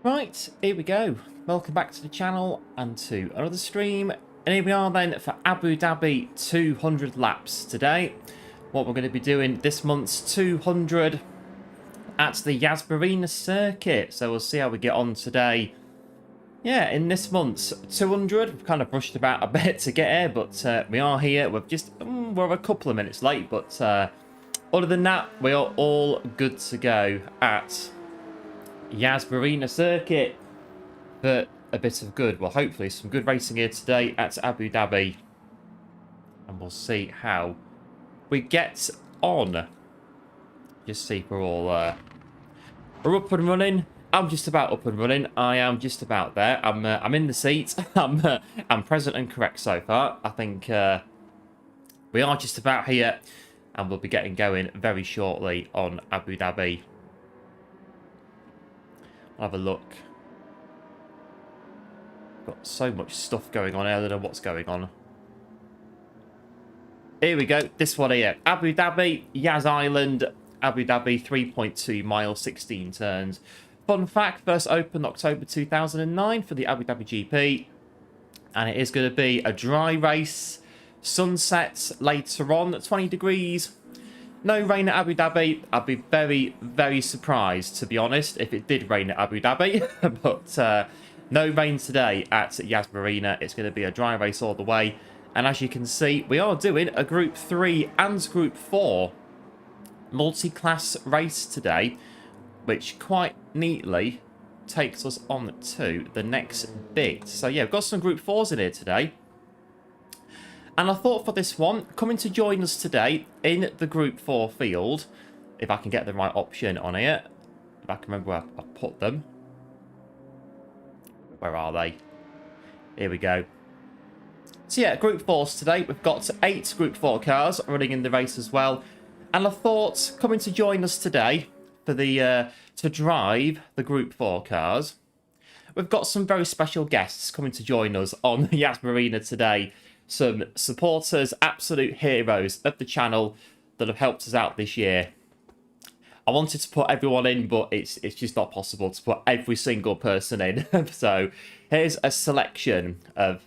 Right, here we go. Welcome back to the channel and to another stream. And here we are then for Abu Dhabi 200 laps today. What we're going to be doing this month's 200 at the Marina circuit. So we'll see how we get on today. Yeah, in this month's 200, we've kind of rushed about a bit to get here, but we are here. We've just, we're a couple of minutes late, but other than that, we are all good to go at Marina circuit for a bit of good. Well, hopefully some good racing here today at Abu Dhabi, and we'll see how we get on. Just see if we're all we're up and running. I'm just about up and running. I am just about there. I'm in the seat. I'm present and correct so far. I think we are just about here, and we'll be getting going very shortly on Abu Dhabi. I'll have a look. Got so much stuff going on here. I don't know what's going on. Here we go. This one here. Abu Dhabi, Yas Island, Abu Dhabi, 3.2 miles, 16 turns. Fun fact, first opened October 2009 for the Abu Dhabi GP. And it is going to be a dry race. Sunset later on at 20 degrees. No rain at Abu Dhabi. I'd be very, very surprised, to be honest, if it did rain at Abu Dhabi. But no rain today at Yas Marina. It's going to be a dry race all the way. And as you can see, we are doing a Group 3 and Group 4 multi-class race today, which quite neatly takes us on to the next bit. So yeah, we've got some Group 4s in here today. And I thought for this one, coming to join us today in the Group 4 field, if I can get the right option on here, if I can remember where I put them. Where are they? Here we go. So yeah, Group 4s today. We've got 8 Group 4 cars running in the race as well. And I thought, coming to join us today for the to drive the Group 4 cars, we've got some very special guests coming to join us on Yas Marina today. Some supporters, absolute heroes of the channel that have helped us out this year. I wanted to put everyone in, but it's just not possible to put every single person in. So here's a selection of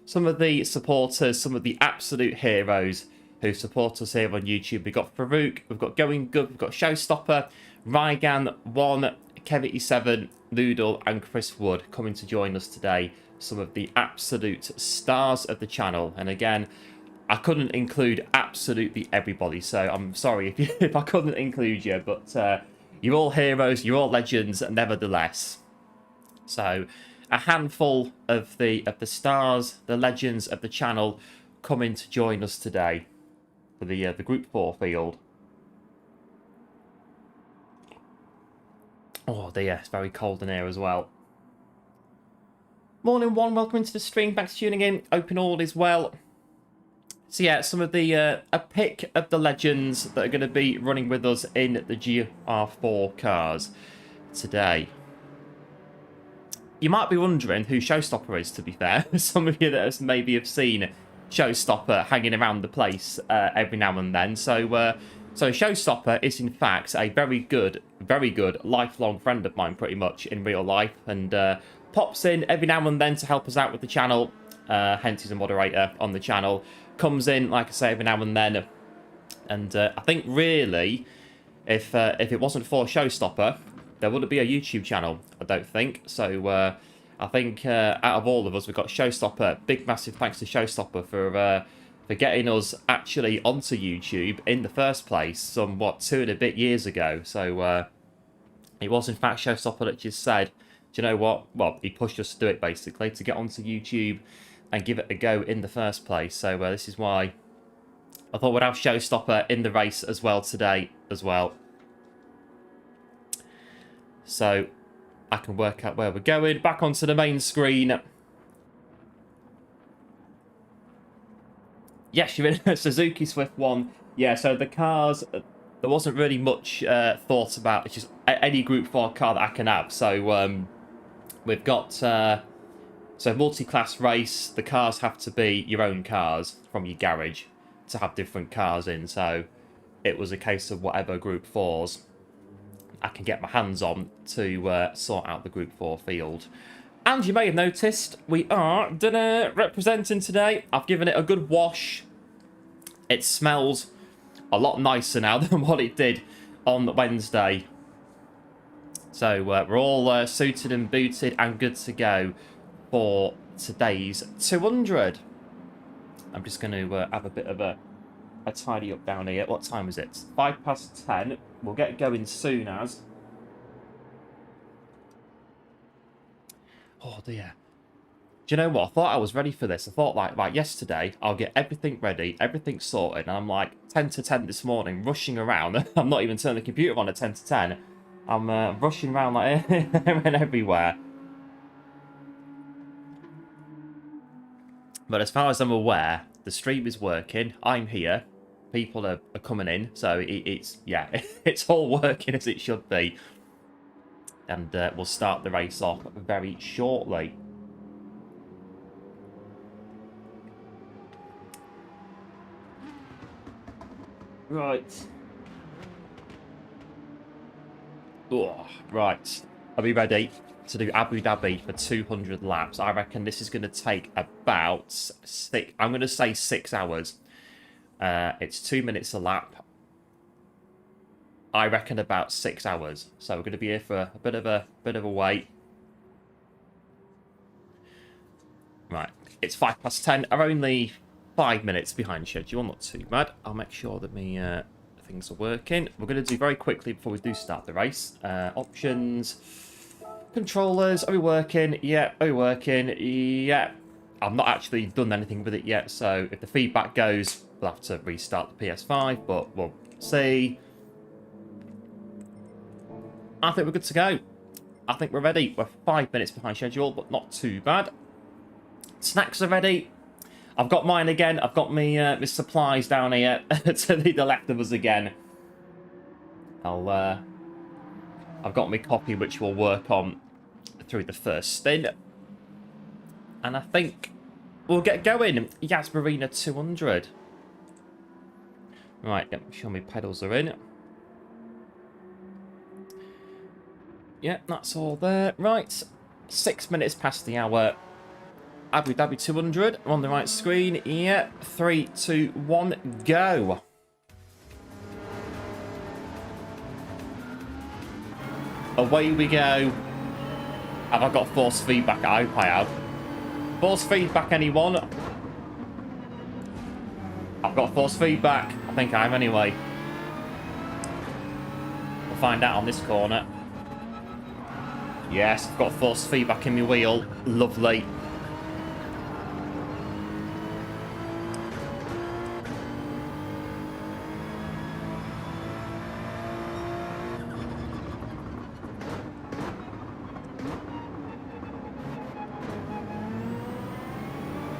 some of the supporters, some of the absolute heroes who support us here on YouTube. We've got Farouk, we've got Going Good, we've got Showstopper, Rygan, One, Kev87, Noodle, and Chris Wood coming to join us today. Some of the absolute stars of the channel. And again, I couldn't include absolutely everybody, so I'm sorry if I couldn't include you, but you're all heroes, you're all legends nevertheless. So a handful of the stars, the legends of the channel coming to join us today for the Group 4 field. Oh dear, it's very cold in here as well. Morning one, welcome into the stream, thanks for tuning in, open all is well. So yeah, some of the, a pick of the legends that are going to be running with us in the GR4 cars today. You might be wondering who Showstopper is, to be fair. Some of you that maybe have seen Showstopper hanging around the place every now and then. So Showstopper is in fact a very good lifelong friend of mine, pretty much, in real life. And pops in every now and then to help us out with the channel. Hence he's a moderator on the channel. Comes in, like I say, every now and then. And I think really, if it wasn't for Showstopper, there wouldn't be a YouTube channel, I don't think. So I think out of all of us, we've got Showstopper. Big massive thanks to Showstopper for getting us actually onto YouTube in the first place some, what, 2 and a bit years ago. So it was in fact Showstopper that just said, do you know what? Well, he pushed us to do it, basically, to get onto YouTube and give it a go in the first place. So this is why I thought we'd have Showstopper in the race as well today as well. So I can work out where we're going. Back onto the main screen. Yes, you're in a Suzuki Swift one. Yeah, so the cars, there wasn't really much thought about. It's just any Group 4 car that I can have. So we've got so multi-class race. The cars have to be your own cars from your garage to have different cars in. So it was a case of whatever Group 4s I can get my hands on to sort out the Group 4 field. And you may have noticed, we are dinner representing today. I've given it a good wash. It smells a lot nicer now than what it did on Wednesday. So we're all suited and booted and good to go for today's 200. I'm just going to have a bit of a tidy up down here. What time is it? 10:05. We'll get going soon as. Oh dear. Do you know what? I thought I was ready for this. I thought like yesterday, I'll get everything ready, everything sorted. And I'm like 10 to 10 this morning, rushing around. I'm not even turning the computer on at 10 to 10. I'm rushing around like and everywhere. But as far as I'm aware, the stream is working. I'm here. People are coming in. So it's, yeah, it's all working as it should be. And we'll start the race off very shortly. Right. Oh, right. Are we ready to do Abu Dhabi for 200 laps? I reckon this is going to take about 6... I'm going to say 6 hours. It's 2 minutes a lap. I reckon about 6 hours. So we're going to be here for a bit of a wait. Right. It's 10:05. I'm only 5 minutes behind schedule. Not too bad. I'll make sure that my things are working. We're going to do very quickly before we do start the race. Options. Controllers. Are we working? Yeah. Are we working? Yeah. I've not actually done anything with it yet. So if the feedback goes, we'll have to restart the PS5. But we'll see. I think we're good to go. I think we're ready. We're 5 minutes behind schedule, but not too bad. Snacks are ready. I've got mine again. I've got my supplies down here to the left of us again. I've got my copy, which we'll work on through the first stint. And I think we'll get going. Yes, Marina 200. Right, make sure my pedals are in. Yeah, that's all there. Right, 6 minutes past the hour. Abu Dhabi 200 on the right screen. Yeah, 3, 2, 1, go. Away we go. Have I got force feedback? I hope I have. Force feedback, anyone? I've got force feedback. I think I have anyway. We'll find out on this corner. Yes, I've got force feedback in my wheel. Lovely.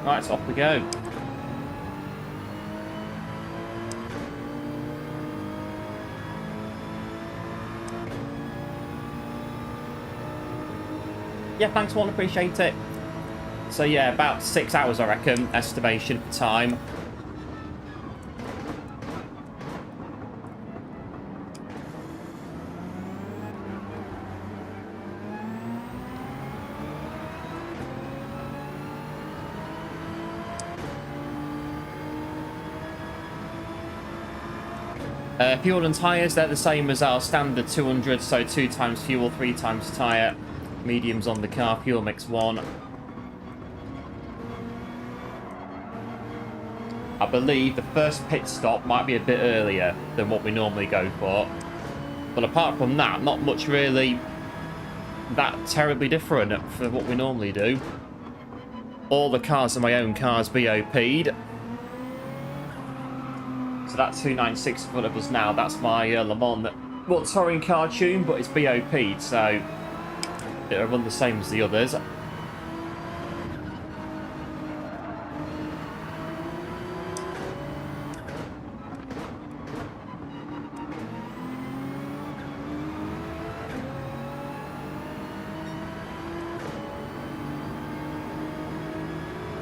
Right, so off we go. Yeah, thanks one, appreciate it. So yeah, about 6 hours I reckon, estimation for time. Fuel and tyres, they're the same as our standard 200, so 2 times fuel, 3 times tyre. Mediums on the car, fuel mix 1. I believe the first pit stop might be a bit earlier than what we normally go for. But apart from that, not much really that terribly different for what we normally do. All the cars are my own cars BOP'd. So that 296 in front of us now, that's my Le Mans, well, touring car tune, but it's BOP'd, so it'll run the same as the others.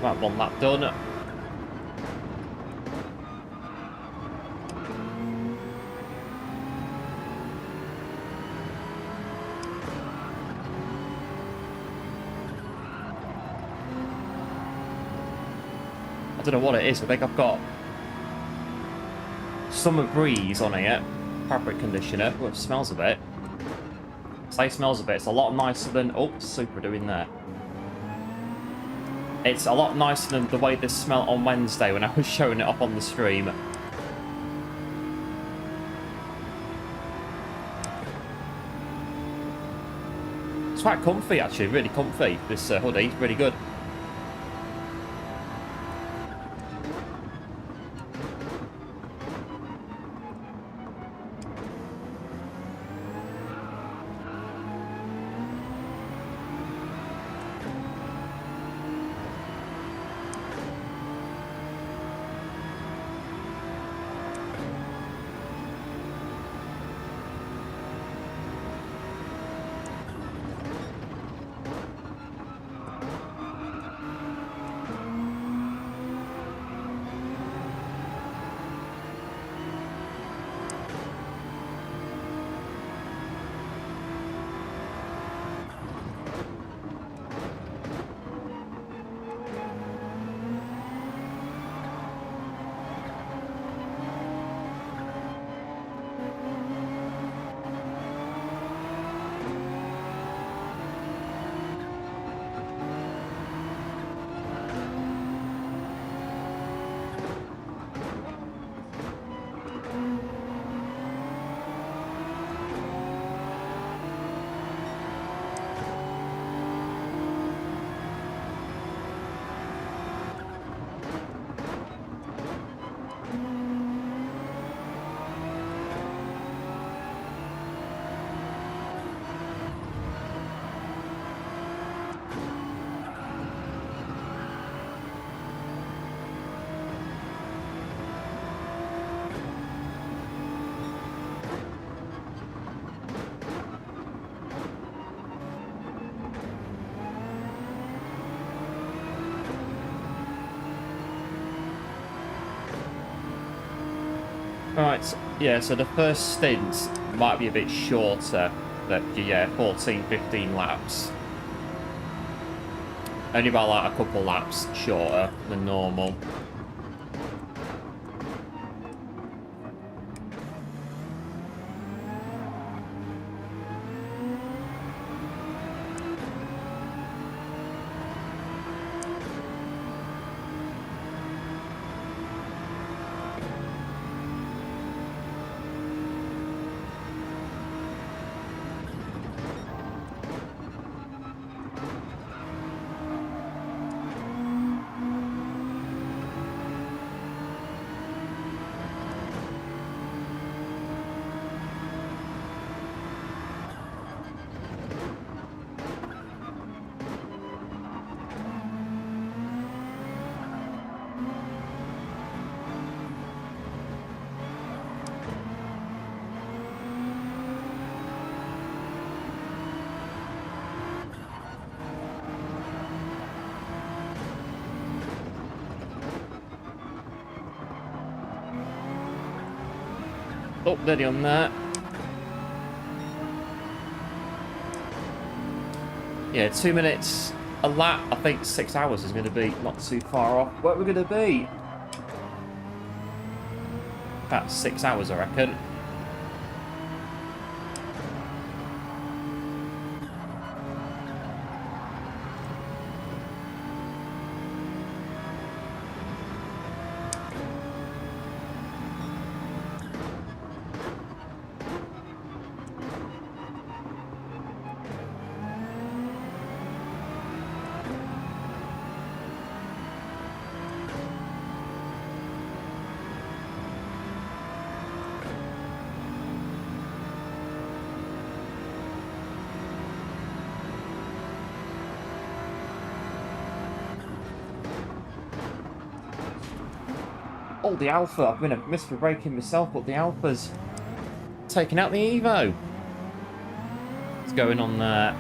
Right, 1 lap done. don't know what it is. I think I've got summer breeze on here. Fabric conditioner. Oh, it smells a bit. Say smells a bit. It's a lot nicer than... Oh, super doing there. It's a lot nicer than the way this smelled on Wednesday when I was showing it off on the stream. It's quite comfy, actually. Really comfy, this hoodie. Really good. Right, yeah, so the first stint might be a bit shorter, but yeah, 14, 15 laps. Only about like a couple laps shorter than normal. Oh, steady on that. Yeah, 2 minutes a lap. I think 6 hours is going to be not too far off. What we're going to be? About 6 hours, I reckon. Oh, the Alpha. I've been a miss for braking myself, but the Alpha's taking out the Evo. What's going on there?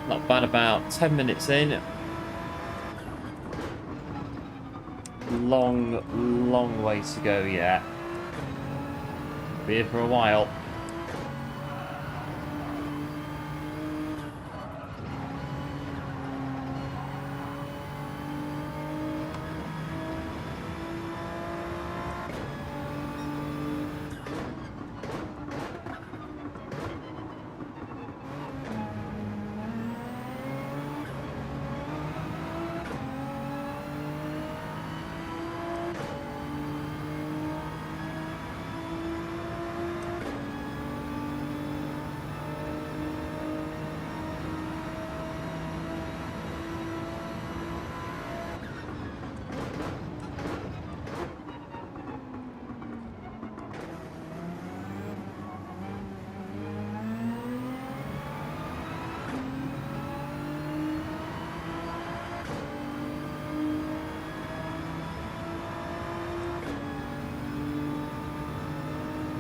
Not bad, about 10 minutes in. Long way to go yet. Be here for a while.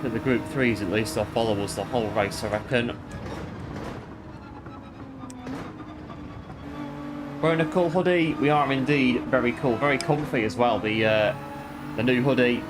The Group 3s at least will follow us the whole race, I reckon. Wearing a cool hoodie. We are indeed very cool, very comfy as well. The new hoodie.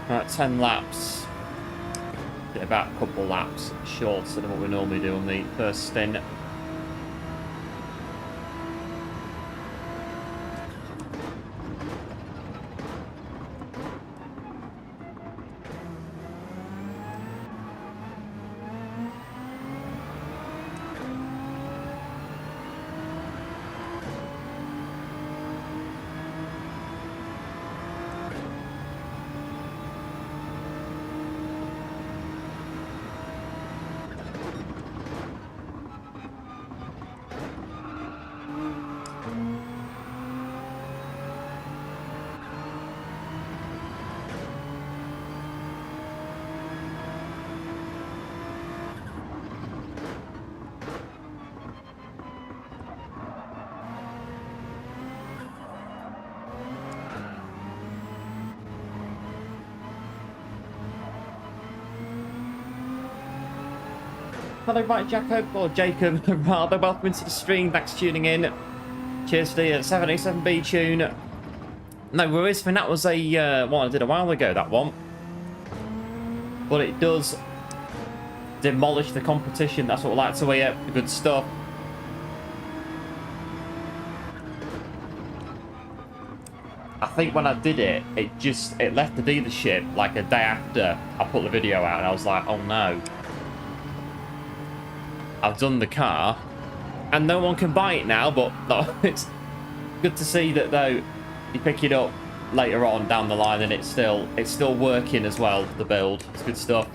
Right, 10 laps. Did about a couple laps shorter than what we normally do on the first stint. Hello, right, Jacob, or Jacob, rather. Welcome into the stream. Thanks for tuning in. Cheers for the 787B tune. No worries, I mean, that was a one I did a while ago, that one. But it does demolish the competition. That's what I like to hear. Good stuff. I think when I did it, it left the dealership like a day after I put the video out, and I was like, oh no. I've done the car, and no one can buy it now, but no, it's good to see that, though, you pick it up later on down the line, and it's still working as well, the build. It's good stuff.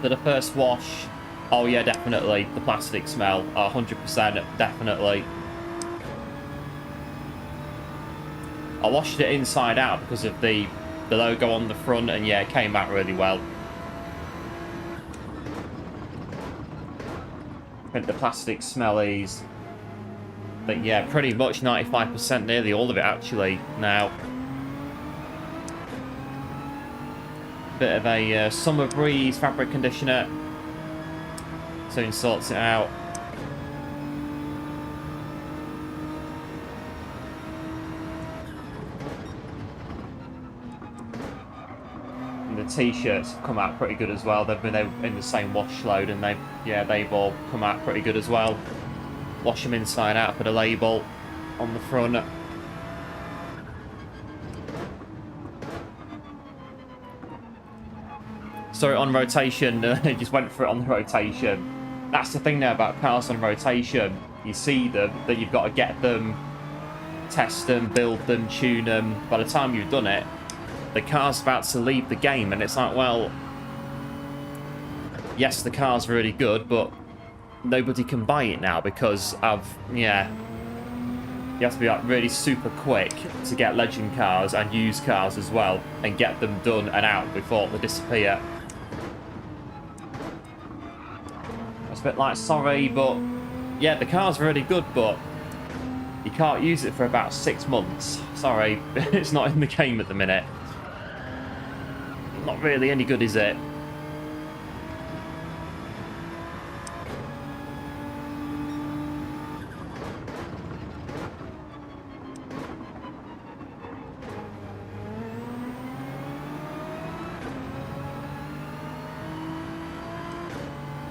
For the first wash, oh yeah, definitely, the plastic smell, 100%, definitely. I washed it inside out because of the logo on the front, and yeah, it came out really well. I think the plastic smellies, but yeah, pretty much 95%, nearly all of it actually now. Bit of a summer breeze fabric conditioner. Soon sorts it out. And the t-shirts have come out pretty good as well. They've been in the same wash load, and they've all come out pretty good as well. Wash them inside out, put a label on the front. Sorry, on rotation, just went for it on the rotation. That's the thing now about cars on rotation. You see them, that you've got to get them, test them, build them, tune them. By the time you've done it, the car's about to leave the game, and it's like, well, yes, the car's really good, but nobody can buy it now because of, yeah, you have to be like really super quick to get legend cars and used cars as well, and get them done and out before they disappear. It's a bit like, sorry, but yeah, the car's really good, but you can't use it for about 6 months. Sorry, it's not in the game at the minute. Not really any good, is it?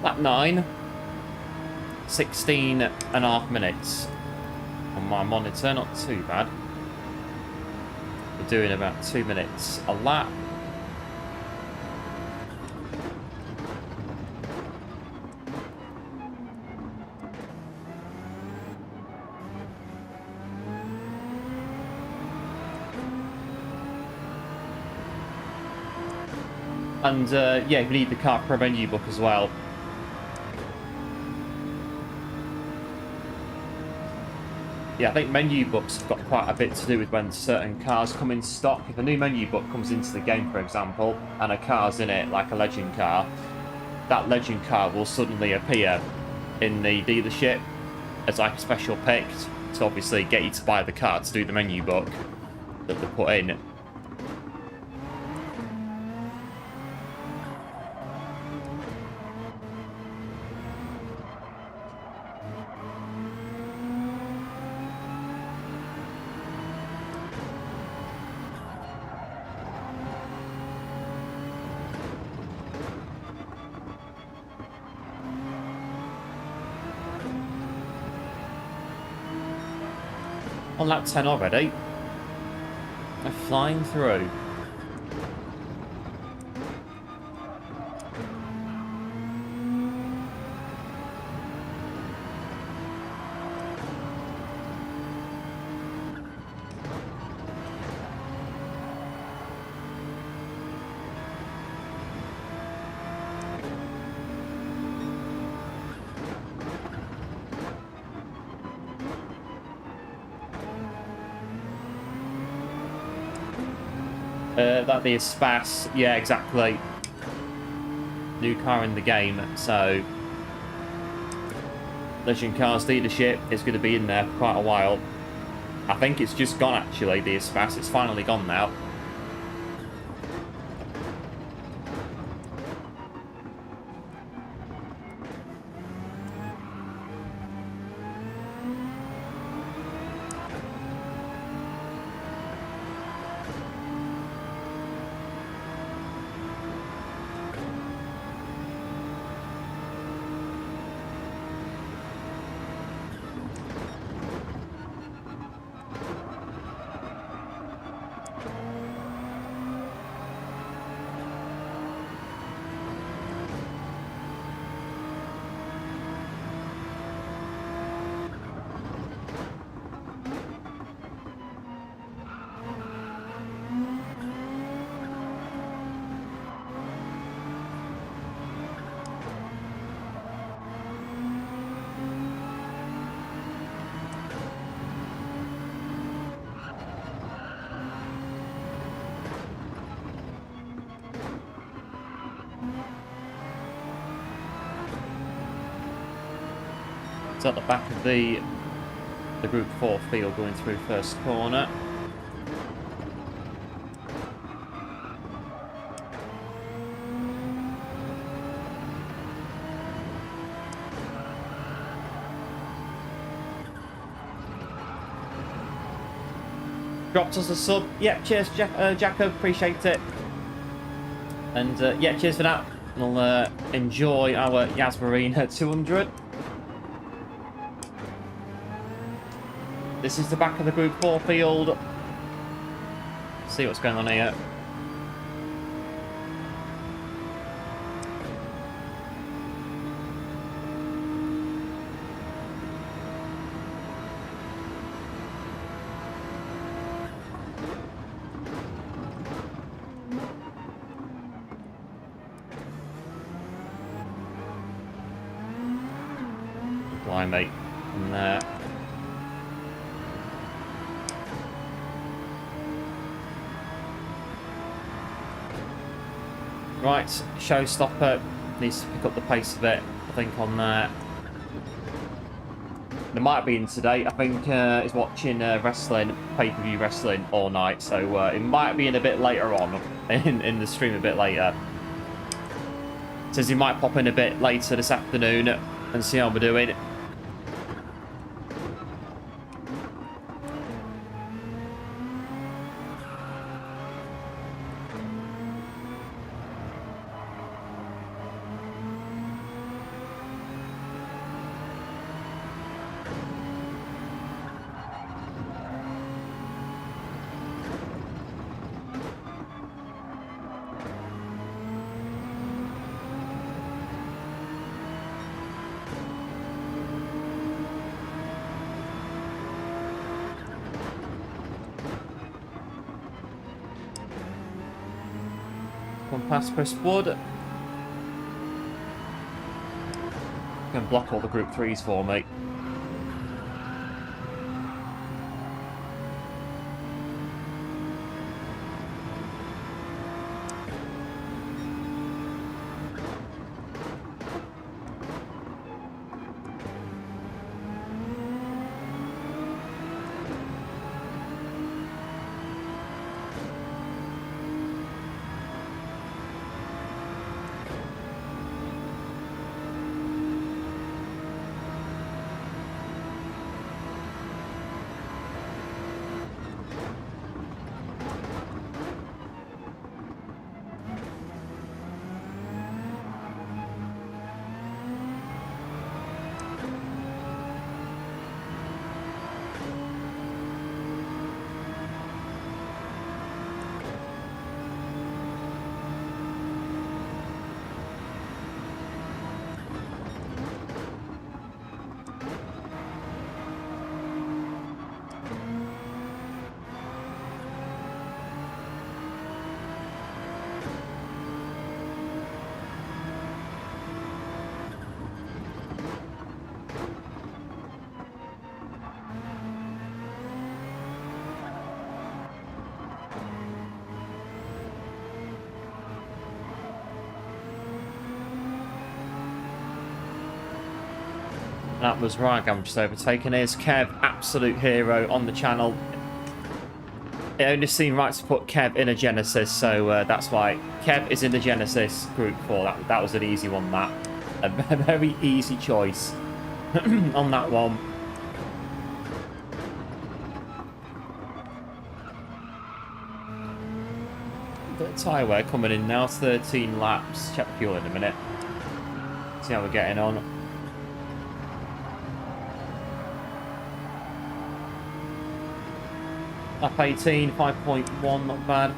Lap 9, 16.5 minutes on my monitor, not too bad. We're doing about 2 minutes a lap. And yeah, we need the Car Pro menu book as well. Yeah, I think menu books have got quite a bit to do with when certain cars come in stock. If a new menu book comes into the game, for example, and a car's in it, like a legend car, that legend car will suddenly appear in the dealership as like a special pick to obviously get you to buy the car to do the menu book that they put in. On lap 10 already. They're flying through. That'd be a Spas. Yeah, exactly. New car in the game, so Legend Cars dealership is going to be in there for quite a while. I think it's just gone, actually, the Spas. It's finally gone now. It's at the back of the Group 4 field going through first corner. dropped us a sub. Yeah, cheers, Jacko. Appreciate it. And yeah, cheers for that. We'll enjoy our Marina 200. This is the back of the Group 4 field. See what's going on here. Blimey. And there. Right, showstopper needs to pick up the pace a bit, I think, on there. There might be in today. I think he's watching wrestling, pay-per-view wrestling all night, so it might be in a bit later on in the stream a bit later. Says he might pop in a bit later this afternoon and see how we're doing. One pass per squad. Can block all the Group 3s for me. That was right, I'm just overtaken. Here's Kev, absolute hero on the channel. It only seemed right to put Kev in a Genesis, so that's why. Kev is in the Genesis Group 4. That was an easy one, that. A very easy choice on that one. The tyre wear coming in now, 13 laps. Check the fuel in a minute. See how we're getting on. Up 18, 5.1, not bad.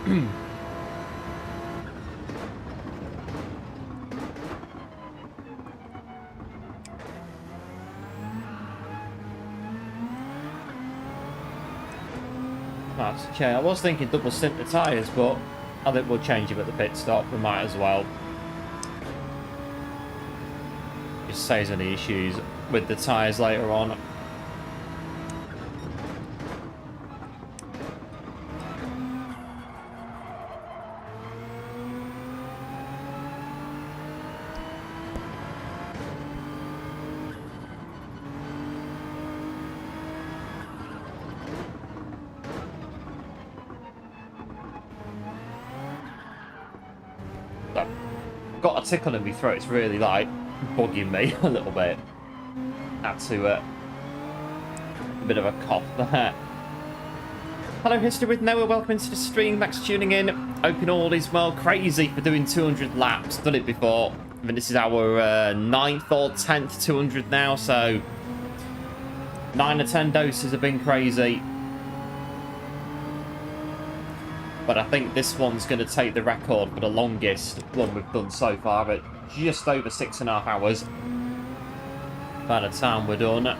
That's okay. I was thinking double stint the tyres, but I think we'll change them at the pit stop. We might as well. Just saves any issues with the tyres later on. Got a tickle in my throat. It's really like bugging me a little bit. Had to a bit of a cough there. Hello, History with Noah. Welcome into the stream. Thanks for tuning in. Hoping all is well. Crazy for doing 200 laps. Done it before. I mean, this is our 9th or 10th 200 now. So 9 or 10 doses have been crazy. But I think this one's going to take the record for the longest one we've done so far at just over 6.5 hours by the time we're done.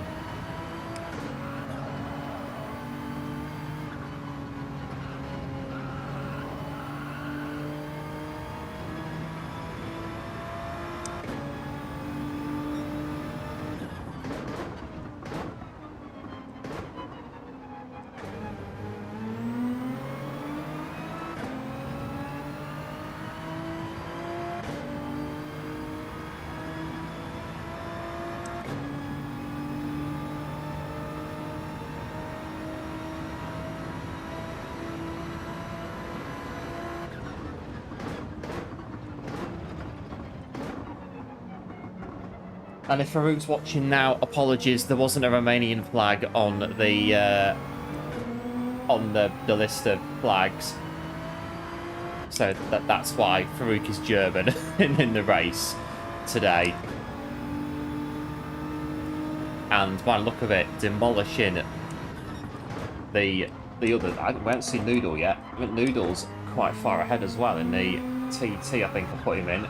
And if Farouk's watching now, apologies, there wasn't a Romanian flag on the list of flags. So that's why Farouk is German in the race today. And by the look of it, demolishing the other. We haven't seen Noodle yet. I think Noodle's quite far ahead as well in the TT. I think I put him in.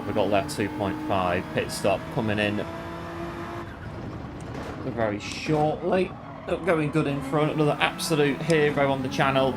We've got left 2.5 pit stop coming in very shortly. Going good in front. Another absolute hero on the channel.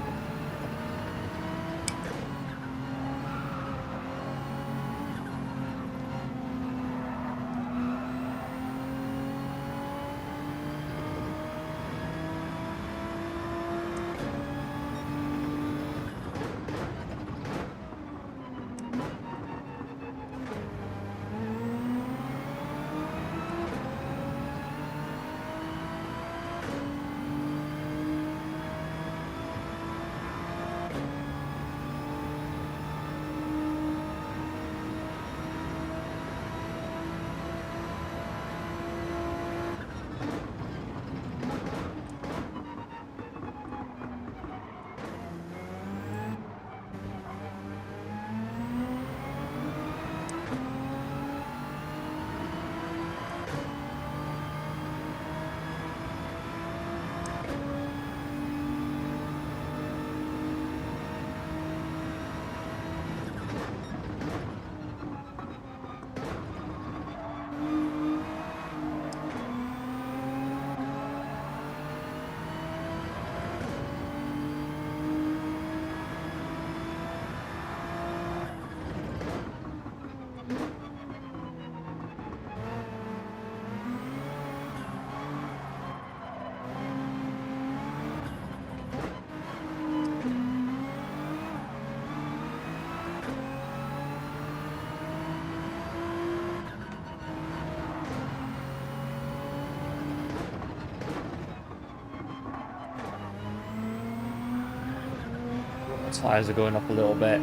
Tyres are going up a little bit.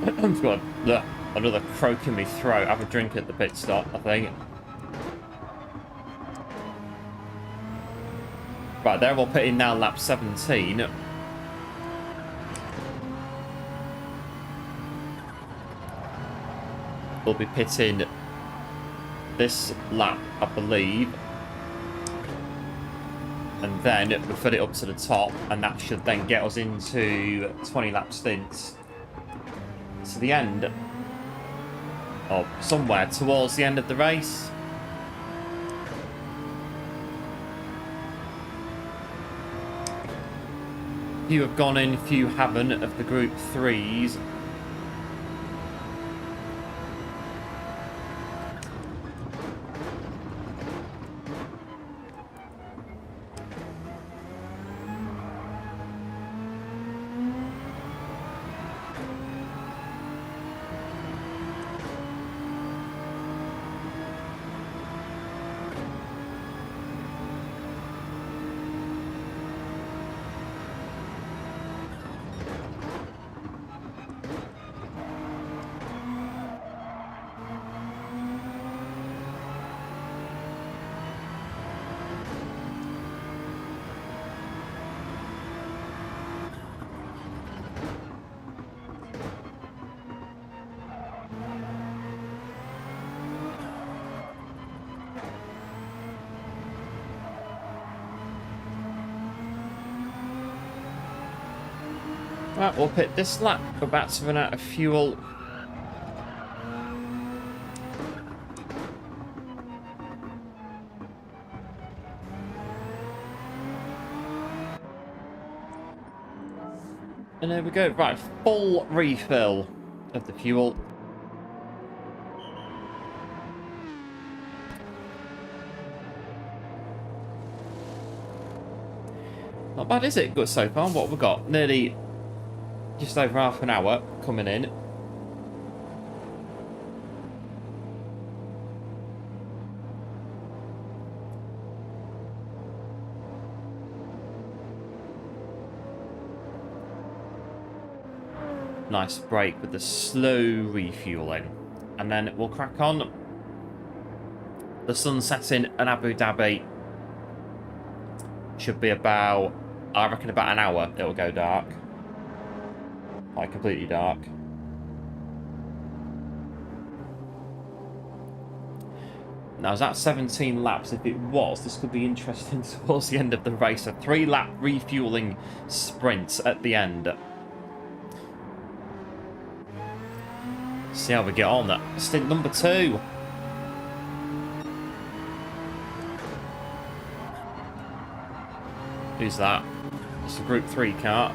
I've got another croak in my throat. Have a drink at the pit stop, I think. Right, they're all pitting now, lap 17. We'll be pitting this lap, I believe. And then we'll fit it up to the top, and that should then get us into 20 lap stints. To the end, or somewhere towards the end of the race. Few have gone in, few haven't, of the Group 3s. Right, we'll pit this lap. We're about to run out of fuel. And there we go. Right, full refill of the fuel. Not bad, is it? Good so far. What have we got? Nearly just over half an hour coming in. Nice break with the slow refueling. And then we'll crack on. The sun setting in Abu Dhabi should be about, I reckon, about an hour it'll go dark. Like completely dark. Now, is that 17 laps? If it was, this could be interesting towards the end of the race. A 3-lap refueling sprint at the end. See how we get on. Stint number 2. Who's that? It's a Group 3 car.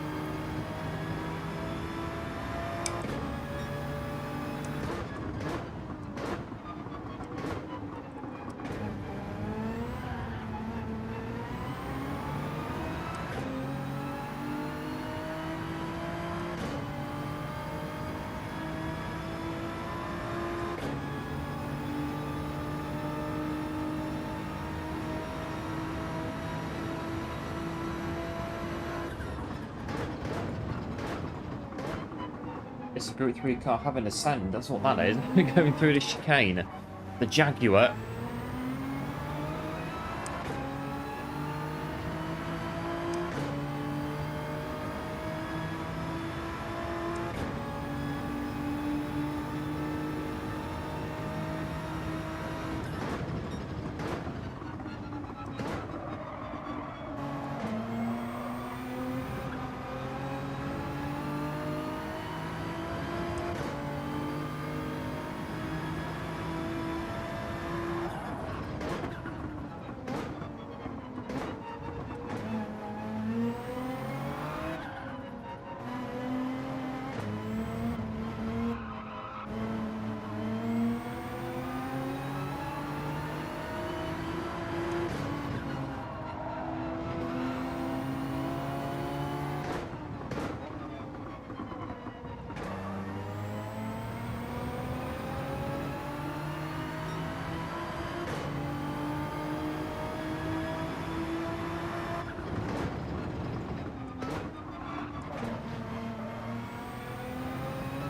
It's a Group 3 car having a send, that's what that is. Going through the chicane. The Jaguar.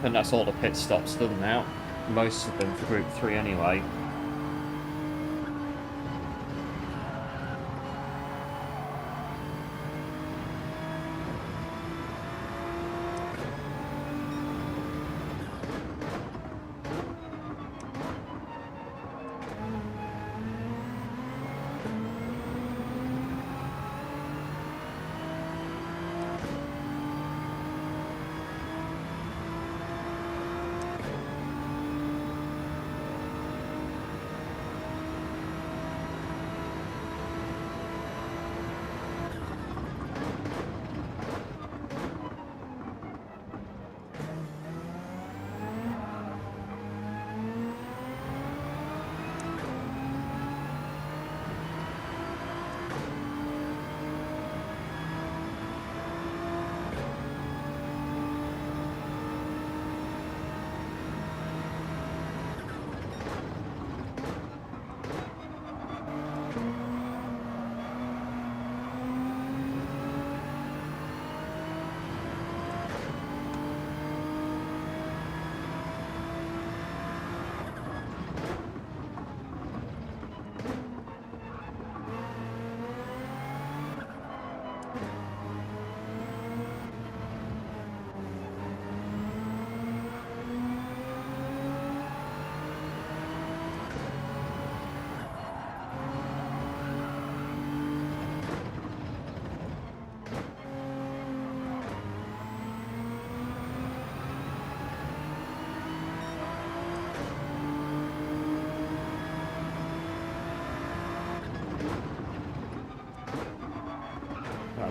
And that's all the pit stops done now. Most of them for Group 3 anyway.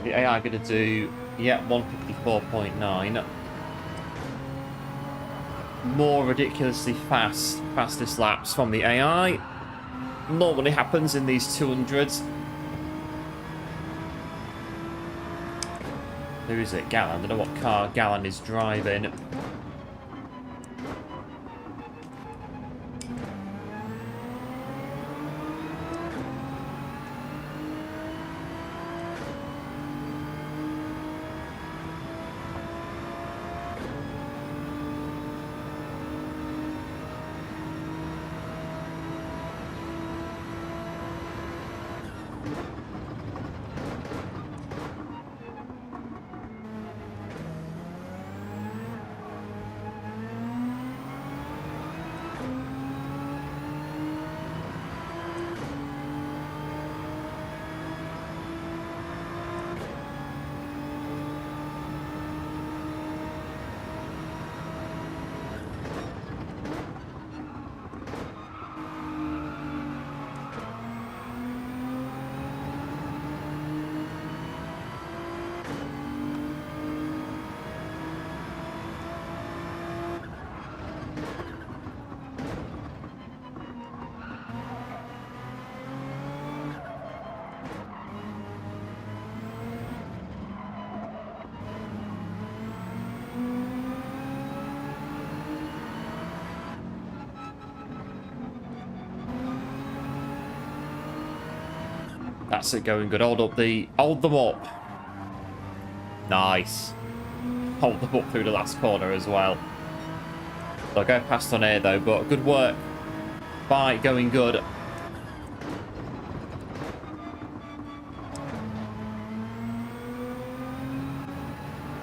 The AI going to do, yeah, 154.9. More ridiculously fastest laps from the AI. Normally happens in these 200s. Who is it? Gallen. I don't know what car Gallen is driving. That's it, going good. Hold them up. Nice. Hold them up through the last corner as well. They'll go past on air though, but good work. Bye, going good.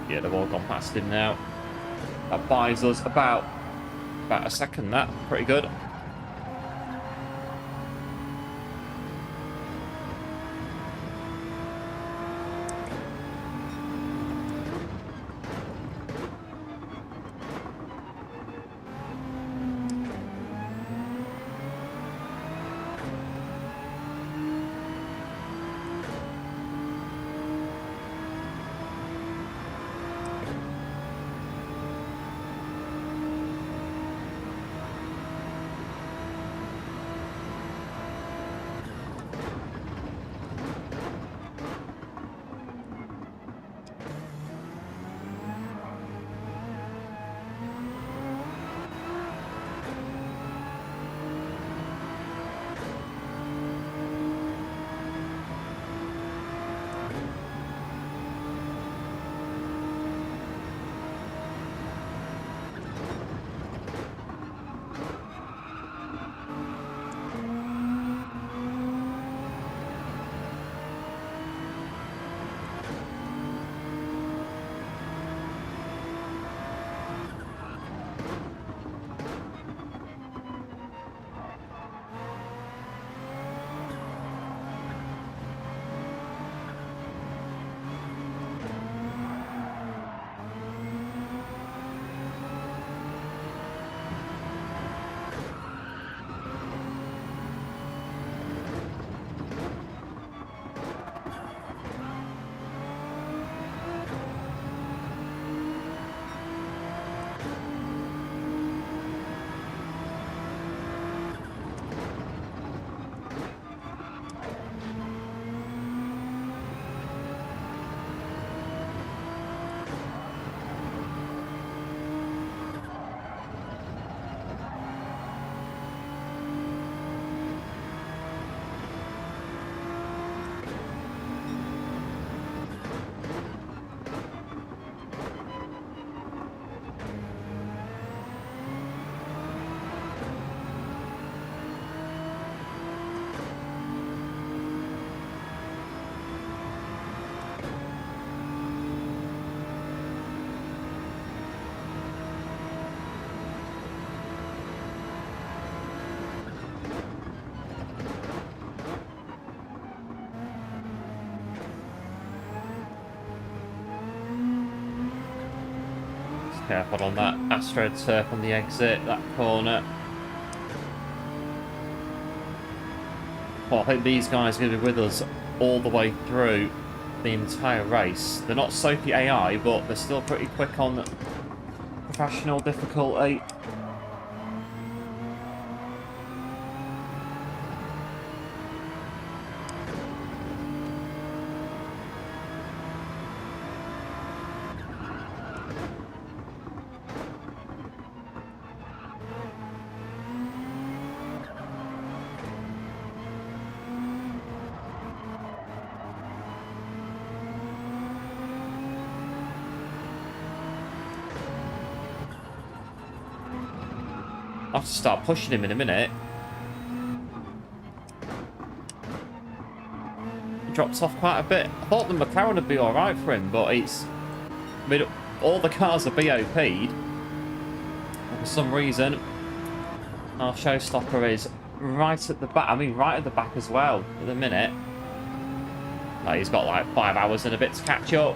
Yeah, they've all gone past him now. That buys us about a second. That pretty good. Careful on that AstroTurf on the exit, that corner. Well, I hope these guys are going to be with us all the way through the entire race. They're not Sophie AI, but they're still pretty quick on professional difficulty. I'll have to start pushing him in a minute. He drops off quite a bit. I thought the McLaren would be alright for him, but it's... I mean, all the cars are BOP'd. For some reason, our showstopper is right at the back. I mean, right at the back as well, at the minute. Like, he's got like 5 hours and a bit to catch up.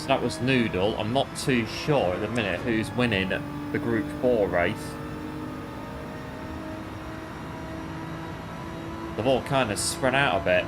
That was Noodle. I'm not too sure at the minute who's winning the Group 4 race. They've all kind of spread out a bit.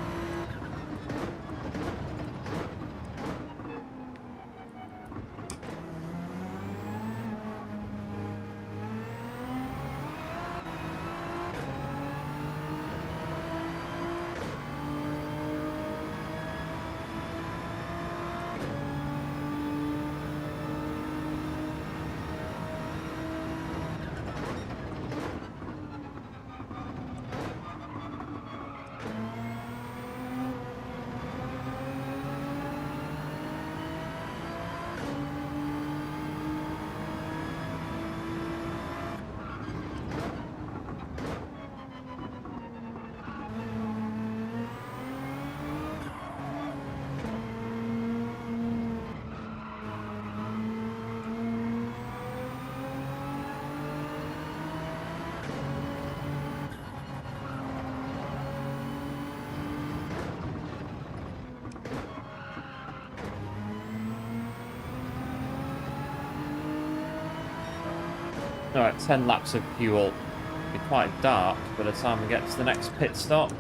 Alright, 10 laps of fuel. It'll be quite dark by the time we get to the next pit stop.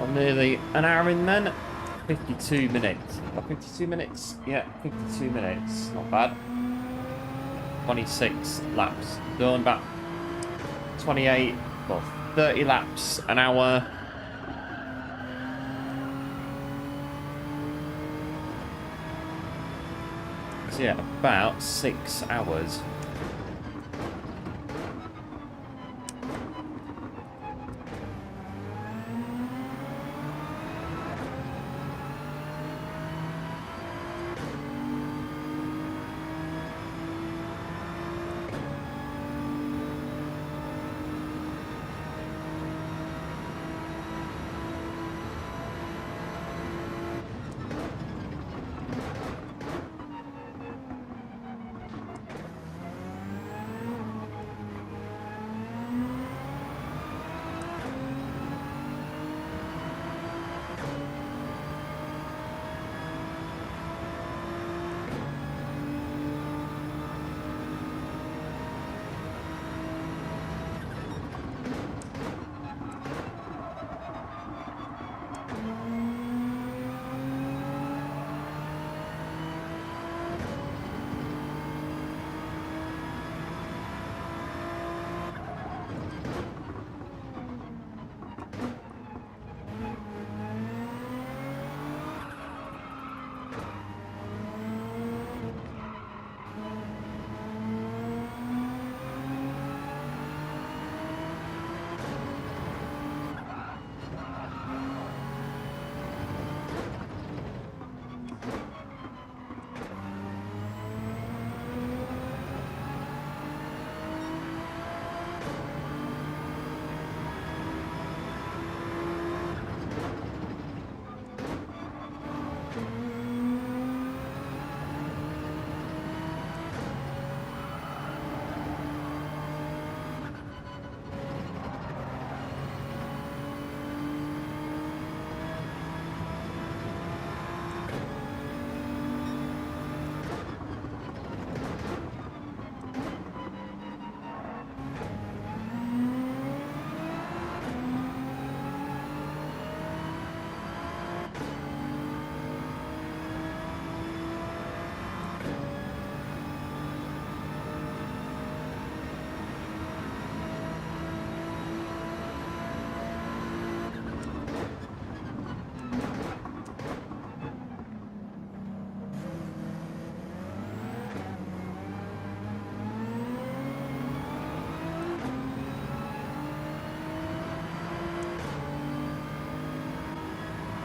I'm nearly an hour in then. 52 minutes. 52 minutes? Yeah, 52 minutes. Not bad. 26 laps. Done about 28, well, 30 laps an hour. So yeah, about 6 hours.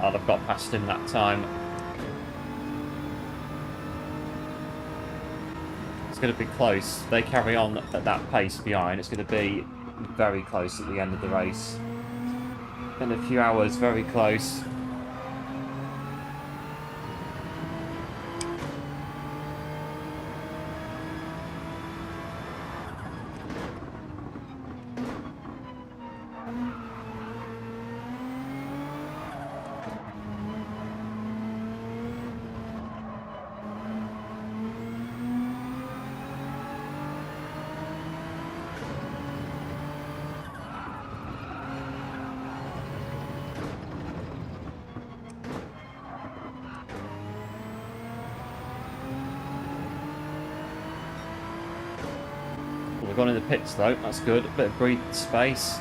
Oh, they've got past him that time. It's going to be close. They carry on at that pace behind. It's going to be very close at the end of the race. In a few hours, very close. We've gone in the pits though, that's good. A bit of breathing space.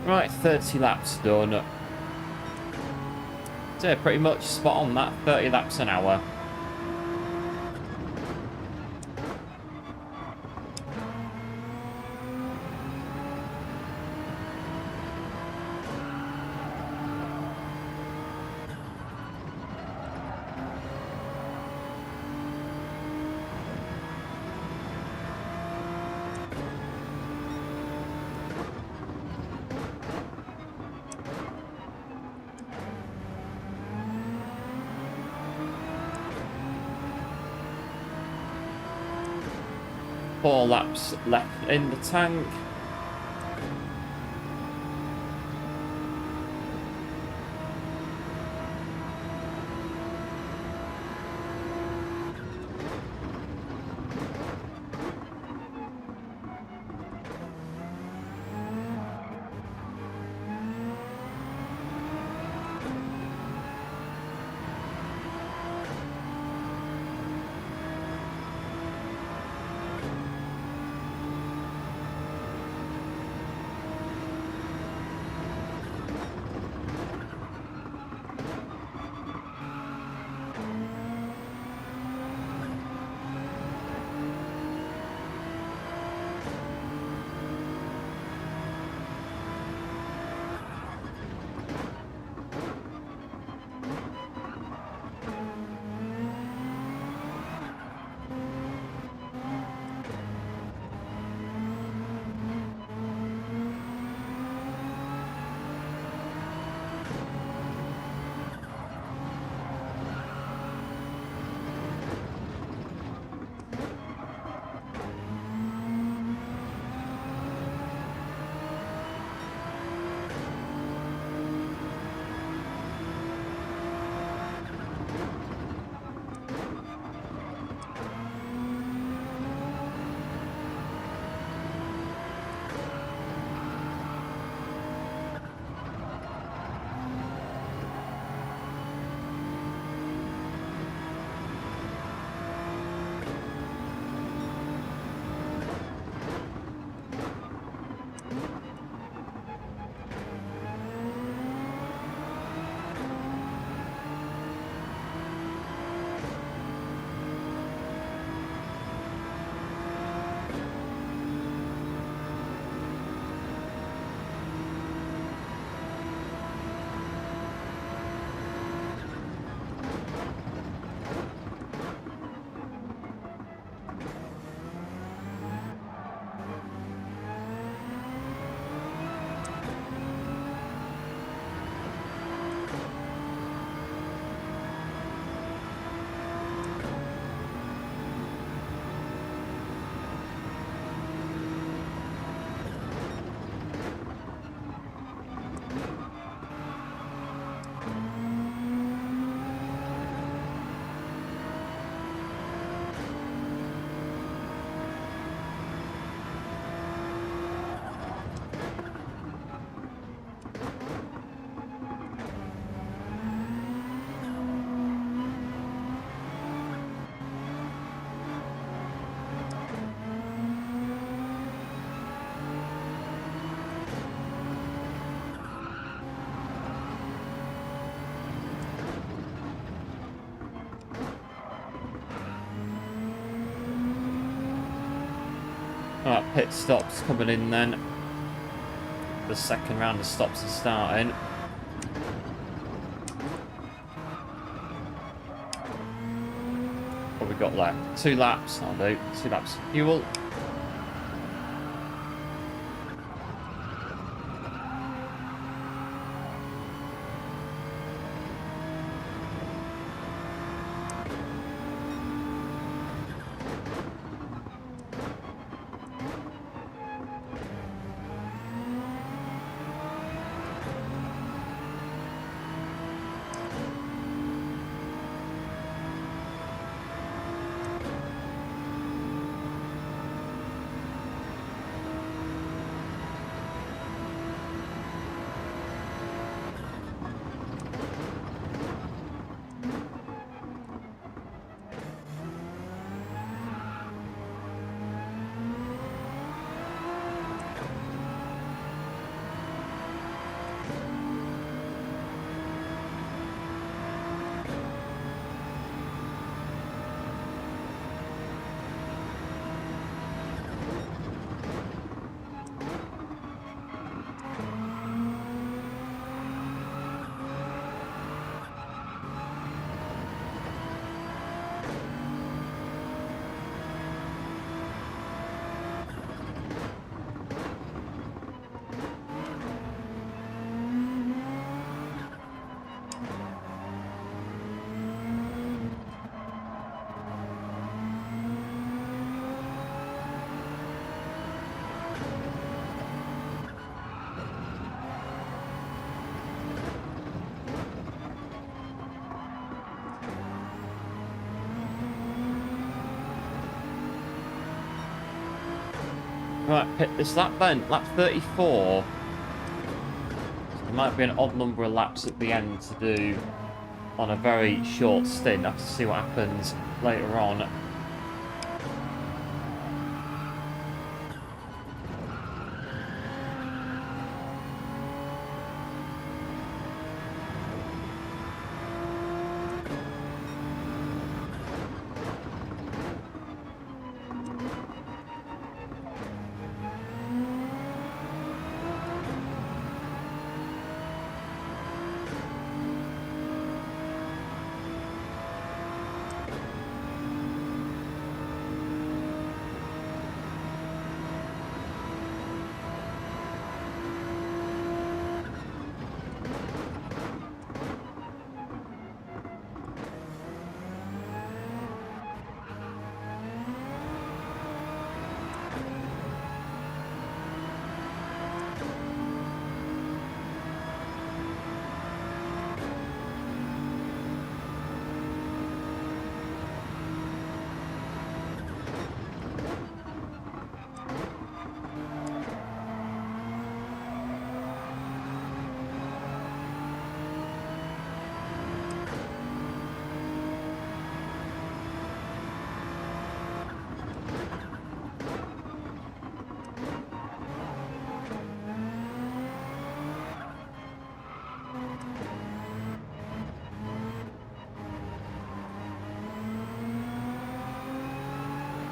Right, 30 laps done. So pretty much spot on that, 30 laps an hour. Four laps left in the tank. Alright, pit stops coming in then. The second round of stops is starting. What we got left? 2 laps, I'll do. 2 laps fuel. Right, pick this lap then. Lap 34. There might be an odd number of laps at the end to do on a very short stint. I have to see what happens later on.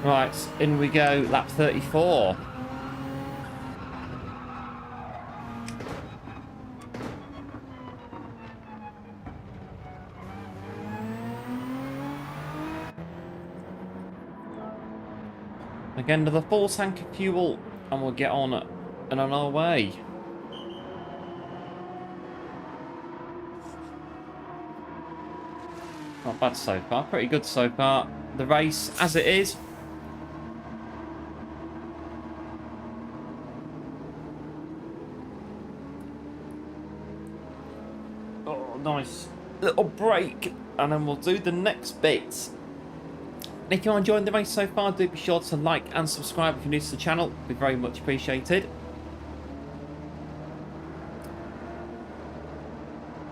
Right, in we go, lap 34. Again, another full tank of fuel, and we'll get on and on our way. Not bad so far, pretty good so far. The race, as it is. Oh, nice little break, and then we'll do the next bit. And if you're enjoying the race so far, do be sure to like and subscribe if you're new to the channel. It'd be very much appreciated.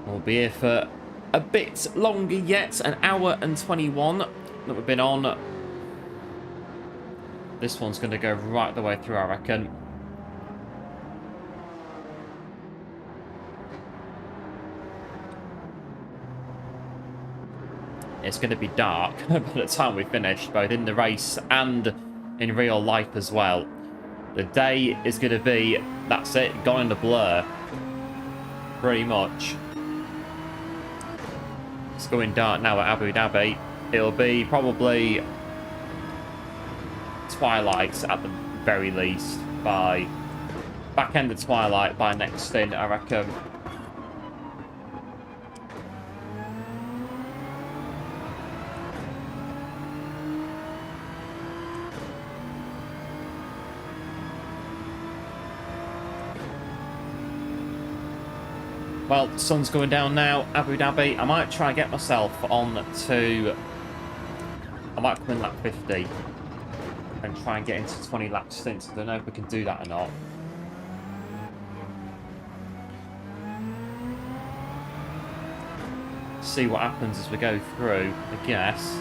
We'll be here for a bit longer yet, an hour and 21 that we've been on. This one's going to go right the way through, I reckon. It's going to be dark by the time we finish, both in the race and in real life as well. The day is going to be, that's it, gone in the blur. Pretty much. It's going dark now at Abu Dhabi. It'll be probably twilight at the very least by back end of twilight by next stint, I reckon. Well, the sun's going down now, Abu Dhabi. I might try and get myself on to... I might come in lap 50 and try and get into 20 lap stints. I don't know if we can do that or not. See what happens as we go through, I guess.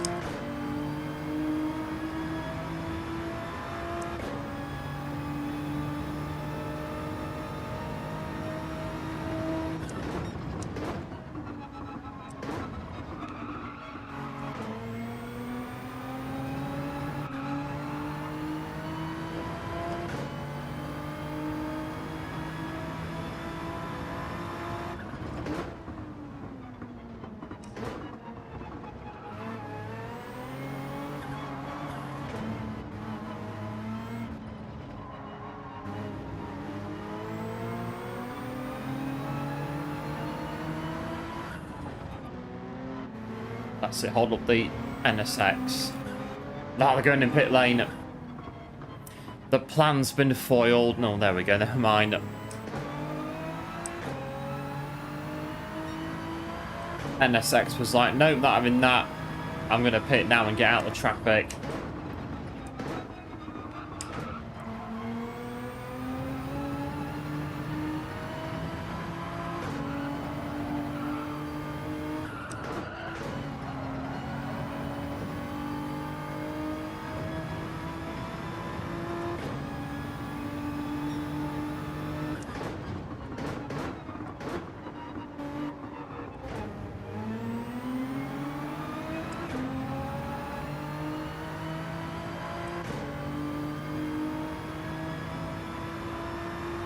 That's it, hold up the NSX. Now they're going in pit lane. The plan's been foiled. No, there we go, never mind. NSX was like, nope, not having that. I'm going to pit now and get out of the traffic.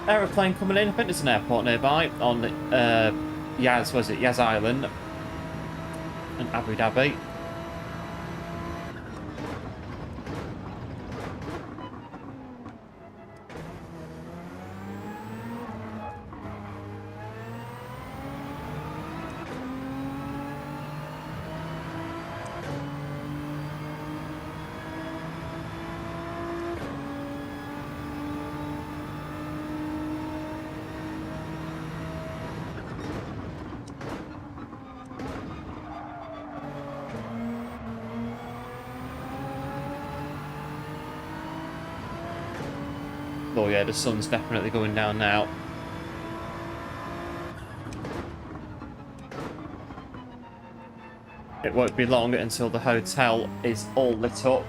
aeroplane coming in. I think there's an airport nearby on Yas, was it Yas Island in Abu Dhabi. Oh yeah, the sun's definitely going down now. It won't be long until the hotel is all lit up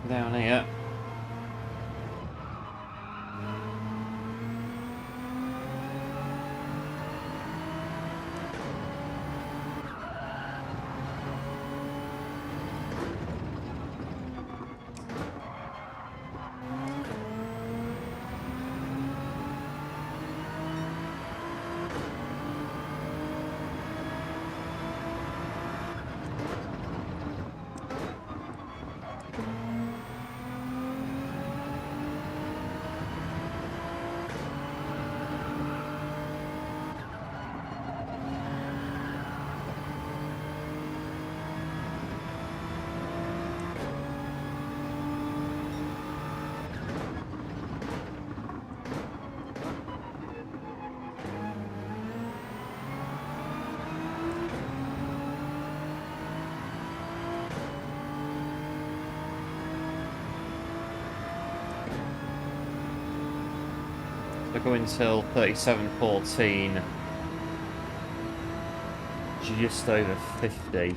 down here. We're going till 37.14, just over 50.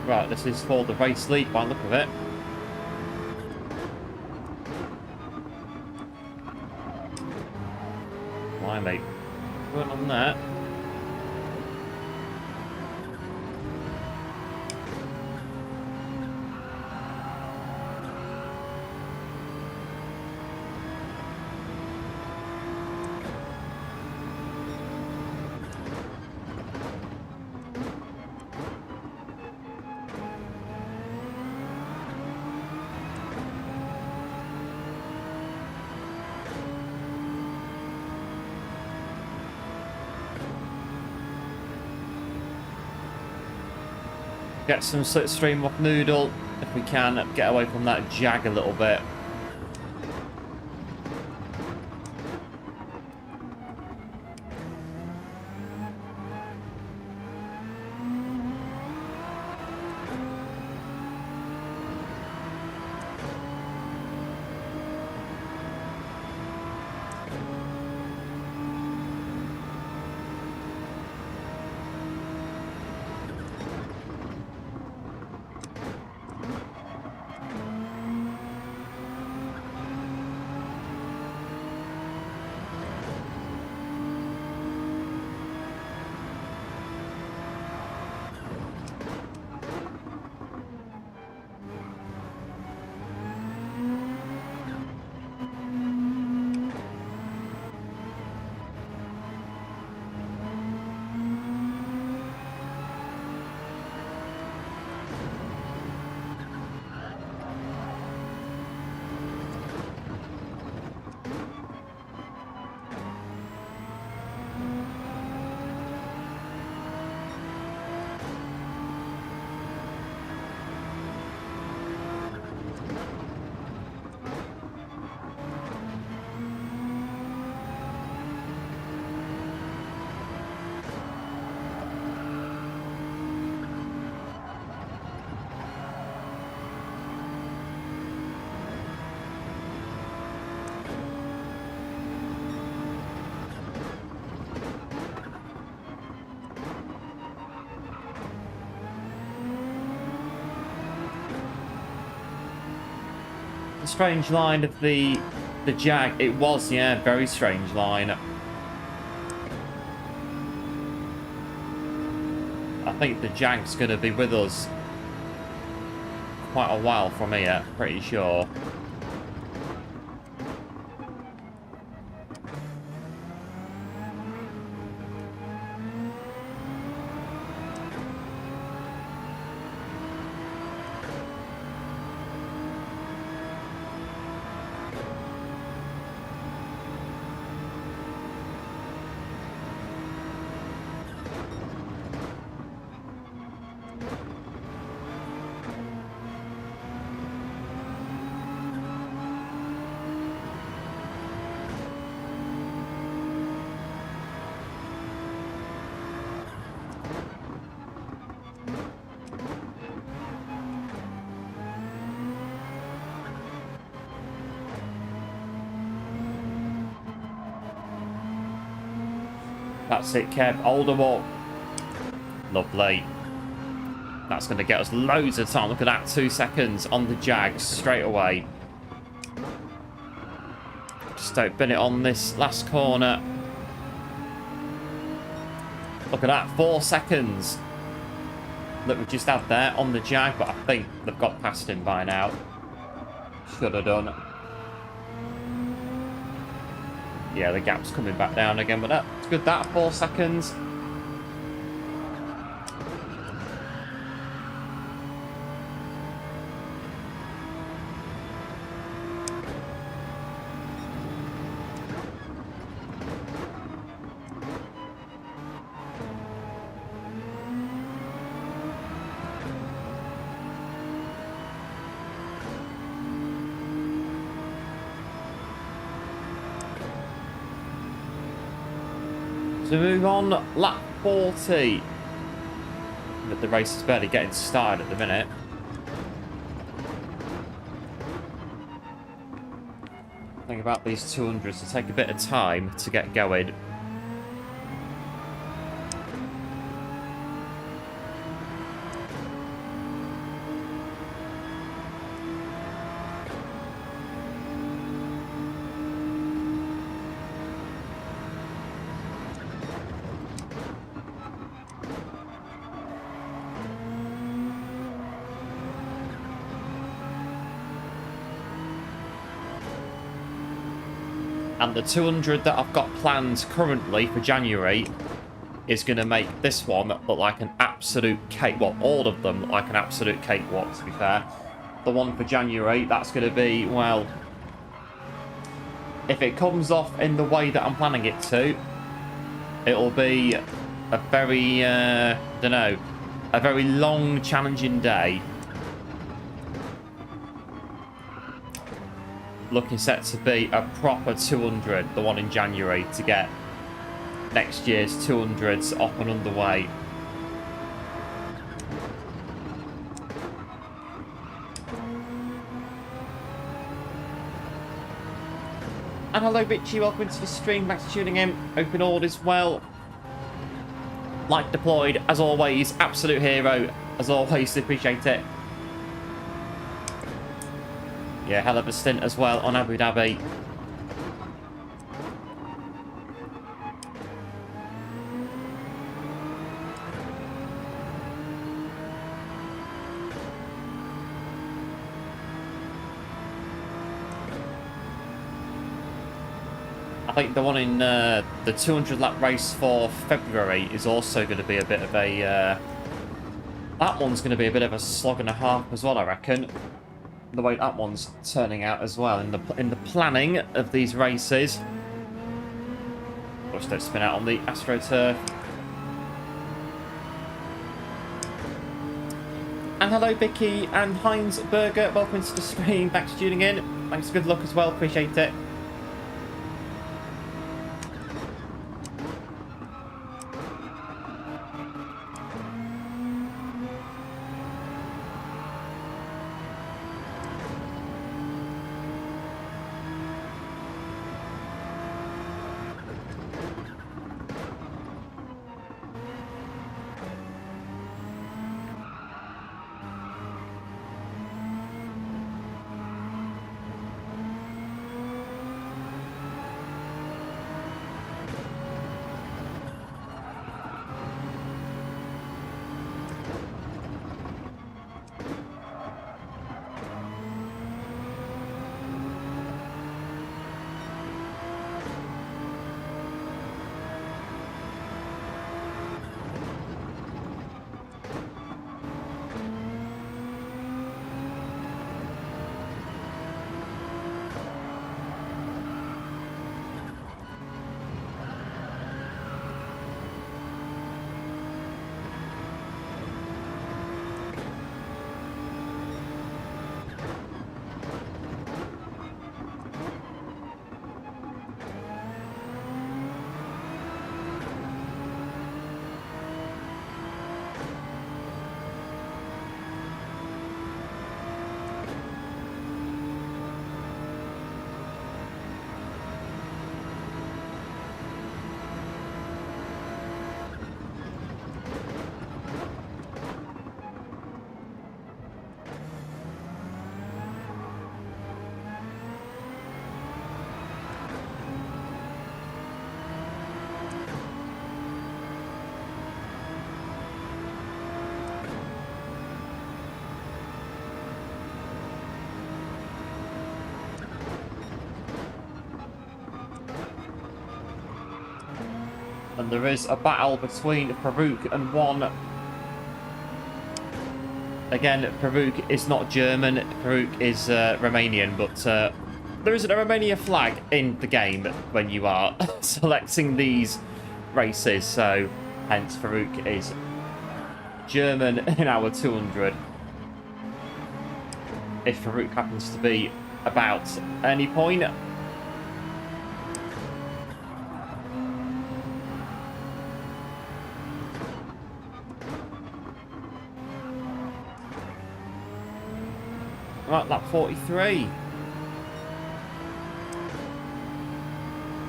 Right, this is for the race lead by the look of it. Why, mate? Going on that. Get some slipstream off Noodle if we can, get away from that Jag a little bit. strange line of the Jag. It was, yeah, very strange line. I think the Jag's going to be with us quite a while from here, pretty sure. That's it, Kev. Hold them up. Lovely. That's going to get us loads of time. Look at that. 2 seconds on the Jag straight away. Just don't bin it on this last corner. Look at that. 4 seconds that we just had there on the Jag, but I think they've got past him by now. Should have done. Yeah, the gap's coming back down again, but that's good. That 4 seconds. So move on, lap 40. But the race is barely getting started at the minute. Think about these 200s to take a bit of time to get going. And the 200 that I've got planned currently for January is going to make this one look like an absolute cake. Well, all of them look like an absolute cakewalk, to be fair. The one for January, that's going to be, well, if it comes off in the way that I'm planning it to, it'll be a very, don't know, a very long, challenging day. Looking set to be a proper 200, the one in January, to get next year's 200s off and underway. And hello Richie, welcome to the stream, thanks for tuning in. Open orders well. Like deployed, as always, absolute hero, as always, appreciate it. Yeah, hell of a stint as well on Abu Dhabi. I think the one in the 200 lap race for February is also going to be a bit of a... that one's going to be a bit of a slog and a half as well, I reckon. The way that one's turning out as well in the planning of these races. Watch, don't spin out on the AstroTurf. And hello Vicky and Heinz Burger, welcome to the stream, thanks for tuning in. Thanks, good luck as well, appreciate it. And there is a battle between Farouk and one. Again, Farouk is not German. Farouk is Romanian, but there isn't a Romania flag in the game when you are selecting these races. So, hence, Farouk is German in our 200. If Farouk happens to be about any point. Right, lap 43.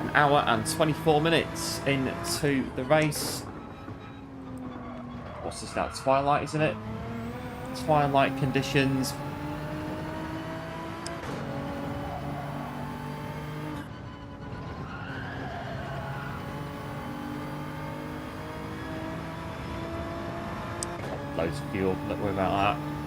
An hour and 24 minutes into the race. What's this now? Twilight, isn't it? Twilight conditions. Loads of fuel, don't worry about that.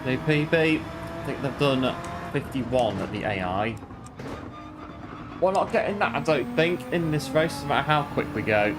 The PB, I think they've done 51 at the AI. We're not getting that, I don't think, in this race, no matter how quick we go.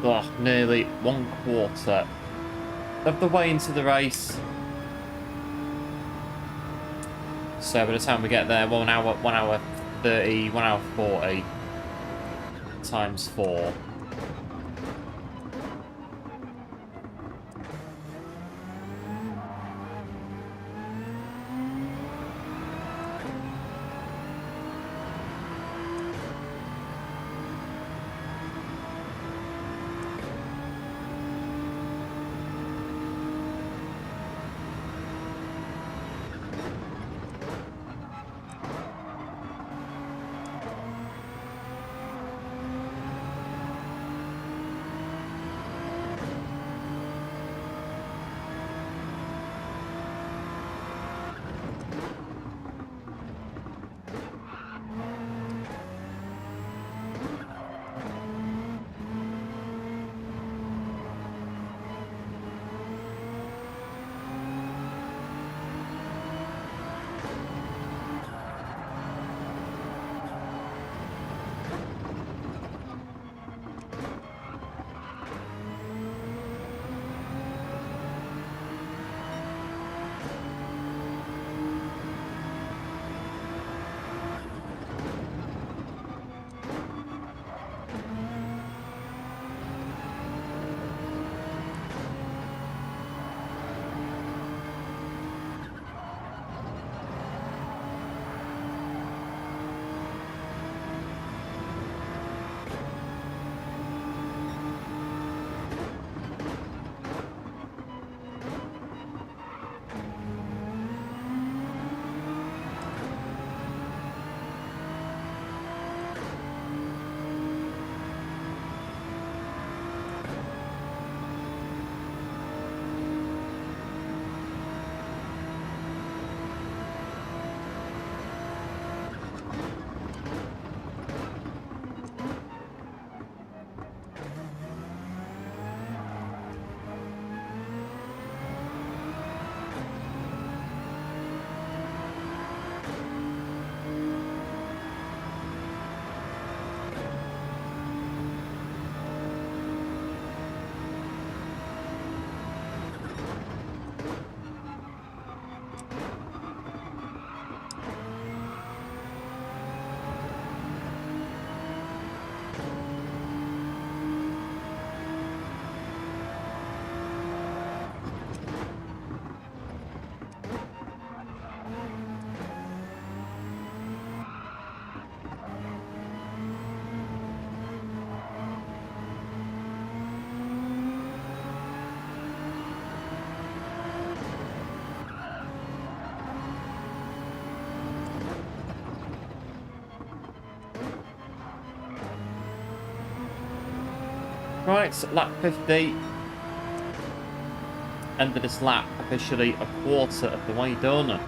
Oh, nearly 1/4 of the way into the race. So by the time we get there, 1 hour 30, 1 hour 40 times 4. Right, lap 50. End of this lap, officially a quarter of the way done.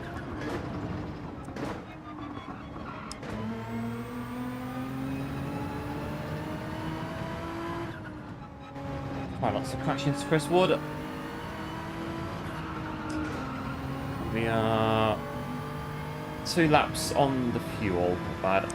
Quite lots of crashing to Chris Wood. We are 2 laps on the fuel. Not bad.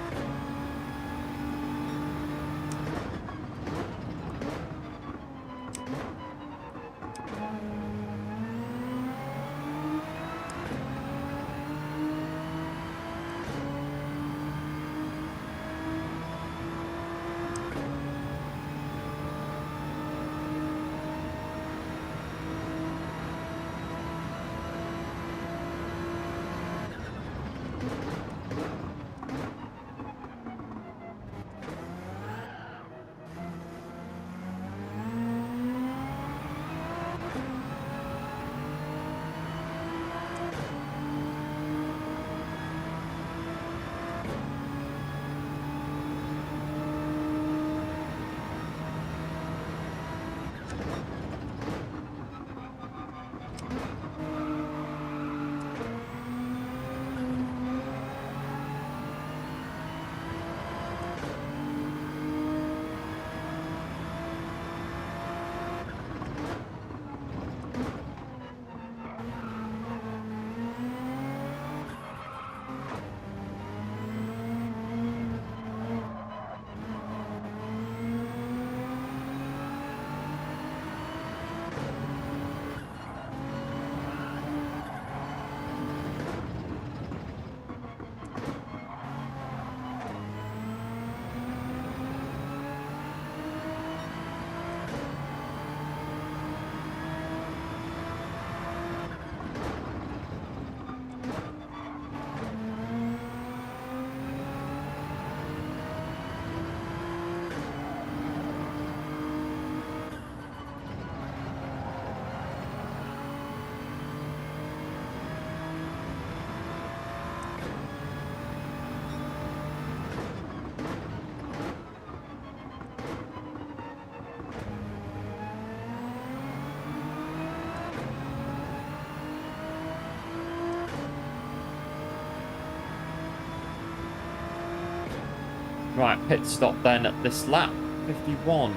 Right, pit stop then at this lap, 51.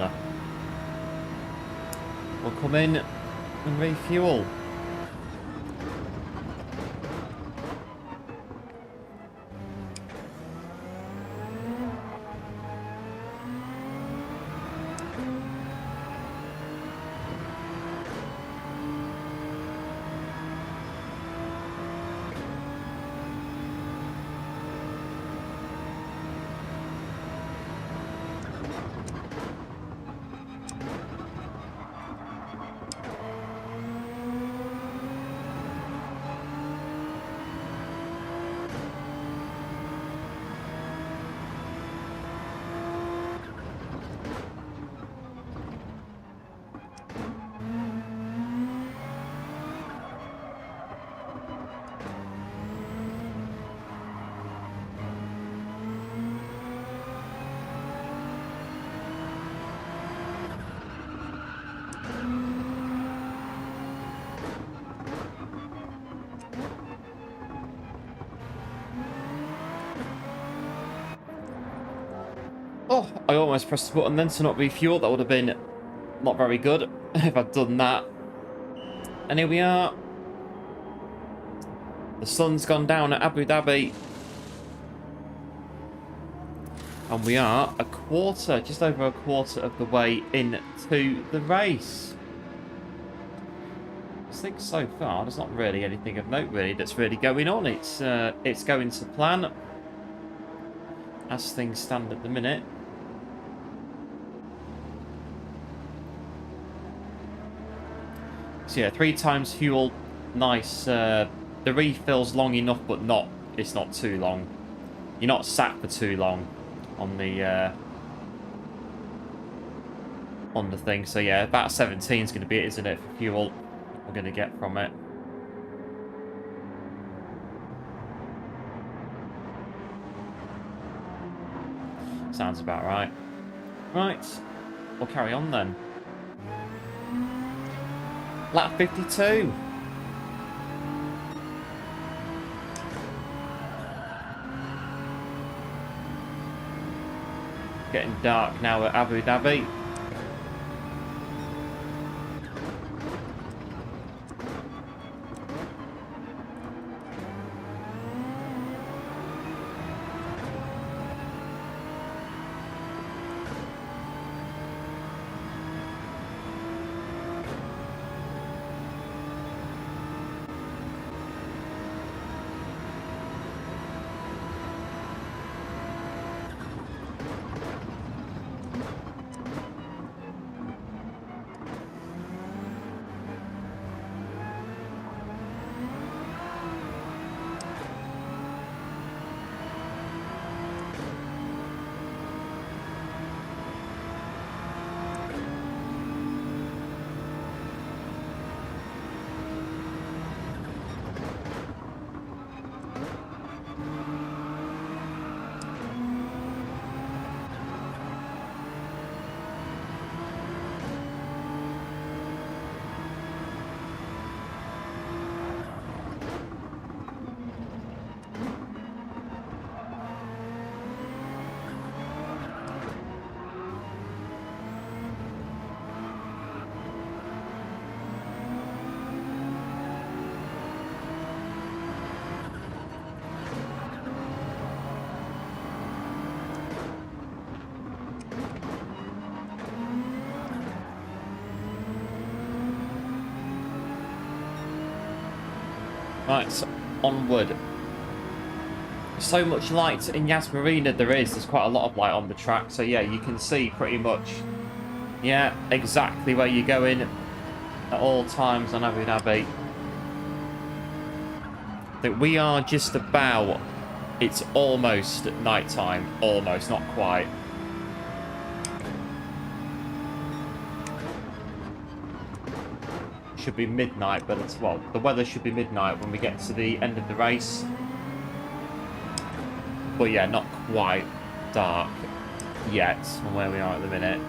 We'll come in and refuel. Oh, I almost pressed the button then to not refuel. That would have been not very good if I'd done that. And here we are. The sun's gone down at Abu Dhabi. And we are a quarter, just over a quarter of the way into the race. I think so far there's not really anything of note really that's really going on. It's going to plan as things stand at the minute. So yeah, 3 times fuel, nice. The refill's long enough, but it's not too long. You're not sat for too long on the thing. So yeah, about 17 is going to be it, isn't it, for fuel we're going to get from it. Sounds about right. Right, we'll carry on then. Lap 52. Getting dark now at Abu Dhabi. Right, so onward. So much light in Yas Marina there is. There's quite a lot of light on the track. So yeah, you can see pretty much, yeah, exactly where you're going at all times on Abu Dhabi. That we are just about, it's almost night time. Almost, not quite. Should be midnight, but it's, well, the weather should be midnight when we get to the end of the race. But yeah, not quite dark yet from where we are at the minute.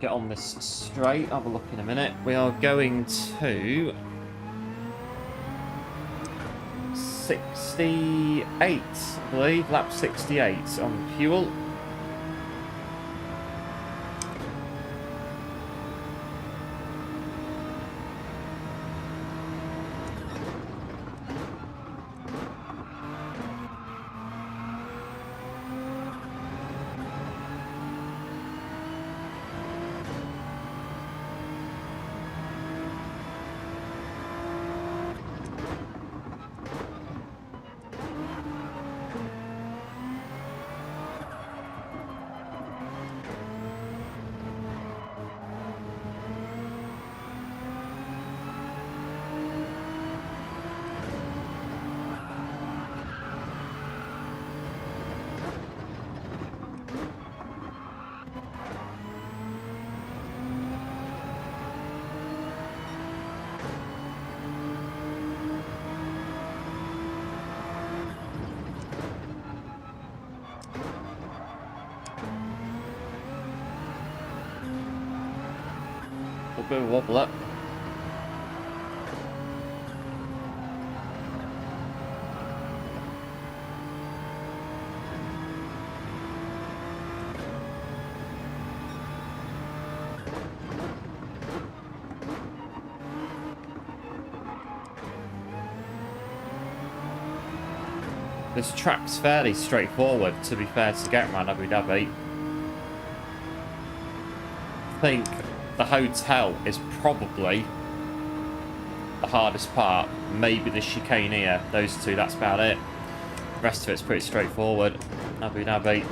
Get on this straight, have a look in a minute. We are going to 68, I believe, lap 68 on fuel. bit of a wobbler. This track's fairly straightforward, to be fair, to get around Abu Dhabi. I think the hotel is probably the hardest part. Maybe the chicane here. Those two, that's about it. The rest of it's pretty straightforward. Abu Dhabi.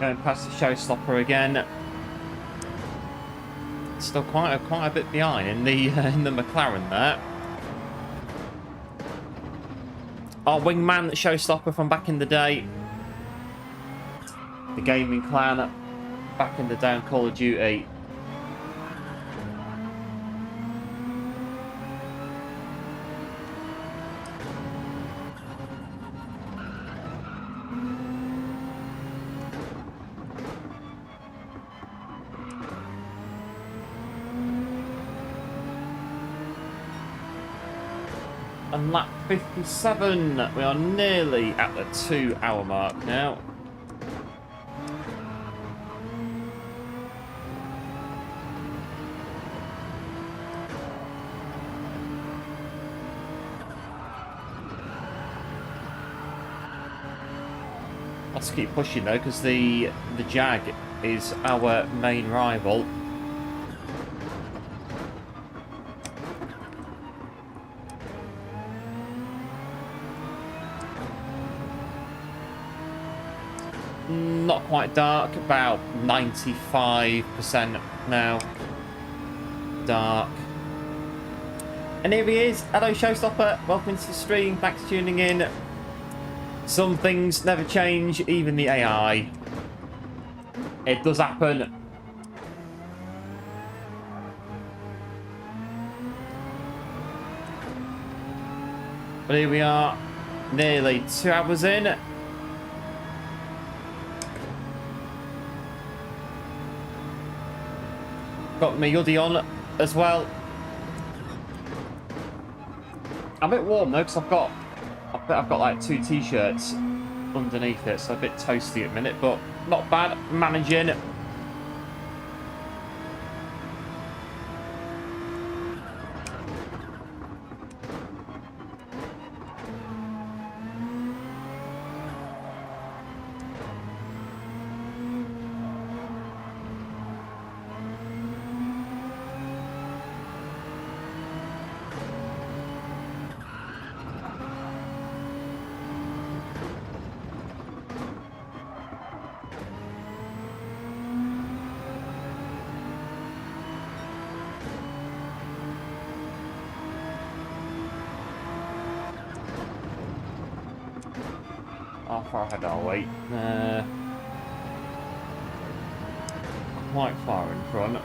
Going past the showstopper again. Still quite a bit behind in the McLaren there. Our wingman showstopper from back in the day. The gaming clan back in the day on Call of Duty. And lap 57, we are nearly at the 2-hour mark now. Let's keep pushing though, because the Jag is our main rival. Not quite dark, about 95% now. Dark. And here he is. Hello, Showstopper. Welcome to the stream. Thanks for tuning in. Some things never change, even the AI. It does happen. But here we are, nearly 2 hours in. Got my hoodie on as well. I'm a bit warm though, because I've got I bet I've got like 2 t-shirts underneath it, so a bit toasty at the minute, but not bad. Managing. How far ahead are we? Quite far in front.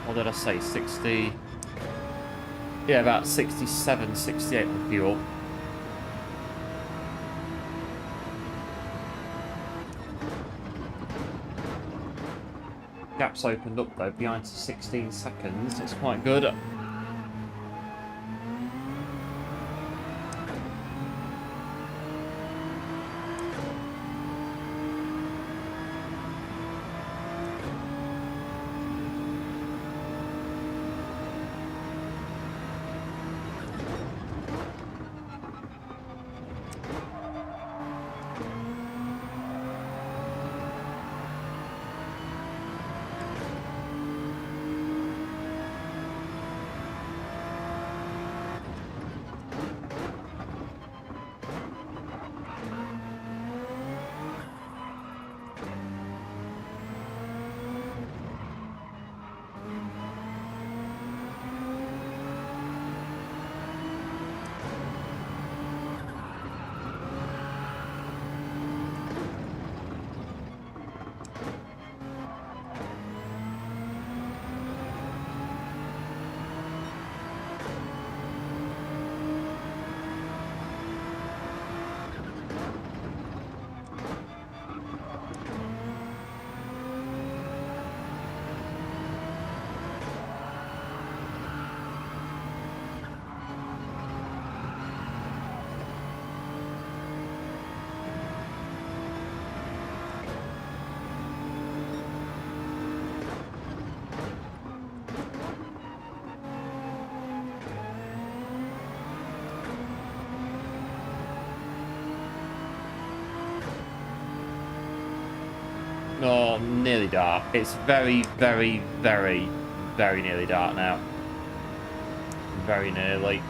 What did I say? 60. Yeah, about 67, 68 on fuel. Gap's opened up though, behind to 16 seconds. It's quite good. Oh, nearly dark. It's very, very, very, very nearly dark now. Very nearly.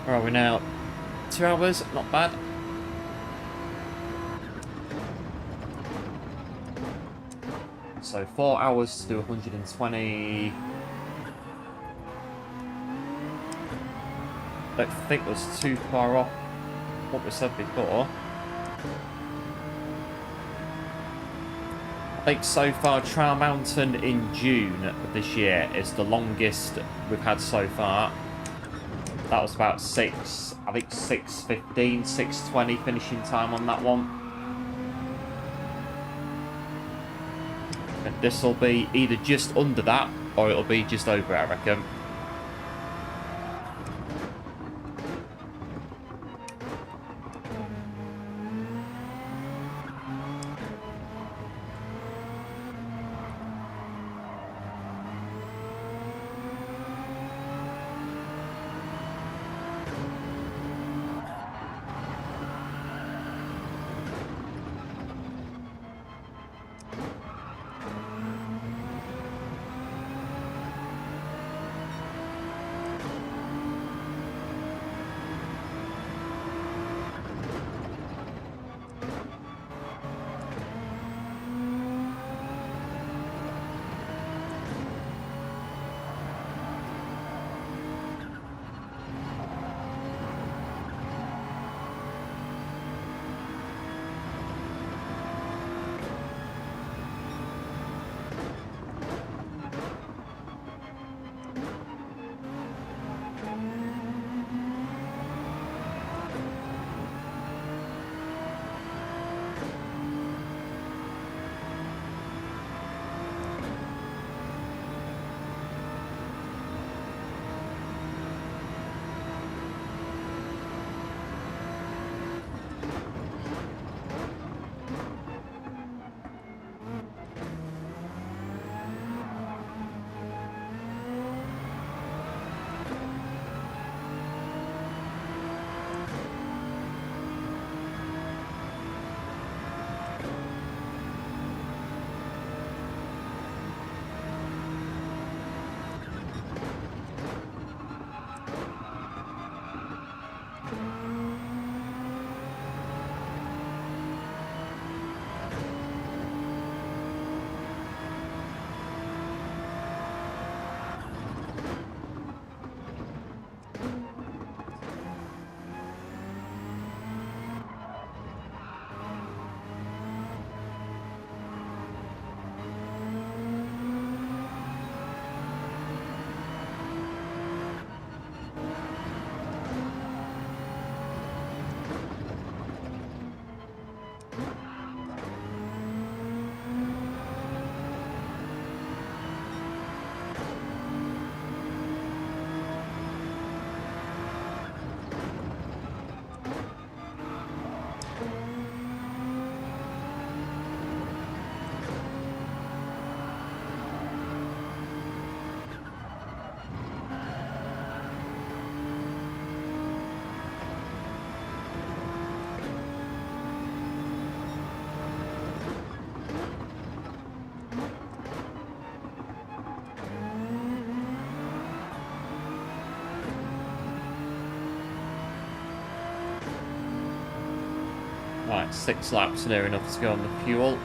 Where are we now? 2 hours, not bad. So 4 hours to do 120. I don't think was too far off what we said before. I think so far Trial Mountain in June of this year is the longest we've had so far. That was about 6:15, 6:20 finishing time on that one. And this will be either just under that, or it'll be just over, I reckon. Right, 6 laps near enough to go on the fuel.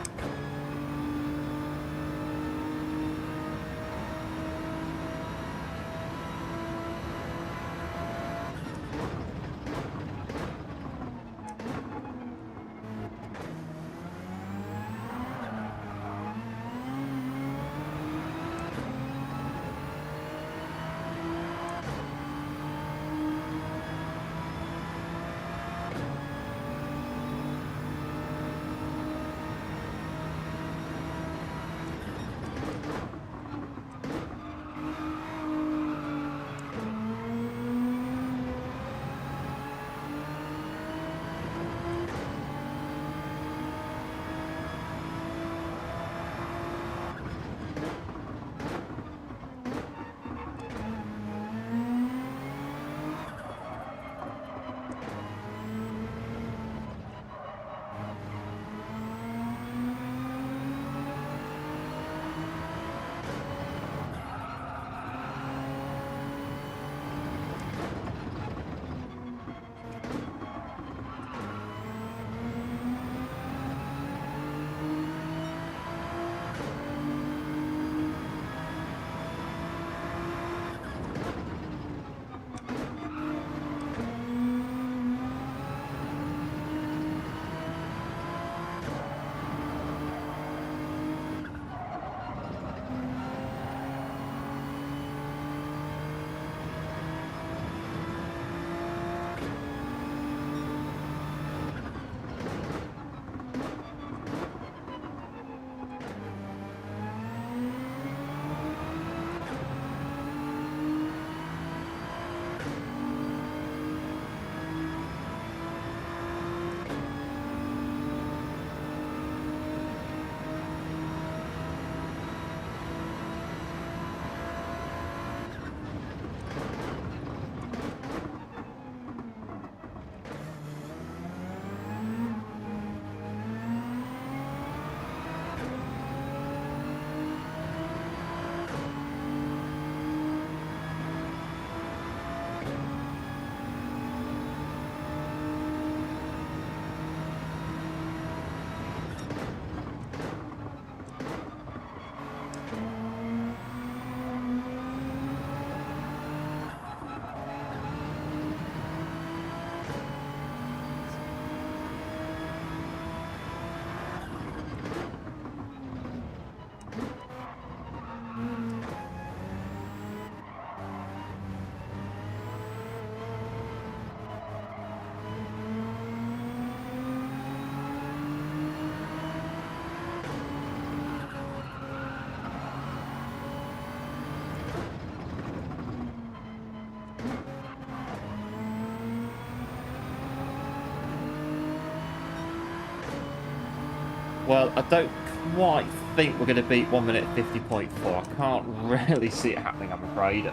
Well, I don't quite think we're going to beat 1 minute 50.4. I can't really see it happening, I'm afraid.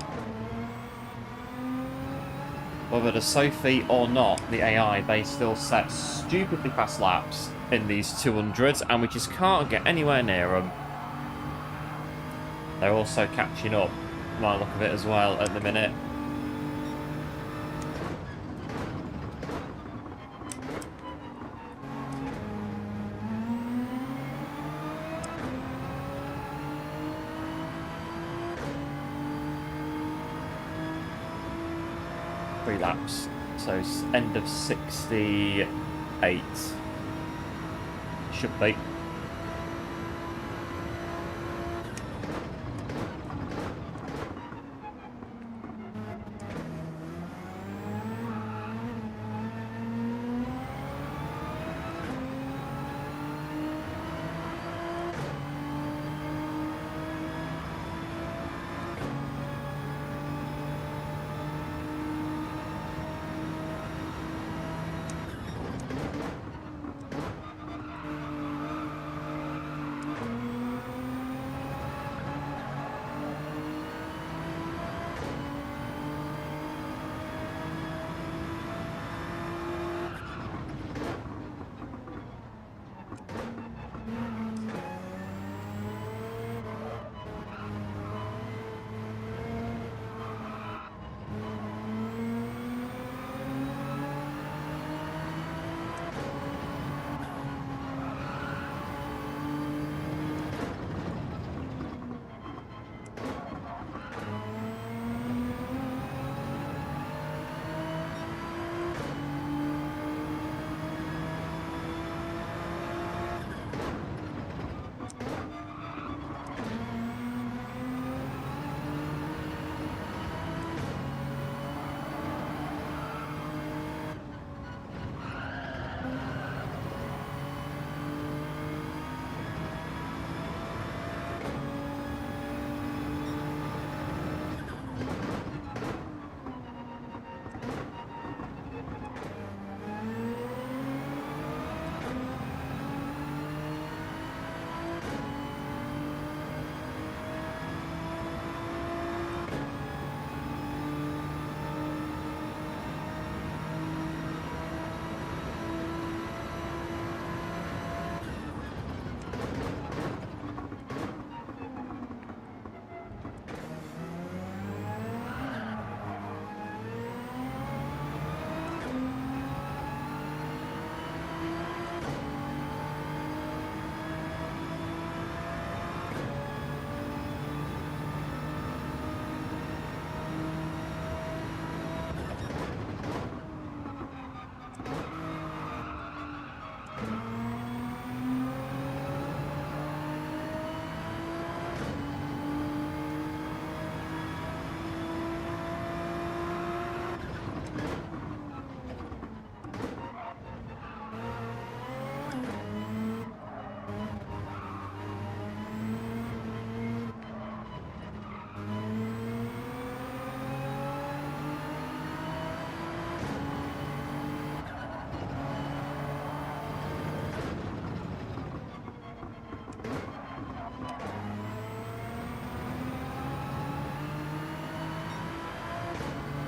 Whether the Sophie or not, the AI, they still set stupidly fast laps in these 200s, and we just can't get anywhere near them. They're also catching up, by the look of it, as well, at the minute. Laps, so end of 68 should be.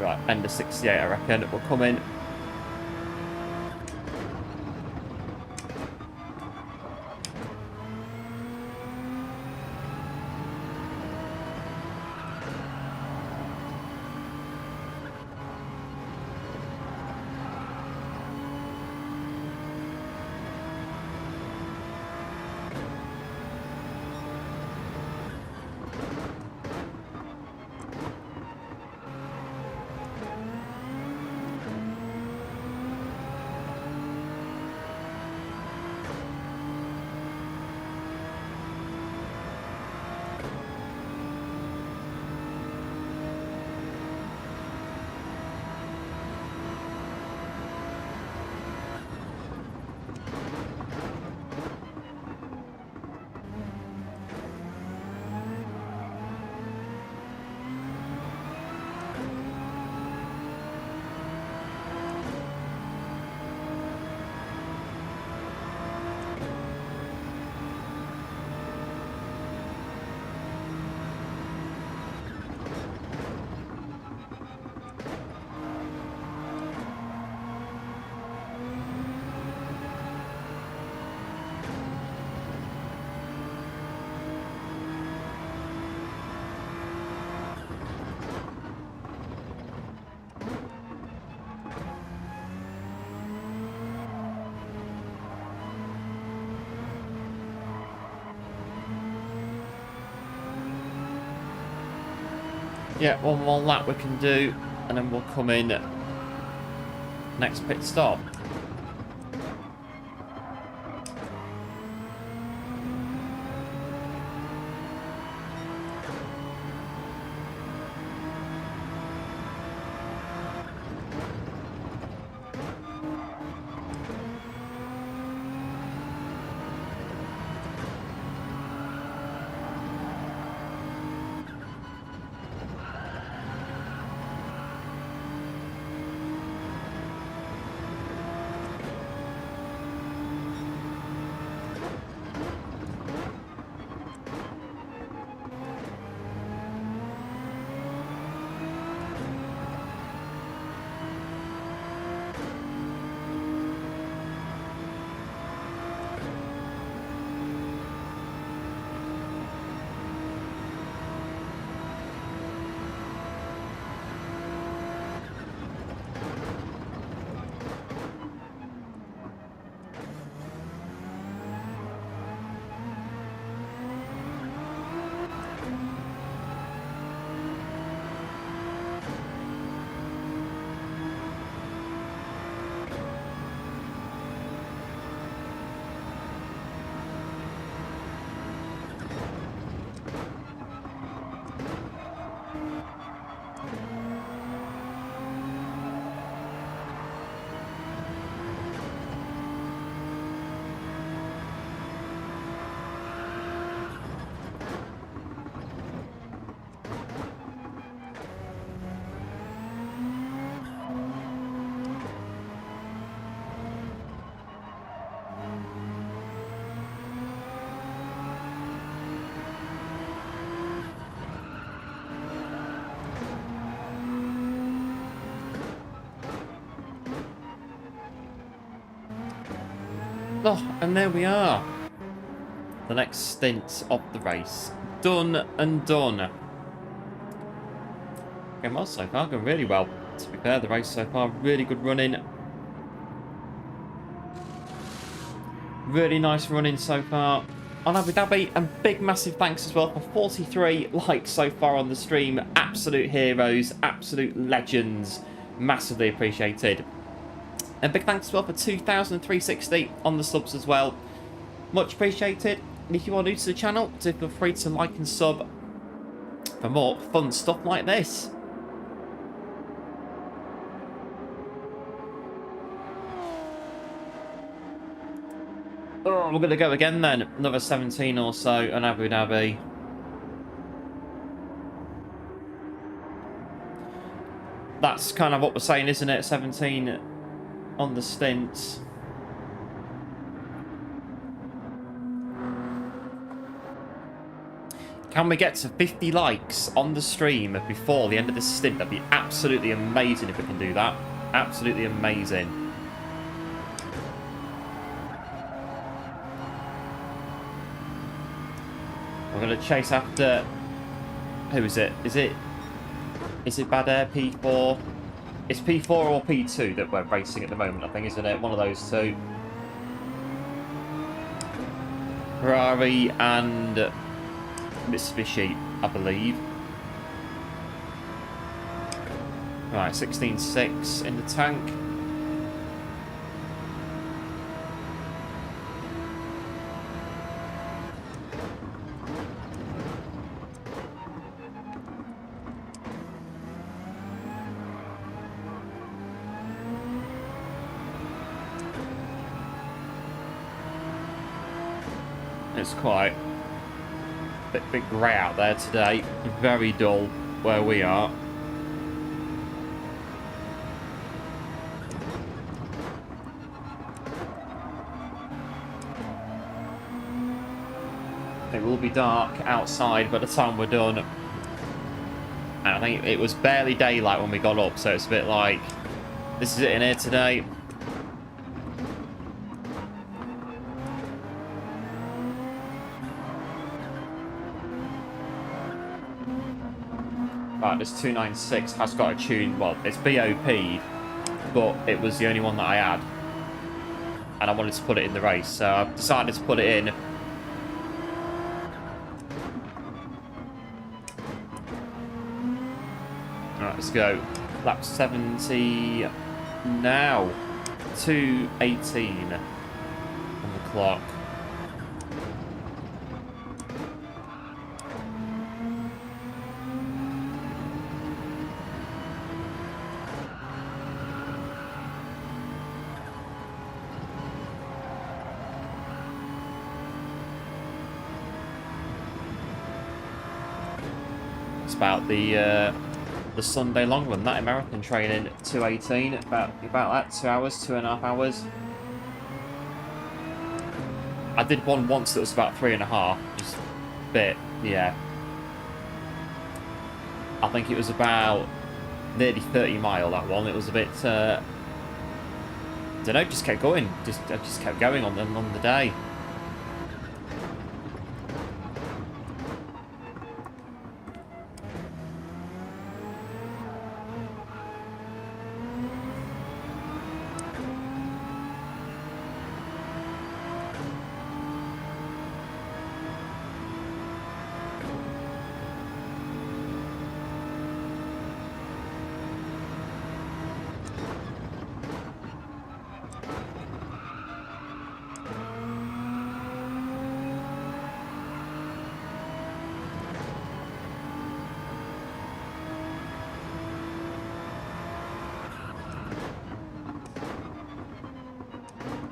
Right, end of 68, I reckon. We'll come in. Yeah, one more lap we can do, and then we'll come in next pit stop. Oh, and there we are. The next stint of the race. Done and done. Going well so far, going really well. To be fair, the race so far, really good running. Really nice running so far on Abu Dhabi. And big massive thanks as well for 43 likes so far on the stream. Absolute heroes, absolute legends. Massively appreciated. And big thanks as well for 2,360 on the subs as well. Much appreciated. And if you are new to the channel, do feel free to like and sub for more fun stuff like this. Oh, we're going to go again then. Another 17 or so on Abu Dhabi. That's kind of what we're saying, isn't it? 17 on the stints. Can we get to 50 likes on the stream before the end of this stint? That'd be absolutely amazing if we can do that. Absolutely amazing. We're going to chase after... Who is it? Is it Bad Air P4? It's P4 or P2 that we're racing at the moment, I think, isn't it? One of those two. Ferrari and Mitsubishi, I believe. Right, 16.6 in the tank. It's quite a bit grey out there today. Very dull where we are. It will be dark outside by the time we're done. And I think it was barely daylight when we got up, so it's a bit like, this is it in here today. Right, this 296 has got a tune. Well, it's BOP'd, but it was the only one that I had. And I wanted to put it in the race, so I've decided to put it in. Alright, let's go. Lap 70 now. 2:18 on the clock. About the Sunday long run, that American training 2:18, about that 2 hours, 2.5 hours. I did one once that was about 3.5, just a bit, yeah. I think it was about nearly 30 mile, that one. It was a bit I don't know, just kept going, just kept going on the day.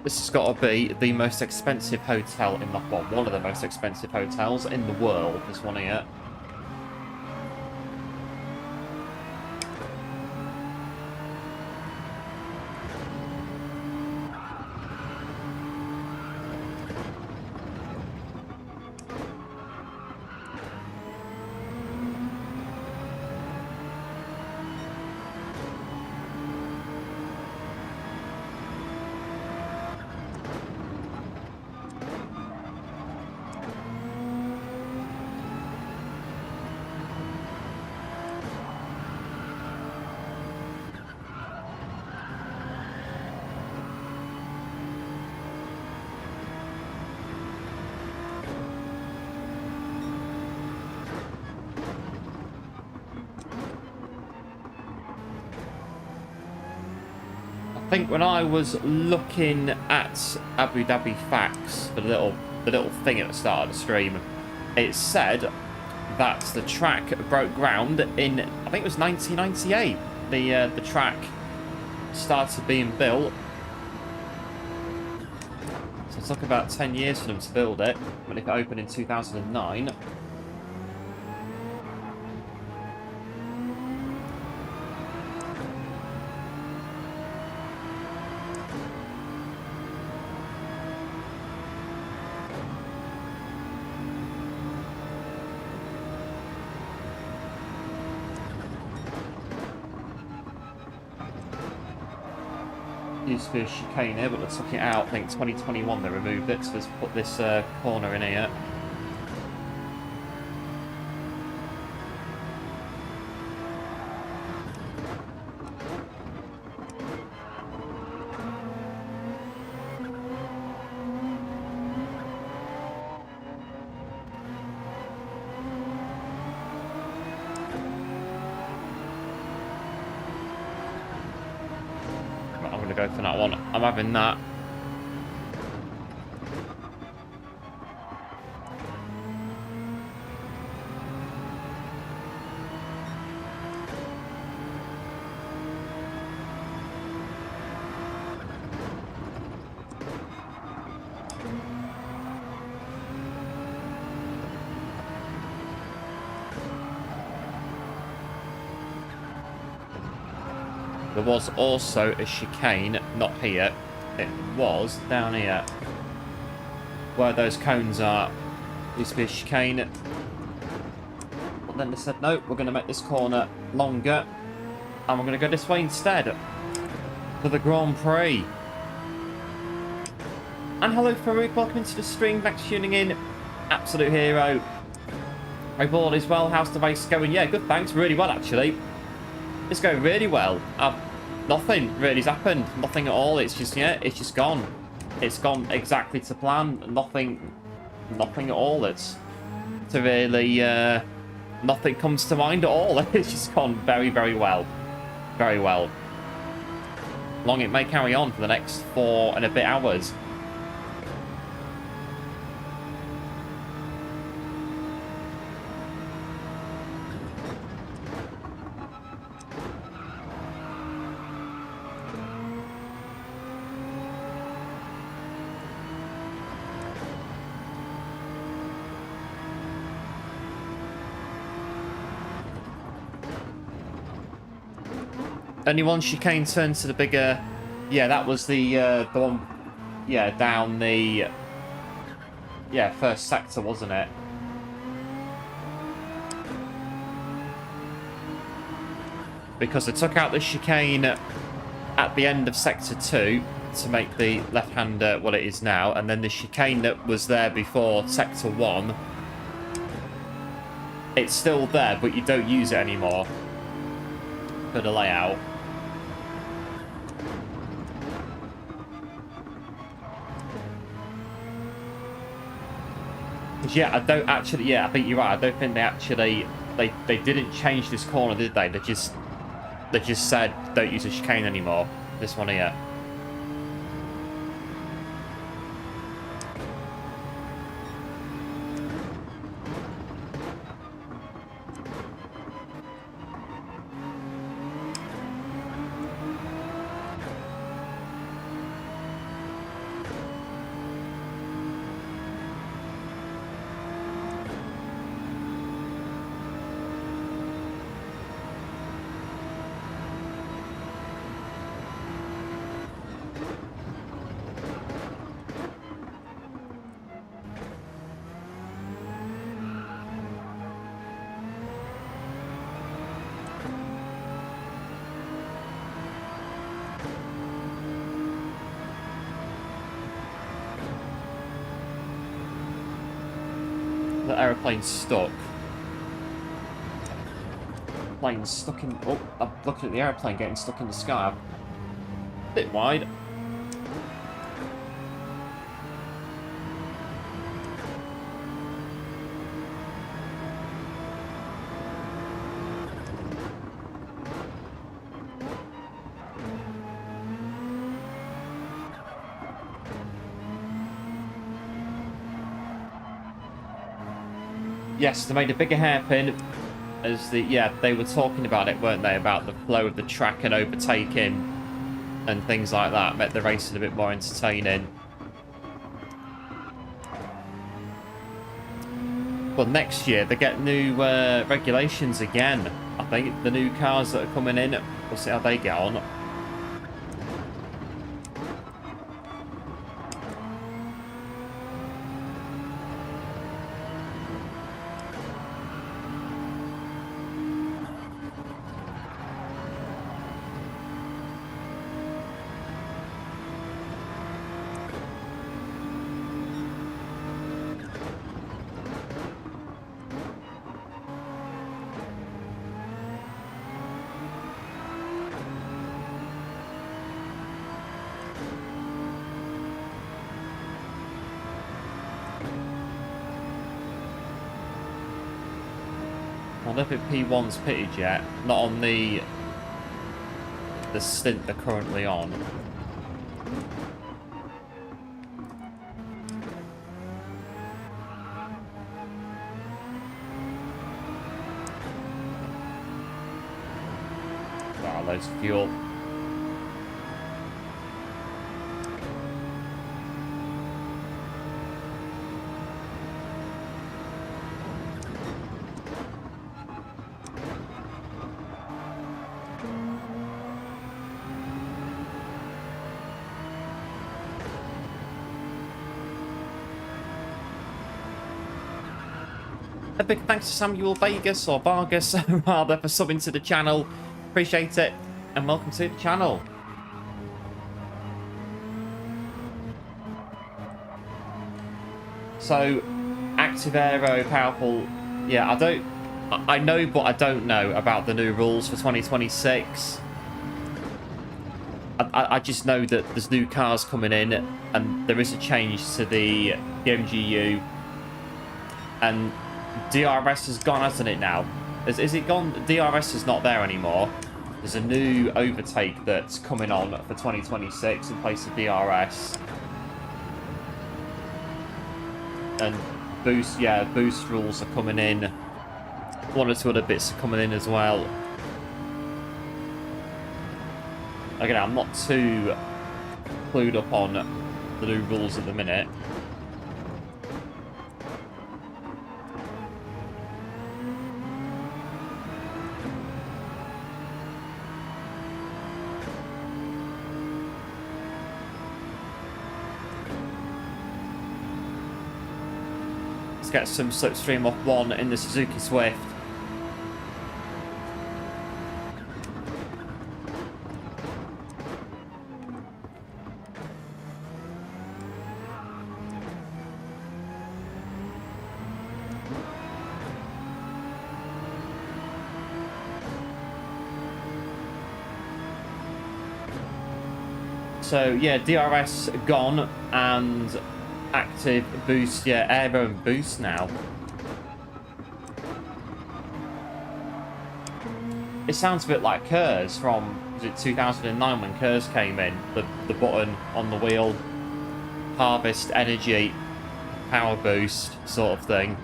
This has got to be the most expensive hotel in the... Well, one of the most expensive hotels in the world, this one here. I think when I was looking at Abu Dhabi facts for the little thing at the start of the stream, it said that the track broke ground in, I think it was 1998. The track started being built. So it took about 10 years for them to build it, but it opened in 2009. used to be a chicane here, but they took it out. I think 2021 they removed it, so let's put this corner in here. I'm going to go for that one. I'm having that. There was also a chicane, not here, it was down here, where those cones are. Used to be a chicane, but then they said, no, we're going to make this corner longer, and we're going to go this way instead, for the Grand Prix. And hello Farouk, welcome into the stream, thanks for tuning in, absolute hero. My board as well, how's the race going? Yeah, good, thanks, really well actually. It's going really well. Nothing really has happened. Nothing at all. It's just, yeah, it's just gone. It's gone exactly to plan. Nothing at all. It's to really, nothing comes to mind at all. It's just gone very, very well. Very well. Long it may carry on for the next 4 and a bit hours. Only one chicane turned to the bigger... Yeah, that was the one... Yeah, down the... Yeah, first sector, wasn't it? Because they took out the chicane at the end of Sector 2 to make the left-hander what it is now, and then the chicane that was there before Sector 1, it's still there, but you don't use it anymore for the layout. Yeah, I don't actually... Yeah, I think you're right. I don't think they actually... They didn't change this corner, did they? They just said, don't use a chicane anymore. This one here. The aeroplane's stuck. Plane's stuck in... Oh, I'm looking at the aeroplane getting stuck in the sky. A bit wide. Yes, they made a bigger hairpin as the... Yeah, they were talking about it, weren't they? About the flow of the track and overtaking and things like that. Made the racing a bit more entertaining. But next year, they get new regulations again. I think the new cars that are coming in, we'll see how they get on. I don't think P1's pitted yet. Not on the stint they're currently on. Ah, loads of fuel. A big thanks to Samuel Vegas, or Vargas, rather, for subbing to the channel. Appreciate it, and welcome to the channel. So, active aero, powerful. Yeah, I know, but I don't know about the new rules for 2026. I just know that there's new cars coming in, and there is a change to the MGU, and DRS has gone, hasn't it now? Is it gone? DRS is not there anymore. There's a new overtake that's coming on for 2026 in place of DRS. And boost, yeah, boost rules are coming in. One or two other bits are coming in as well. Again, I'm not too clued up on the new rules at the minute. Let's get some slipstream off 1 in the Suzuki Swift. So yeah, DRS gone and active boost, yeah, aero and boost now. It sounds a bit like Kers from, was it 2009 when Kers came in? The button on the wheel, harvest energy, power boost sort of thing.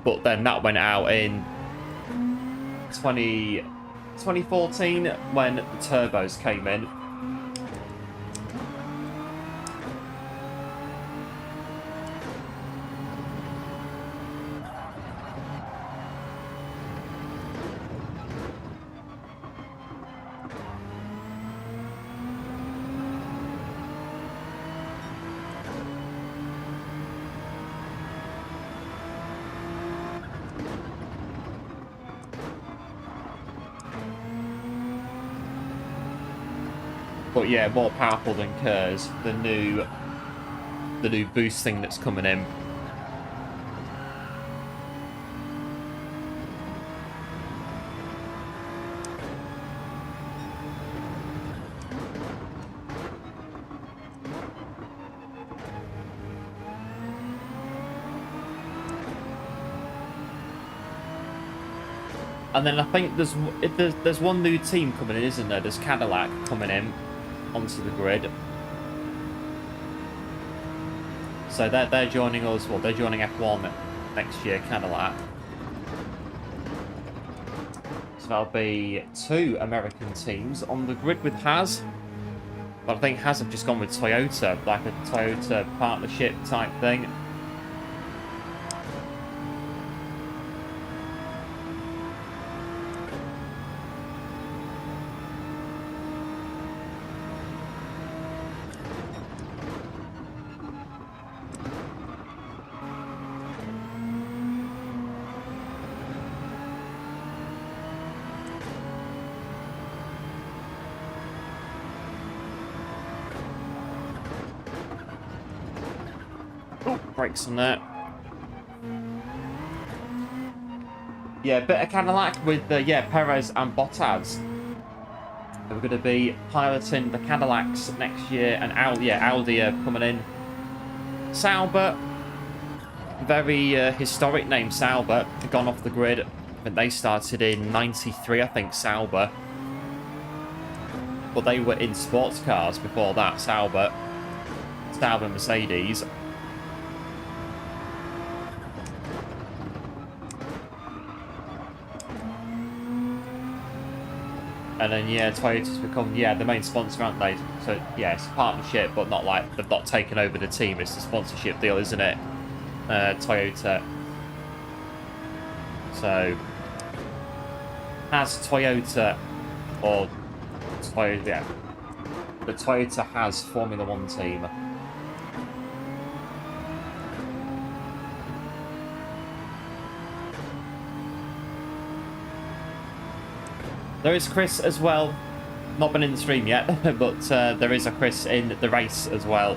But then that went out in 2014 when the turbos came in. But yeah, more powerful than Kers, the new boost thing that's coming in. And then I think there's one new team coming in, isn't there? There's Cadillac coming in onto the grid. So they're joining us, well, they're joining F1 next year, Cadillac. So there'll be 2 American teams on the grid with Haas. But I think Haas have just gone with Toyota, like a Toyota partnership type thing. Brakes on that. Yeah, bit of Cadillac with yeah, Perez and Bottas. We're going to be piloting the Cadillacs next year, and Audi are coming in. Sauber, very historic name, Sauber, gone off the grid. I think they started in '93, I think, Sauber. But they were in sports cars before that, Sauber Mercedes. And then, yeah, Toyota's become, yeah, the main sponsor, aren't they? So, yeah, it's a partnership, but not like they've not taken over the team. It's a sponsorship deal, isn't it? Toyota. So, has Toyota, or Toyota, yeah, the Toyota has Formula One team. There is Chris as well. Not been in the stream yet, but there is a Chris in the race as well.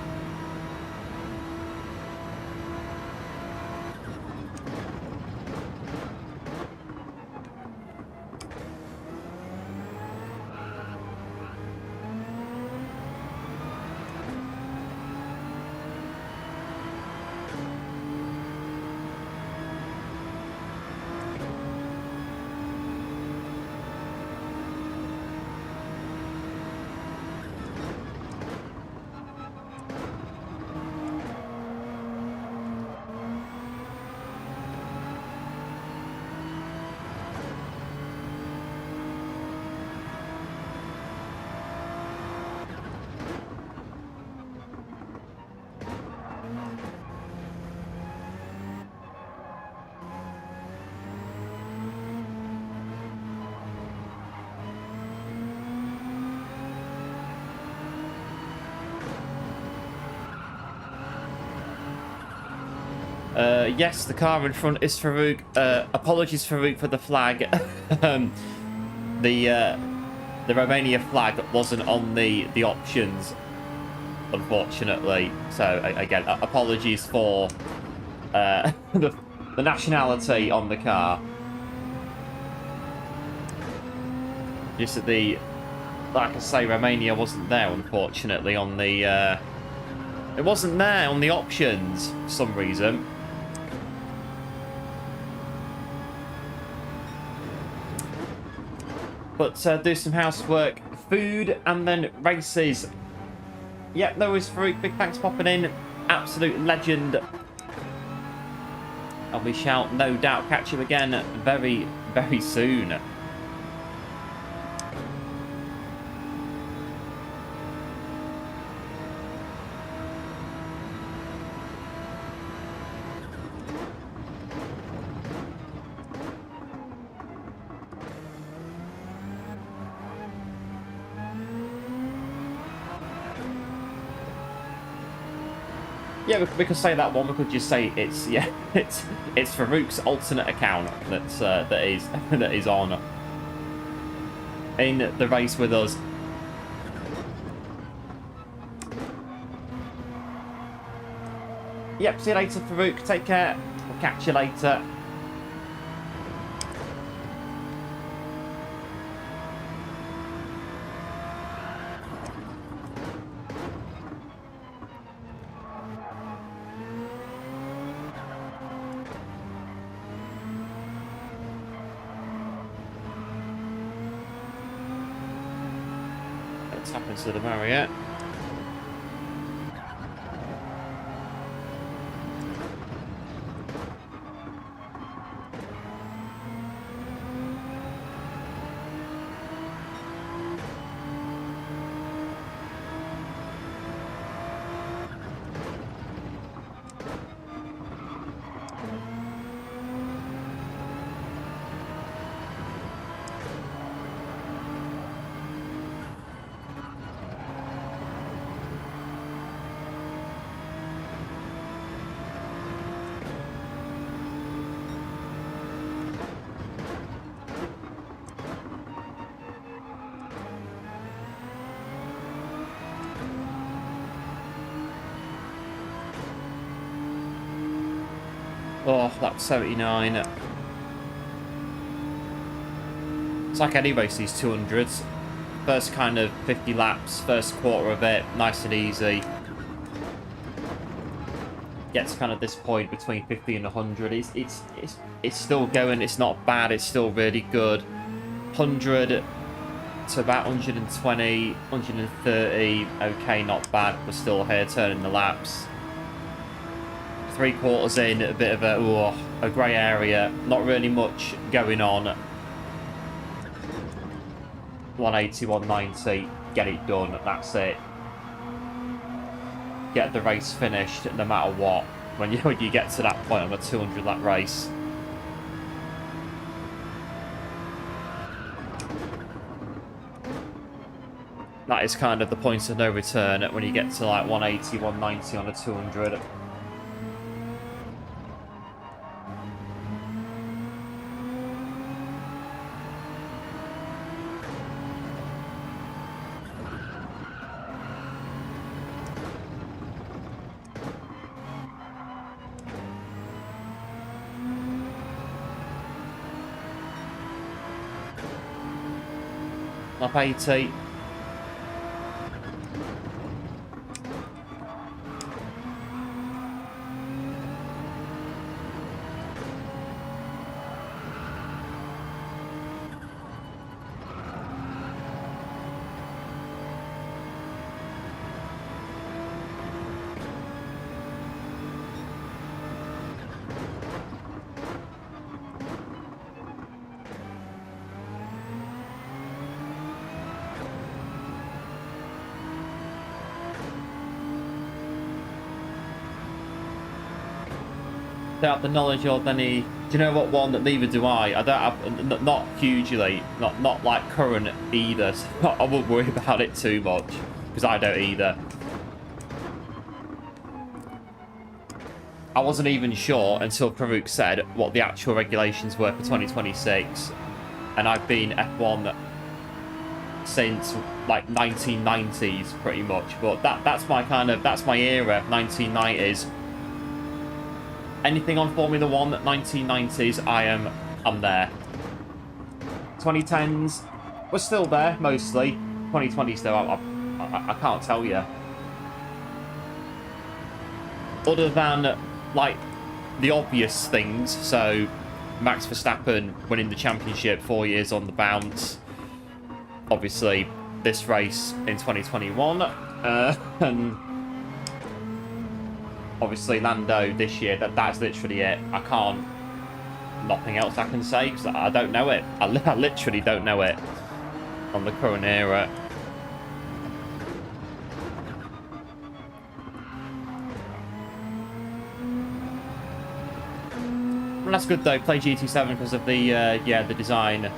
Yes, the car in front is Farouk. Apologies, Farouk, for the flag. The Romania flag wasn't on the options, unfortunately. So again, apologies for the nationality on the car. Just that like I say, Romania wasn't there, unfortunately, on the. It wasn't there on the options for some reason. But do some housework, food, and then races. Yep, there was Farouk. Big thanks for popping in. Absolute legend. And we shall no doubt catch you again very, very soon. Yeah, we could say that one. We could just say it's it's Farouk's alternate account that is on in the race with us. Yep. See you later, Farouk. Take care. We'll catch you later. Happens to the Marriott. Oh, that was 79. It's like any race, these 200s. First kind of 50 laps, first quarter of it, nice and easy. get to kind of this point between 50 and 100, it's still going. It's not bad. It's still really good. 100 to about 120, 130. Okay, not bad. We're still here turning the laps. 3/4 in, a bit of a grey area. Not really much going on. 180, 190. Get it done. That's it. Get the race finished no matter what. When you get to that point on a 200 lap race. That is kind of the point of no return when you get to like 180, 190 on a 200. Lap 80. Don't have the knowledge of any. Do you know what one that neither do I? I don't have, not hugely, not like current either. So I won't worry about it too much because I don't either. I wasn't even sure until Farouk said what the actual regulations were for 2026, and I've been F1 since like 1990s pretty much. But that's my era, 1990s. Anything on Formula 1 1990s, I'm there. 2010s, we're still there mostly. 2020s though, I can't tell you. Other than like the obvious things, so Max Verstappen winning the championship 4 years on the bounce. Obviously, this race in 2021, and obviously Lando this year. That's literally it. I can't. Nothing else I can say because I don't know it. I literally don't know it on the current era. Well, that's good though. Play GT7 because of the the design.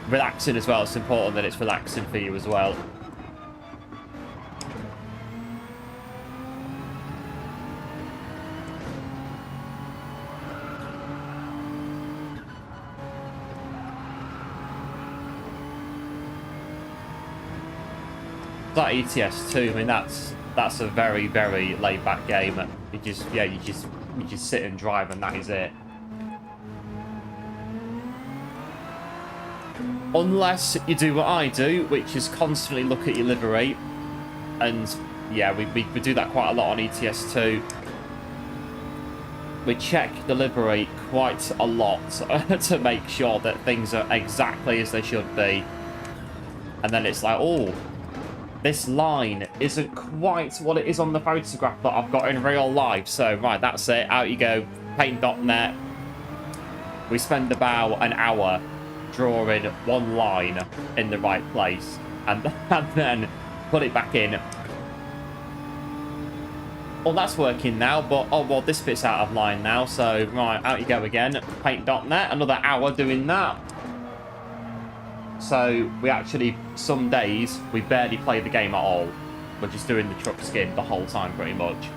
Relaxing as well. It's important that it's relaxing for you as well. That ETS2, I mean that's a very, very laid back game. You just sit and drive and that is it. Unless you do what I do, which is constantly look at your livery, and yeah, we do that quite a lot on ETS2. We check the livery quite a lot to make sure that things are exactly as they should be, and then it's like, oh, this line isn't quite what it is on the photograph that I've got in real life. So, right, that's it. Out you go. Paint.net. We spend about an hour drawing one line in the right place. And then put it back in. Oh, that's working now. But, oh, well, this bit's out of line now. So, right, out you go again. Paint.net. Another hour doing that. So we actually, some days, we barely play the game at all. We're just doing the truck skin the whole time pretty much.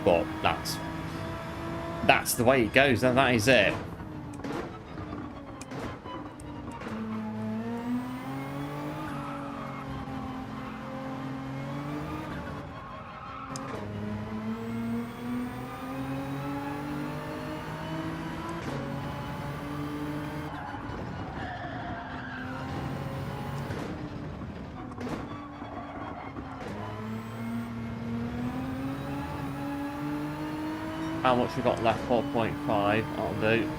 But that's the way it goes, and that is it. how much we got left. 4.5. That'll do.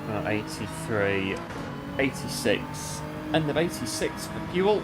About 83, 86, end of 86 for fuel.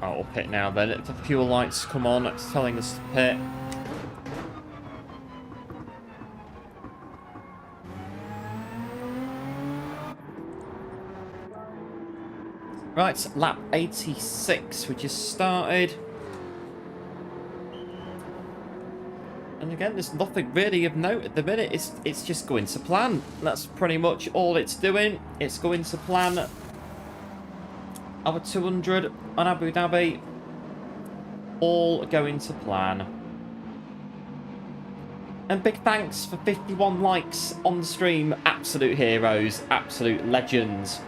Oh, we'll pit now then. If the fuel lights come on, it's telling us to pit. Right, lap 86, we just started. And again, there's nothing really of note at the minute. It's just going to plan. That's pretty much all it's doing. It's going to plan. Our 200 on Abu Dhabi. All going to plan. And big thanks for 51 likes on the stream. Absolute heroes, absolute legends.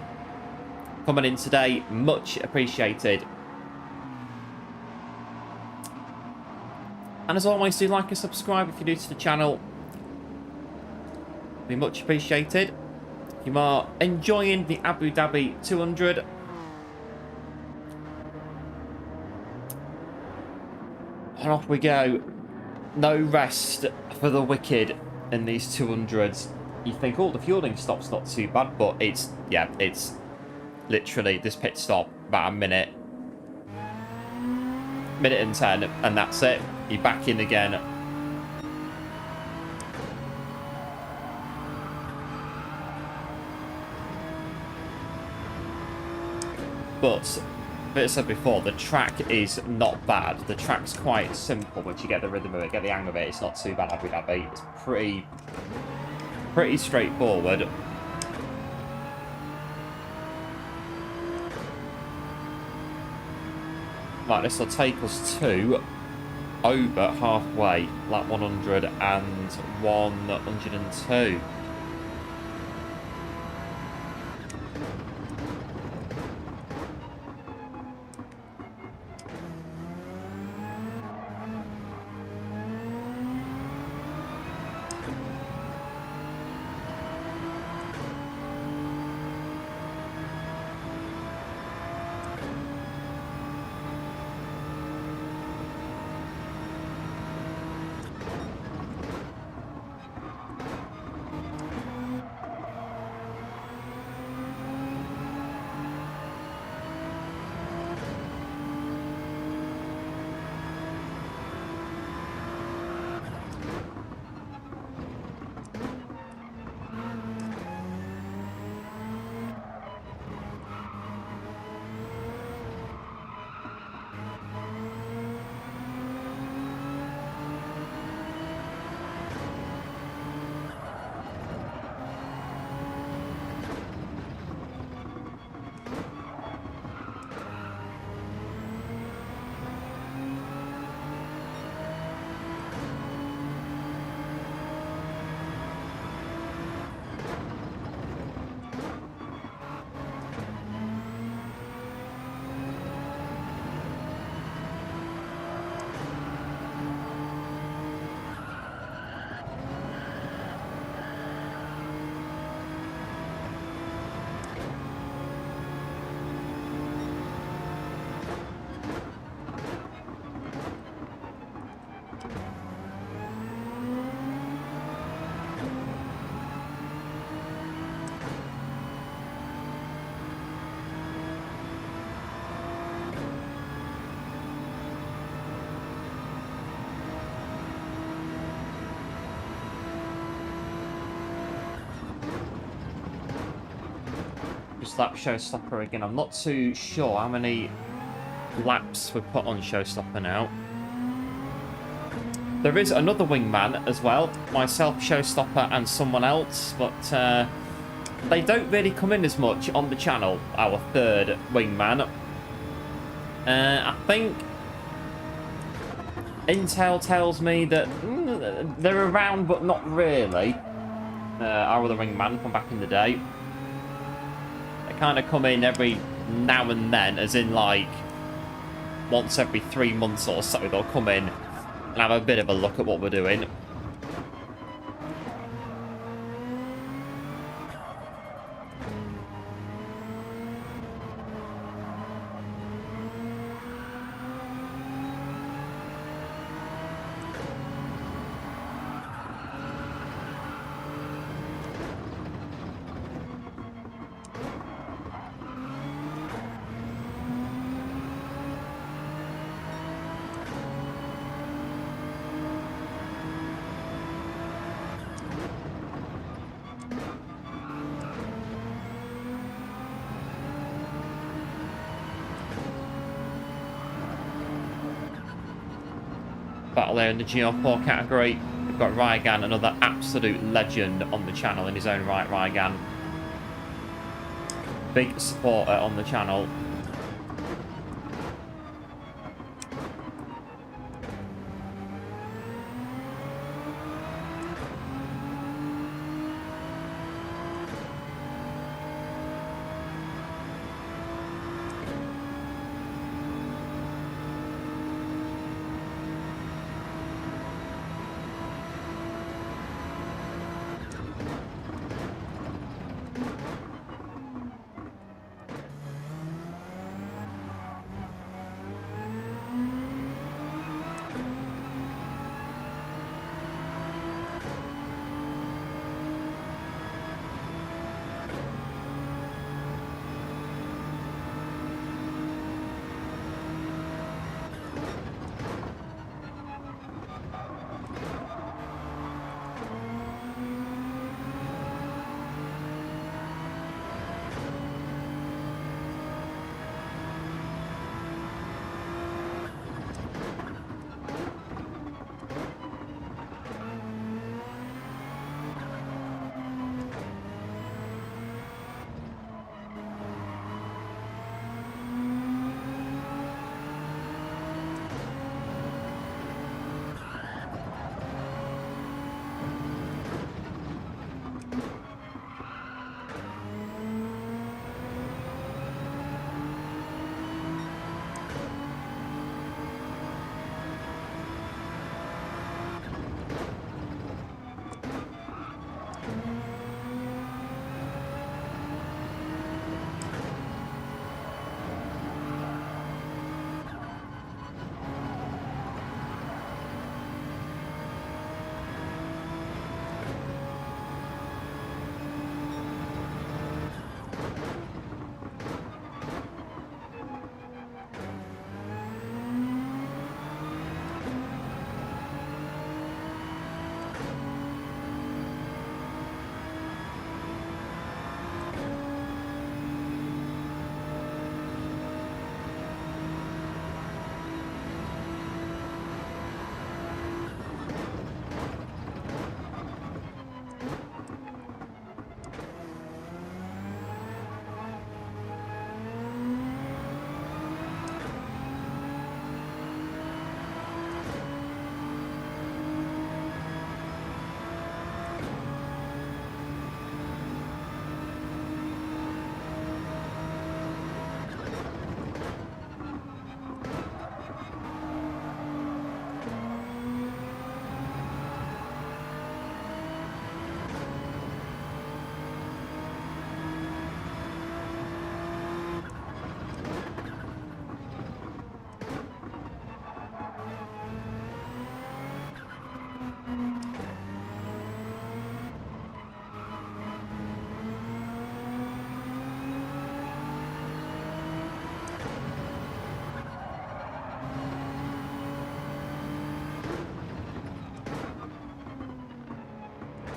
Coming in today, much appreciated. And as always, do like and subscribe if you're new to the channel. Be much appreciated. If you are enjoying the Abu Dhabi 200. And off we go. No rest for the wicked in these 200s. You think, oh, the fueling stop's not too bad, but it's literally this pit stop about a minute and 10, and that's it. You're back in again. But as I said before, the track is not bad. The track's quite simple once you get the rhythm of it, get the hang of it. It's not too bad. Abu Dhabi. It's pretty straightforward. Right, this will take us to over halfway, lap 100 and 102. Lap showstopper again. I'm not too sure how many laps we put on showstopper now. There is another wingman as well, myself, showstopper, and someone else, but they don't really come in as much on the channel. Our third wingman. I think intel tells me that they're around, but not really. Our other wingman from back in the day. Kind of come in every now and then, as in like once every 3 months or so. They'll come in and have a bit of a look at what we're doing. battle here in the GR4 category. We've got Rygan, another absolute legend on the channel in his own right. Rygan, big supporter on the channel.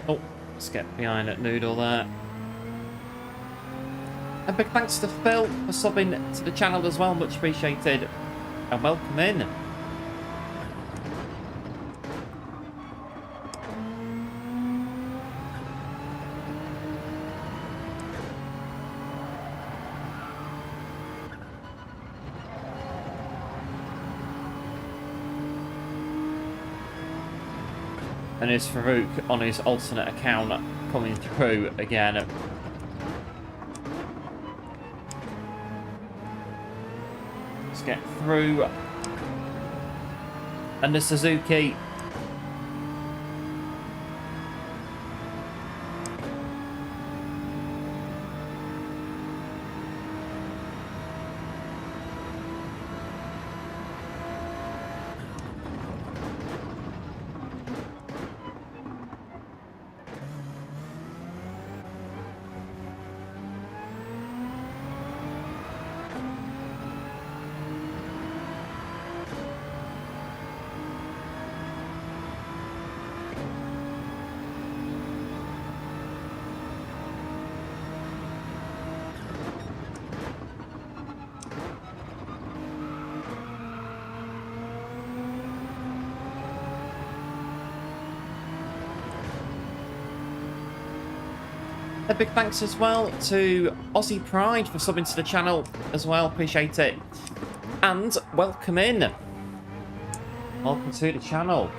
Oh, let's get behind that noodle there. A big thanks to Phil for subbing to the channel as well, much appreciated. And welcome in. And it's Farouk on his alternate account coming through again. Let's get through. And the Suzuki. A big thanks as well to Aussie Pride for subbing to the channel as well. Appreciate it. And welcome in. Welcome to the channel.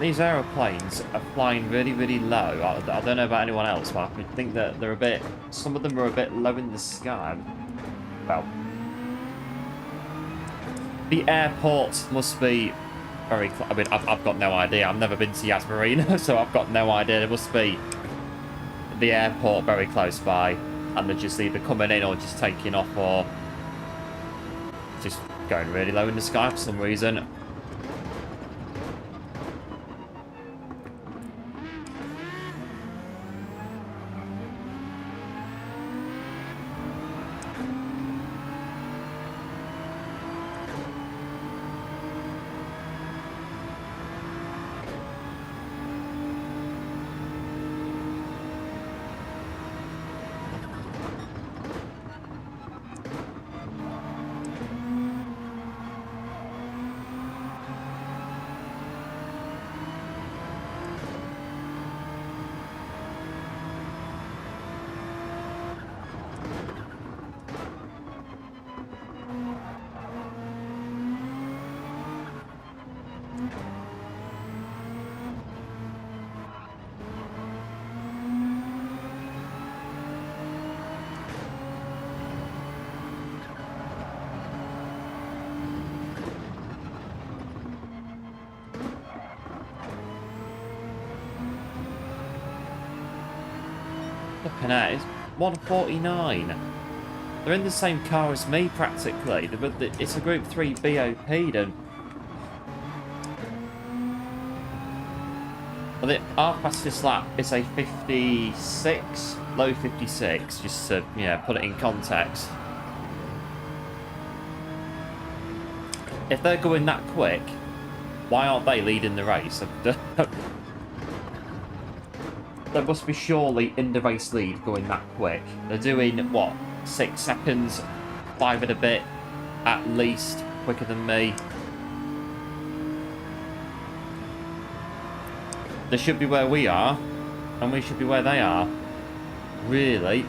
These aeroplanes are flying really low. I don't know about anyone else, but I think that they're a bit... Some of them are a bit low in the sky. Well, the airport must be very... I mean, I've got no idea. I've never been to Marina, so I've got no idea. There must be the airport very close by, and they're just either coming in or just taking off, or just going really low in the sky for some reason. Looking at it, it's 149. They're in the same car as me practically, but it's a Group 3 BOP. And well, our fastest lap is a 56, low 56, just to put it in context. If they're going that quick, why aren't they leading the race? They must be surely in the race lead going that quick. They're doing, what, 6 seconds, 5 and a bit, at least, quicker than me. They should be where we are, and we should be where they are. Really?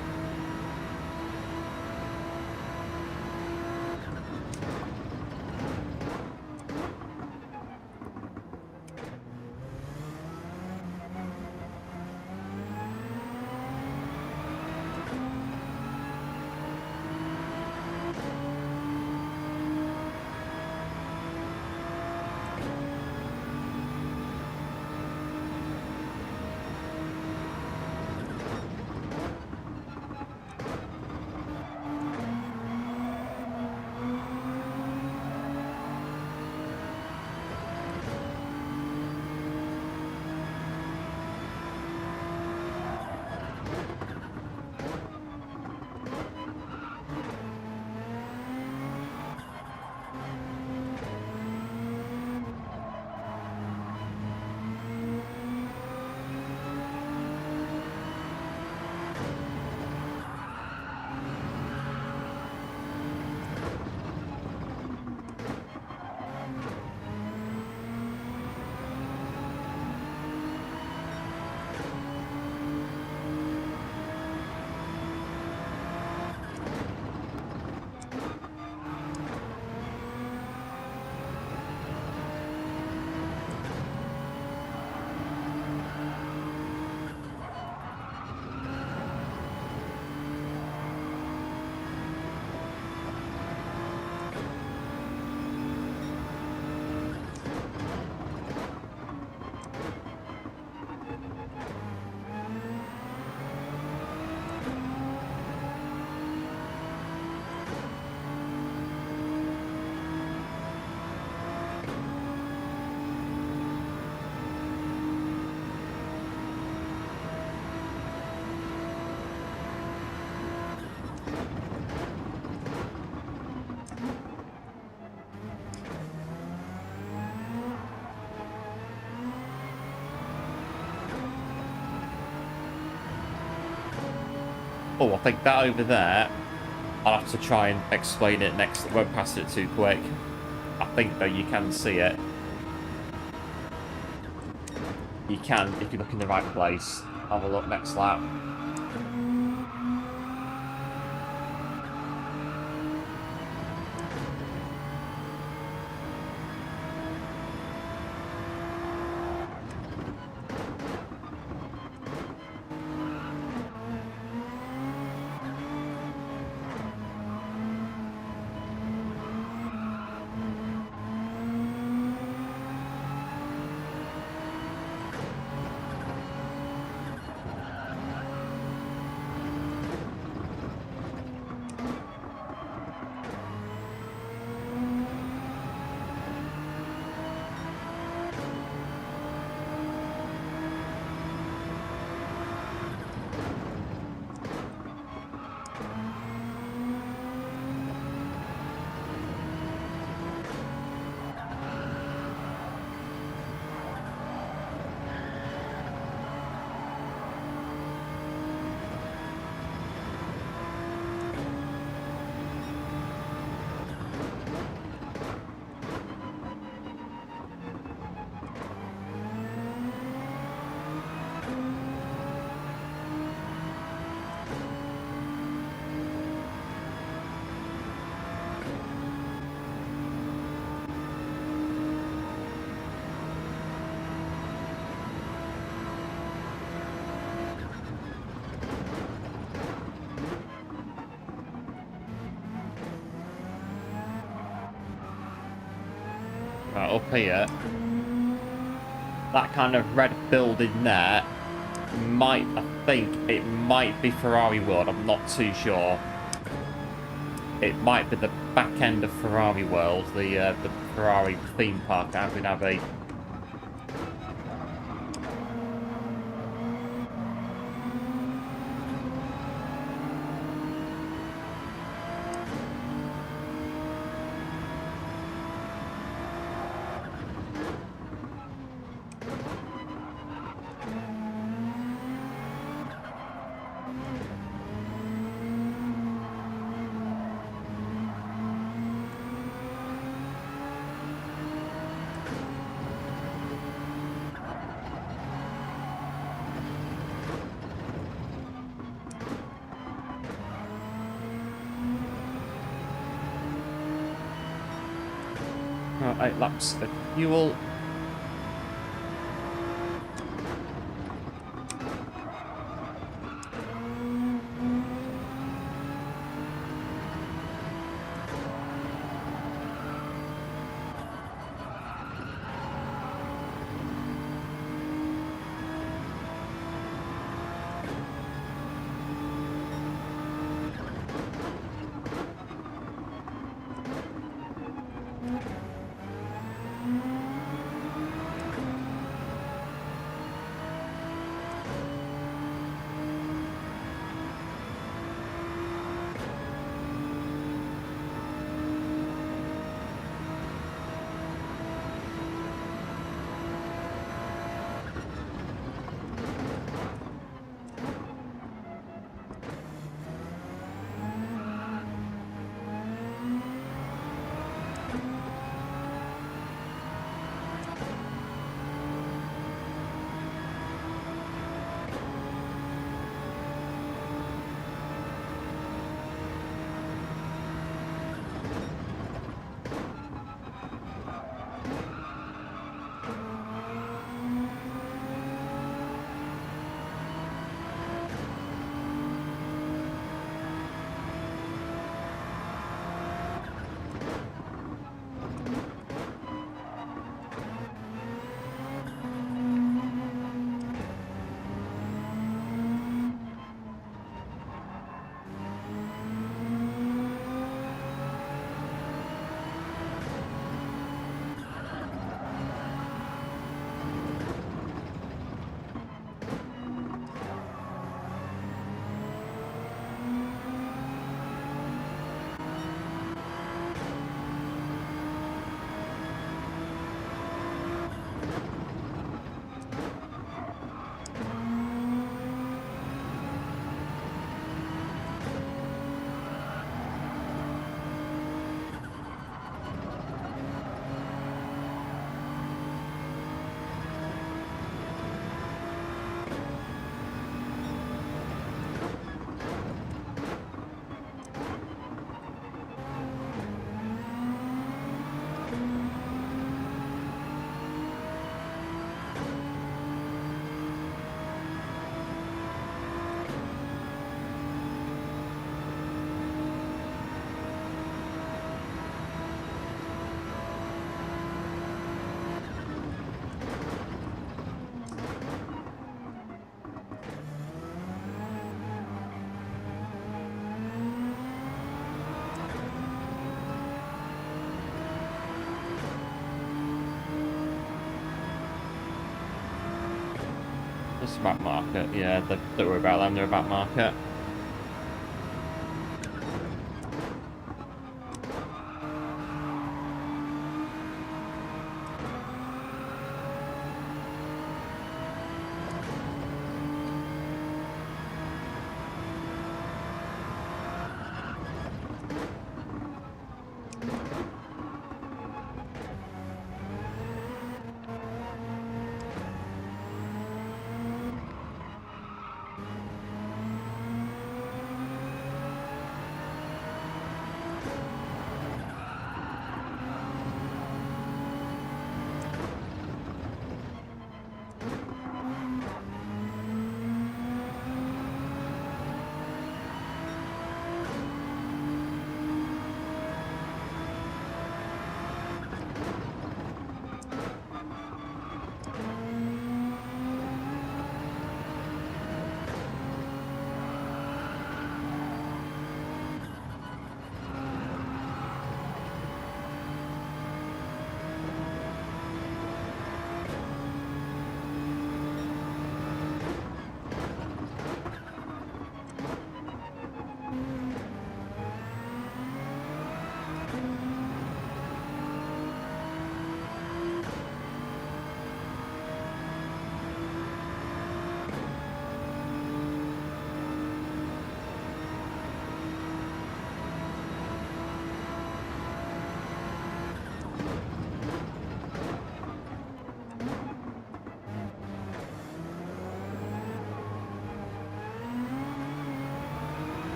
Oh, I think that over there, I'll have to try and explain it next. I won't pass it too quick. I think, though, you can see it. You can, if you look in the right place. Have a look next lap. Right, up here, that kind of red building there might, I think, it might be Ferrari World. I'm not too sure. It might be the back end of Ferrari World, the Ferrari theme park at Abu Dhabi. Right, 8 laps of fuel. Just about market. Yeah, don't worry about them. They're about market.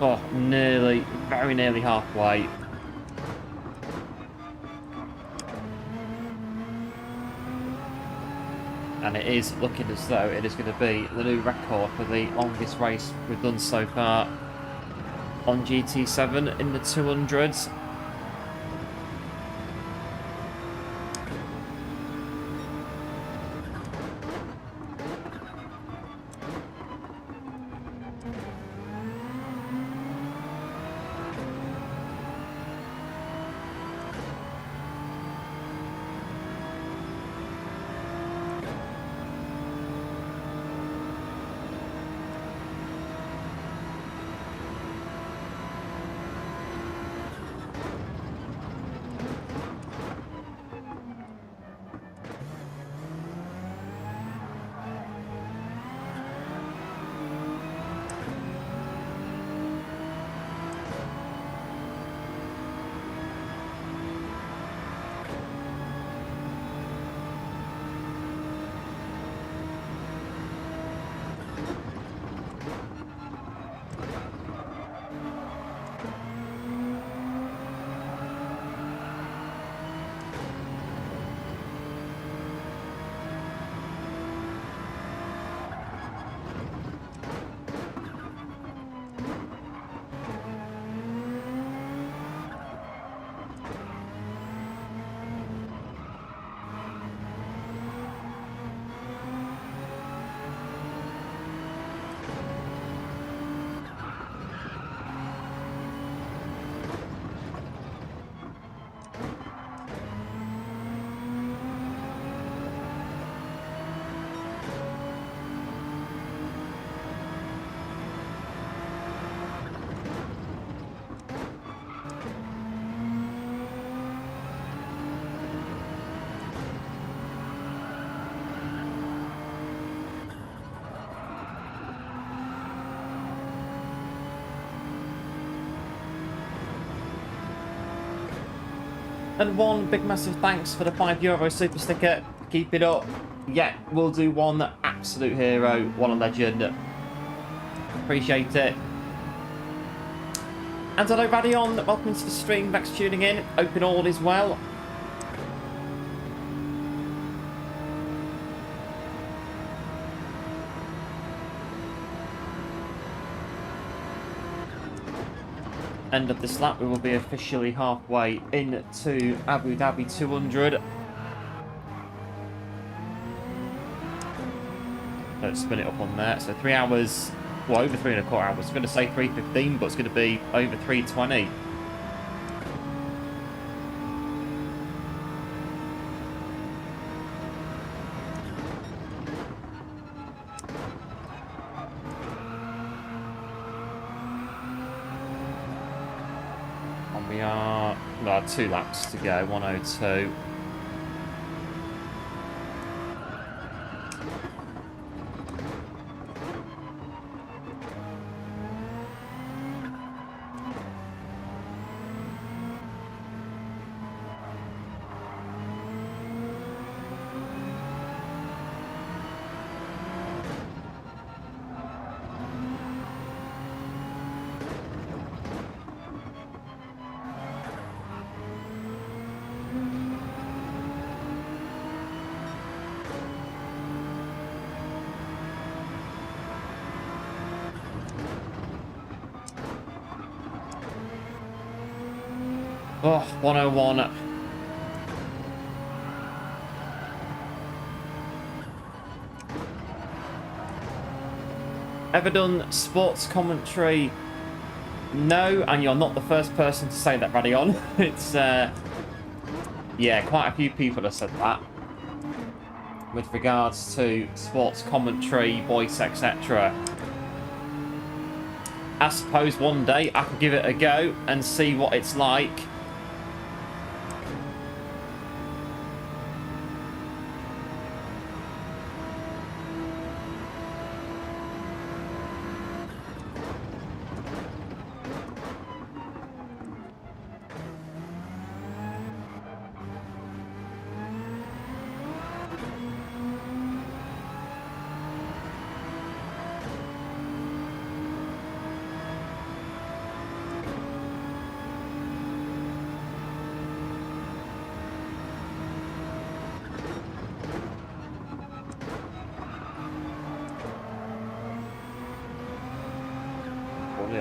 Oh, nearly, very nearly halfway. And it is looking as though it is going to be the new record for the longest race we've done so far on GT7 in the 200s. And one big massive thanks for the €5 super sticker. Keep it up. Yeah, we'll do one absolute hero, one a legend. Appreciate it. And hello Radion, welcome to the stream, thanks for tuning in. Hope it all is well. End of this lap, we will be officially halfway into Abu Dhabi 200. Don't spin it up on there. So 3 hours, well, over 3.25 hours. I was going to say 3:15, but it's going to be over 3:20. We are, well, 2 laps to go, 1:02. Oh, 101. Ever done sports commentary? No, and you're not the first person to say that, Radion. It's, yeah, quite a few people have said that. With regards to sports commentary, voice, etc. I suppose one day I could give it a go and see what it's like.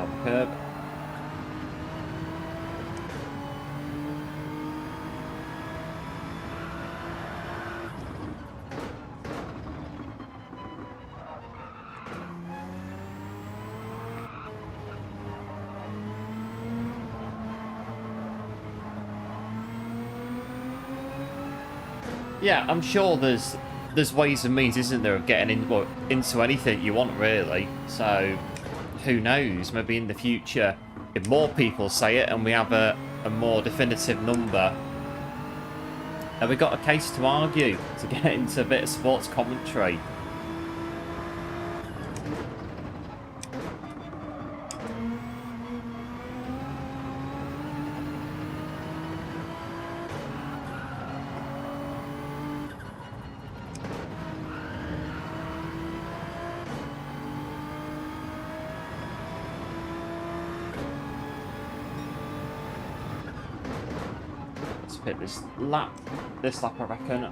on the curb. Yeah, I'm sure there's ways and means, isn't there, of getting into anything you want, really. So, who knows? Maybe in the future, if more people say it and we have a more definitive number, have we got a case to argue to get into a bit of sports commentary? Hit this lap I reckon.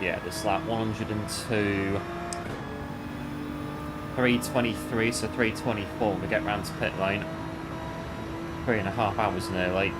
Yeah, this lap 102, 323, so 324 when we get round to pit lane. 3.5 hours nearly.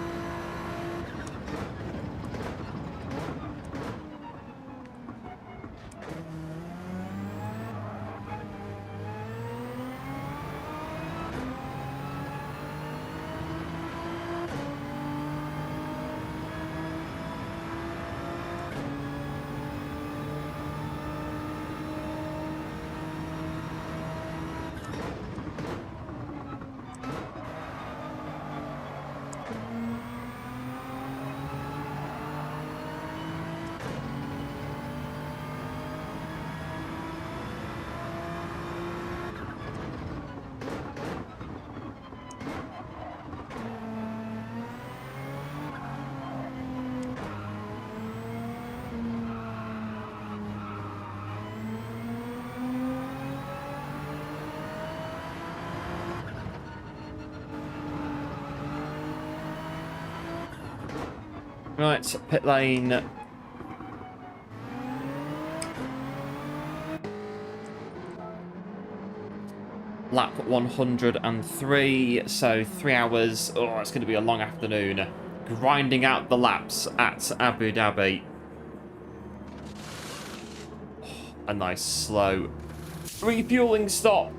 Right, pit lane. Lap 103, so 3 hours. Oh, it's going to be a long afternoon. Grinding out the laps at Abu Dhabi. Oh, a nice slow refueling stop.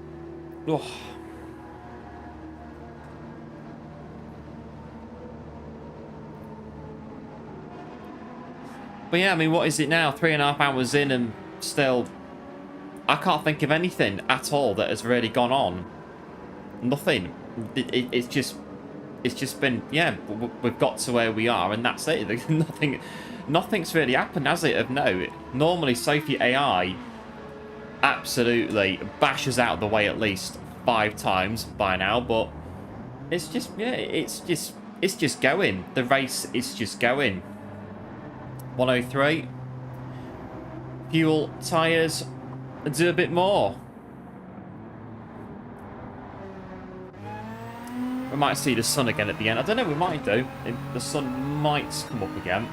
Oh. But yeah, I mean, what is it now? 3.5 hours in and still... I can't think of anything at all that has really gone on. Nothing. It's just been, yeah, we've got to where we are and that's it. Nothing's really happened, has it, of note? Normally, Sophie AI absolutely bashes out of the way at least 5 times by now, but it's just, yeah, it's just going. The race is just going. 103. Fuel, tyres, do a bit more. We might see the sun again at the end. I don't know, we might do. The sun might come up again.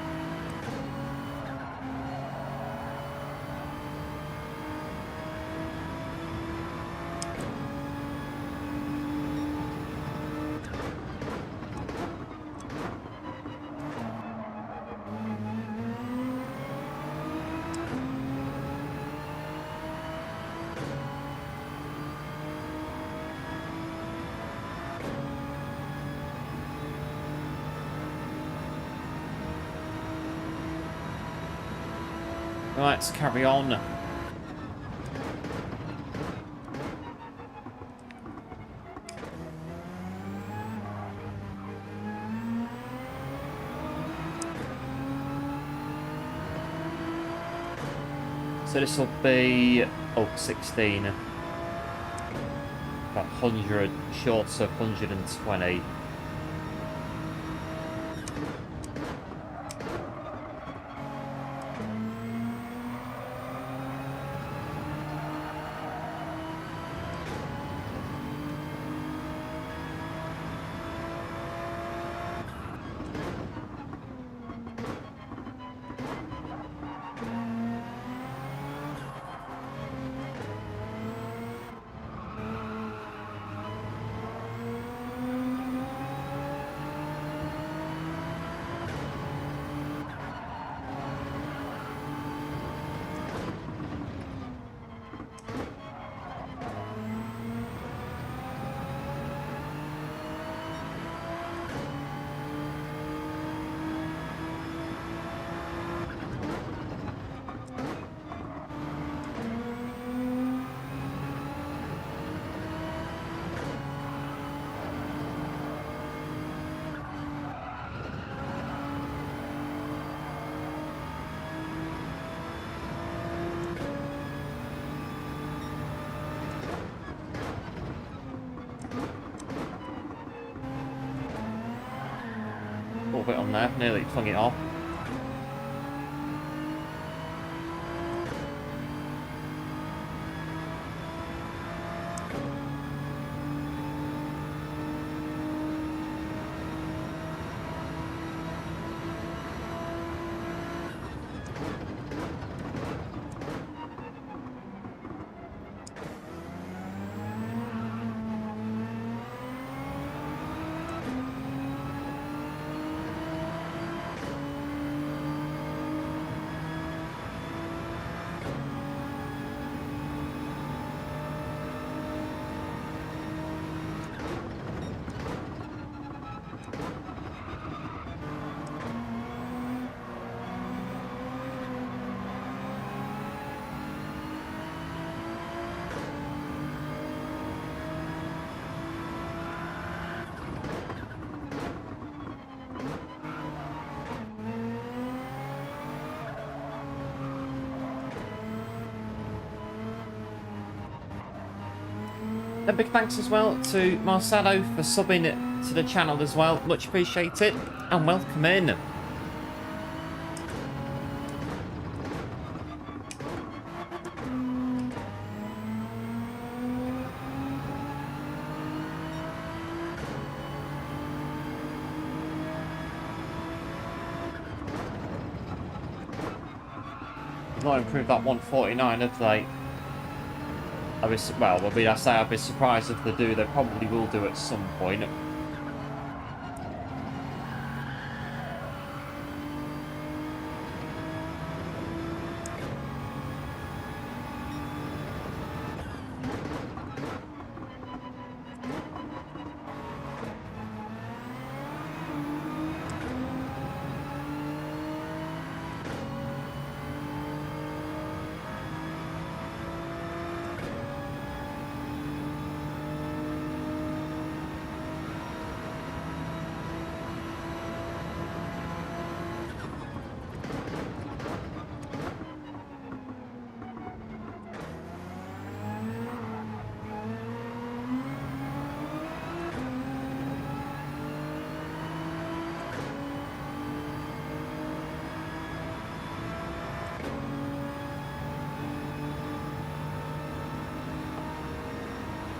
Right, let's carry on. So this will be 16. About 100 short of 120. little bit on there, nearly flung it off. A big thanks as well to Marcelo for subbing to the channel as well. Much appreciated and welcome in. They've not improved that 149, have they? Well, I say I'd be surprised if they do. They probably will do at some point.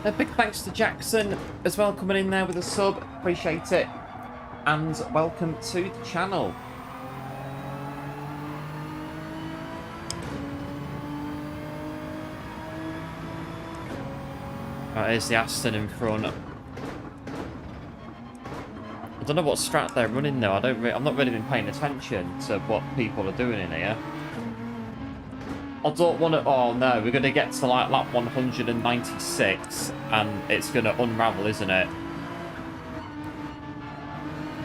A big thanks to Jackson as well, coming in there with a sub. Appreciate it. And welcome to the channel. Right, here's the Aston in front. I don't know what strat they're running though. I've not really been paying attention to what people are doing in here. I don't want to... Oh no, we're going to get to like lap 196 and it's going to unravel, isn't it?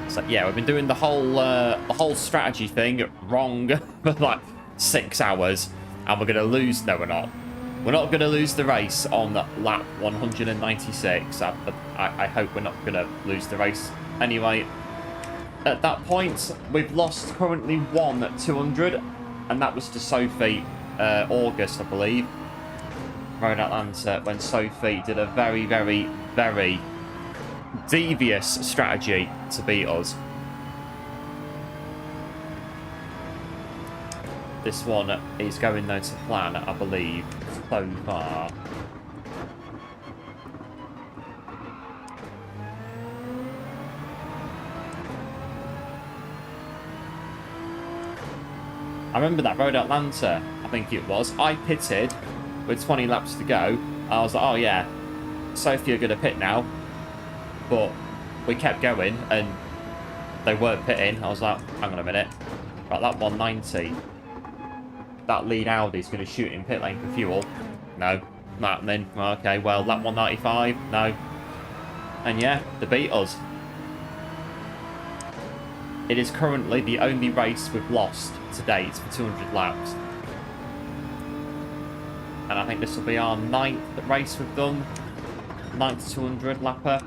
So yeah, we've been doing the whole strategy thing wrong for like 6 hours and we're going to lose... No, we're not. We're not going to lose the race on lap 196. I hope we're not going to lose the race. Anyway, at that point, we've lost currently 1-200 and that was to Sophie. August, I believe, Road Atlanta, when Sophie did a very, very, very devious strategy to beat us. This one is going though to plan, I believe, so far. I remember that Road Atlanta, I think it was. I pitted with 20 laps to go. I was like, oh yeah, Sophie are going to pit now. But we kept going and they weren't pitting. I was like, hang on a minute. Right, that 190. That lead Audi's going to shoot in pit lane for fuel. No, not happening. Okay, well, lap 195. No. And yeah, they beat us. It is currently the only race we've lost to date for 200 laps. And I think this will be our 9th race we've done. 9th 200 lapper.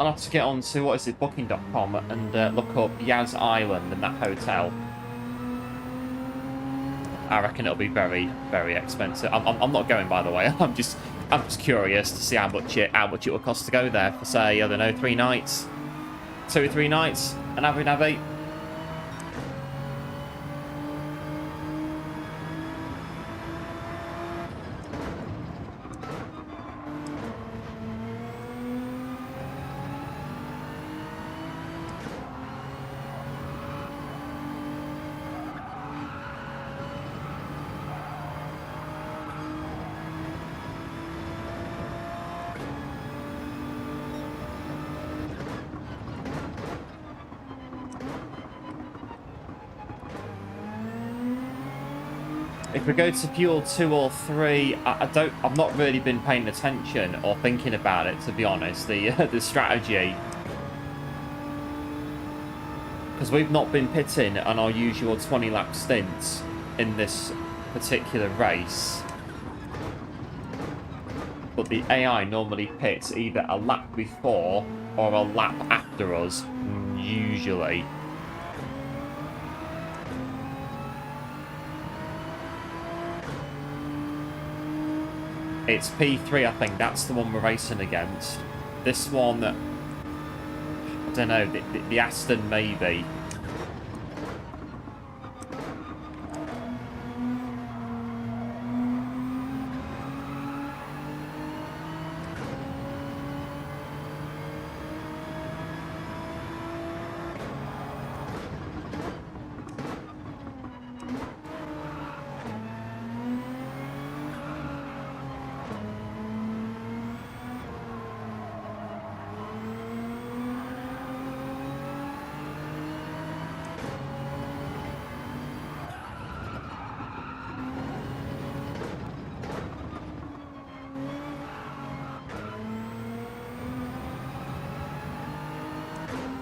I'll have to get on to, what is it, booking.com and look up Yas Island and that hotel. I reckon it'll be very, very expensive. I'm not going, by the way. I'm just curious to see how much it will cost to go there for, say, I don't know, 3 nights, 2 or 3 nights in Abu Dhabi. If we go to fuel 2 or 3, I've not really been paying attention or thinking about it, to be honest, the strategy. Because we've not been pitting on our usual 20-lap stints in this particular race. But the AI normally pits either a lap before or a lap after us, usually. It's P3, I think. That's the one we're racing against. This one, I don't know, the Aston maybe.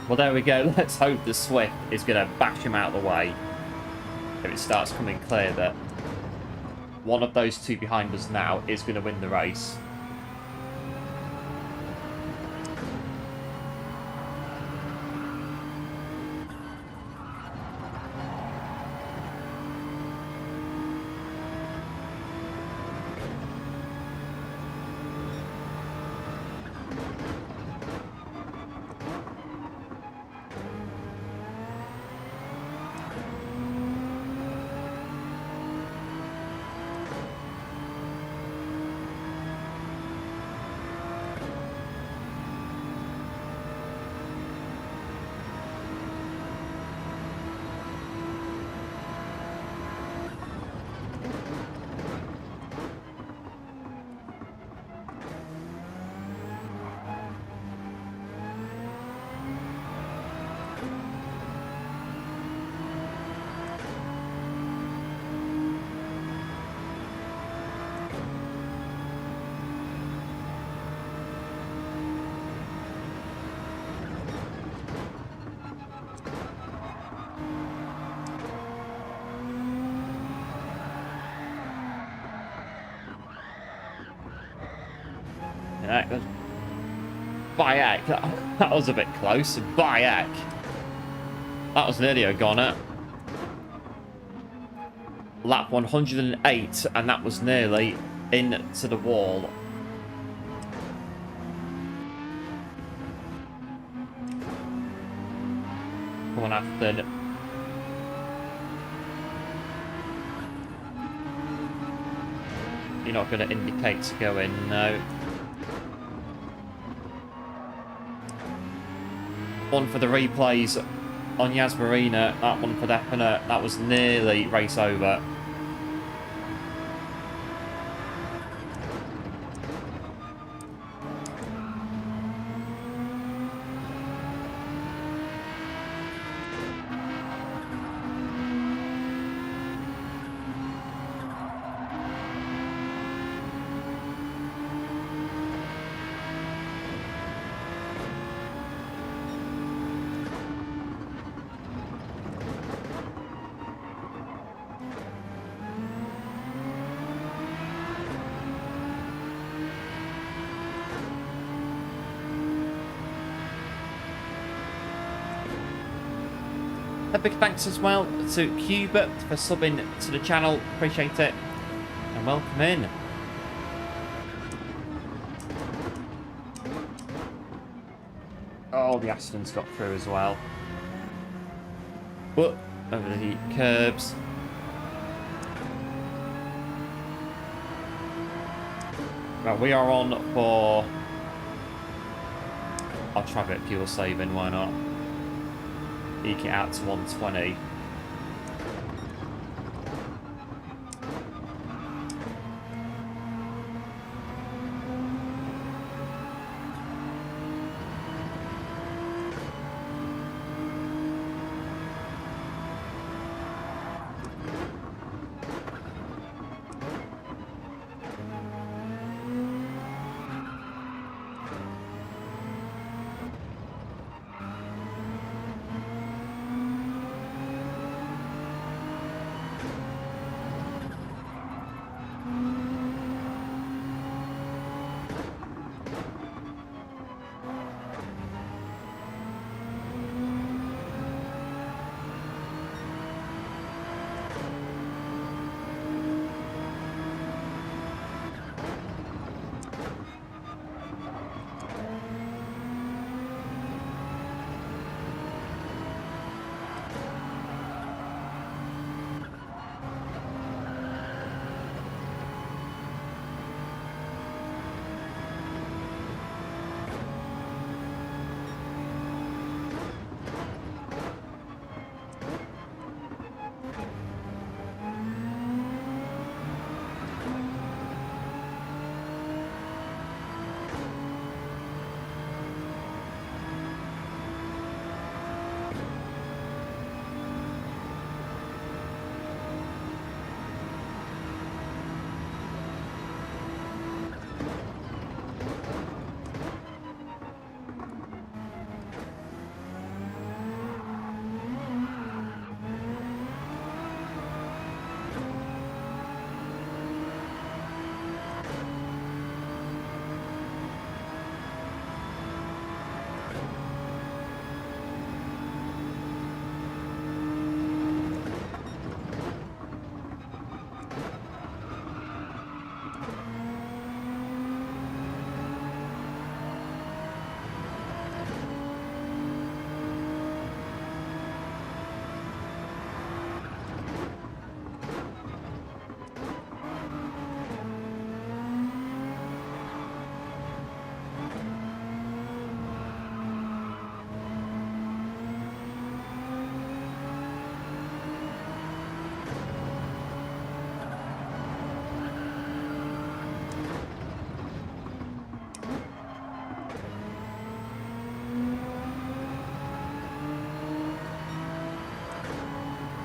Well, there we go. Let's hope the Swift is going to bash him out of the way. If it starts coming clear that one of those two behind us now is going to win the race. Bayak, that was a bit close. Bayak. That was nearly a goner. Lap 108, and that was nearly into the wall. Come on, Afton. You're not going to indicate to go in, no. One for the replays on Yas Marina, that one for definite. That was nearly race over. A big thanks as well to Cubert for subbing to the channel. Appreciate it. And welcome in. Oh, the Aston's got through as well. But over the curbs. Right, we are on for... I'll try a bit of fuel saving, why not? Eke it out to 120.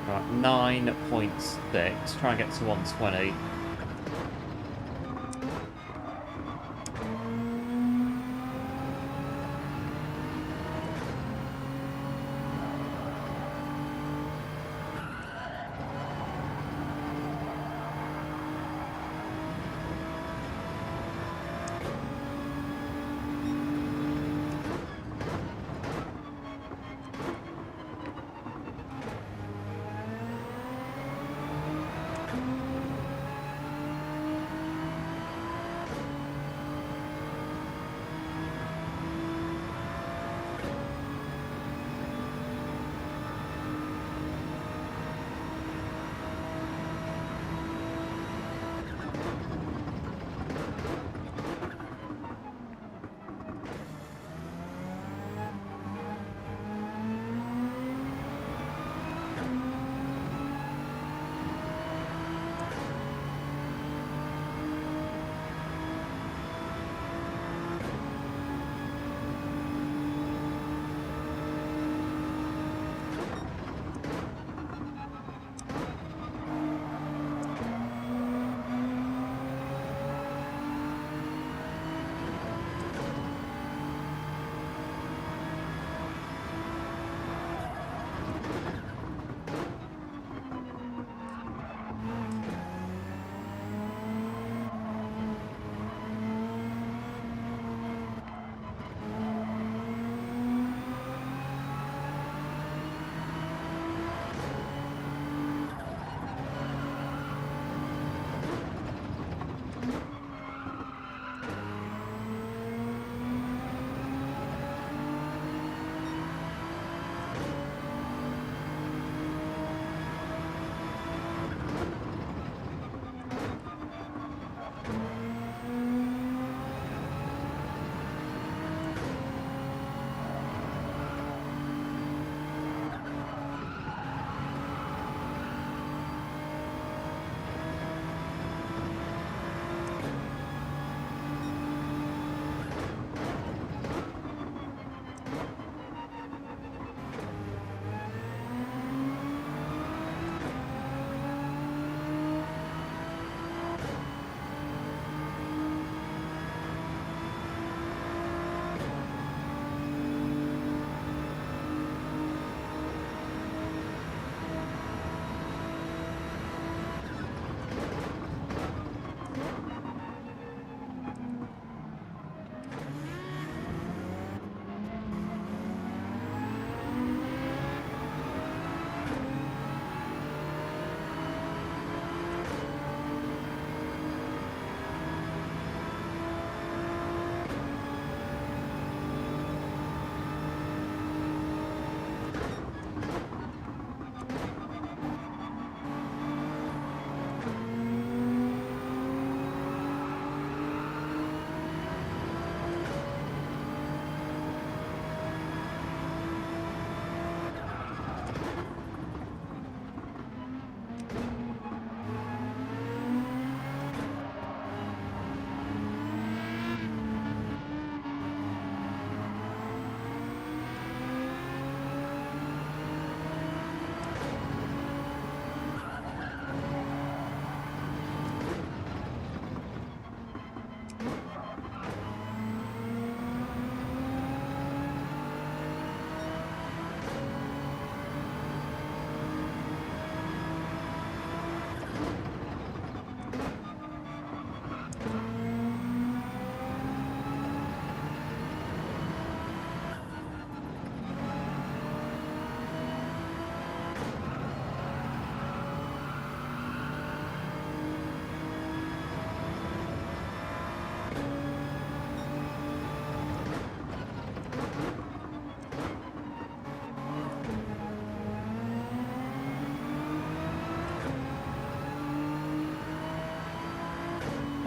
Right, 9.6. Try and get to 120.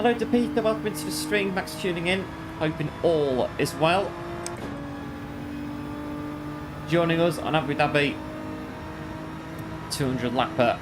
Hello to Peter, welcome into the stream, thanks for tuning in. Hoping all is well. Joining us on Abu Dhabi 200 lapper.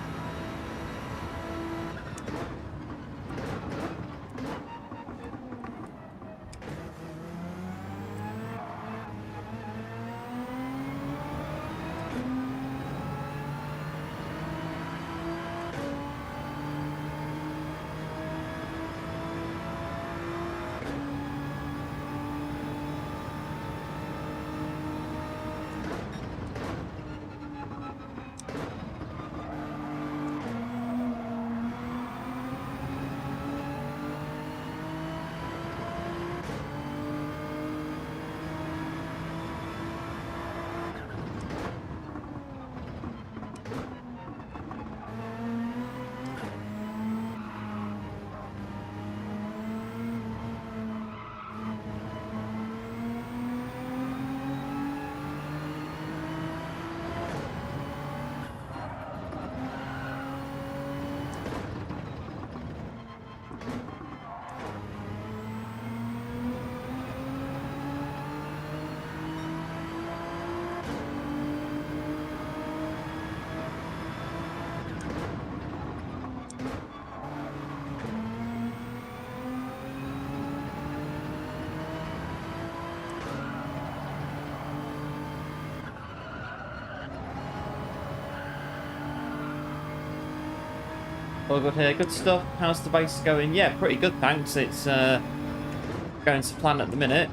All good here, good stuff. How's the base going? Yeah, pretty good, thanks. It's going to plan at the minute.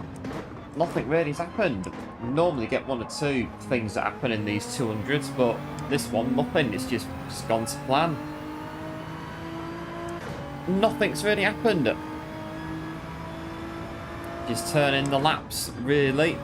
Nothing really has happened. We normally get one or two things that happen in these 200s, but this one, nothing. It's just gone to plan. Nothing's really happened. Just turning the laps, really.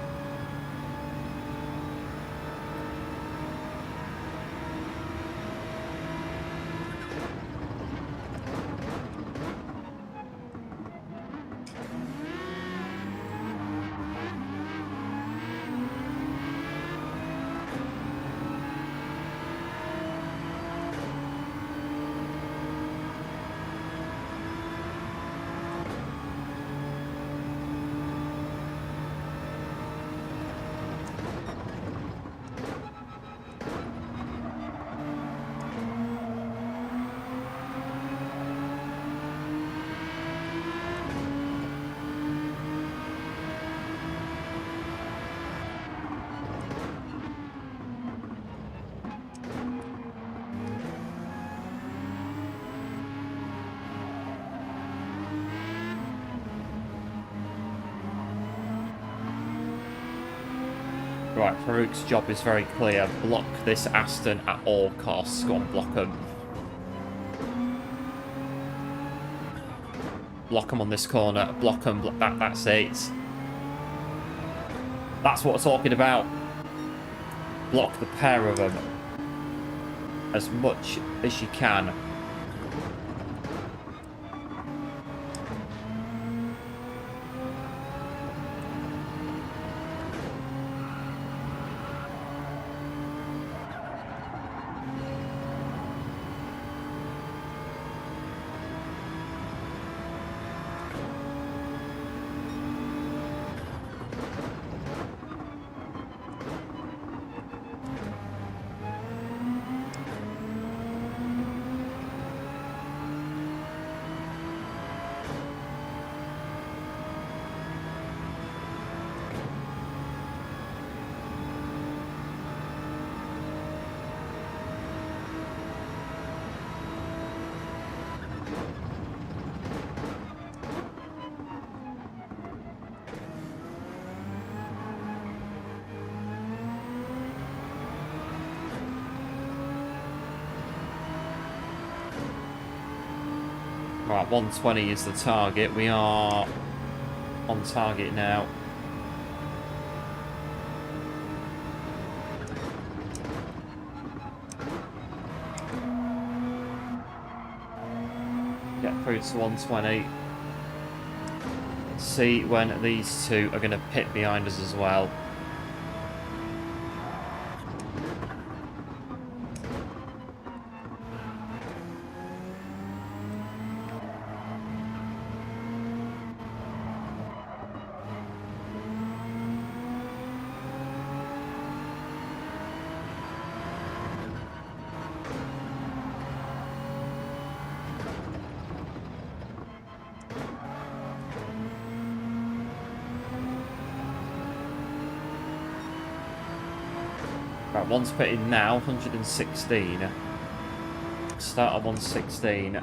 Right, Farouk's job is very clear. Block this Aston at all costs. Go on, block him. Block him on this corner. Block him. That's it. That's what we're talking about. Block the pair of them as much as you can. Right, 120 is the target. We are on target now. Get through to 120. Let's see when these two are going to pit behind us as well. Right, one's put in now, 116. Start at 116.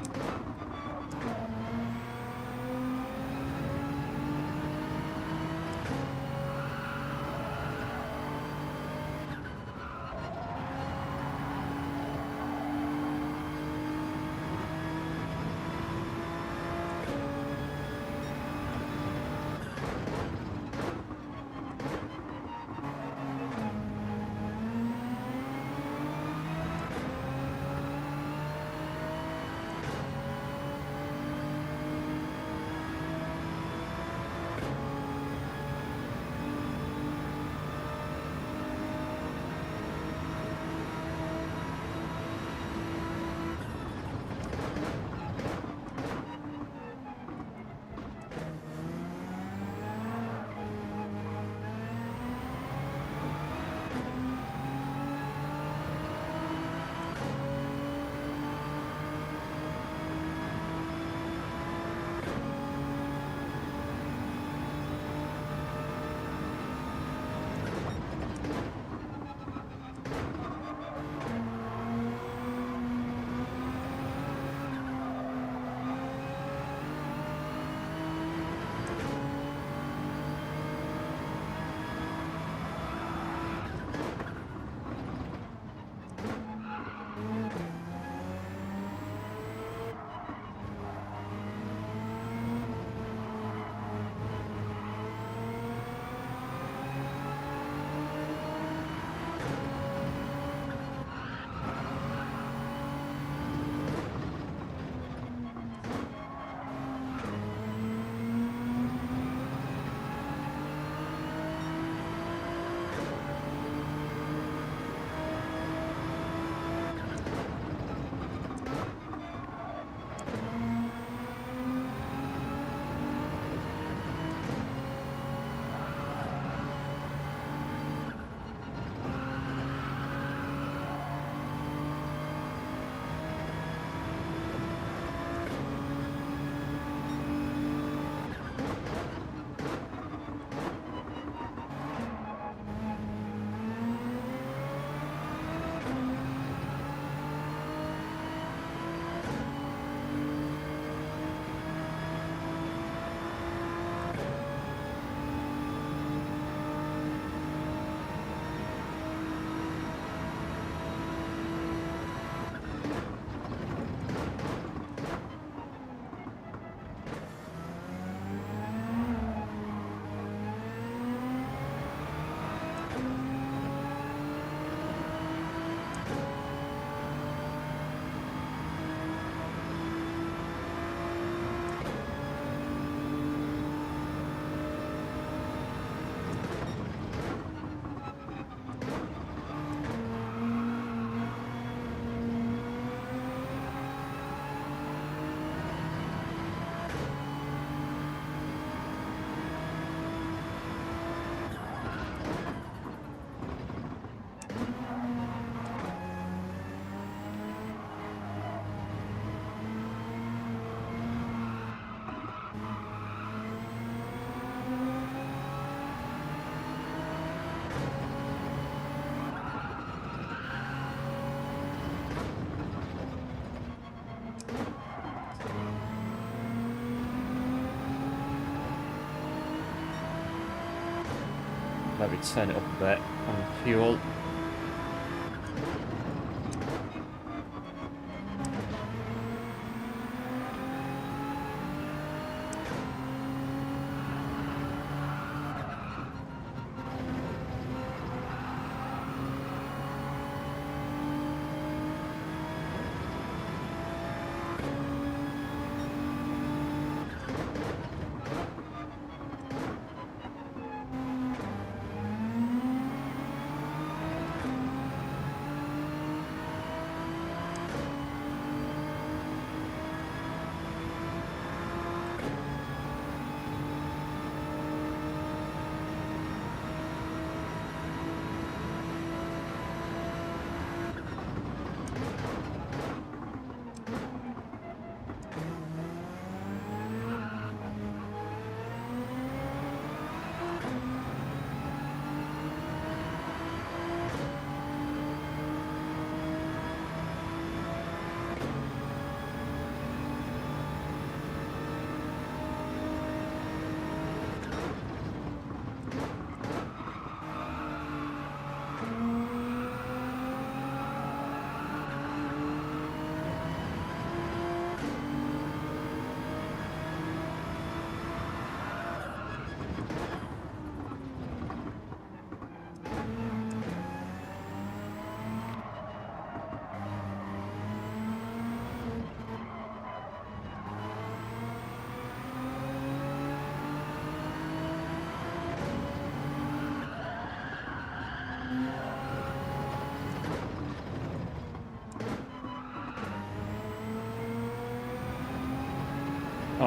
Maybe turn it up a bit on fuel.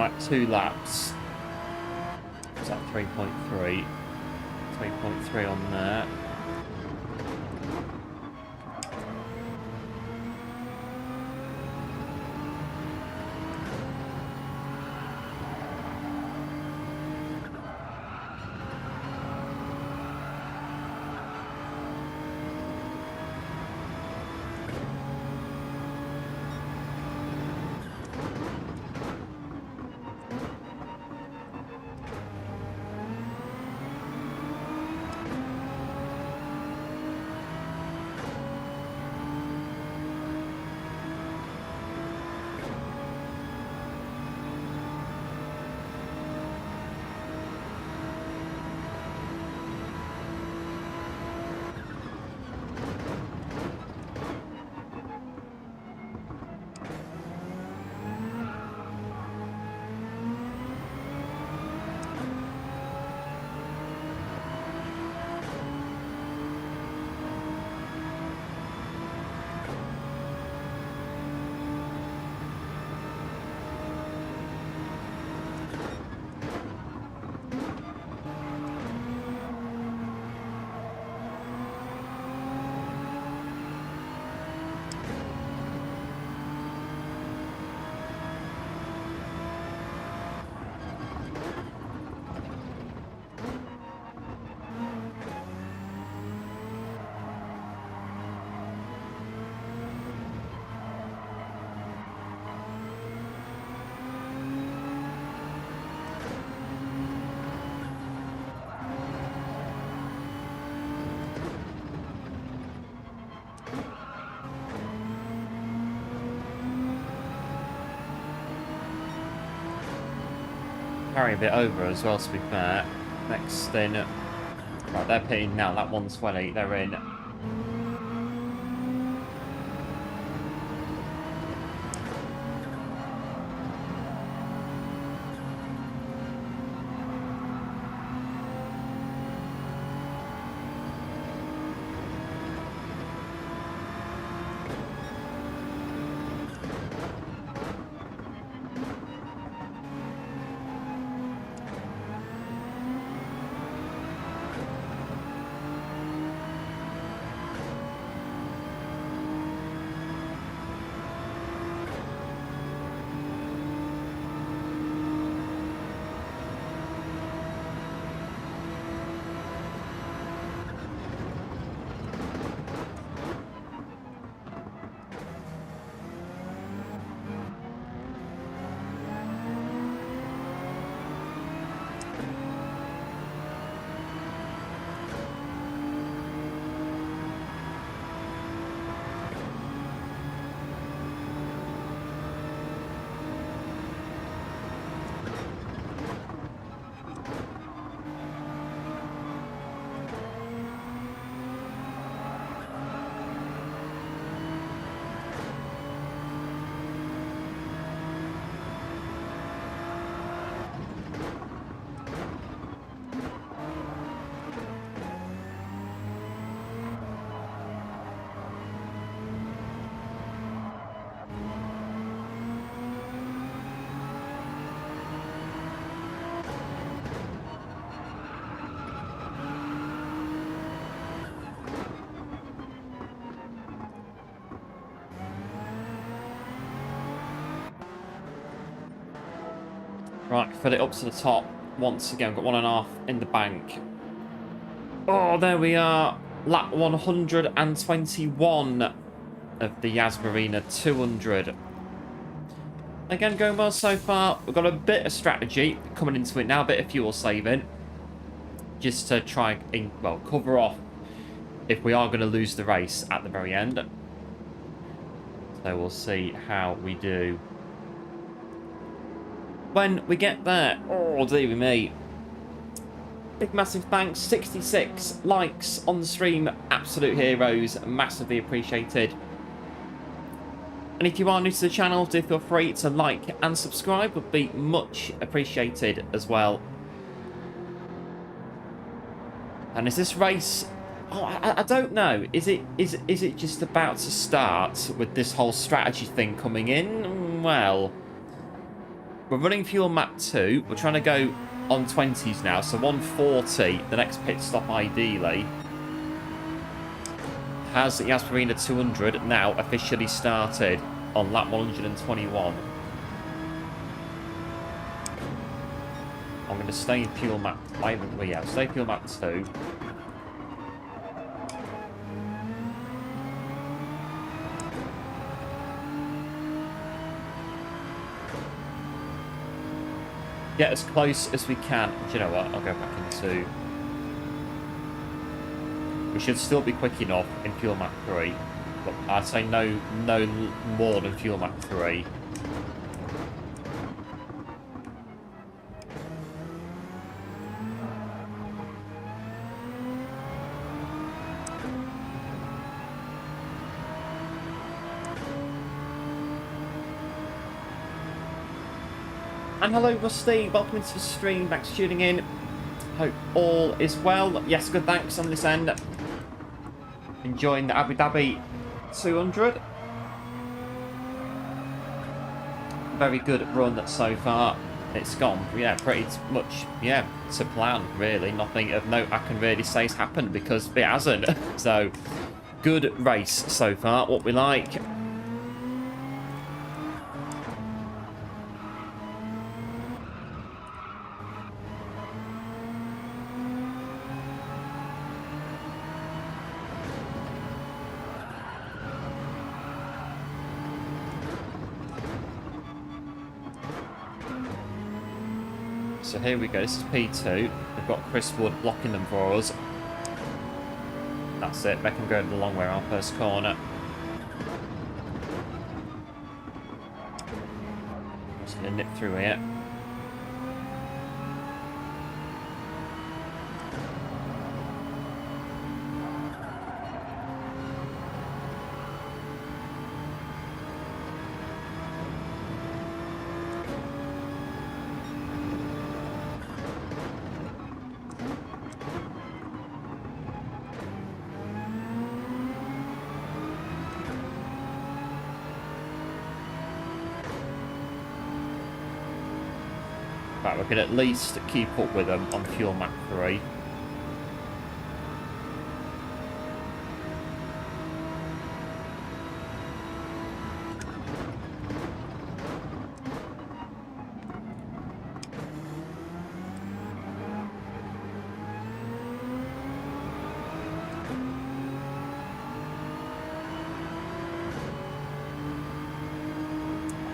Right, 2 laps. Was that 3.3? 3.3 on there. Carry a bit over as well, to be fair. Next in. Right, they're pitting now. That 120, they're in. Right, fill it up to the top once again. Got 1.5 in the bank. Oh, there we are. Lap 121 of the Marina 200. Again, going well so far. We've got a bit of strategy coming into it now, a bit of fuel saving. Just to try and, well, cover off if we are going to lose the race at the very end. So we'll see how we do when we get there. Oh, dear me. Big massive thanks. 66 likes on the stream. Absolute heroes. Massively appreciated. And if you are new to the channel, do feel free to like and subscribe. Would be much appreciated as well. And is this race... Oh, I don't know. Is it just about to start with this whole strategy thing coming in? Well... We're running fuel map 2. We're trying to go on 20s now. So 140, the next pit stop ideally. Has the Marina 200 now officially started on lap 121. I'm going to stay in fuel map. Stay fuel map 2. Get as close as we can. Do you know what? I'll go back into... We should still be quick enough in fuel map 3. But I'd say no more than fuel map 3. And hello Rusty, welcome into the stream, thanks for tuning in. Hope all is well. Yes, good, thanks on this end. Enjoying the Abu Dhabi 200. Very good run so far. It's gone, yeah, pretty much, yeah, to plan, really. Nothing of note I can really say has happened because it hasn't. So, good race so far, what we like. So here we go, this is P2. We've got Chris Wood blocking them for us. That's it, Beckham going the long way around first corner. Just going to nip through here. Right, we can at least keep up with them on fuel map 3.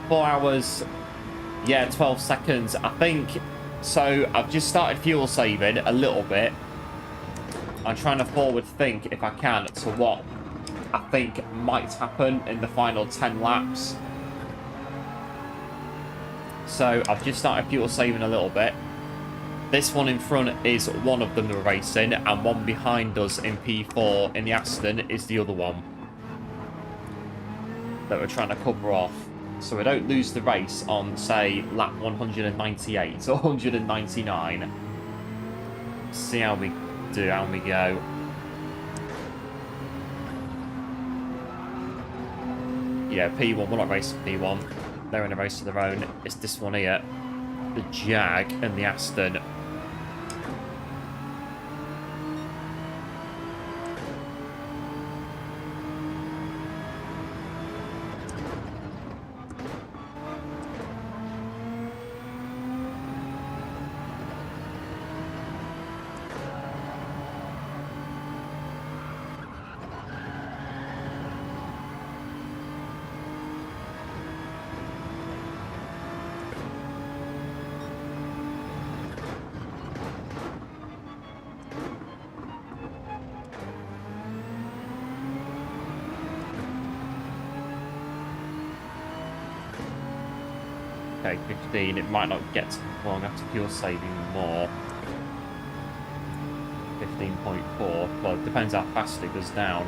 Hours, yeah, 12 seconds, I think. So I've just started fuel saving a little bit. I'm trying to forward think, if I can, to what I think might happen in the final 10 laps. So I've just started fuel saving a little bit. This one in front is one of them we're racing, and one behind us in P4 in the Aston is the other one that we're trying to cover off. So we don't lose the race on, say, lap 198 or 199. See how we do, how we go. Yeah, P1, we're not racing P1. They're in a race of their own. It's this one here. The Jag and the Aston. Okay, 15. It might not get long after fuel saving more. 15.4. Well, it depends how fast it goes down.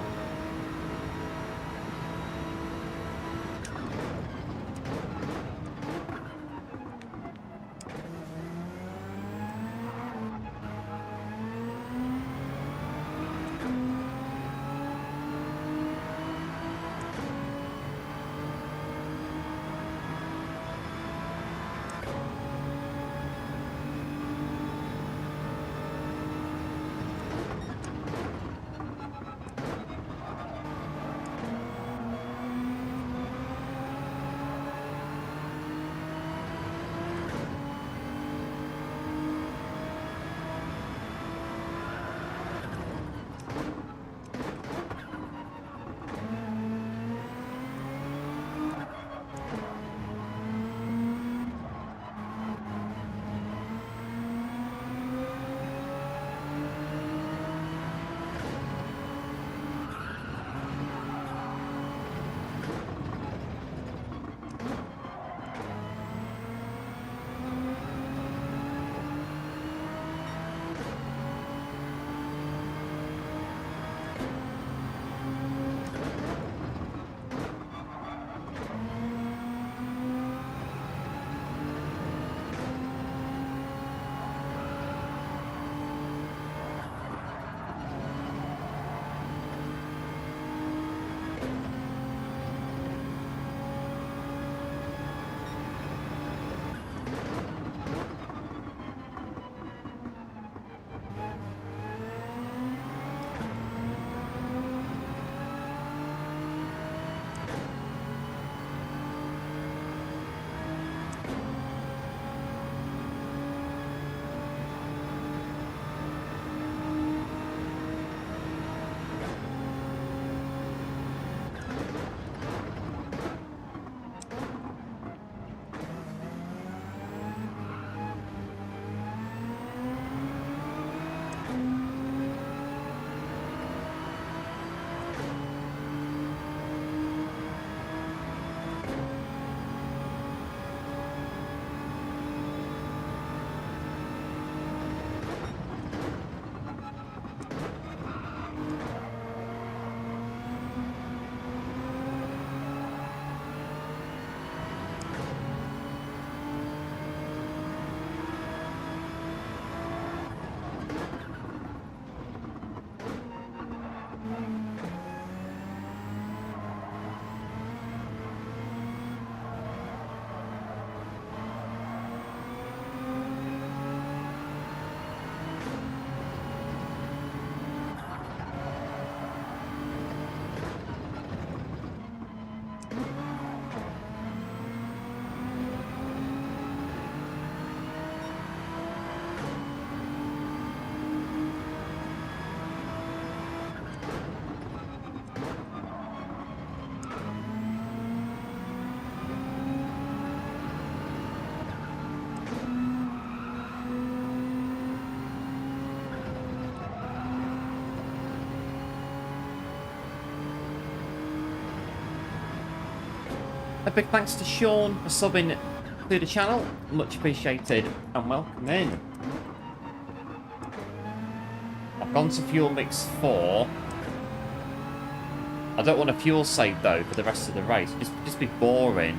A big thanks to Sean for subbing to the channel. Much appreciated and welcome in. I've gone to fuel mix 4. I don't want a fuel save though for the rest of the race. Just be boring.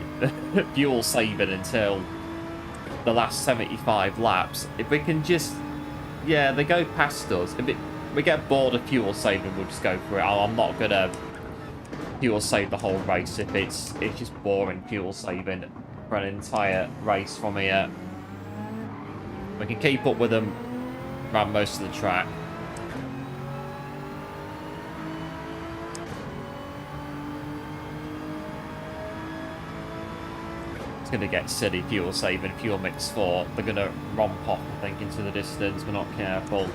Fuel saving until the last 75 laps. If we can just, yeah, they go past us. If we get bored of fuel saving, we'll just go for it. I'm not gonna fuel save the whole race if it's just boring fuel saving for an entire race from here. We can keep up with them around most of the track. It's going to get silly fuel saving, fuel mix 4. They're going to romp off, I think, into the distance. We're not careful.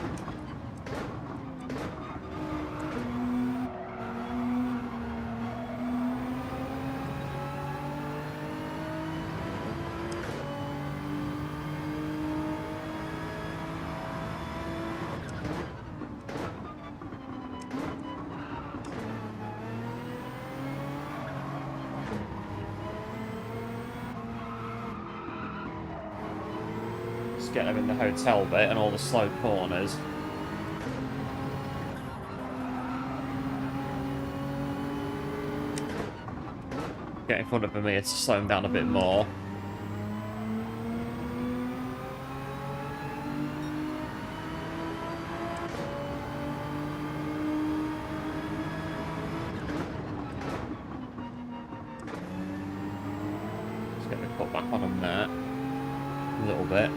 Get them in the hotel bit and all the slow corners. Get in front of them here to slow them down a bit more. Just get the cut back on them there. A little bit.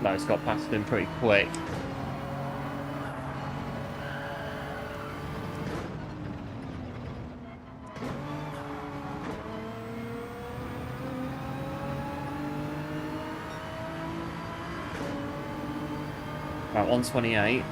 Those got past him pretty quick. About 128.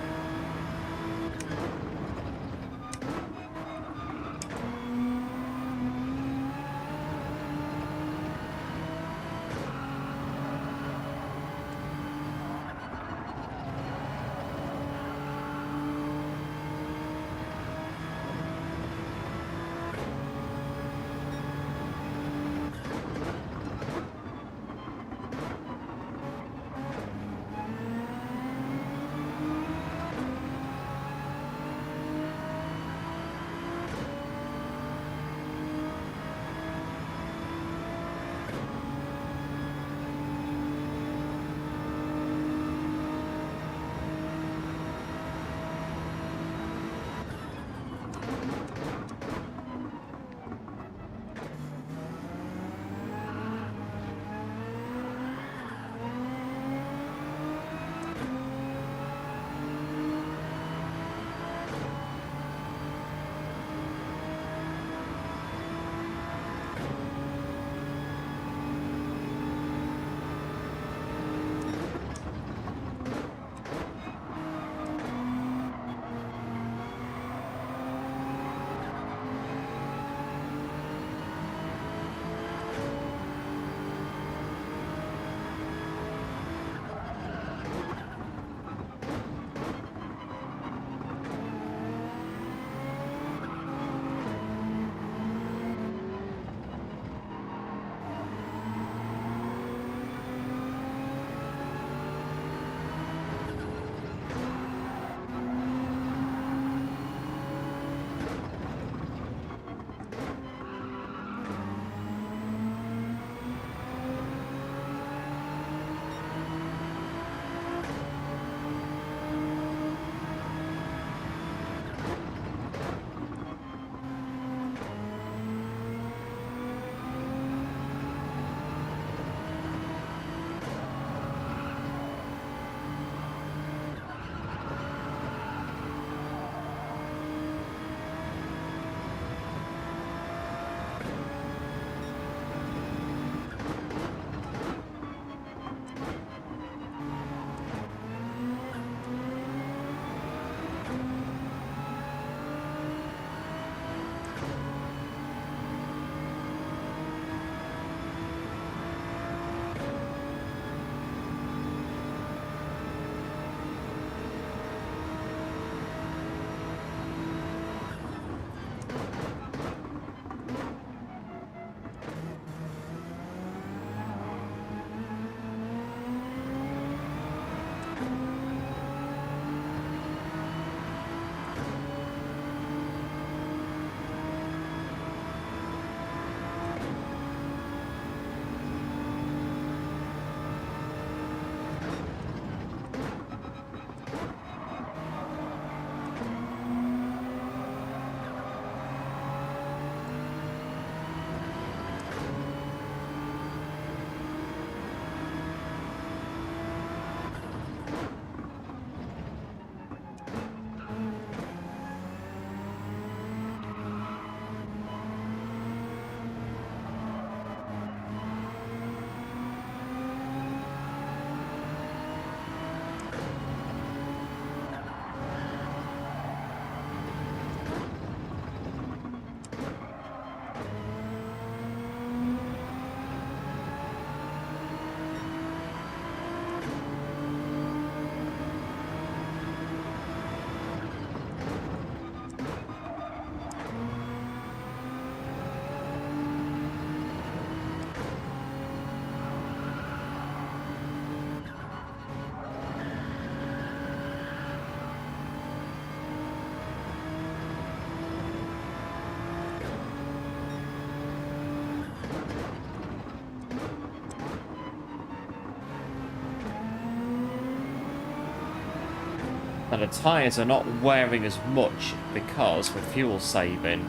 And the tyres are not wearing as much because we're fuel saving.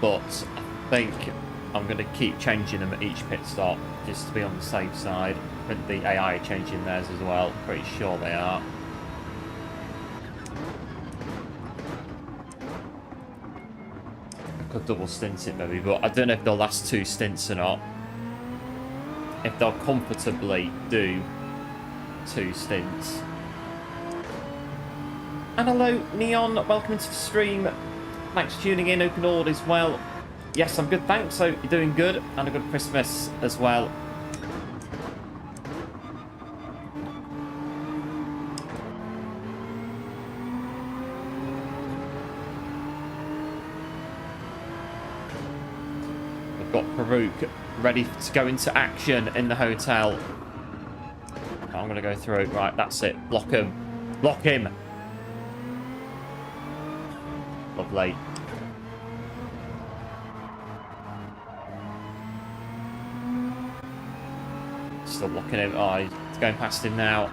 But I think I'm going to keep changing them at each pit stop, just to be on the safe side. But the AI are changing theirs as well. Pretty sure they are. I could double stint it maybe, but I don't know if they'll last 2 stints or not. If they'll comfortably do 2 stints. And hello, Neon. Welcome into the stream. Thanks for tuning in. Open all as well. Yes, I'm good, thanks. So you're doing good, and a good Christmas as well. We've got Farouk ready to go into action in the hotel. I'm going to go through. Right, that's it. Block him. Block him. Lovely. Still blocking him. Oh, he's going past him now.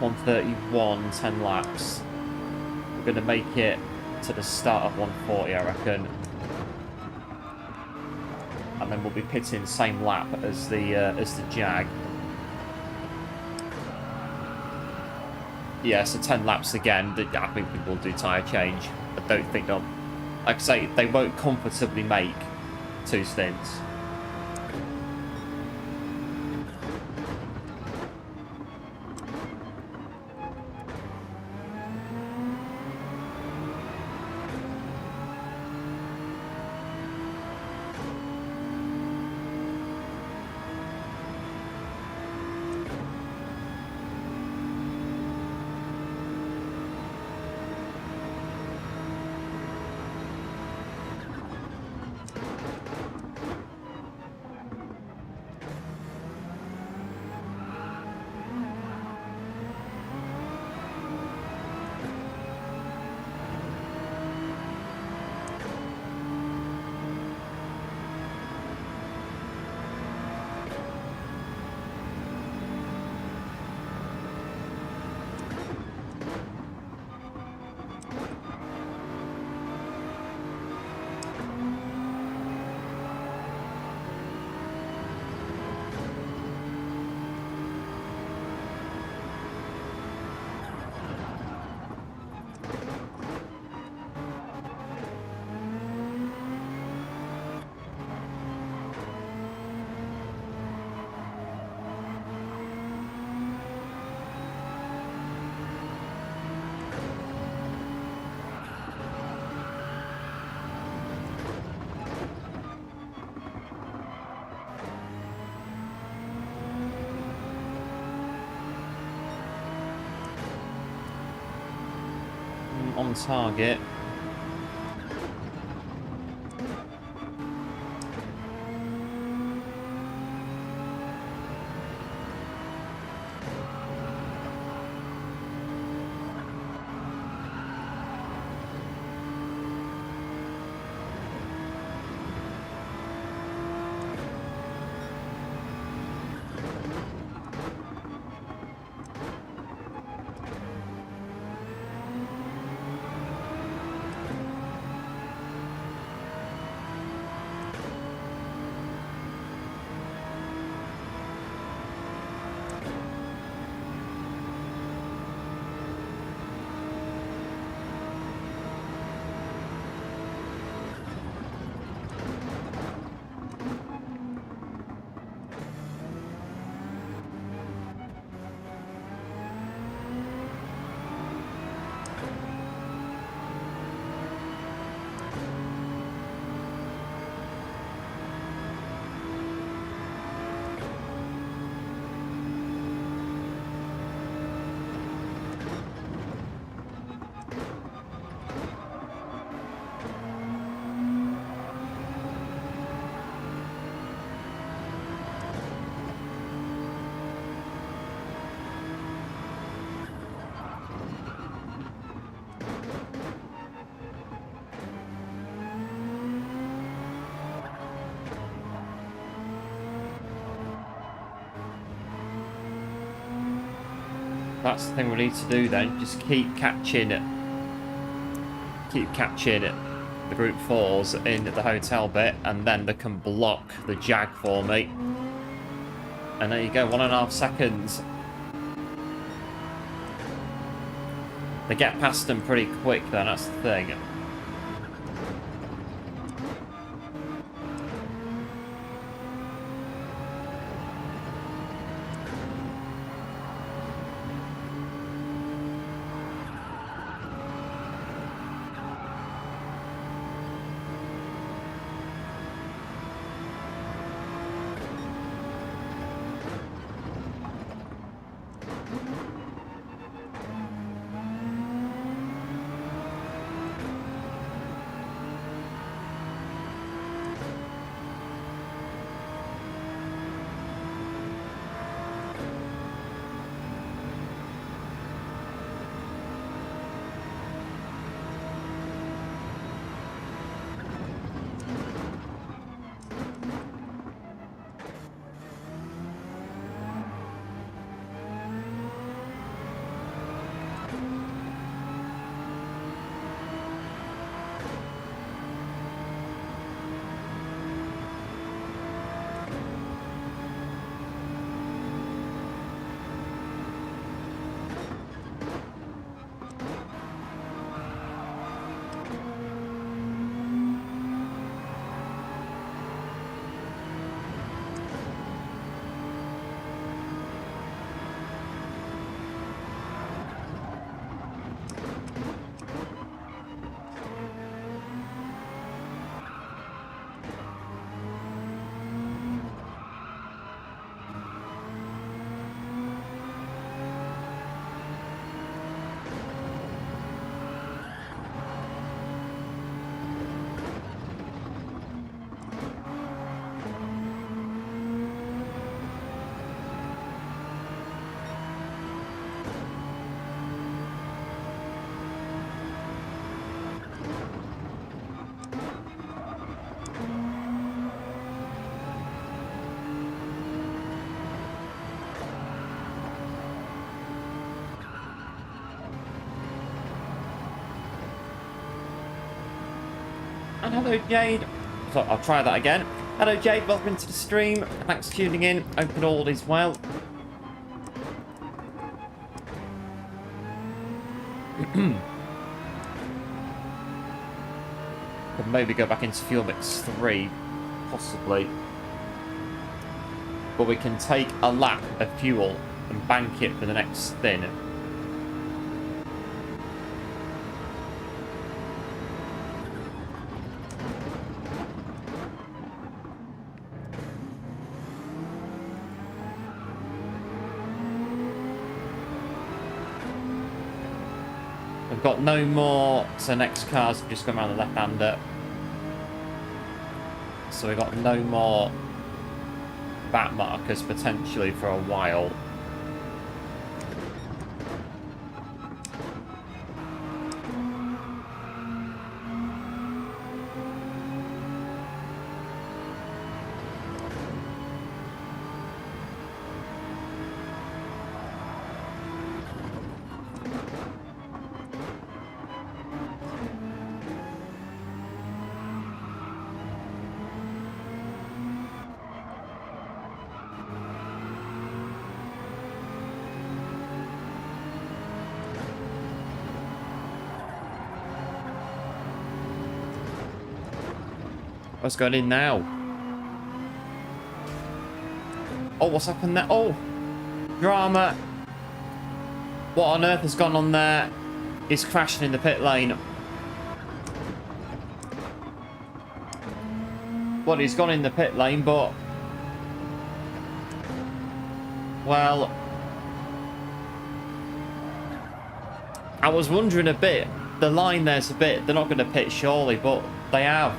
.131, 10 laps. We're going to make it to the start of 140, I reckon. And then we'll be pitting same lap as the Jag. Yeah, so 10 laps again. I think people will do tyre change. I don't think they'll... Like I say, they won't comfortably make 2 stints. On target. That's the thing we need to do then. Just keep catching the group 4s in the hotel bit, and then they can block the Jag for me. And there you go, 1.5 seconds. They get past them pretty quick then, that's the thing. And hello Jade. So I'll try that again. Hello Jade, welcome to the stream. Thanks for tuning in. Hope all is well. Could maybe go back into Fuel Mix 3, possibly. But we can take a lap of fuel and bank it for the next spin. We've got no more, so next car's just gone around the left-hander. So we've got no more back markers potentially for a while. What's going in now? Oh, what's happened there? Oh! Drama! What on earth has gone on there? He's crashing in the pit lane. Well, he's gone in the pit lane, but... well... I was wondering a bit. The line there's a bit. They're not going to pit surely, but they have.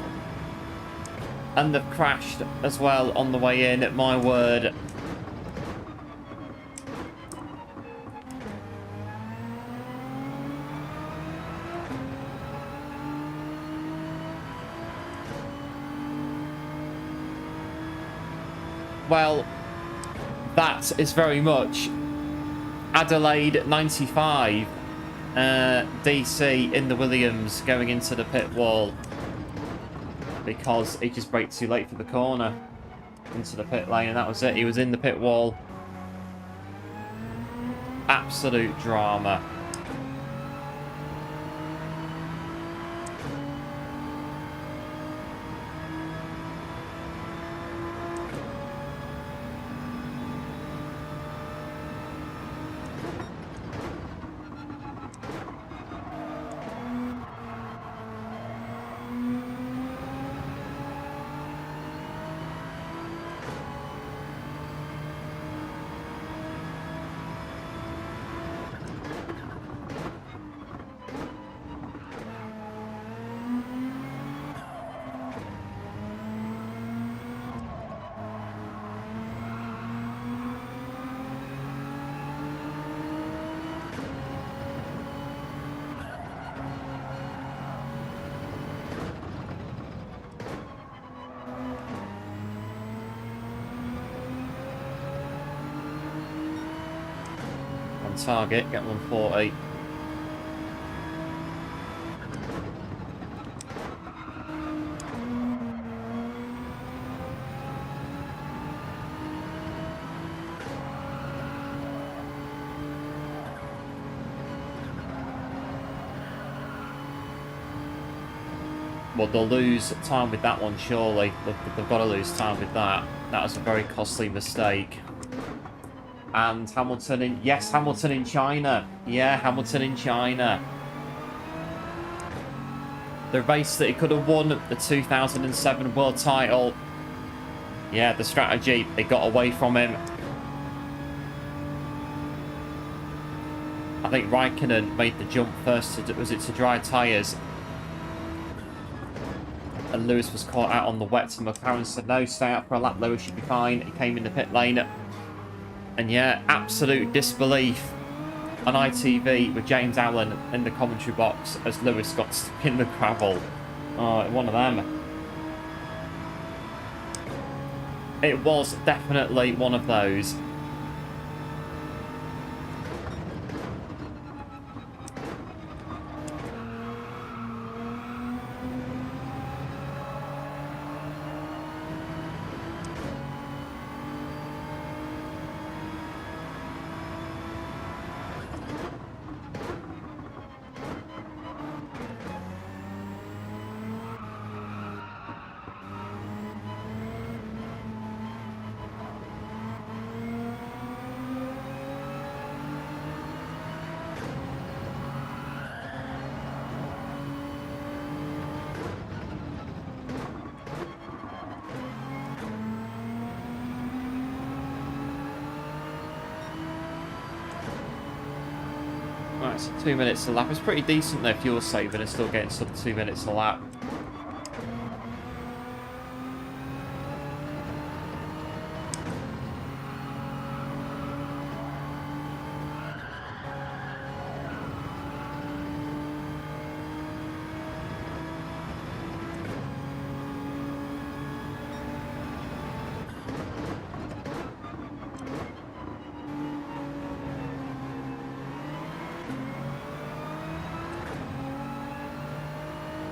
And they've crashed as well on the way in, my word. Well, that is very much Adelaide 95 DC in the Williams going into the pit wall because he just braked too late for the corner into the pit lane, and that was it. He was in the pit wall. Absolute drama. Target, get 140. Well, they'll lose time with that one, surely. They've got to lose time with that. That was a very costly mistake. And Hamilton in... Yes, Hamilton in China. Yeah, Hamilton in China. The race that he could have won, the 2007 world title. Yeah, the strategy, it got away from him. I think Raikkonen made the jump first. Was it to dry tyres? And Lewis was caught out on the wet, and McLaren said, no, stay out for a lap, Lewis should be fine. He came in the pit lane. And yeah, absolute disbelief on ITV with James Allen in the commentary box as Lewis got stuck in the gravel. Oh, one of them. It was definitely one of those. Right, so 2 minutes a lap. It's pretty decent though, fuel saving and still getting sub 2 minutes a lap.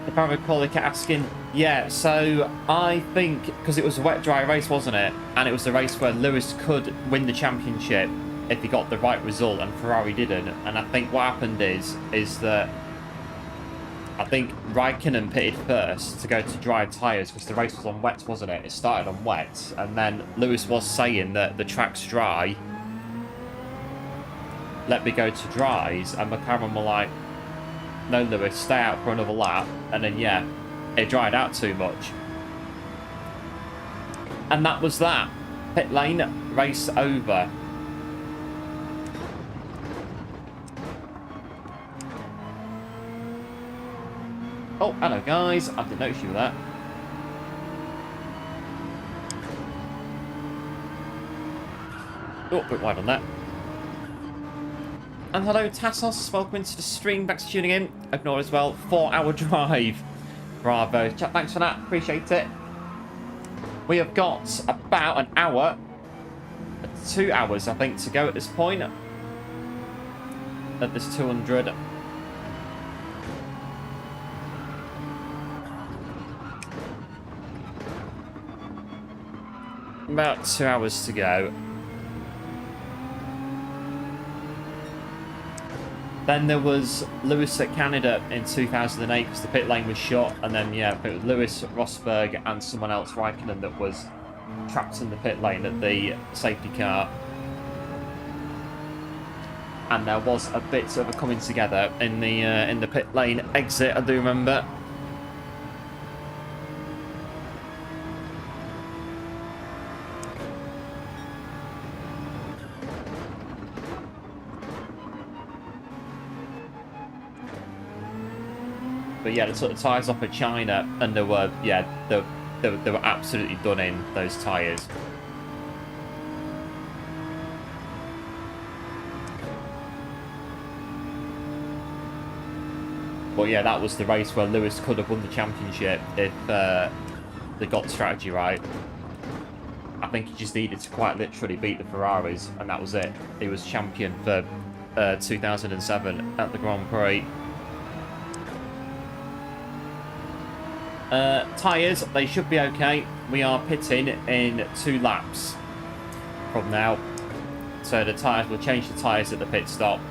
If I recall, they kept asking, yeah, so I think, because it was a wet dry race, wasn't it? And it was a race where Lewis could win the championship if he got the right result and Ferrari didn't. And I think what happened is that I think Raikkonen pitted first to go to dry tyres because the race was on wet, wasn't it? It started on wet, and then Lewis was saying that the track's dry, let me go to dries, and McLaren were like, no, Lewis, stay out for another lap. And then, yeah, it dried out too much. And that was that. Pit lane, race over. Oh, hello, guys. I didn't notice you were there. Oh, a bit wide on that. And hello, Tassos. Welcome into the stream. Thanks for tuning in. Ignore as well. 4-hour drive. Bravo. Chat, thanks for that. Appreciate it. We have got about an hour, 2 hours, I think, to go at this point. at this 200. About 2 hours to go. Then there was Lewis at Canada in 2008 because the pit lane was shut, and then yeah, it was Lewis, Rosberg, and someone else, Raikkonen, that was trapped in the pit lane at the safety car. And there was a bit of a coming together in the pit lane exit, I do remember. But yeah, they took the tyres off of China, and they were, yeah, they were absolutely done in, those tyres. But yeah, that was the race where Lewis could have won the championship if they got the strategy right. I think he just needed to quite literally beat the Ferraris, and that was it. He was champion for 2007 at the Grand Prix. Tyres, they should be okay. We are pitting in 2 laps from now. So the tyres, will change the tyres at the pit stop.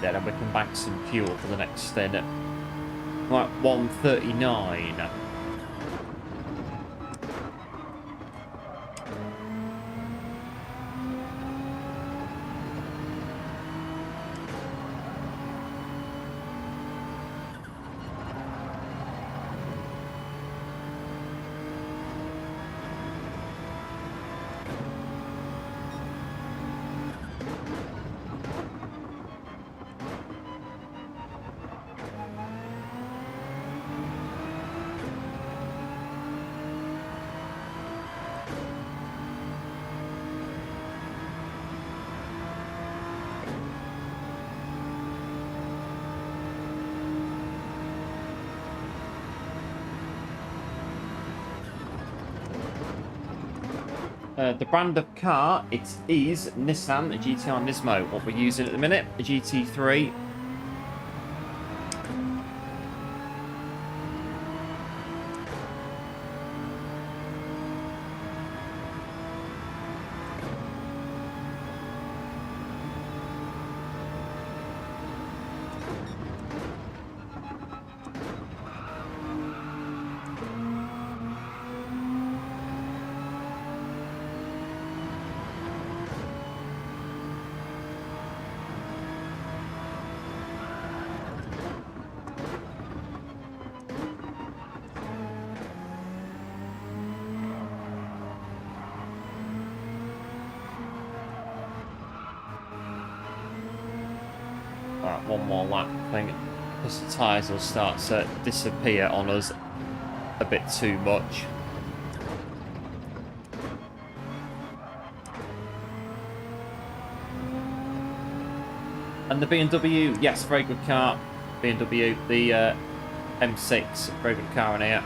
Yeah, then we can bank some fuel for the next stint. Right, 1:39. The brand of car, it is Nissan, a GTR Nismo. What we're using at the minute, a GT3. Alright, one more lap, I think, because the tyres will start to disappear on us a bit too much. And the BMW, yes, very good car. BMW, the M6, very good car in here.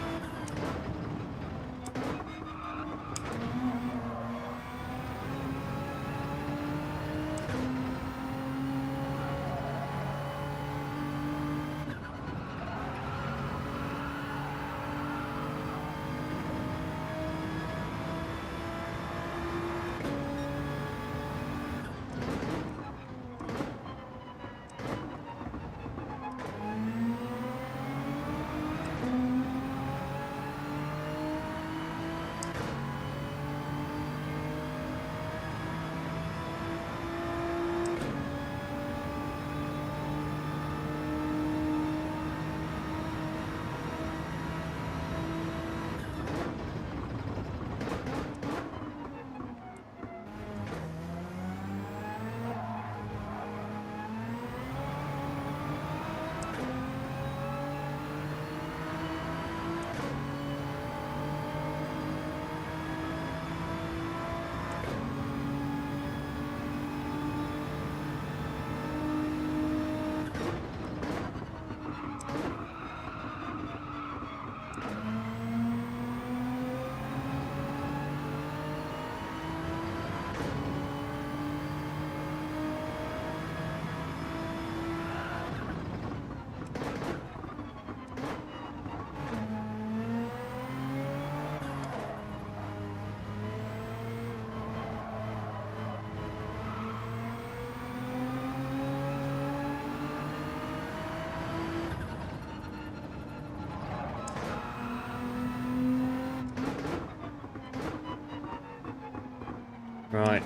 Right.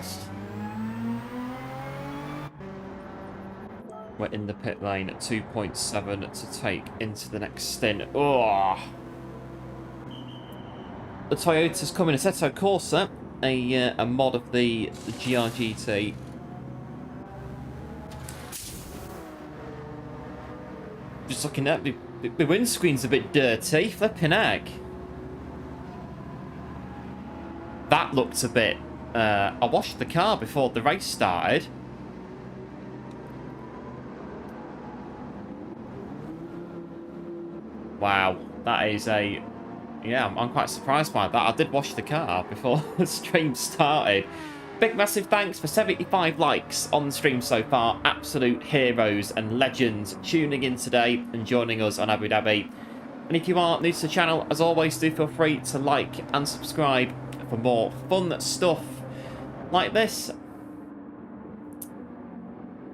We're in the pit lane at 2.7 to take into the next stint. Oh! The Toyota's coming. Assetto Corsa, a mod of the GRGT. Just looking at the windscreen's a bit dirty. Flipping heck. That looked a bit... I washed the car before the race started. Wow, that is a... Yeah, I'm quite surprised by that. I did wash the car before the stream started. Big massive thanks for 75 likes on the stream so far. Absolute heroes and legends tuning in today and joining us on Abu Dhabi. And if you are new to the channel, as always, do feel free to like and subscribe for more fun stuff like this.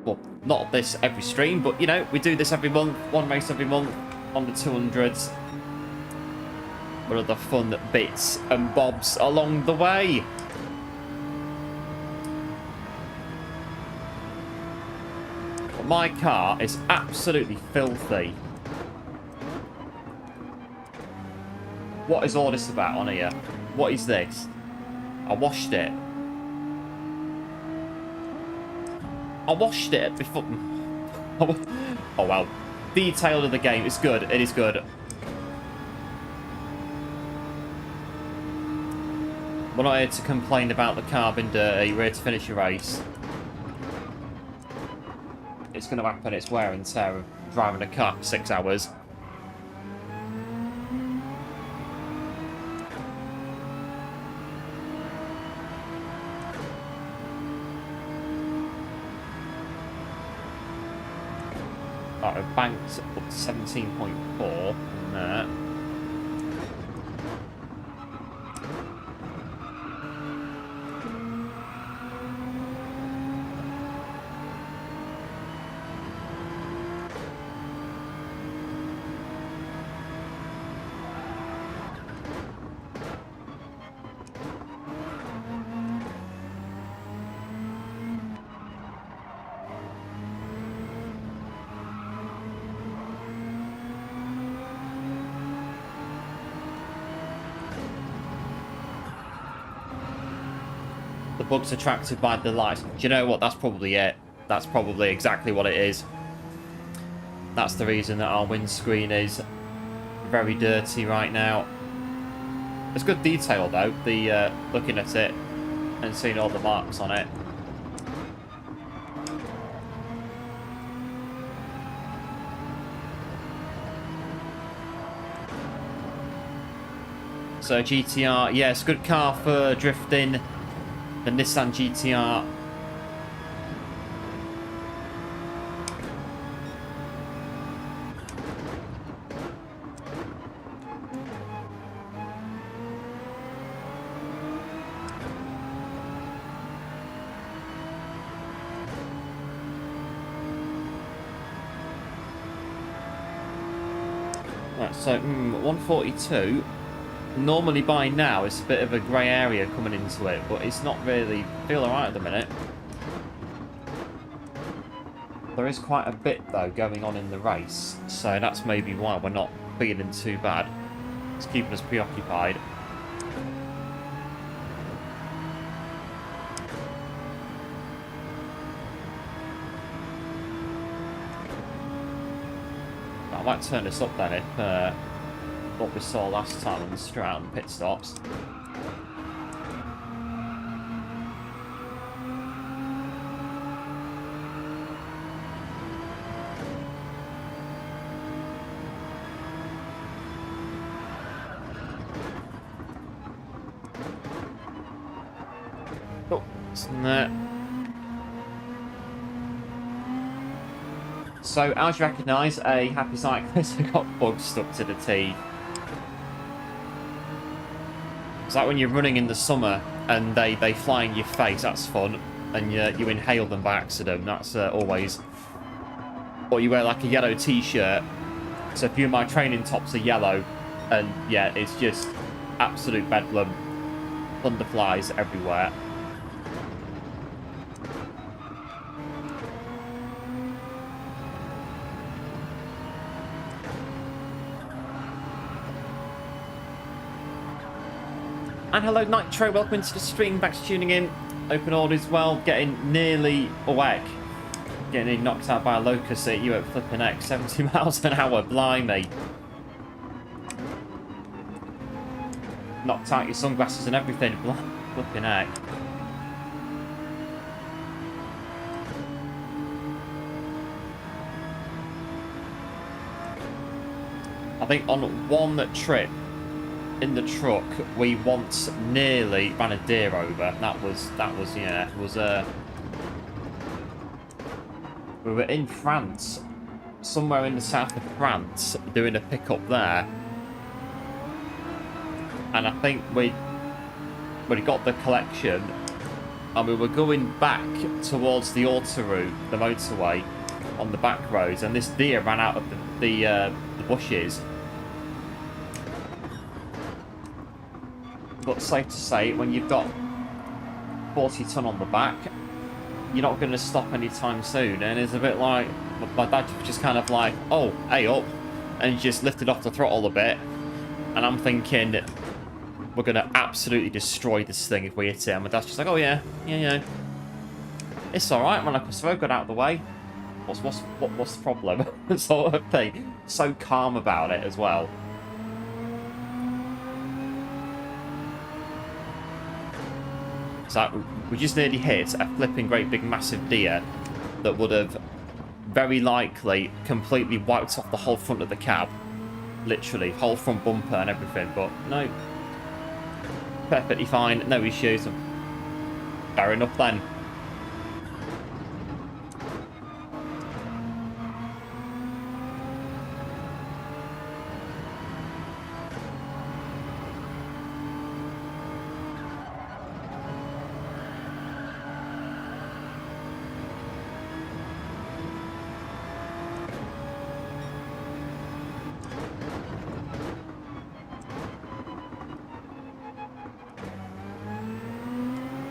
Well, not this every stream, but, you know, we do this every month. One race every month on the 200s. What other fun bits and bobs along the way? But my car is absolutely filthy. What is all this about on here? What is this? I washed it. I washed it before... Oh, wow. Detail of the game. It's good. It is good. We're not here to complain about the car being dirty. We're here to finish a race. It's going to happen. It's wear and tear of driving a car for 6 hours. Right, we've banked up to 17.4 from there. The bug's attracted by the lights. Do you know what? That's probably it. That's probably exactly what it is. That's the reason that our windscreen is very dirty right now. It's good detail though, the looking at it and seeing all the marks on it. So GTR, yeah, it's a good car for drifting. The Nissan GTR. Right, so 142. Normally by now it's a bit of a grey area coming into it, but it's not really feel alright at the minute. There is quite a bit though going on in the race, so that's maybe why we're not feeling too bad. It's keeping us preoccupied. I might turn this up then if what we saw last time on the straight and pit stops. Oh, isn't that? So, as you recognise, a happy cyclist who got bugs stuck to the teeth. It's like when you're running in the summer and they fly in your face, that's fun. And you inhale them by accident, that's always... Or you wear like a yellow t-shirt. So a few of my training tops are yellow. And yeah, it's just absolute bedlam. Thunderflies everywhere. And hello Nitro, welcome into the stream, back to tuning in. Open order as well, getting nearly awake. Getting knocked out by a locust at you at flipping X, 70 miles an hour, blimey. Knocked out your sunglasses and everything, flipping heck. I think on one trip in the truck we once nearly ran a deer over. That was yeah, it was we were in France, somewhere in the south of France, doing a pickup there, and I think we got the collection and we were going back towards the autoroute, the motorway on the back roads, and this deer ran out of the bushes. But safe to say, when you've got 40 ton on the back, you're not going to stop anytime soon. And it's a bit like, my dad was just kind of like, oh, hey up, and he just lifted off the throttle a bit. And I'm thinking, we're going to absolutely destroy this thing if we hit it. And my dad's just like, oh yeah. It's alright, man, like, so got out of the way. What's the problem? Sort of thing. So calm about it as well. So we just nearly hit a flipping great big massive deer that would have very likely completely wiped off the whole front of the cab. Literally, whole front bumper and everything, but no. Perfectly fine, no issues. Fair enough then.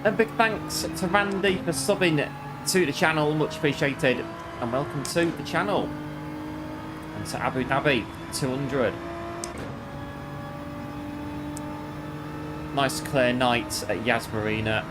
A big thanks to Randy for subbing to the channel, much appreciated, and welcome to the channel. And to Abu Dhabi, 200. Nice clear night at Yas Marina.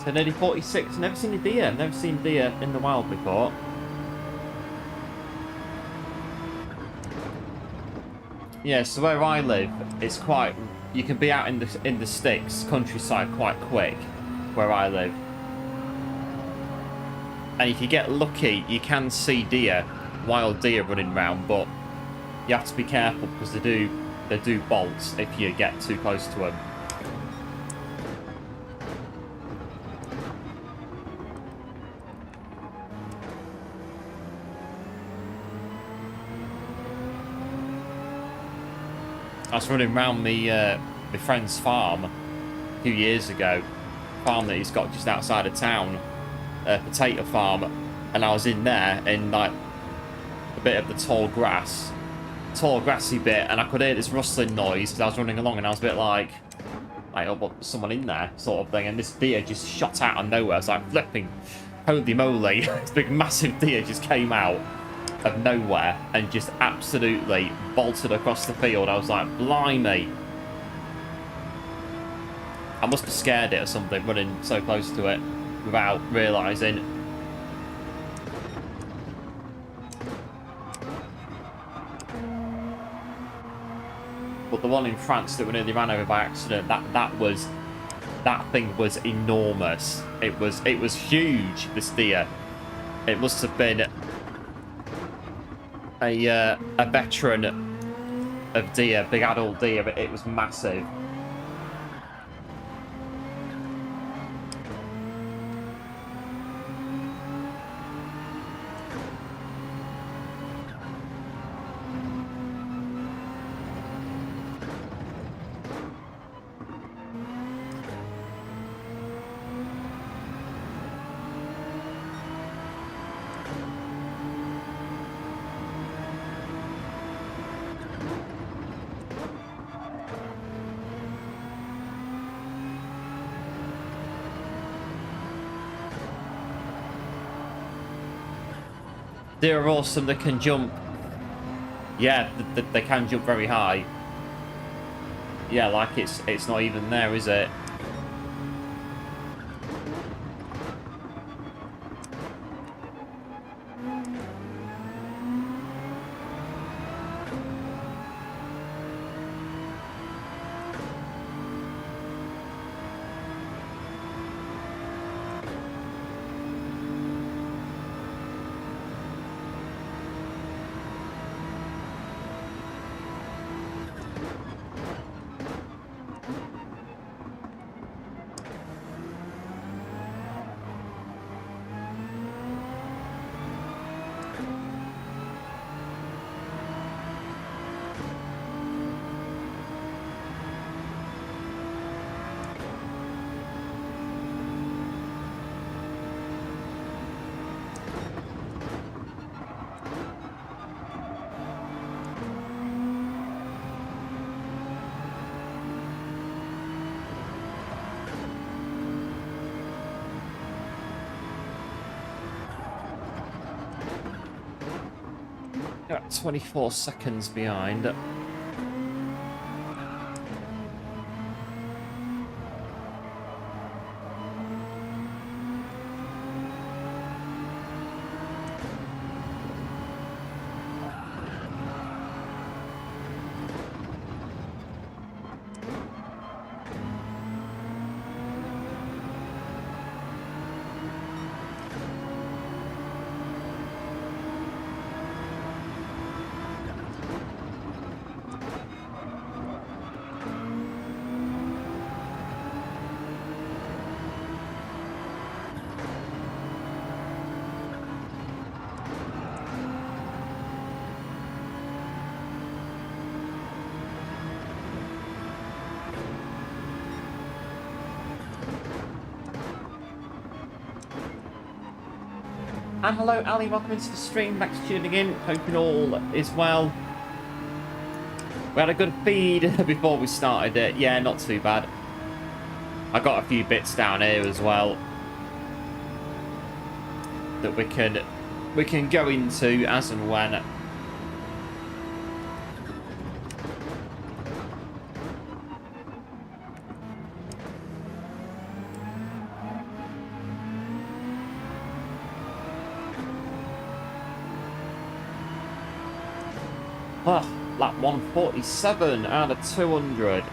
So nearly 46. Never seen a deer. Never seen deer in the wild before. Yeah, so where I live, it's quite. You can be out in the sticks, countryside, quite quick. Where I live, and if you get lucky, you can see deer, wild deer running around, but you have to be careful because they do bolt if you get too close to them. I was running around my friend's farm a few years ago, farm that he's got just outside of town, a potato farm, and I was in there in like a bit of the tall grassy bit, and I could hear this rustling noise as I was running along, and I was a bit like oh, but someone in there, sort of thing, and this deer just shot out of nowhere. I was like, flipping, holy moly, this big massive deer just came out of nowhere and just absolutely bolted across the field. I was like, blimey. I must have scared it or something, running so close to it without realising. but the one in France that we nearly ran over by accident, that thing was enormous. It was huge, this deer. It must have been a veteran of deer, big adult deer, but it was massive. They're awesome. They can jump. Yeah, they can jump very high. Yeah, like it's not even there, is it? You're at 24 seconds behind. And hello Ali, welcome into the stream, thanks for tuning in, hoping all is well. We had a good feed before we started it, yeah, not too bad. I got a few bits down here as well that we can go into as and when. Oh, lap 147 out of 200.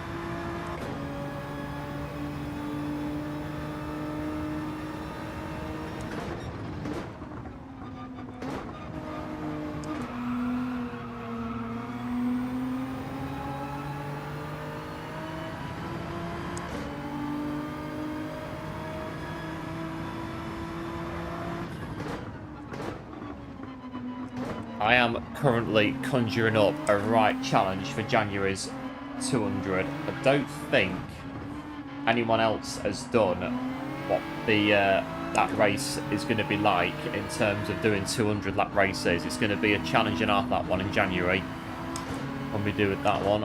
I am currently conjuring up a right challenge for January's 200. I don't think anyone else has done what the that race is going to be like in terms of doing 200 lap races. It's going to be a challenge and a half, that one, in January when we do it, that one.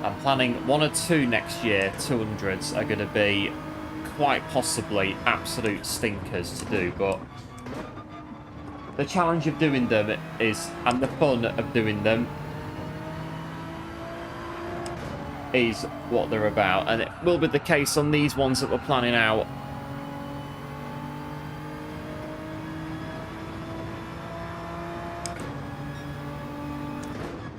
I'm planning 1 or 2 next year. 200s are going to be quite possibly absolute stinkers to do, but the challenge of doing them is, and the fun of doing them is what they're about, and it will be the case on these ones that we're planning out.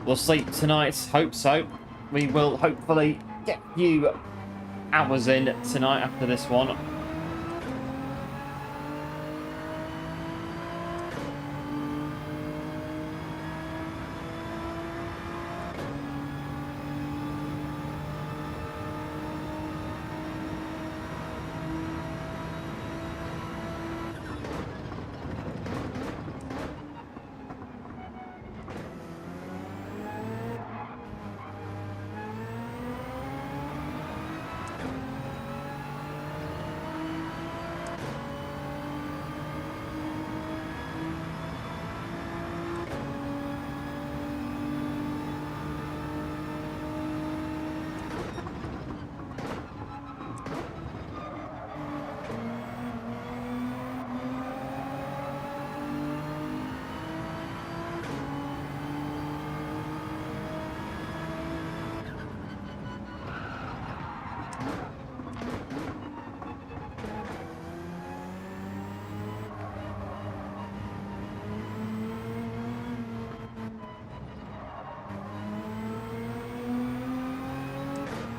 we'll sleep tonight. Hope so. We will hopefully get a few hours in tonight after this one.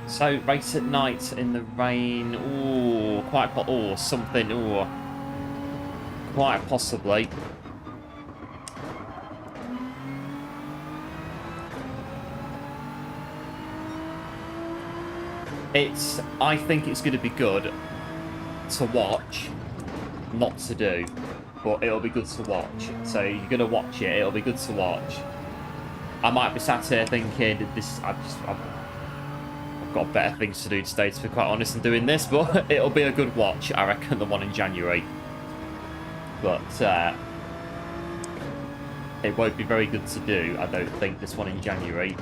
So, race at night in the rain. Ooh, something. Ooh, quite possibly. I think it's going to be good to watch, not to do, but it'll be good to watch. So you're going to watch it, it'll be good to watch. I might be sat here thinking, I've got better things to do today, to be quite honest, than doing this, but it'll be a good watch, I reckon, the one in January. But it won't be very good to do, I don't think, this one in January.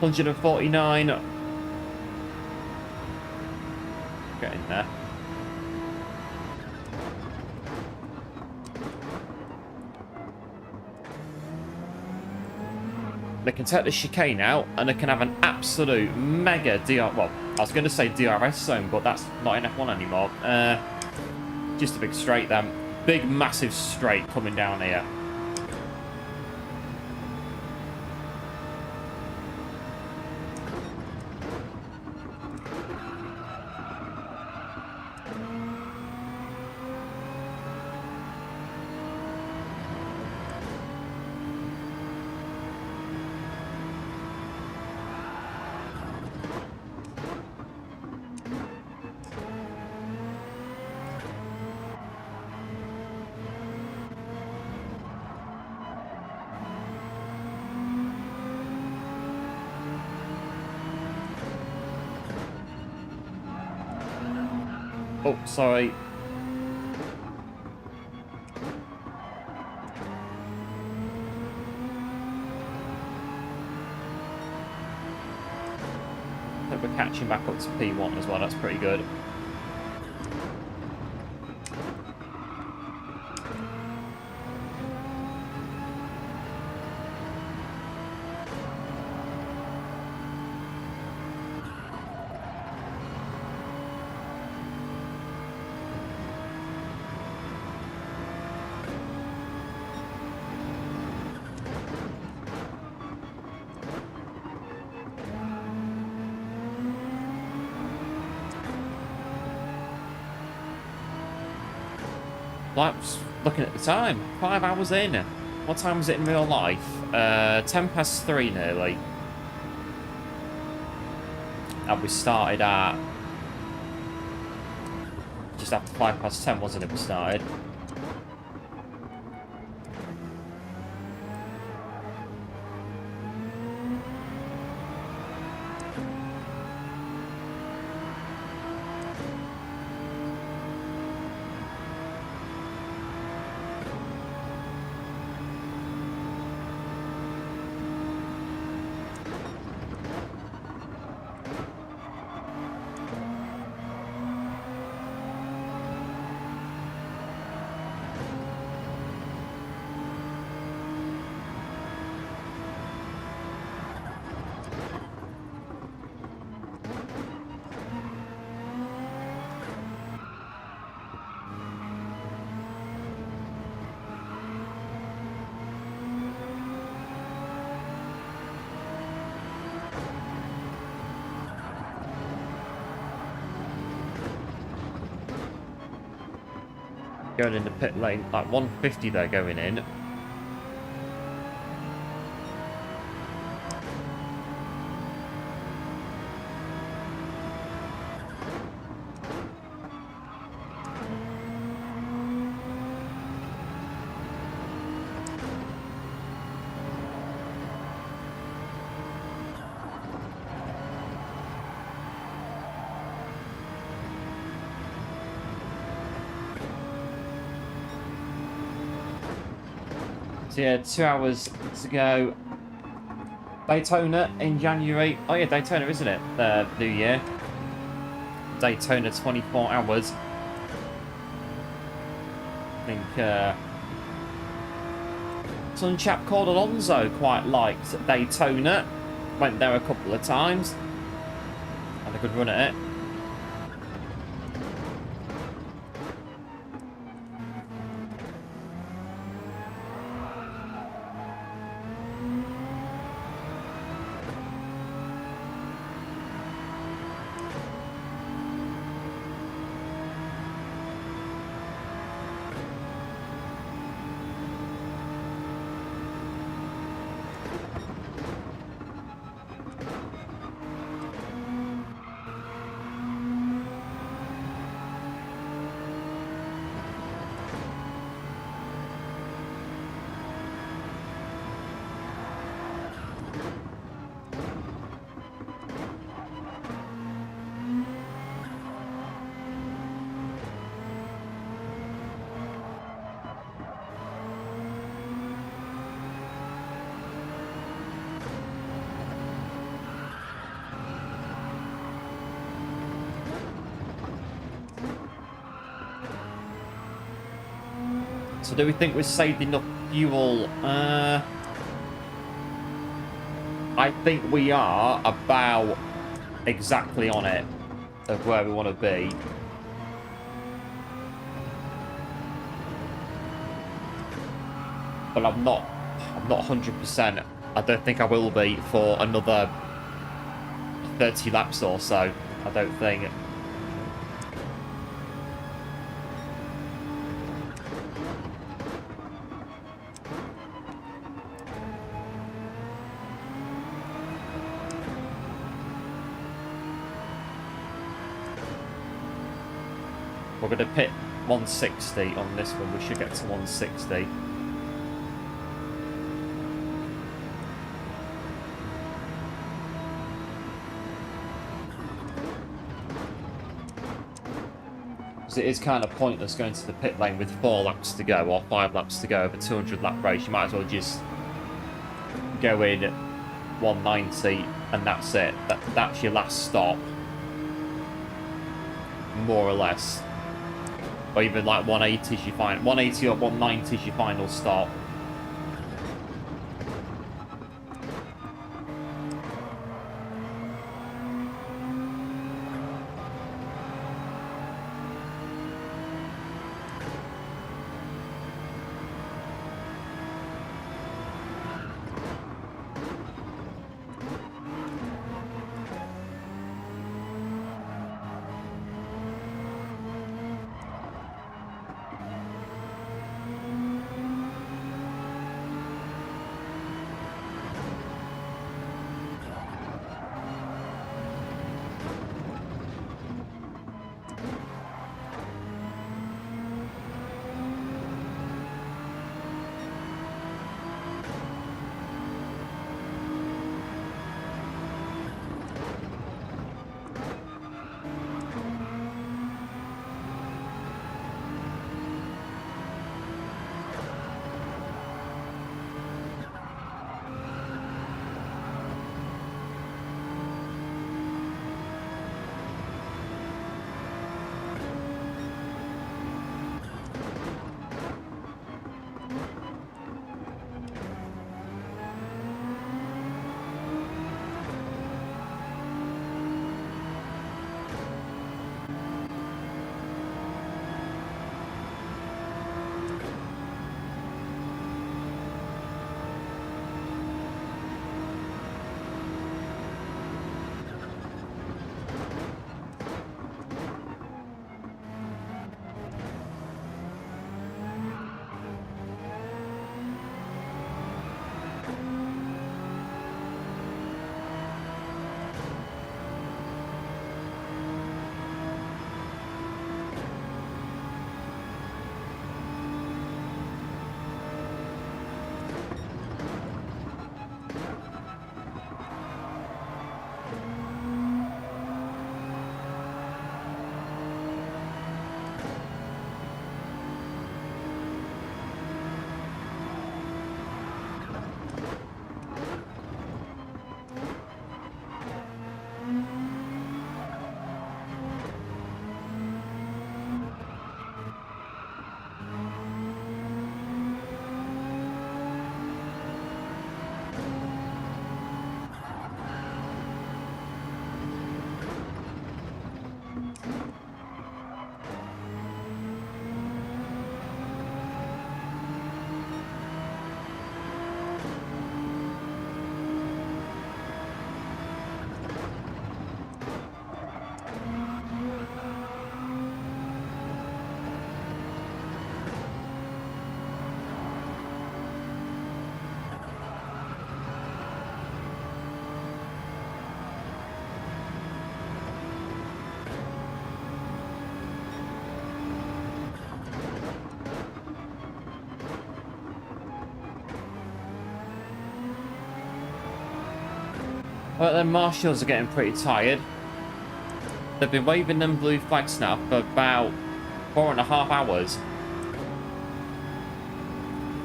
$149. Get in there. They can take the chicane out, and they can have an absolute mega well, I was going to say DRS zone, but that's not in F1 anymore. Just a big straight then. Big, massive straight coming down here. Oh, sorry. I think we're catching back up to P1 as well, that's pretty good. Like, looking at the time, 5 hours in. What time was it in real life? 3:10 nearly. And we started at just after 10:05, wasn't it? We started. Going in the pit lane, like 150 they're going in. So yeah, 2 hours to go. Daytona in January. Oh yeah, Daytona, isn't it? The New Year. Daytona 24 hours. I think some chap called Alonso quite liked Daytona. Went there a couple of times. Had a good run at it. So do we think we've saved enough fuel? I think we are about exactly on it of where we want to be. But I'm not 100%. I don't think I will be for another 30 laps or so. I don't think. We're going to pit 160 on this one. We should get to 160. Because it is kind of pointless going to the pit lane with 4 laps to go or 5 laps to go over 200 lap race. You might as well just go in at 190 and that's it. That's your last stop. More or less. Or even like 180 is your final, 180 or 190 is your final stop. But the marshals are getting pretty tired. They've been waving them blue flags now for about 4.5 hours.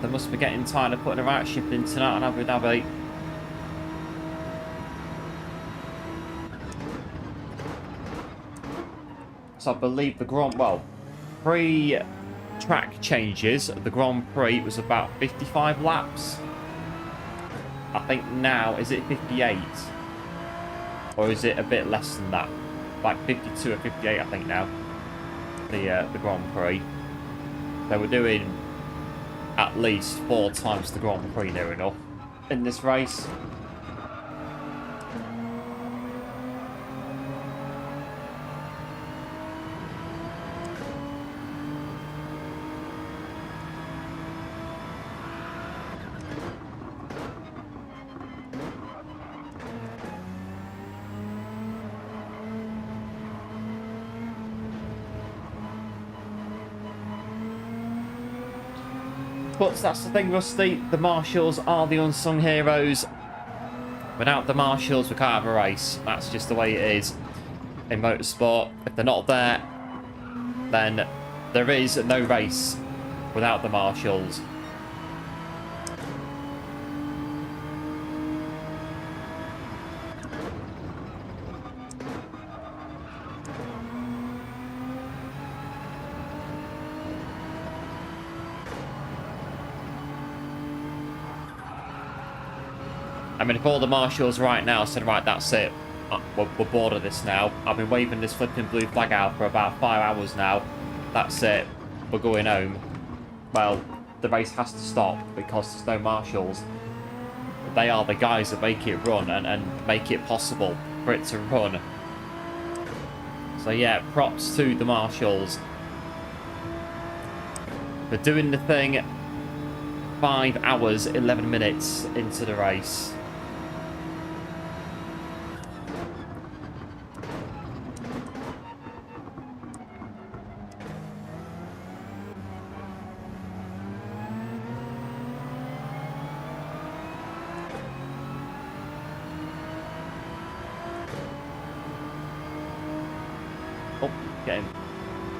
They must be getting tired of putting a right shift in tonight in Abu Dhabi. So I believe the pre-track changes, the Grand Prix was about 55 laps. I think now, is it 58? Or is it a bit less than that? Like 52 or 58, I think now. The Grand Prix. They were doing at least 4 times the Grand Prix near enough in this race. But that's the thing, Rusty. The marshals are the unsung heroes. Without the marshals, we can't have a race. That's just the way it is in motorsport. If they're not there, then there is no race without the marshals. I mean, if all the marshals right now said, right, that's it, we're bored of this now. I've been waving this flipping blue flag out for about 5 hours now. That's it, we're going home. Well, the race has to stop because there's no marshals. They are the guys that make it run and make it possible for it to run. So yeah, props to the marshals for doing the thing 5 hours, 11 minutes into the race. Oh, getting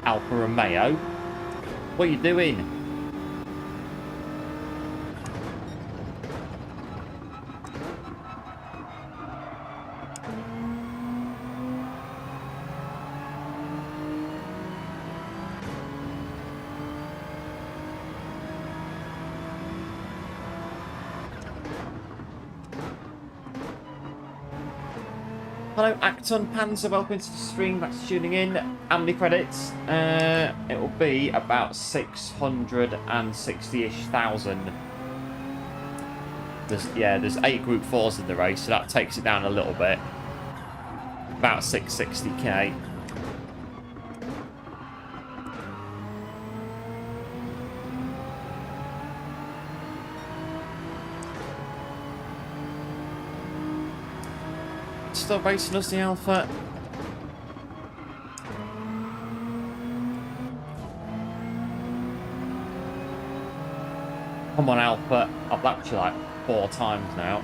Alfa Romeo. What are you doing? Hello, Acton Panzer, welcome to the stream. Thanks for tuning in. How many credits? It will be about 660-ish thousand. There's 8 Group 4s in the race, so that takes it down a little bit. About 660k. Still racing us, the Alpha. Come on, Alpha. I've lapped you like 4 times now.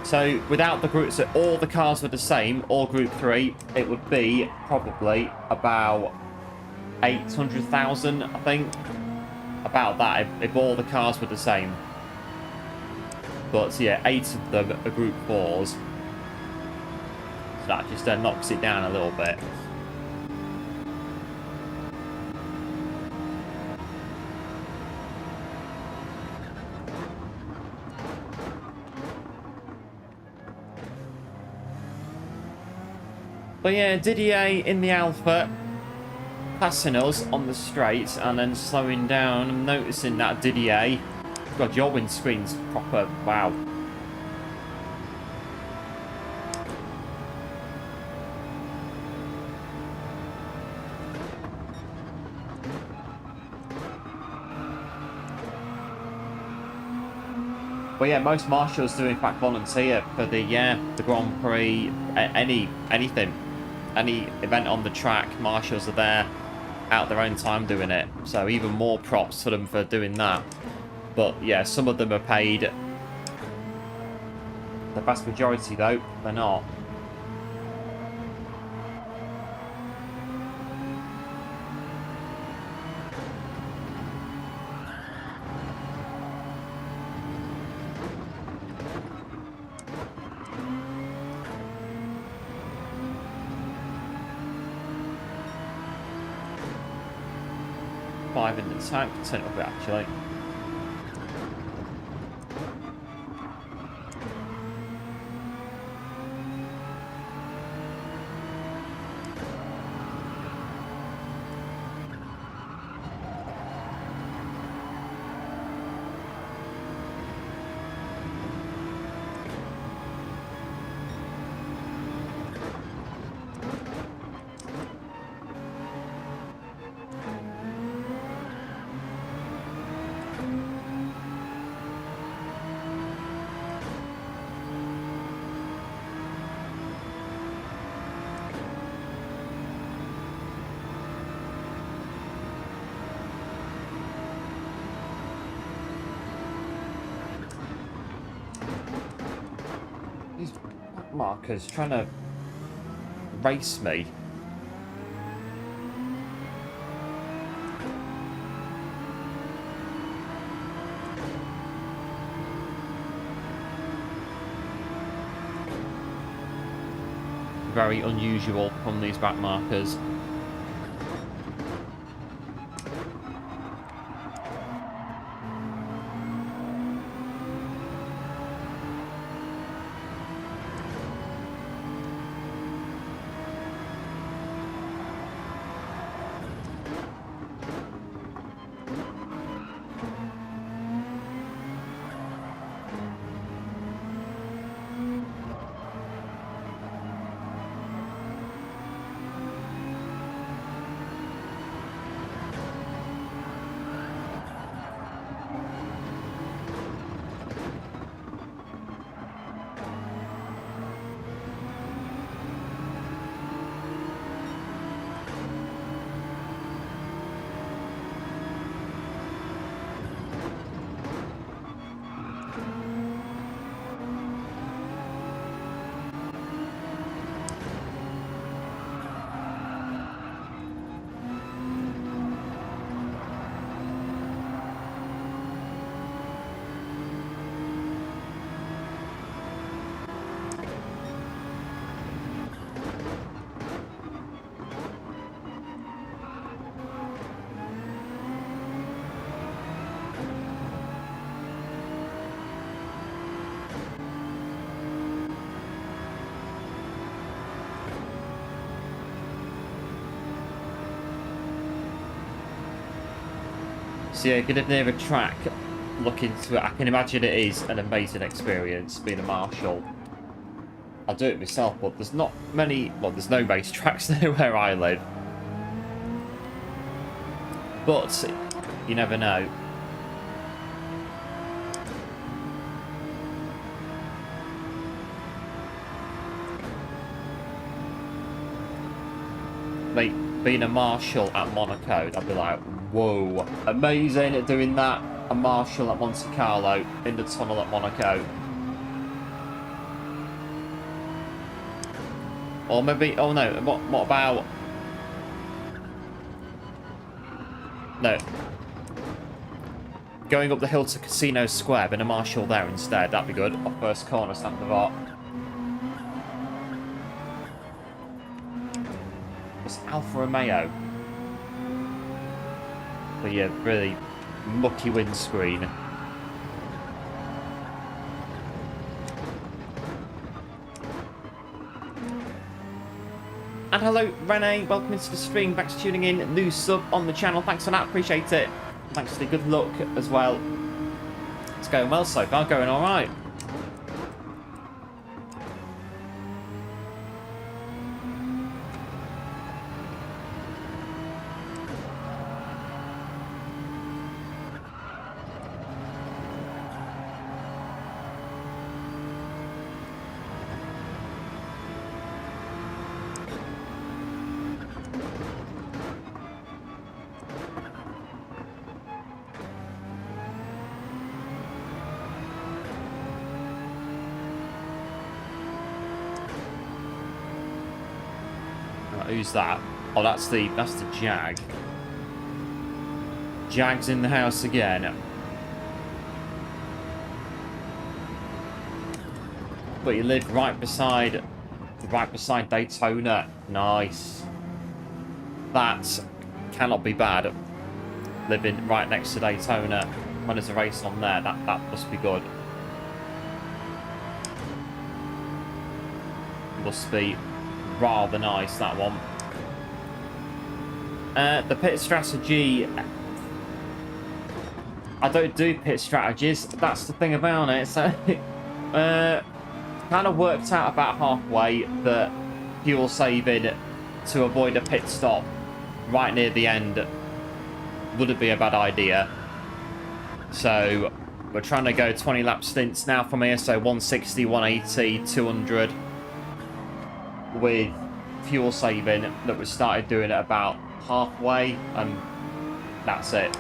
So without the groups, so all the cars were the same, all Group 3, it would be probably about 800,000, I think. About that, if all the cars were the same. But yeah, 8 of them are Group 4s. So that just knocks it down a little bit. But yeah, Didier in the Alpha, passing us on the straight and then slowing down. I'm noticing that Didier, God, your windscreen's proper, wow. But yeah, most marshals do in fact volunteer for the Grand Prix, anything, any event on the track. Marshals are there out their own time doing it. So even more props for them for doing that. But yeah, some of them are paid. The vast majority, though, they're not. In the tank, turn it up a bit actually. These markers trying to race me. Very unusual on these back markers. So yeah, get near a track, look into it. I can imagine it is an amazing experience being a marshal. I'll do it myself, but there's not many, well, there's no race tracks near where I live. But you never know. Like, being a marshal at Monaco, I'd be like, whoa, amazing at doing that. A marshal at Monte Carlo, in the tunnel at Monaco. Or maybe, oh no, what about... No. Going up the hill to Casino Square, being a marshal there instead, that'd be good. Off first corner, stamp the VOT. It's Alfa Romeo. But yeah, really mucky windscreen. And hello, Rene. Welcome into the stream. Thanks for tuning in. New sub on the channel. Thanks for that. Appreciate it. Thanks for the good luck as well. It's going well so far. Going all right. Who's that? Oh, that's the Jag. Jag's in the house again. But you live right beside Daytona. Nice. That cannot be bad. Living right next to Daytona when there's a race on there. That must be good. Must be rather nice, that one. The pit strategy. I don't do pit strategies. That's the thing about it. So, kind of worked out about halfway that fuel saving to avoid a pit stop right near the end wouldn't be a bad idea. So, we're trying to go 20 lap stints now from here. So, 160, 180, 200 with fuel saving that we started doing at about halfway, and that's it.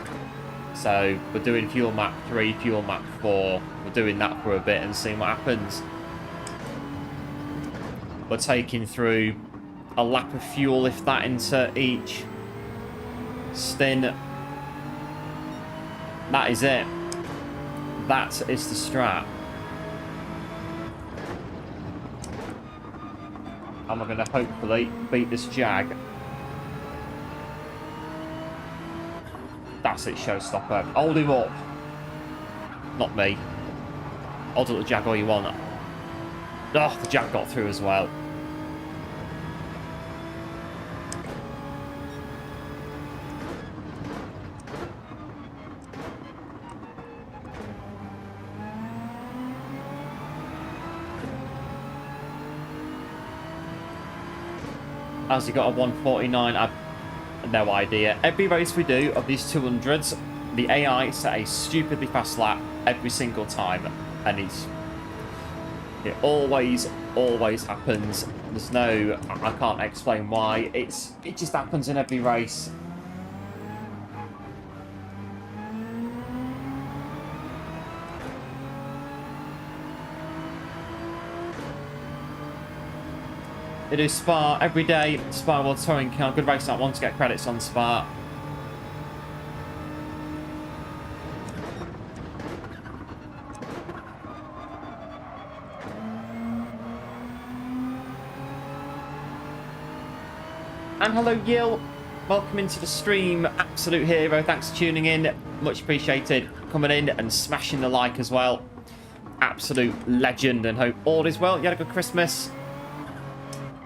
So we're doing fuel map 3, fuel map 4. We're doing that for a bit and seeing what happens. We're taking through a lap of fuel, if that, into each stint. That is it. That is the strat. And we're going to hopefully beat this Jag. That's it, showstopper. Hold him up. Not me. Hold up the Jag all you want. Oh, the Jag got through as well. Has he got a 149? I've no idea. Every race we do of these 200s, the AI set a stupidly fast lap every single time. And it always happens. There's no, I can't explain why. It just happens in every race. They do Spa every day. Spa World Touring Car. Good race that one to get credits on Spa. And hello, Gil. Welcome into the stream. Absolute hero. Thanks for tuning in. Much appreciated. Coming in and smashing the like as well. Absolute legend, and hope all is well. You had a good Christmas.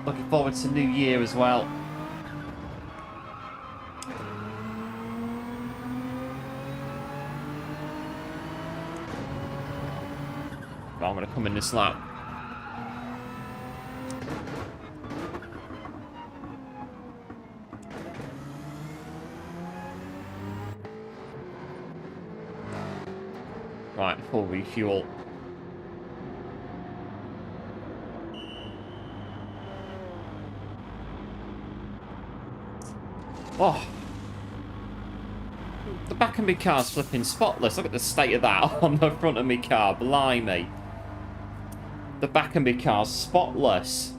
Looking forward to New Year as well. Well, I'm going to come in this lap. Right, full refuel. Oh, the back of my car's flipping spotless. Look at the state of that on the front of my car. Blimey. The back of my car's spotless.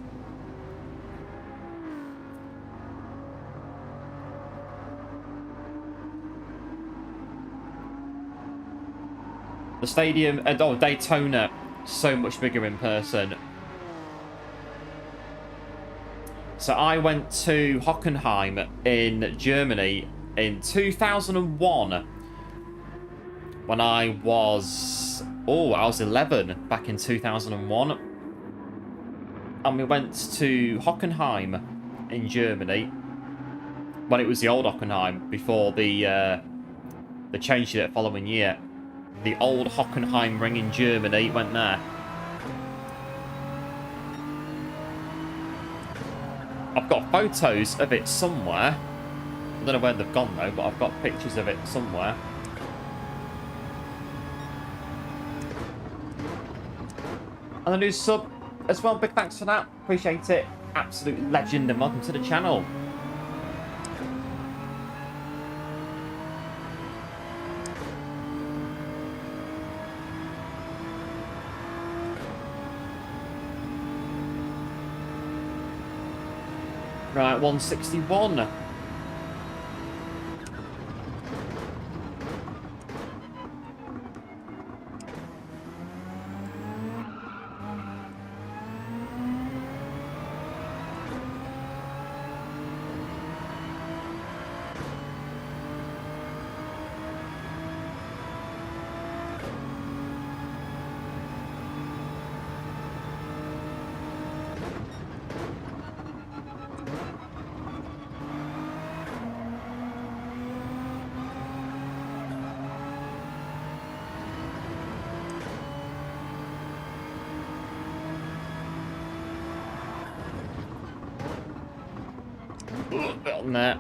The stadium, oh, Daytona, so much bigger in person. So I went to Hockenheim in Germany in 2001 when I was 11 back in 2001. And we went to Hockenheim in Germany when it was the old Hockenheim before they changed it the following year. The old Hockenheim ring in Germany went there. I've got photos of it somewhere. I don't know where they've gone though, but I've got pictures of it somewhere. And a new sub as well. Big thanks for that. Appreciate it. Absolute legend, and welcome to the channel. Right, 161. Bit on there.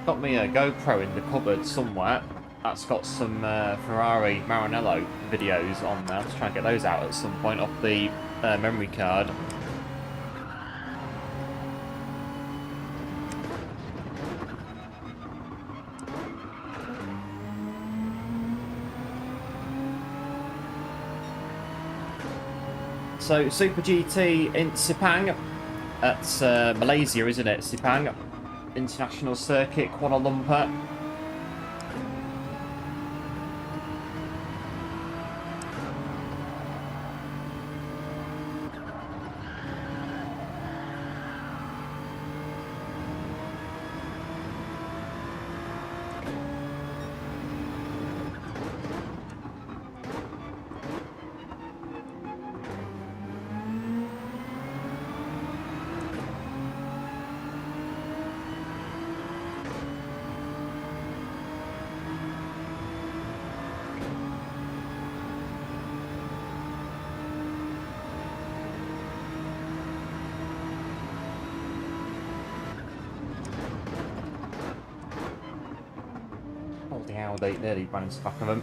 Got me a GoPro in the cupboard somewhere. That's got some Ferrari Maranello videos on there. Let's try and get those out at some point off the memory card. So, Super GT in Sepang. That's Malaysia, isn't it? Sepang International Circuit, Kuala Lumpur. Holding out, they nearly ran into the back of them.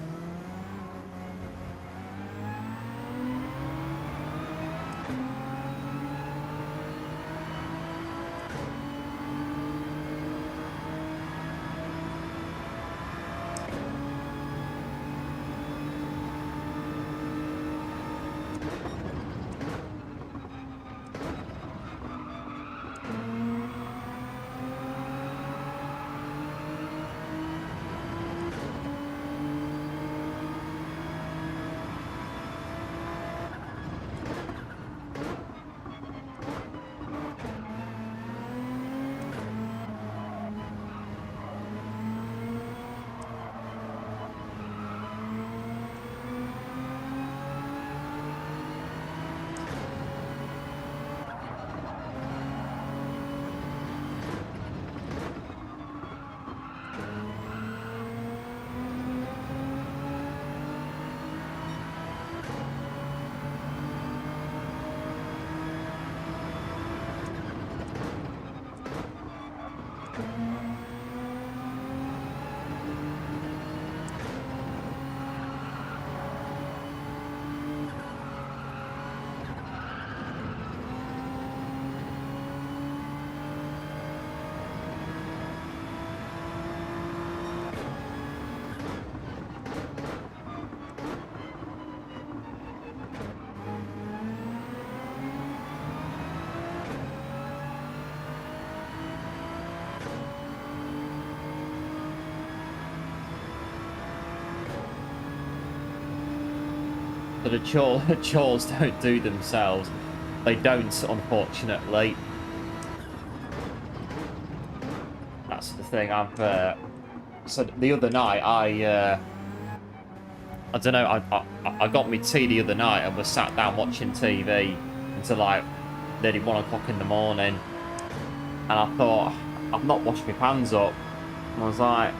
But the chores don't do themselves. They don't, unfortunately. That's the thing. So the other night, I don't know. I got me tea the other night and was sat down watching TV until like nearly 1 o'clock in the morning. And I thought, I've not washed my pans up. And I was like,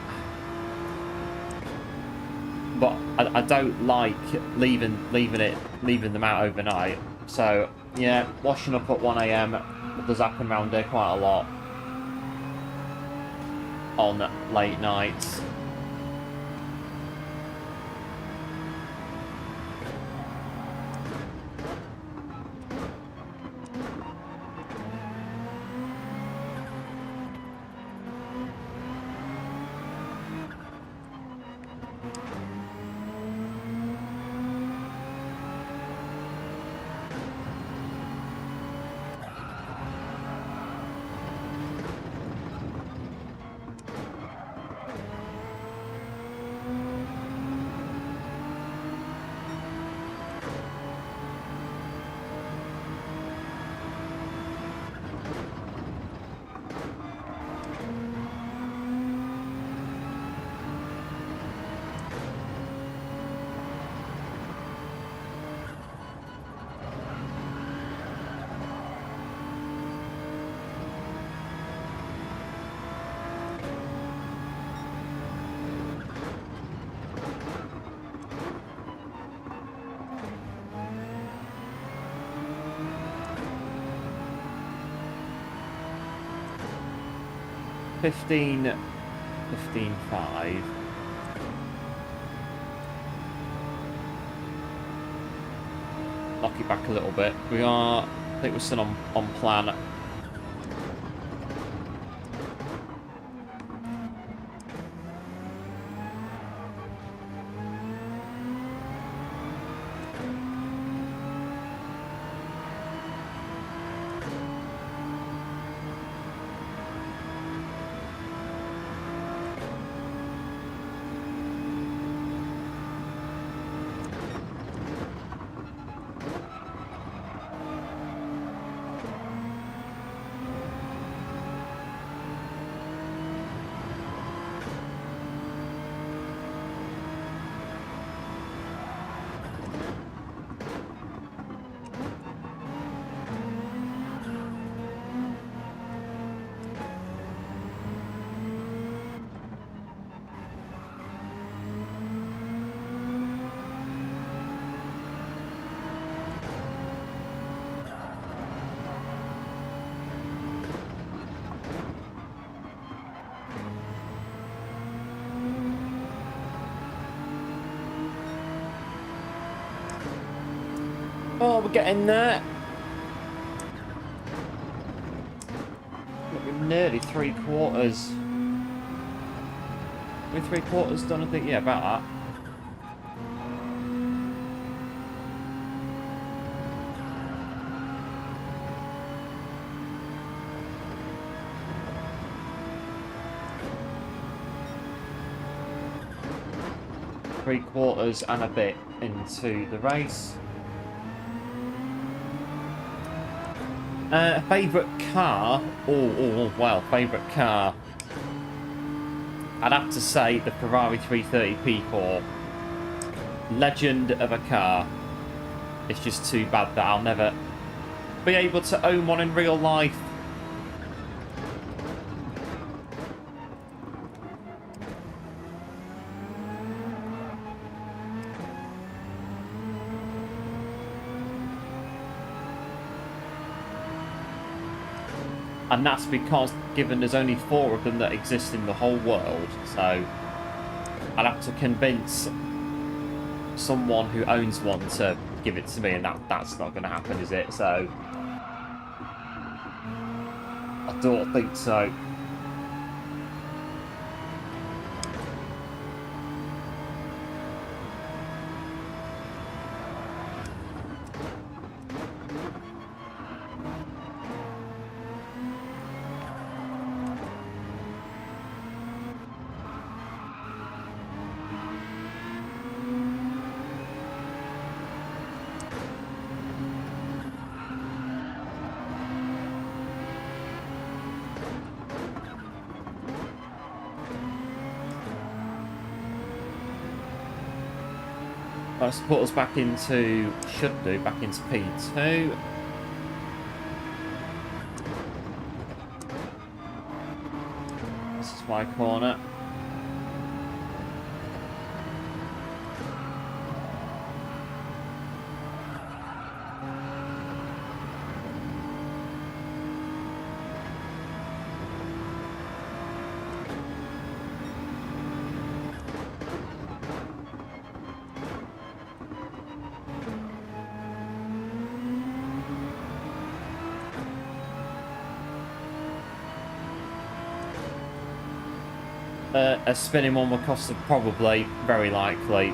but I don't like leaving them out overnight. So yeah, washing up at 1 AM does happen around here quite a lot on late nights. 15.5. Knock it back a little bit. We are, I think we're still on plan. Oh, we're getting there. Look, we're nearly 3/4. We're 3/4 done, I think. Yeah, about that. Three-quarters and a bit into the race. Favourite car? Oh, well, favourite car. I'd have to say the Ferrari 330 P4. Legend of a car. It's just too bad that I'll never be able to own one in real life. And that's because, given there's only 4 of them that exist in the whole world, so I'd have to convince someone who owns one to give it to me, and that's not going to happen, is it? So I don't think so. Let's put us back into, back into P2. This is my corner. A spinning one would cost them probably, very likely.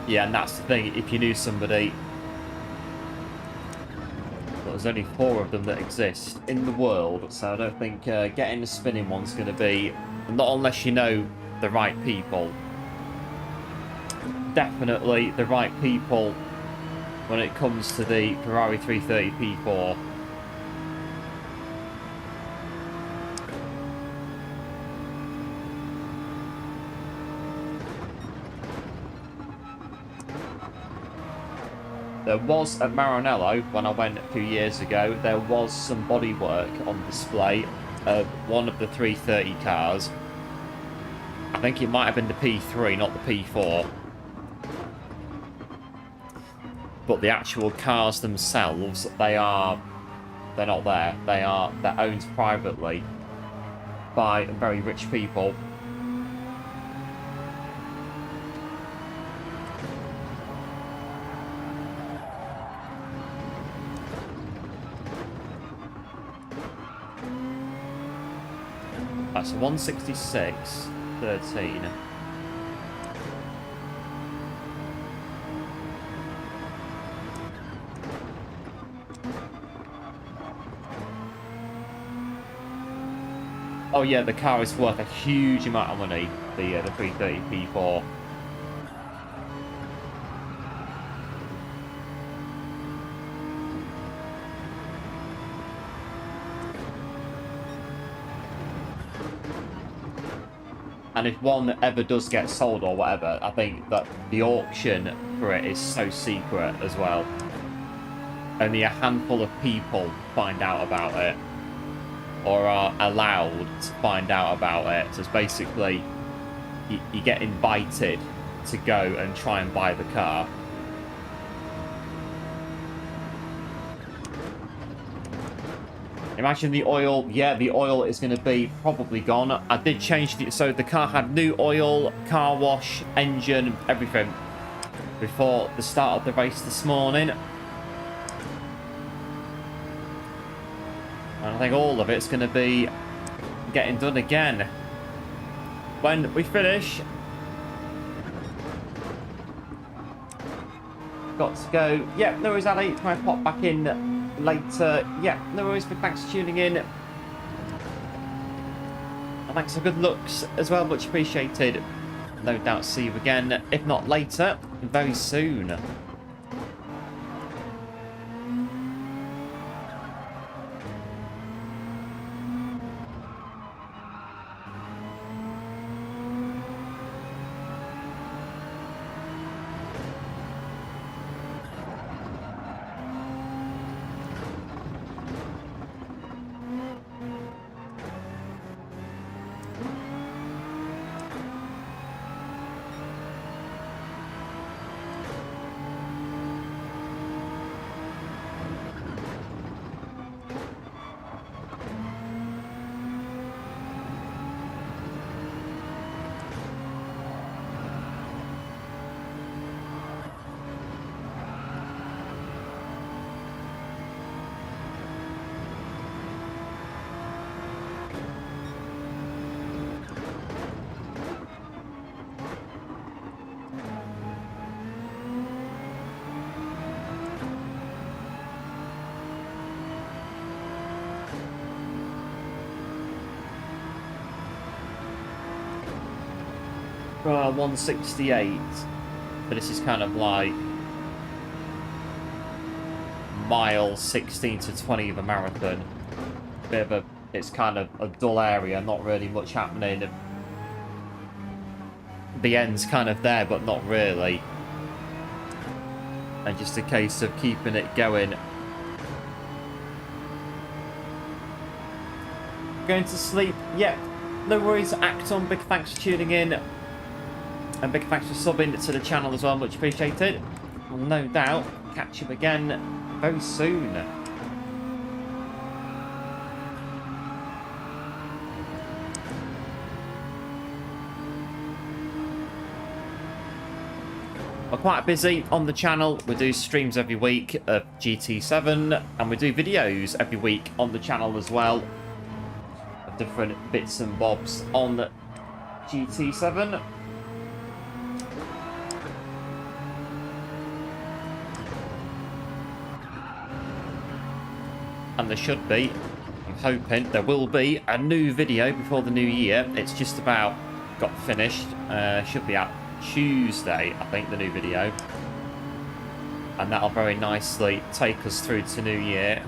Yeah, and that's the thing, if you knew somebody... Well, there's only 4 of them that exist in the world, so I don't think getting a spinning one's going to be... Not unless you know the right people. Definitely the right people when it comes to the Ferrari 330 P4. There was at Maranello, when I went a few years ago, there was some bodywork on display of one of the 330 cars. I think it might have been the P3, not the P4. But the actual cars themselves, they are they're not there. They're owned privately by very rich people. That's 166.13. Oh yeah, the car is worth a huge amount of money, the 330 P4. And if one ever does get sold or whatever, I think that the auction for it is so secret as well. Only a handful of people find out about it, or are allowed to find out about it. So it's basically, you get invited to go and try and buy the car. Imagine the oil. Yeah, the oil is going to be probably gone. I did change the... So the car had new oil, car wash, engine, everything before the start of the race this morning. And I think all of it's going to be getting done again when we finish. Got to go. Yeah, no worries, Ali. Try and pop back in later. Yeah, no worries, but thanks for tuning in. And thanks for good looks as well. Much appreciated. No doubt see you again, if not later, very soon. For 168, but this is kind of like mile 16 to 20 of a marathon. Bit of a, it's kind of a dull area, not really much happening. The end's kind of there, but not really. And just a case of keeping it going. Going to sleep? Yep. No worries, Acton. Big thanks for tuning in. And big thanks for subbing to the channel as well, much appreciated. We'll no doubt catch you again very soon. We're quite busy on the channel. We do streams every week of GT7, and we do videos every week on the channel as well, of different bits and bobs on GT7. And there should be, I'm hoping, there will be a new video before the new year. It's just about got finished. Should be out Tuesday, I think, the new video. And that'll very nicely take us through to New Year.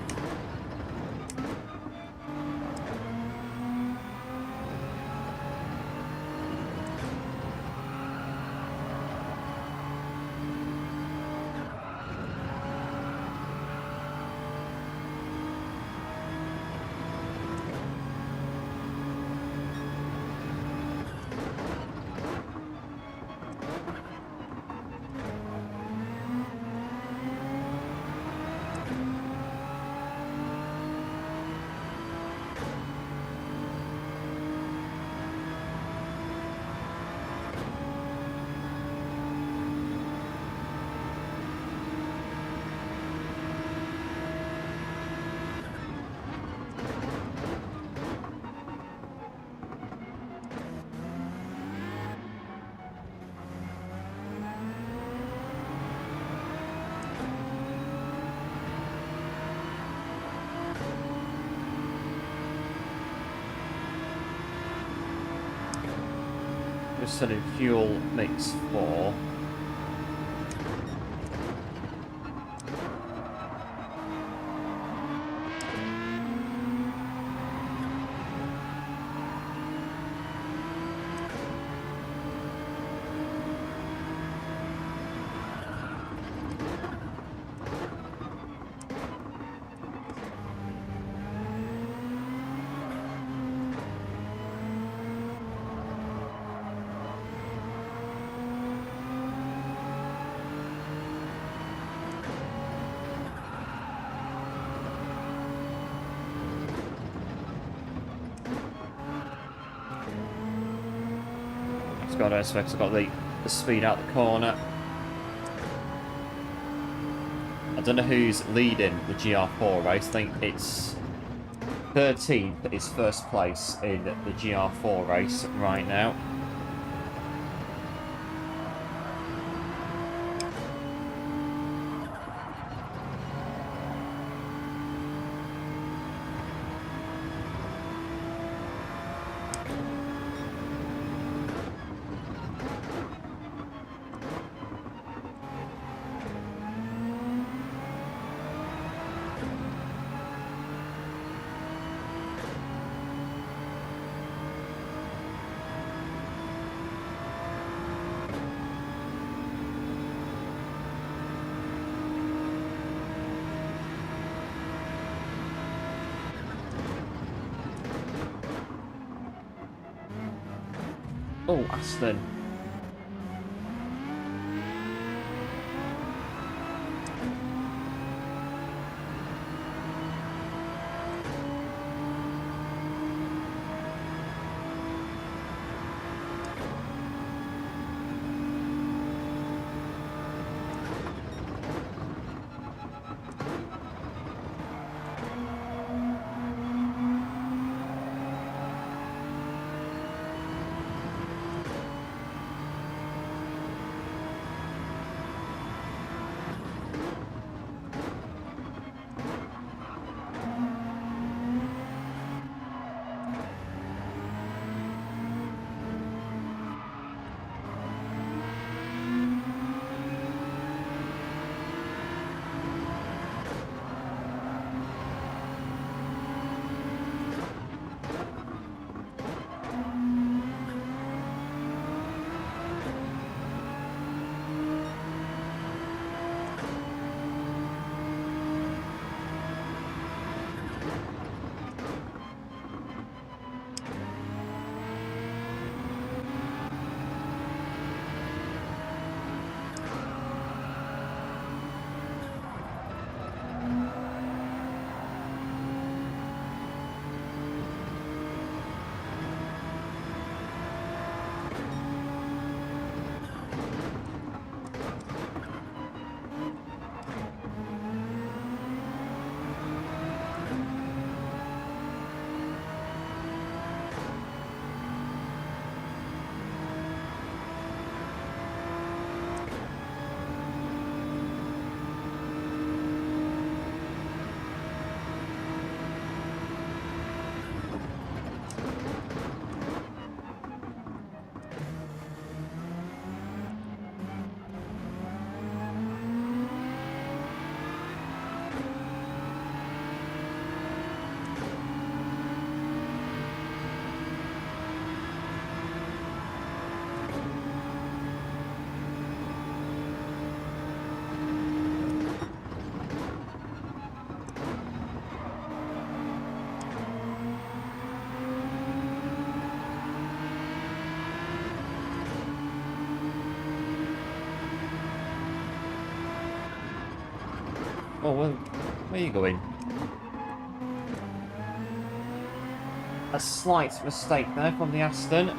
we're selling fuel mix for. Got it, so I've got the speed out the corner. I don't know who's leading the GR4 race. I think it's 13th is first place in the GR4 race right now. Oh, Aston. Oh, well, where are you going? A slight mistake there from the Aston.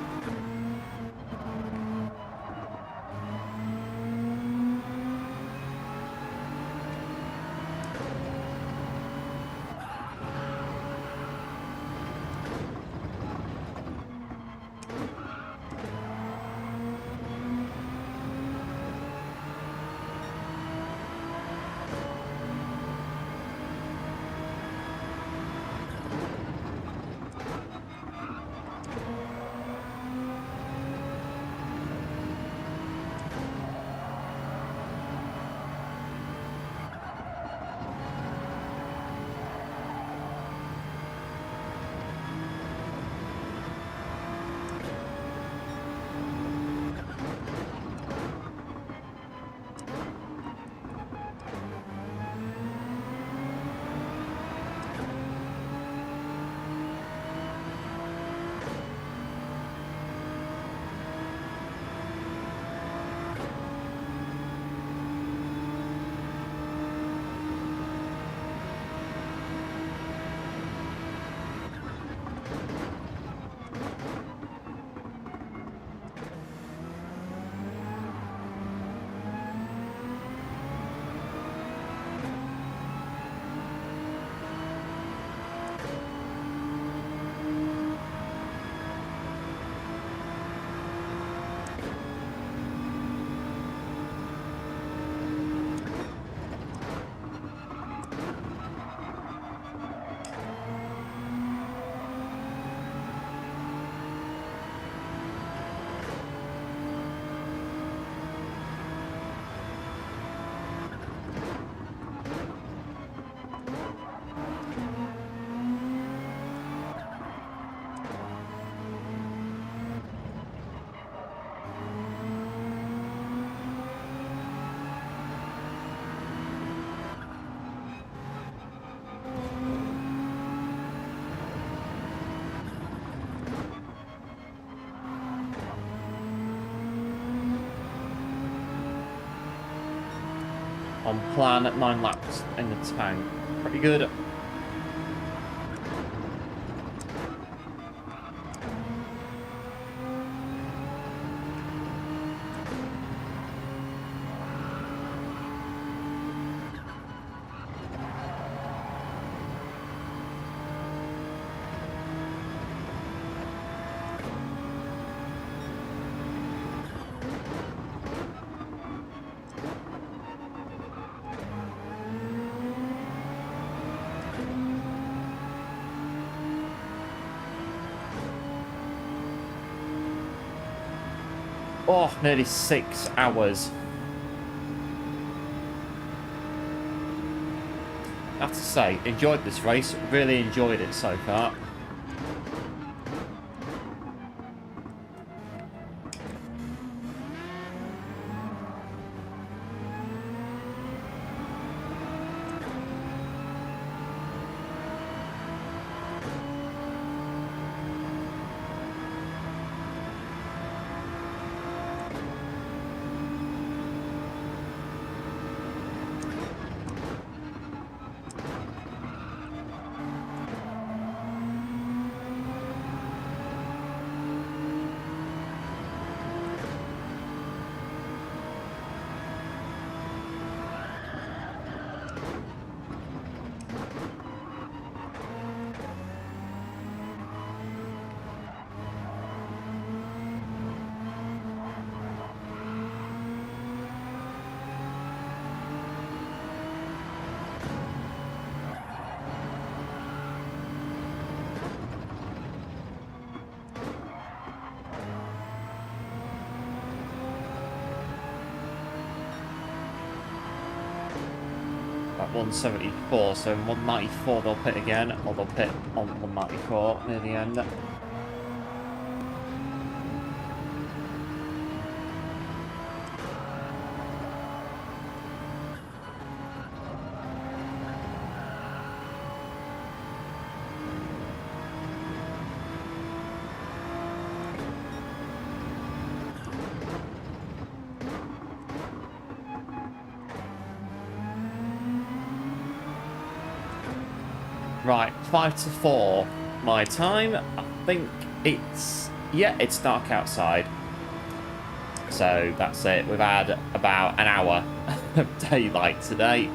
On plan at 9 laps in the tank. Pretty good. Oh, nearly 6 hours. I have to say, enjoyed this race. Really enjoyed it so far. At 174, so 194 they'll pit again, or they'll pit on 194 near the end. Right, 5 to 4 my time. I think it's... yeah, it's dark outside. So that's it. We've had about an hour of daylight today.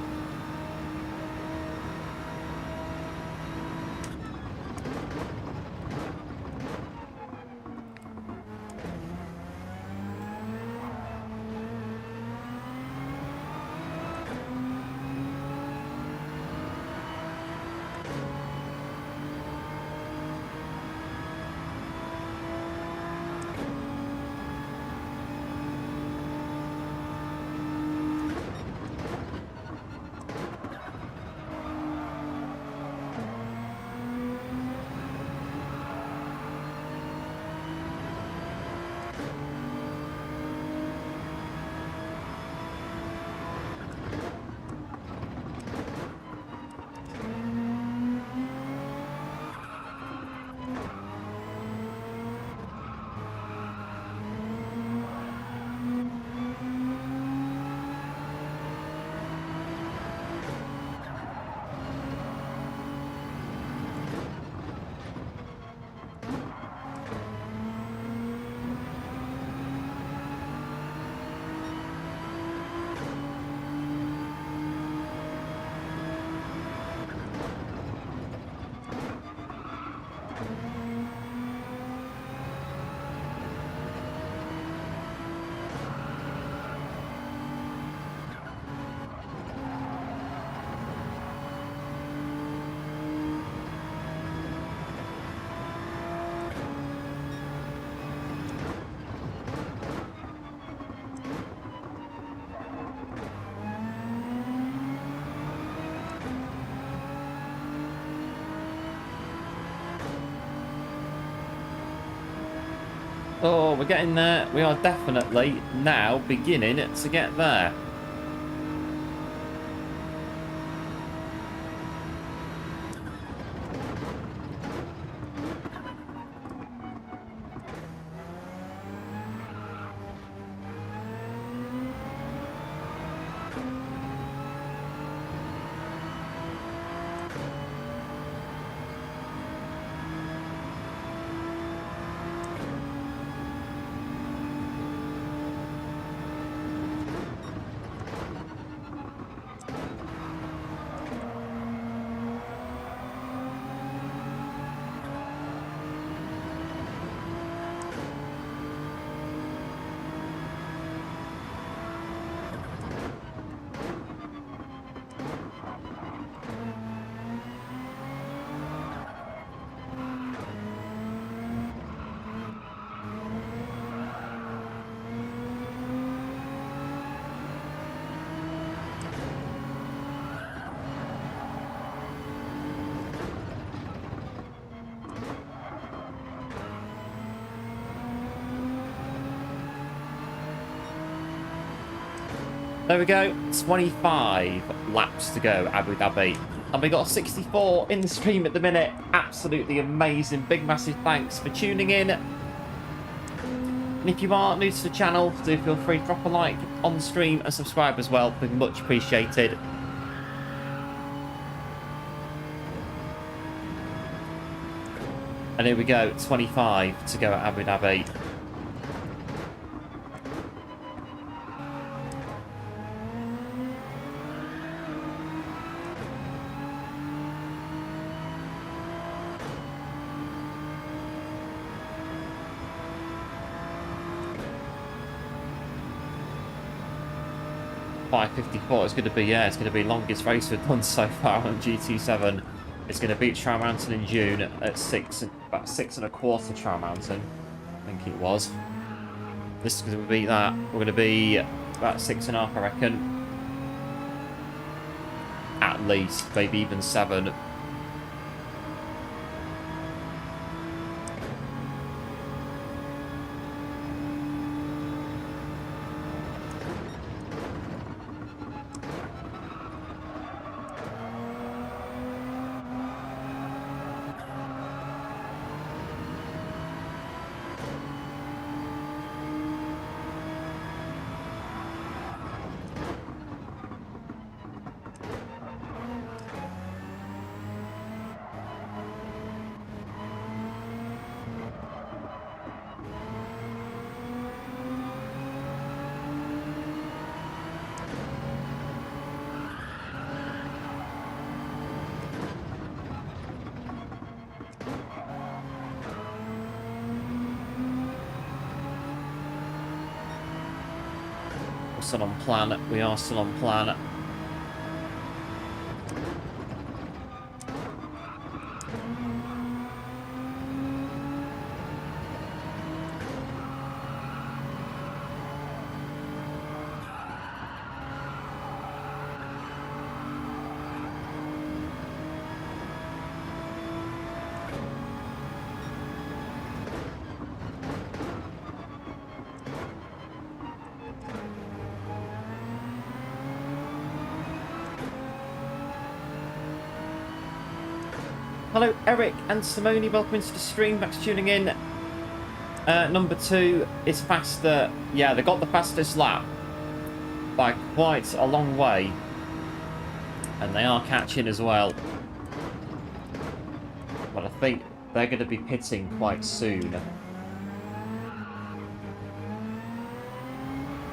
Oh, we're getting there. We are definitely now beginning to get there. There we go, 25 laps to go, Abu Dhabi. And we got 64 in the stream at the minute. Absolutely amazing. Big massive thanks for tuning in. And if you are new to the channel, do feel free to drop a like on the stream and subscribe as well. Be much appreciated. And here we go, 25 to go at Abu Dhabi. .554, it's going to be, yeah, it's going to be longest race we've done so far on GT7. It's going to beat Trial Mountain in June at about 6.25 Trial Mountain, I think it was. This is going to beat that. We're going to be about 6.5, I reckon. At least, maybe even 7. Still on plan. We are still on plan. Hello, Eric and Simone. Welcome into the stream. Thanks for tuning in. Number 2 is faster. Yeah, they got the fastest lap by quite a long way. And they are catching as well. But I think they're going to be pitting quite soon.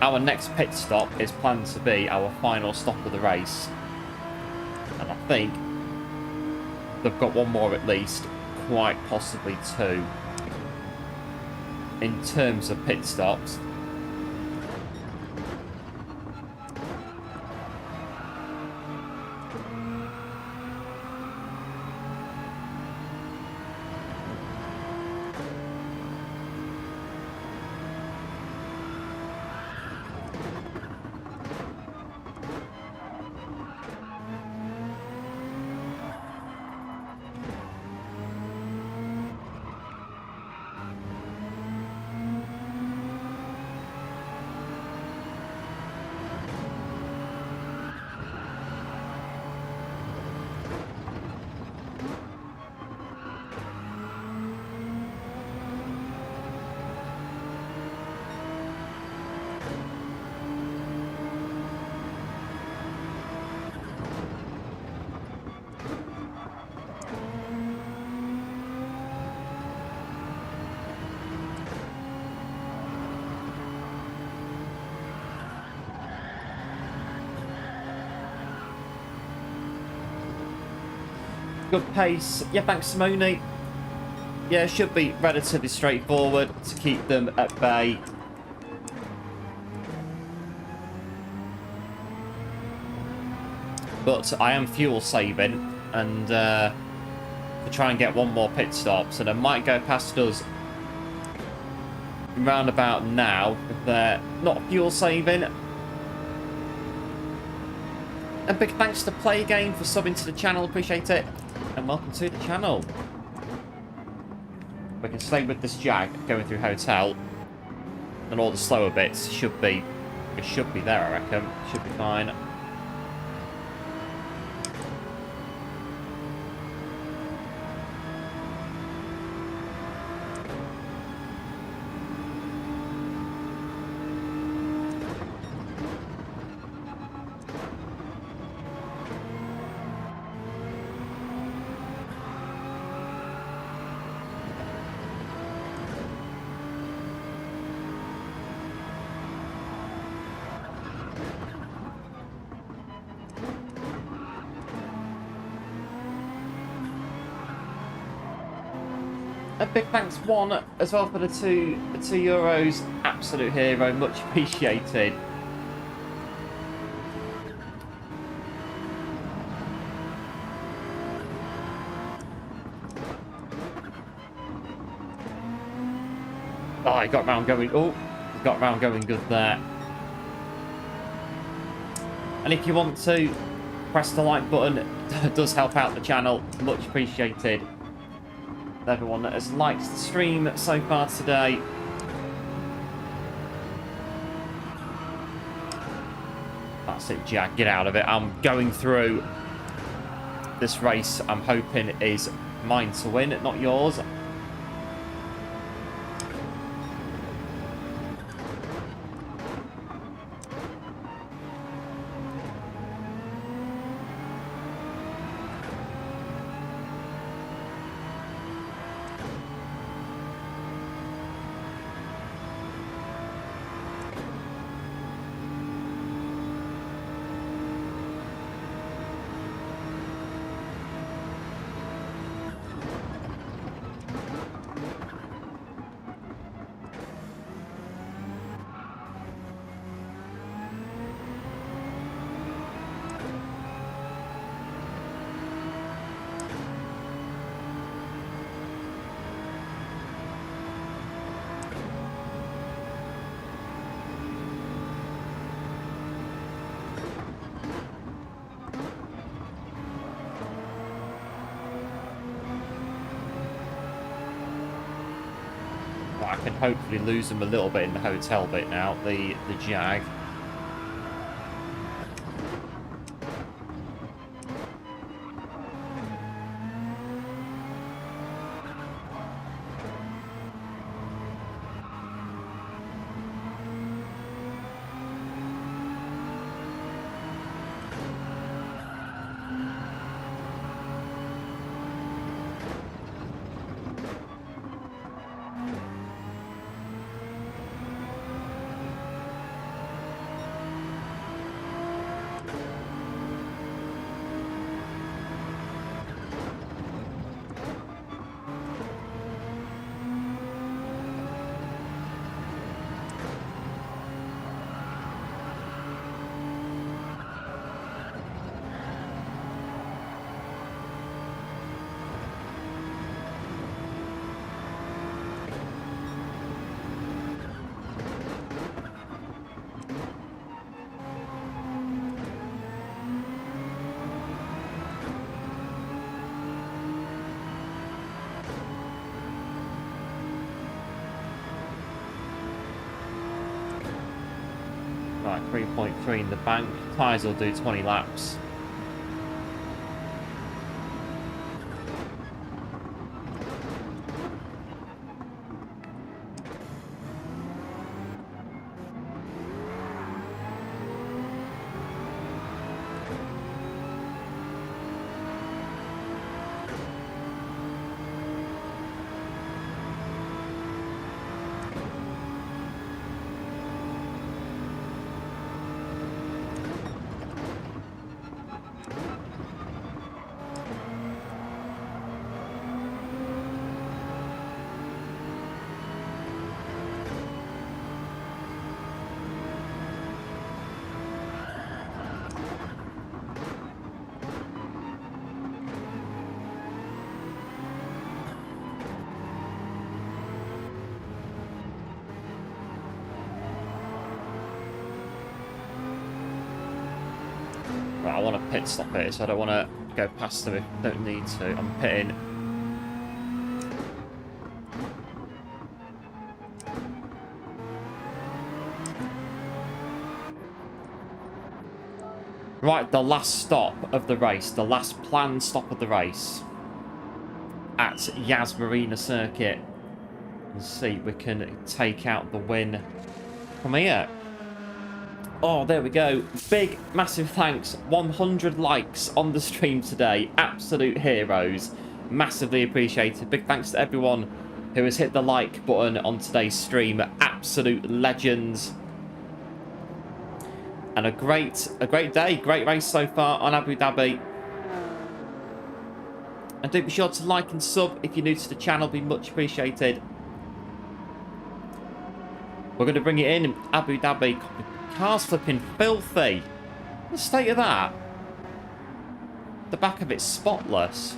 Our next pit stop is planned to be our final stop of the race. And I think they've got one more at least, quite possibly 2. In terms of pit stops. Good pace. Yeah, thanks, Simone. Yeah, it should be relatively straightforward to keep them at bay. But I am fuel saving and to try and get one more pit stop. So they might go past us round about now if they're not fuel saving. And big thanks to Play Game for subbing to the channel. Appreciate it. And welcome to the channel. We can stay with this Jag going through hotel, and all the slower bits should be trigger should be there, I reckon. Should be fine. A big thanks, One, as well for the €2. Absolute hero, much appreciated. Oh, he got round going. Oh, he got round going good there. And if you want to press the like button, it does help out the channel. Much appreciated. Everyone that has liked the stream so far today. That's it, Jack. Get out of it. I'm going through this race. I'm hoping is mine to win, not yours. I can hopefully lose them a little bit in the hotel bit now, the Jag. Right, 3.3 in the bank. Tyres will do 20 laps. Right, I want to pit stop here, so I don't want to go past them if I don't need to. I'm pitting. Right, the last stop of the race. The last planned stop of the race. At Yas Marina Circuit. Let's see if we can take out the win from here. Oh, there we go. Big, massive thanks. 100 likes on the stream today. Absolute heroes. Massively appreciated. Big thanks to everyone who has hit the like button on today's stream. Absolute legends. And a great day. Great race so far on Abu Dhabi. And do be sure to like and sub if you're new to the channel. Be much appreciated. We're going to bring it in Abu Dhabi. Car's flipping filthy. The state of that. The back of it's spotless.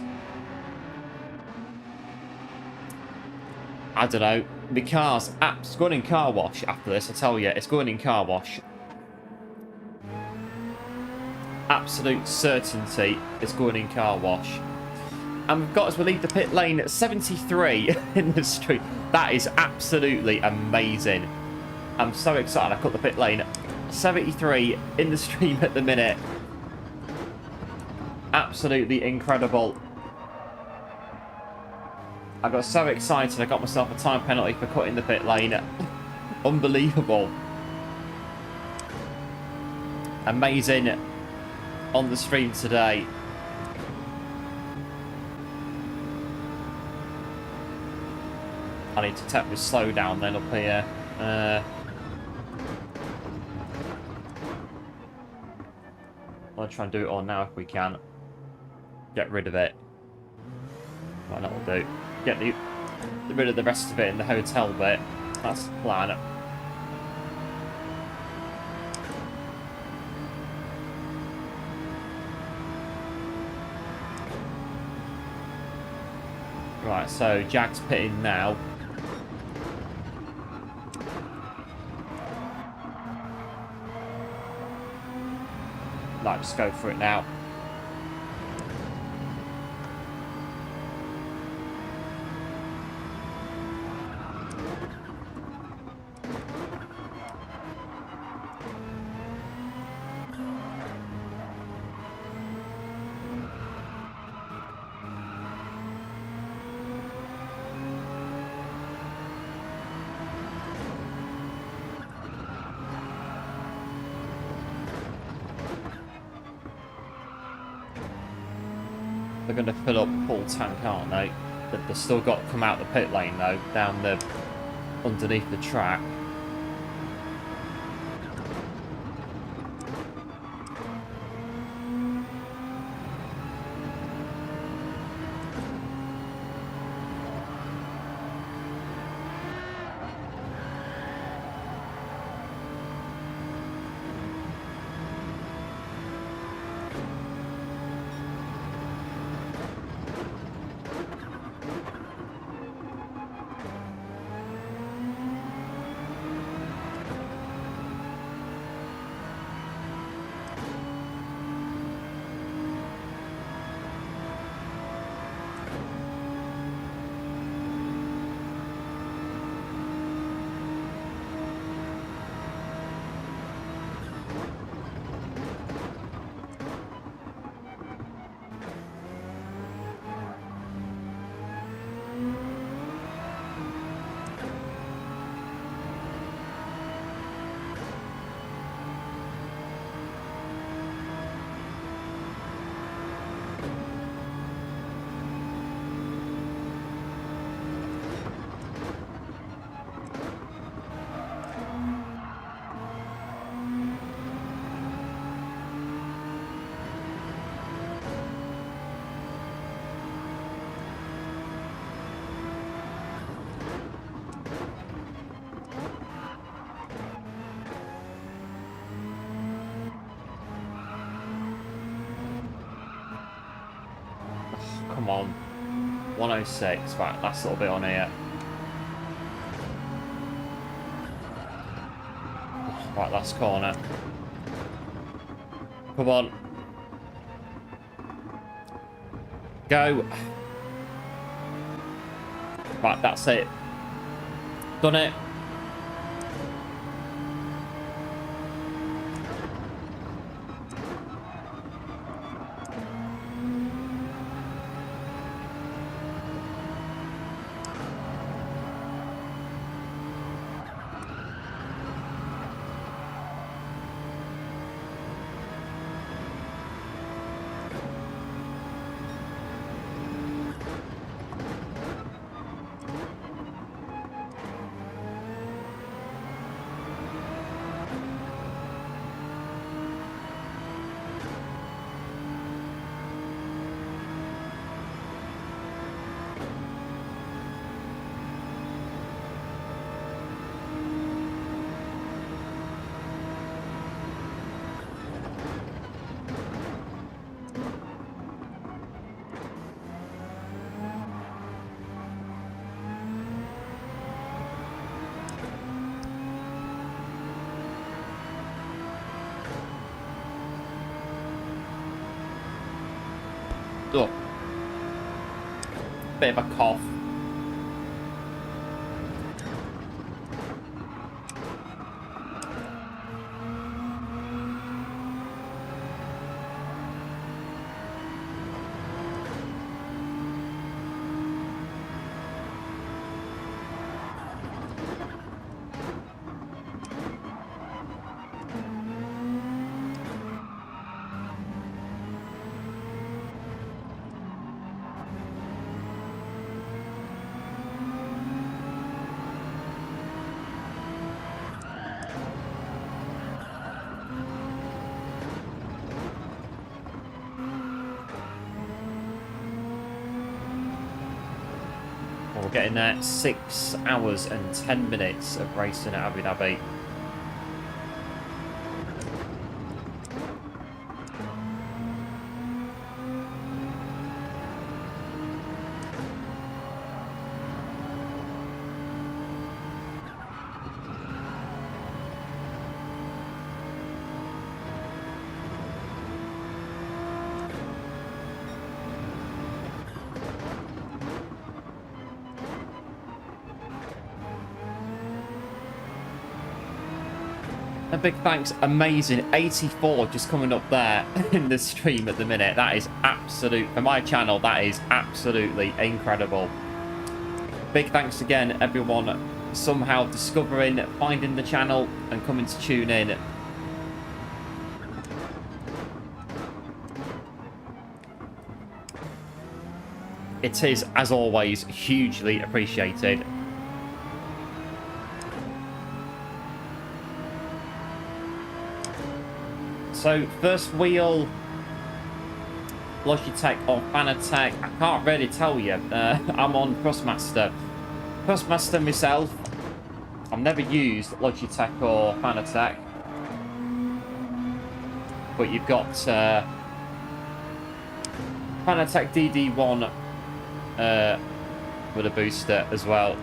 I don't know. The car's it's going in car wash after this, I tell you. It's going in car wash. Absolute certainty it's going in car wash. And we've got, as we leave the pit lane, at 73 in the street. That is absolutely amazing. I'm so excited I cut the pit lane. 73 in the stream at the minute. Absolutely incredible. I got so excited I got myself a time penalty for cutting the pit lane. Unbelievable. Amazing on the stream today. I need to tap this slow down then up here. I'll try and do it all now if we can. Get rid of it. Why not we'll do? Get rid of the rest of it in the hotel bit. That's the plan. Right, so Jag's pitting now. Just go for it now. They're going to fill up full tank, aren't they? But they've still got to come out the pit lane, though, down the underneath the track. Come on. 106. Right, last little bit on here. Right, last corner. Come on. Go. Right, that's it. Done it. Oh. Bit of a cough. We're getting there. 6 hours and 10 minutes of racing at Abu Dhabi. A big thanks, amazing. 84 just coming up there in the stream at the minute. That is absolute, for my channel, that is absolutely incredible. Big thanks again, everyone, somehow discovering, finding the channel and coming to tune in. It is, as always, hugely appreciated. So, first wheel, Logitech or Fanatec, I can't really tell you. I'm on Thrustmaster. Thrustmaster myself, I've never used Logitech or Fanatec. But you've got Fanatec DD1 with a booster as well.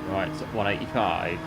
Right, it's at 185.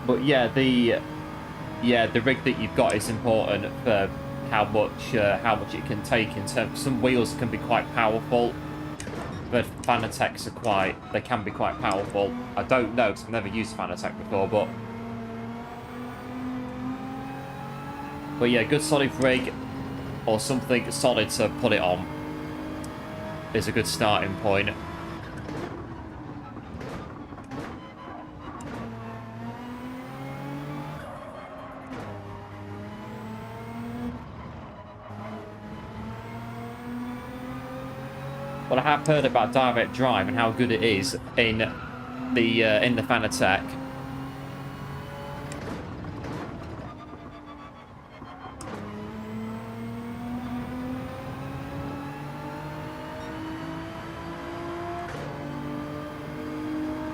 But yeah, the rig that you've got is important for how much it can take in terms. Some wheels can be quite powerful, but Fanatec's they can be quite powerful. I don't know because I've never used Fanatec before, but yeah, good solid rig or something solid to put it on is a good starting point. Well, I have heard about direct drive and how good it is in the Fanatec.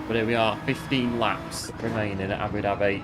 But here we are, 15 laps remaining at Abu Dhabi.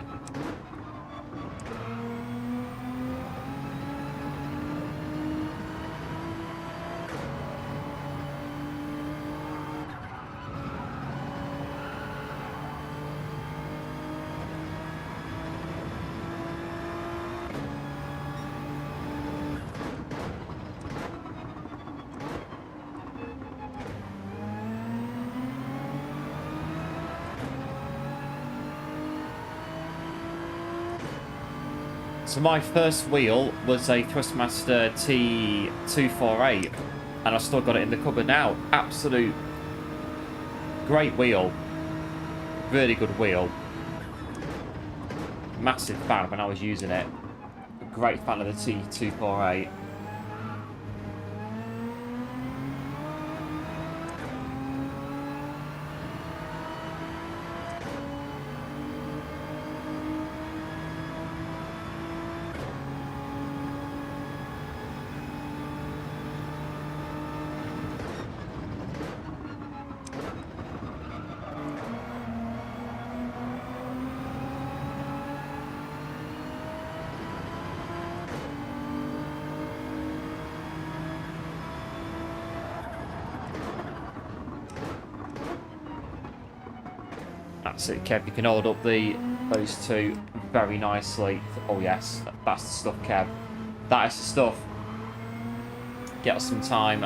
So my first wheel was a Thrustmaster T248, and I've still got it in the cupboard now. Absolute great wheel. Really good wheel. Massive fan when I was using it. Great fan of the T248. That's it, Kev. You can hold up those two very nicely. Oh yes, that's the stuff, Kev. That is the stuff. Get us some time.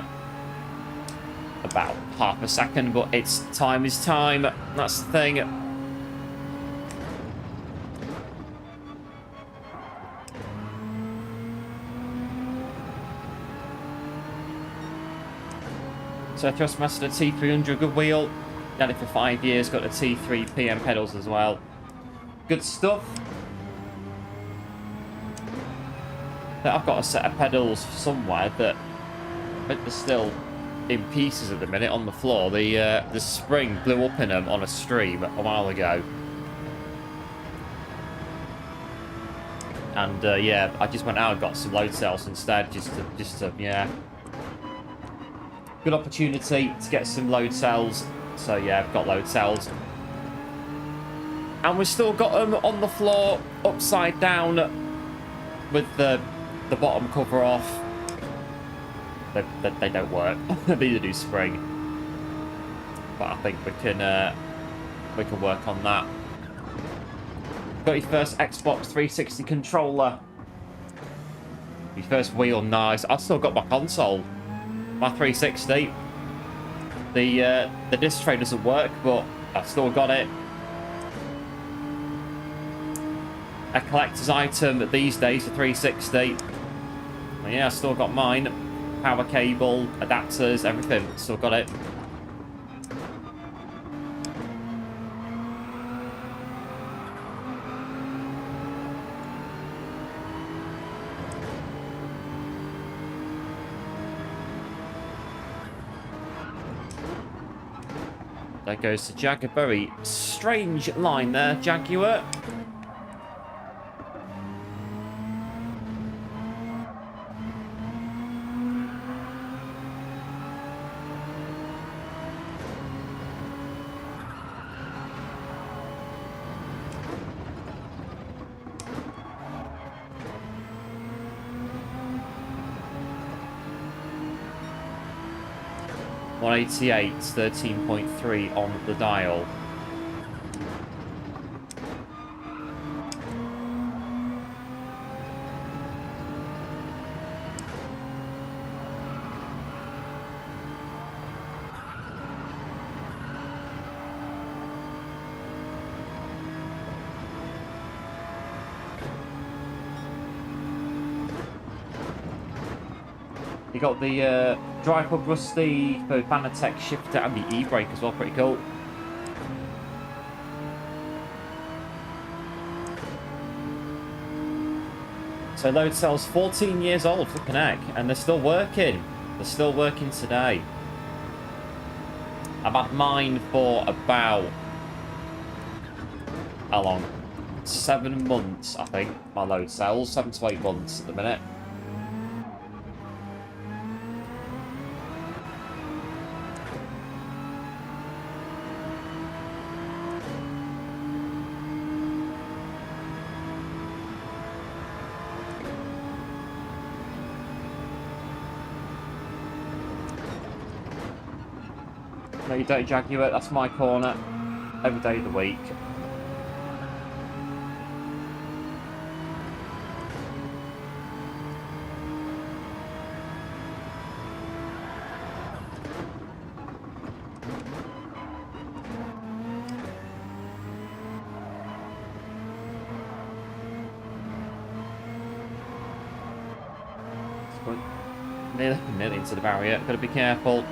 About half a second, but it's time is time. That's the thing. So Thrustmaster T300, good wheel. Had it for 5 years, got the T3 PM pedals as well. Good stuff. But I've got a set of pedals somewhere that I think they're still in pieces at the minute on the floor. The spring blew up in them on a stream a while ago. And yeah, I just went out and got some load cells instead, just to yeah. Good opportunity to get some load cells. So yeah, I've got load cells. And we've still got them on the floor, upside down, with the bottom cover off. They don't work. They need a new spring. But I think we can work on that. Got your first Xbox 360 controller. Your first wheel, nice. I've still got my console. My 360. The disc tray doesn't work, but I've still got it. A collector's item these days, a 360. But yeah, I've still got mine. Power cable, adapters, everything. Still got it. There goes the Jaguar. Very strange line there, Jaguar. .188, 13.3 on the dial. You got the drive hub rusty, the Fanatec shifter, and the e-brake as well. Pretty cool. So load cells 14 years old, flipping heck, and they're still working. They're still working today. I've had mine for about how long? 7 months, I think. My load cells, 7 to 8 months at the minute. No, you don't, Jaguar. That's my corner. Every day of the week. Going nearly into the barrier. Got to be careful.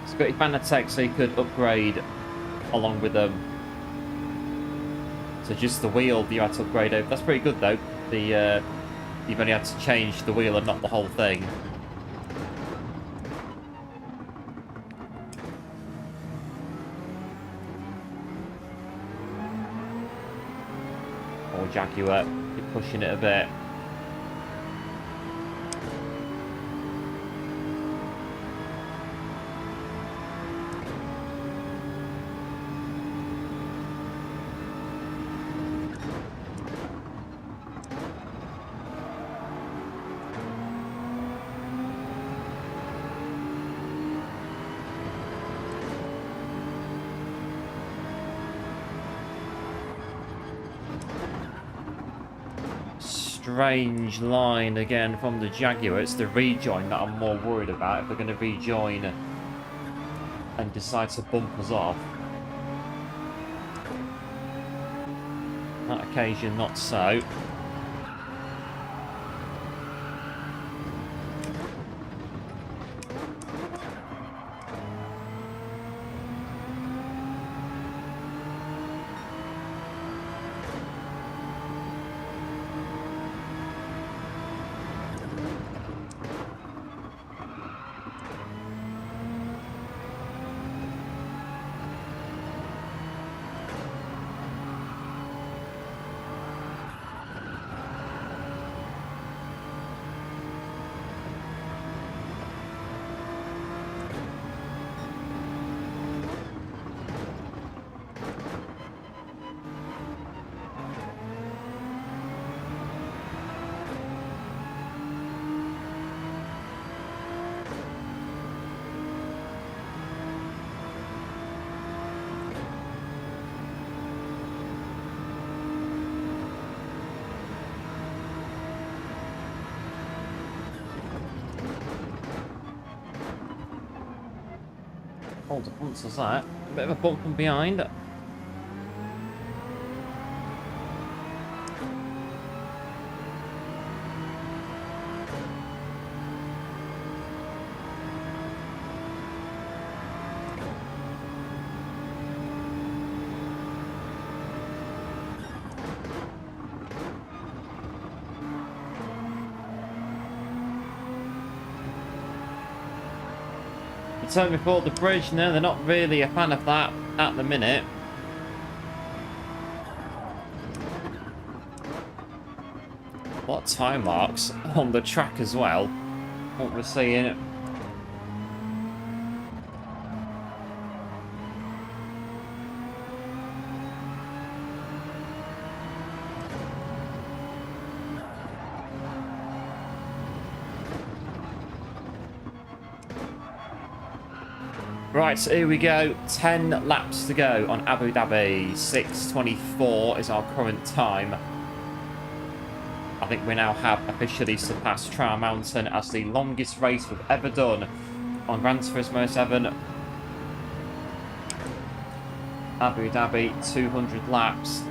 It's got your Fanatec, so you could upgrade along with them. So just the wheel you had to upgrade over. That's pretty good though. You've only had to change the wheel and not the whole thing. Or Jaguar, you're pushing it a bit. Strange line again from the Jaguar. It's the rejoin that I'm more worried about. If they're going to rejoin and decide to bump us off. On that occasion, not so. Hold up, once was that? A bit of a bump from behind. Turn before the bridge. No, they're not really a fan of that at the minute. A lot of time marks on the track as well. What we're seeing. Right, so here we go. 10 laps to go on Abu Dhabi. 6:24 is our current time. I think we now have officially surpassed Trial Mountain as the longest race we've ever done on Gran Turismo 7. Abu Dhabi, 200 laps.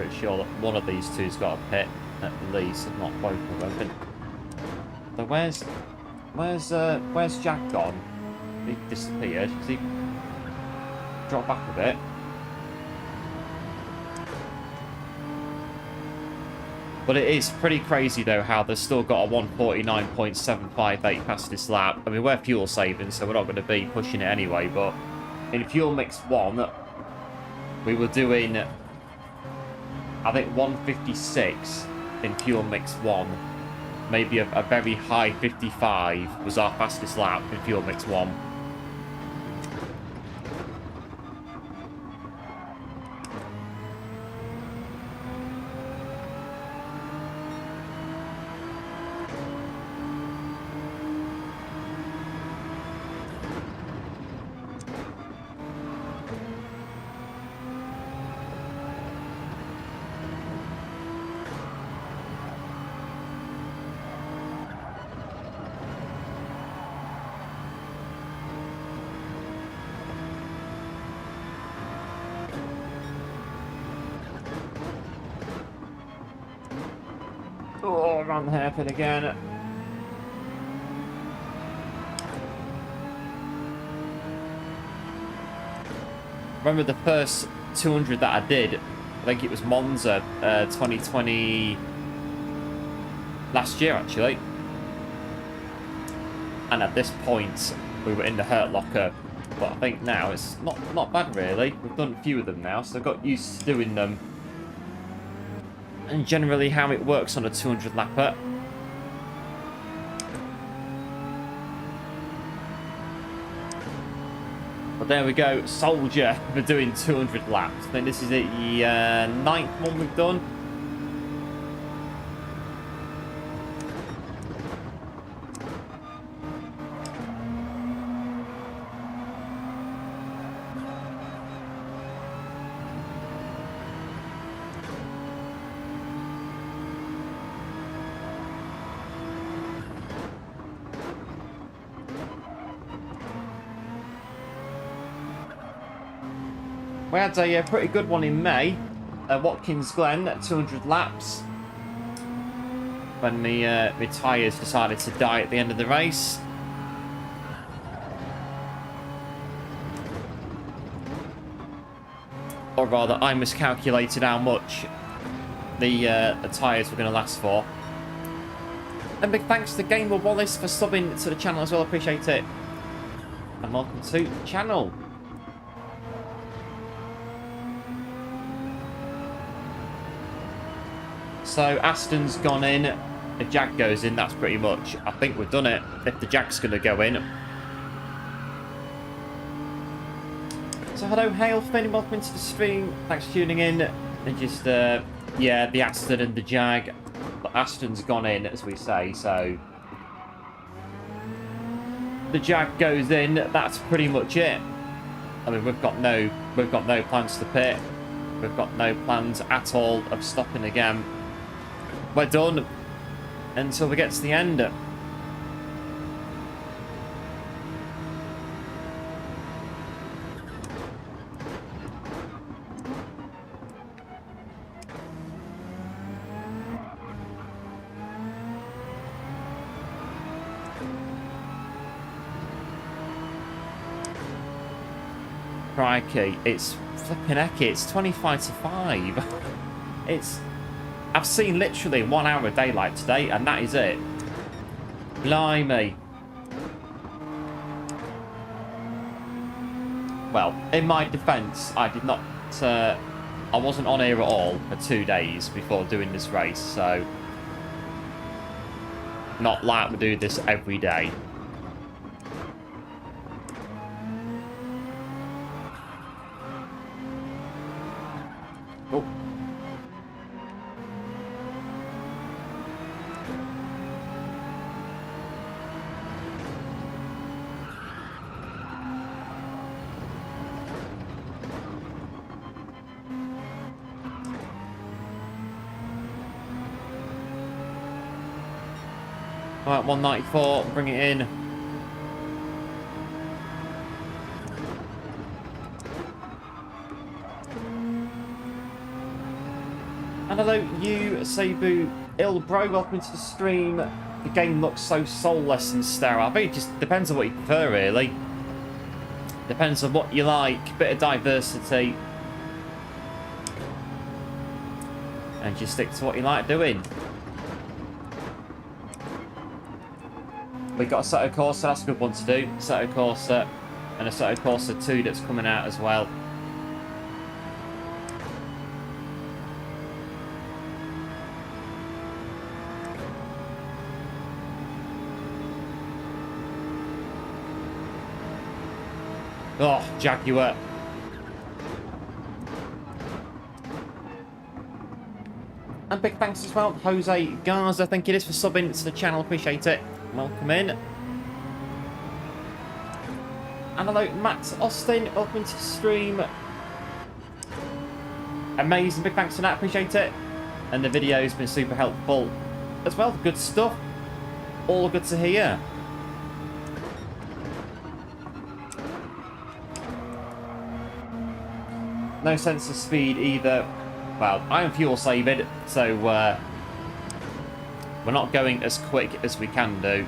pretty sure that one of these two's got a pit at least, if not both of them. So where's Jack gone? He disappeared. Has he dropped back a bit? But it is pretty crazy, though, how they've still got a 149.758 fastest lap. I mean, we're fuel saving, so we're not going to be pushing it anyway. But in Fuel Mix 1, we were doing, I think, 156 in Fuel Mix 1. Maybe a very high 55 was our fastest lap in Fuel Mix 1. Oh, around the hairpin again. Remember the first 200 that I did, I think it was Monza 2020 last year actually. And at this point we were in the hurt locker, but I think now it's not bad really. We've done a few of them now, so I got used to doing them. And generally how it works on a 200 lapper. But there we go, Soldier for doing 200 laps. I think this is the 9th one we've done. We had a pretty good one in May at Watkins Glen at 200 laps when my tyres decided to die at the end of the race. Or rather, I miscalculated how much the tyres were going to last for. And big thanks to Gamer Wallace for subbing to the channel as well, appreciate it. And welcome to the channel. So Aston's gone in. If Jag goes in, that's pretty much, I think we've done it. If the Jag's going to go in. So hello, Hale, Finn, welcome to the stream. Thanks for tuning in. And just, yeah, the Aston and the Jag. But Aston's gone in, as we say, so the Jag goes in. That's pretty much it. I mean, we've got no plans to pit. We've got no plans at all of stopping again. We're done until we get to the end. Crikey, it's flipping heck, it's 25 to 5. I've seen literally 1 hour of daylight today, and that is it. Blimey. Well, in my defence, I did not. I wasn't on here at all for 2 days before doing this race, so not like we do this every day. Oh. Right, 194, bring it in. And hello, you, Sabu Ilbro, welcome to the stream. The game looks so soulless and sterile. I think it just depends on what you prefer, really. Depends on what you like. Bit of diversity. And just stick to what you like doing. We got Assetto Corsa, that's a good one to do. Assetto Corsa and Assetto Corsa 2 that's coming out as well. Oh, Jaguar. And big thanks as well, Jose Garza, thank you for subbing to the channel, appreciate it. Welcome in. And hello, Matt Austin, welcome to the stream. Amazing, big thanks for that, appreciate it. And the video's been super helpful as well, good stuff. All good to hear. No sense of speed either. Well, I am fuel saving, so we're not going as quick as we can do.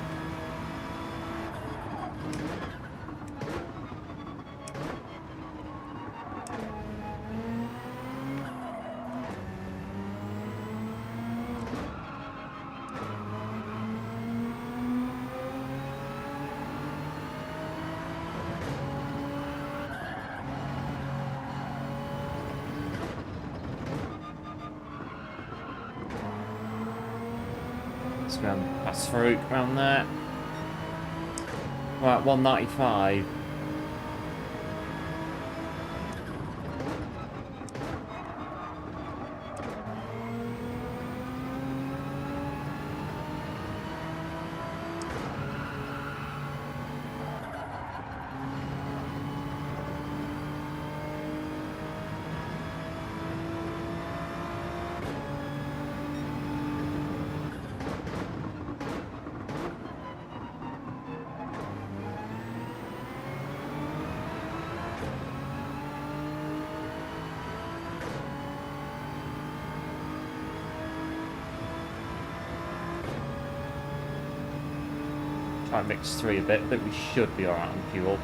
Pass through around there. Right, 195. Try and mix through a bit, but we should be alright on fuel.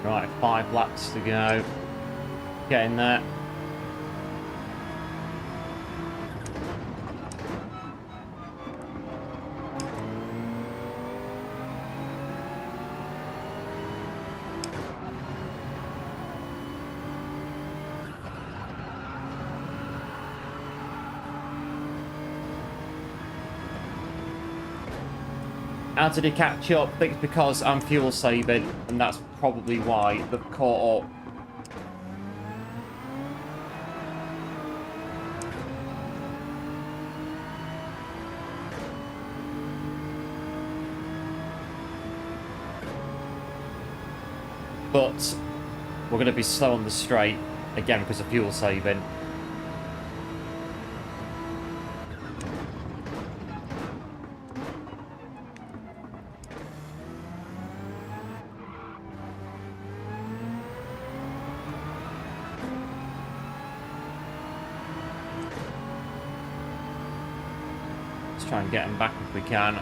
Right, 5 laps to go. Get in there. How did he catch up? I think it's because I'm fuel saving, and that's probably why they've caught up. But we're going to be slow on the straight, again because of fuel saving. Try and get him back if we can.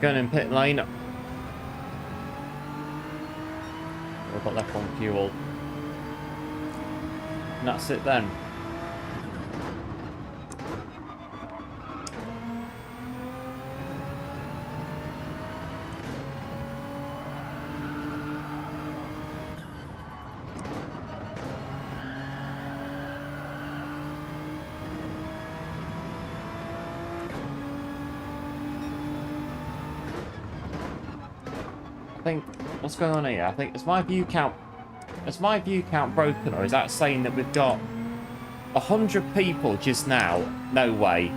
going in pit lane. We've got left on fuel. And that's it then. I think, what's going on here? I think, is my view count broken, or is that saying that we've got 100 people just now? No way.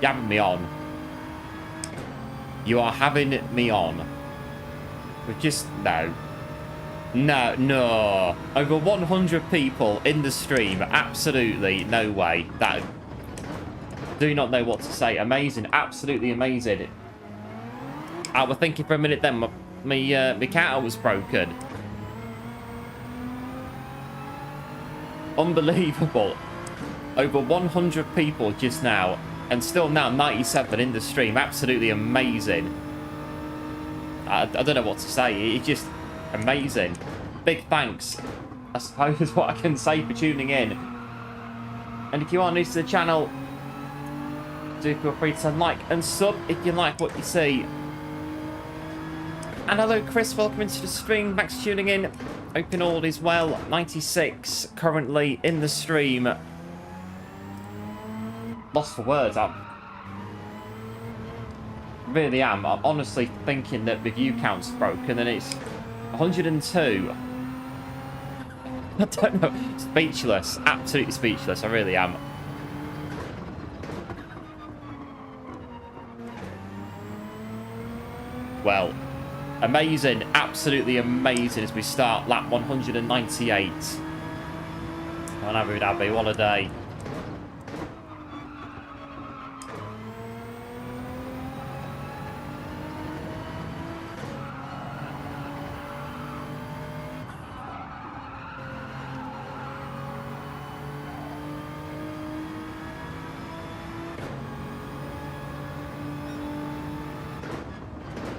You're having me on. You are having me on. We're just, no. No. Over 100 people in the stream. Absolutely no way. That, do not know what to say. Amazing. Absolutely amazing. I was thinking for a minute then my counter was broken. Unbelievable. Over 100 people just now, and still now 97 in the stream. Absolutely amazing. I don't know what to say. It's just amazing. Big thanks, I suppose, is what I can say, for tuning in. And if you are new to the channel, do feel free to like and sub if you like what you see. And hello Chris, welcome into the stream. Thanks for tuning in. Hoping all is well. 96 currently in the stream. Lost for words. I really am. I'm honestly thinking that the view count's broken and it's 102. I don't know. Speechless. Absolutely speechless. I really am. Well, amazing, absolutely amazing as we start lap 198 on Abu Dhabi. What a day.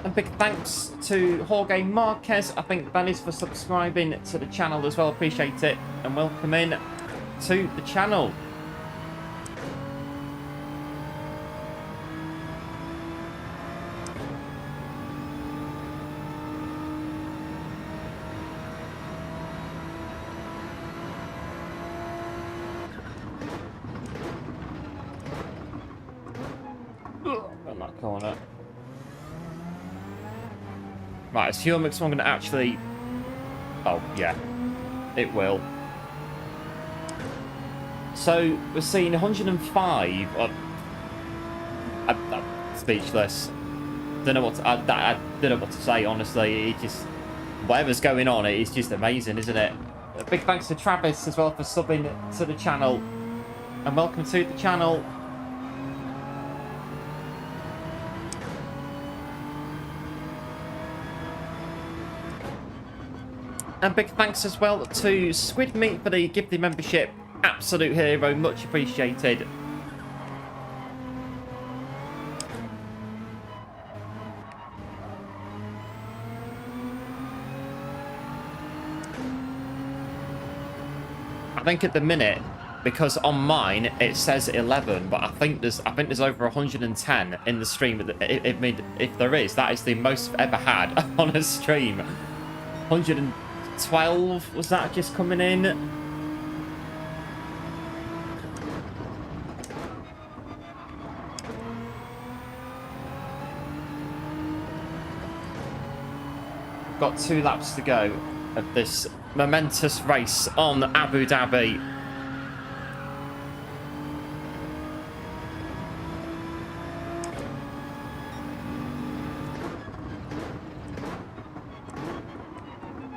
And big thanks to Jorge Marquez. I think that is for subscribing to the channel as well. Appreciate it. And welcome in to the channel. On that corner. Right, is fuel mix one going to actually... Oh, yeah. It will. So, we're seeing 105... I'm speechless. Don't know what to, I don't know what to say, honestly. It just... Whatever's going on, it's just amazing, isn't it? A big thanks to Travis as well for subbing to the channel. And welcome to the channel. And big thanks as well to Squid Meat for the gifted membership. Absolute hero, much appreciated. I think at the minute, because on mine it says 11, but I think there's over 110 in the stream. If there is, that is the most I've ever had on a stream. 112 was that just coming in? Got 2 laps to go of this momentous race on Abu Dhabi.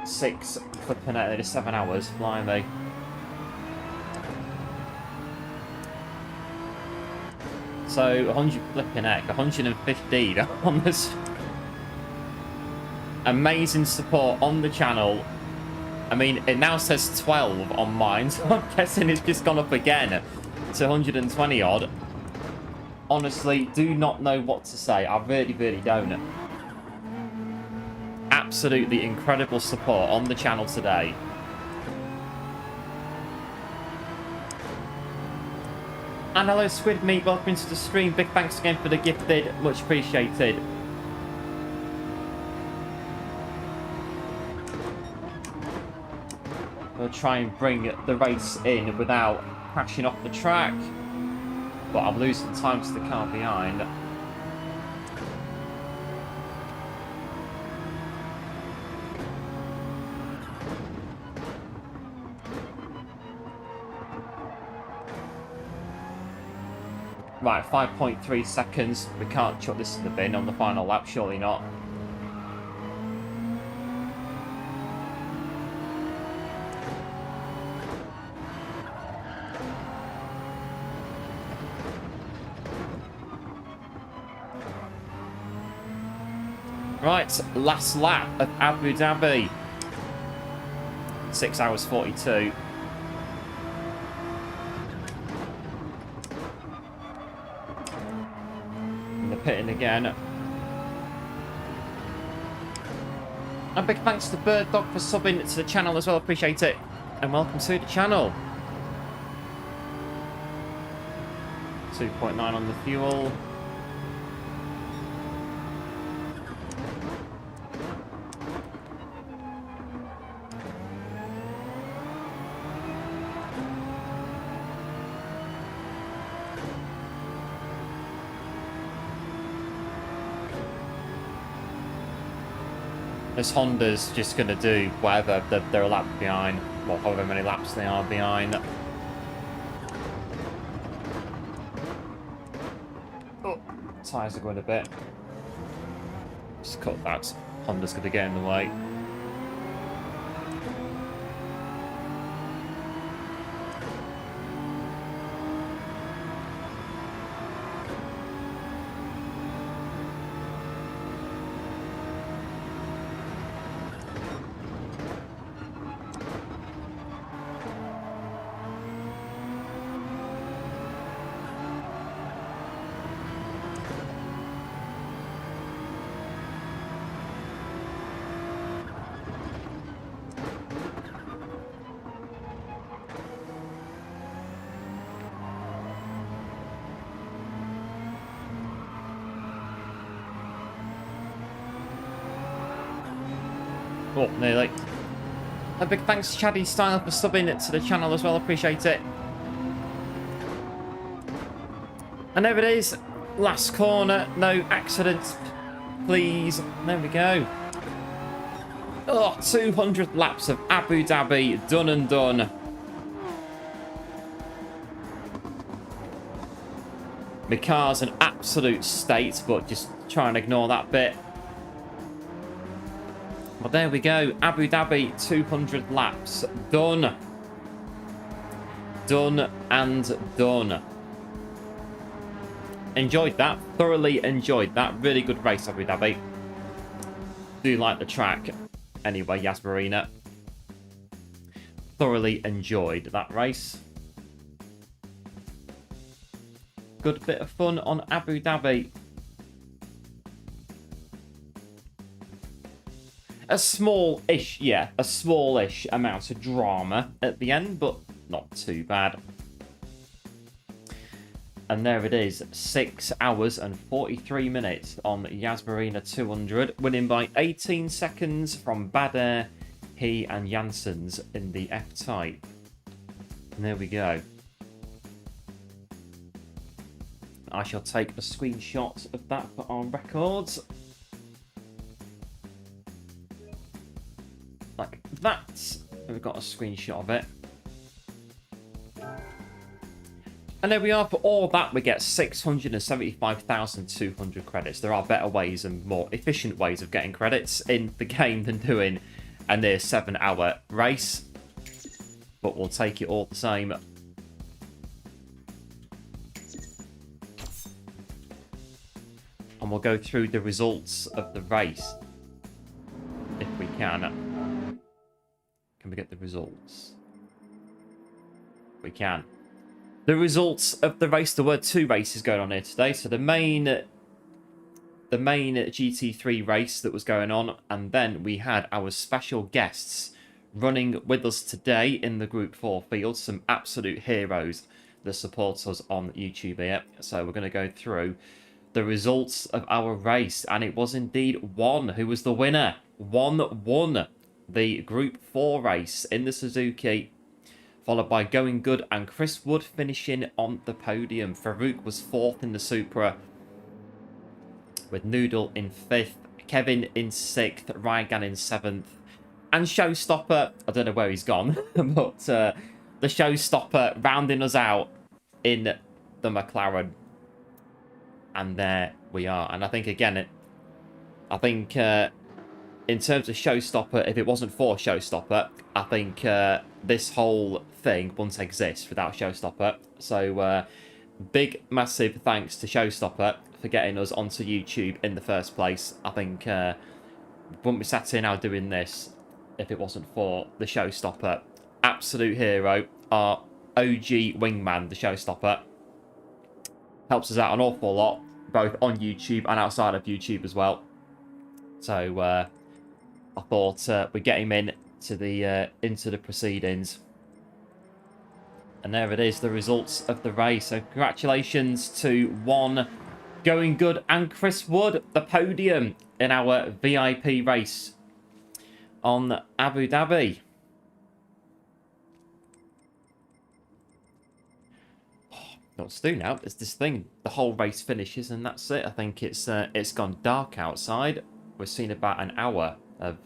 Six flipping out, it is 7 hours, blimey. So 100 flipping heck, 115 on this. Amazing support on the channel. I mean, it now says 12 on mine, so I'm guessing it's just gone up again to 120 odd honestly do not know what to say. I really, really don't. Absolutely incredible support on the channel today. And hello Squid Meat, welcome to the stream. Big thanks again for the gifted, much appreciated. We'll try and bring the race in without crashing off the track. But I'm losing time to the car behind. Right, 5.3 seconds. We can't chuck this in the bin on the final lap, surely not. Right, last lap of Abu Dhabi. 6 hours 42. Pitting again. And big thanks to Bird Dog for subbing to the channel as well, appreciate it. And welcome to the channel. 2.9 on the fuel. This Honda's just going to do whatever they're a lap behind, well, however many laps they are behind. Oh, tyres are going a bit. Just cut that. Honda's going to get in the way. Oh, nearly. A big thanks to Chaddy Style for subbing it to the channel as well. Appreciate it. And there it is. Last corner. No accidents, please. There we go. Oh, 200 laps of Abu Dhabi. Done and done. My car's an absolute state, but just try and ignore that bit. Well, there we go. Abu Dhabi, 200 laps. Done. Done and done. Enjoyed that. Thoroughly enjoyed that. Really good race, Abu Dhabi. Do like the track. Anyway, yes, Marina. Thoroughly enjoyed that race. Good bit of fun on Abu Dhabi. A small-ish, yeah, a smallish amount of drama at the end, but not too bad. And there it is, 6 hours and 43 minutes on Yas Marina 200, winning by 18 seconds from Bader, he and Janssens in the F-Type. And there we go. I shall take a screenshot of that for our records. Like that. We've got a screenshot of it. And there we are. For all that, we get 675,200 credits. There are better ways and more efficient ways of getting credits in the game than doing a near 7-hour race. But we'll take it all the same. And we'll go through the results of the race. If we can. Can we get the results? We can. The results of the race. There were 2 races going on here today. So the main GT3 race that was going on, and then we had our special guests running with us today in the Group 4 field. Some absolute heroes that support us on YouTube here. So we're going to go through the results of our race, and it was indeed One who was the winner. One won the Group 4 race in the Suzuki, followed by Going Good and Chris Wood finishing on the podium. Farouk was 4th in the Supra, with Noodle in 5th, Kevin in 6th, Rygan in 7th, and Showstopper, I don't know where he's gone, but the Showstopper rounding us out in the McLaren. And there we are. And I think, again, in terms of Showstopper, if it wasn't for Showstopper, I think this whole thing wouldn't exist without Showstopper. So big, massive thanks to Showstopper for getting us onto YouTube in the first place. I think wouldn't be sat here now doing this if it wasn't for the Showstopper. Absolute hero, our OG wingman, the Showstopper. Helps us out an awful lot, both on YouTube and outside of YouTube as well. So I thought we'd get him into the proceedings. And there it is, the results of the race. So congratulations to One, Going Good, and Chris Wood, the podium in our VIP race on Abu Dhabi. What to do now? It's this thing. The whole race finishes, and that's it. I think it's gone dark outside. We've seen about an hour of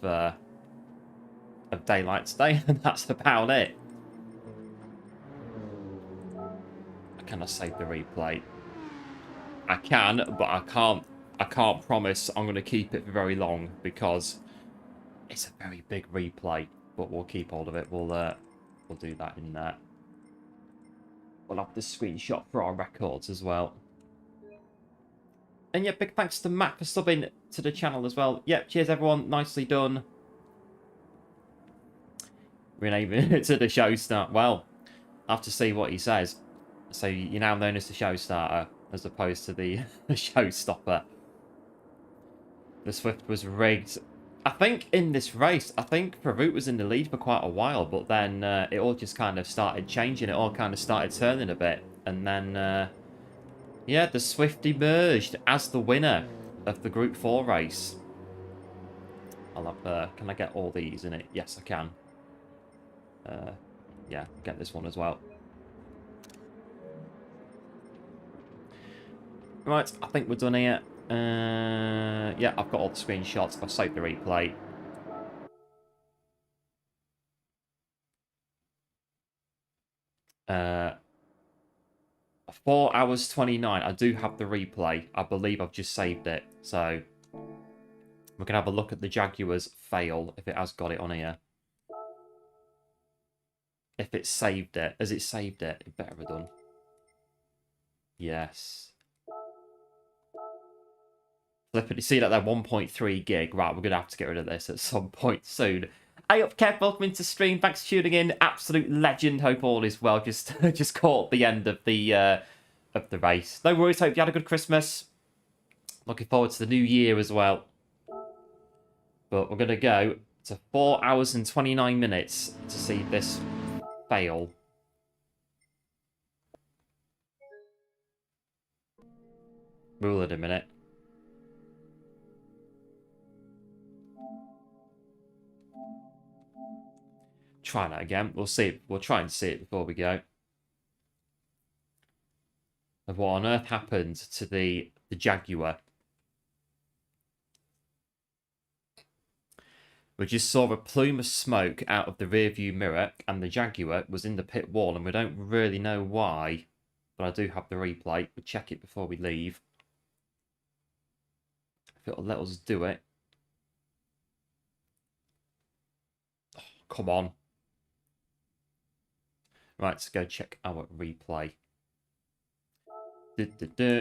daylight today, and that's about it. Can I save the replay? I can, but I can't. I can't promise I'm going to keep it for very long because it's a very big replay. But we'll keep hold of it. We'll do that in there. We'll have the screenshot for our records as well. And yeah, big thanks to Matt for subbing to the channel as well. Yep, cheers everyone. Nicely done. Renaming to the show start. Well, I have to see what he says. So you're now known as the show starter as opposed to the showstopper. The Swift was rigged. I think in this race, I think Farouk was in the lead for quite a while, but then it all just kind of started changing. It all kind of started turning a bit. And then, yeah, the Swift emerged as the winner of the Group 4 race. I'll have, can I get all these in it? Yes, I can. Yeah, get this one as well. Right, I think we're done here. Yeah, I've got all the screenshots. I've saved the replay. Uh, 4 hours 29. I do have the replay. I believe I've just saved it. So we can have a look at the Jaguar's fail if it has got it on here. If it saved it. Has it saved it? It better have done. Yes. Flippity, see that they're 1.3 gig. Right, we're going to have to get rid of this at some point soon. Hey up, Kev, welcome into stream. Thanks for tuning in. Absolute legend. Hope all is well. Just caught the end of the race. No worries. Hope you had a good Christmas. Looking forward to the new year as well. But we're going to go to 4 hours and 29 minutes to see this fail. Rule it a minute. Try that again. We'll see. We'll try and see it before we go. Of what on earth happened to the Jaguar. We just saw a plume of smoke out of the rearview mirror, and the Jaguar was in the pit wall, and we don't really know why. But I do have the replay. We'll check it before we leave. If it'll let us do it. Oh, come on. Right, let's go check our replay.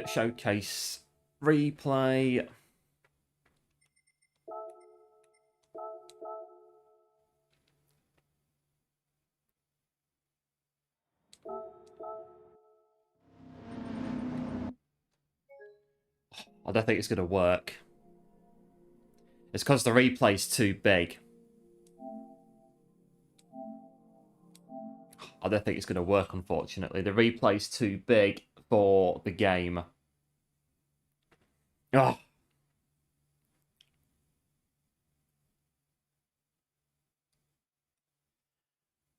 Showcase replay. I don't think it's going to work. It's because the replay's too big. I don't think it's going to work, unfortunately. The replay's too big for the game. Oh.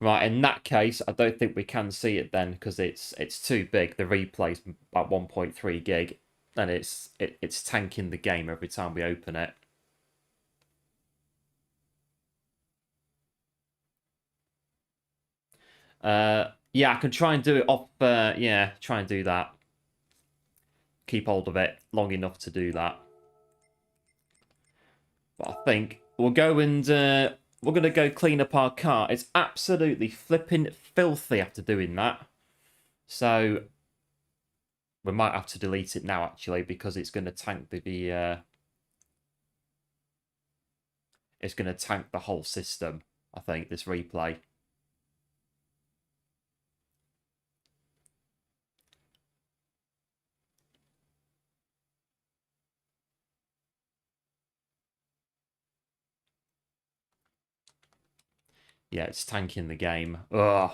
Right, in that case, I don't think we can see it then, because it's too big. The replay's at 1.3 gig, and it's tanking the game every time we open it. Yeah, I can try and do it off. Yeah, try and do that. Keep hold of it long enough to do that. But I think we'll go and we're gonna go clean up our car. It's absolutely flipping filthy after doing that. So we might have to delete it now, actually, because it's going to tank it's going to tank the whole system, I think, this replay. Yeah, it's tanking the game. Ugh.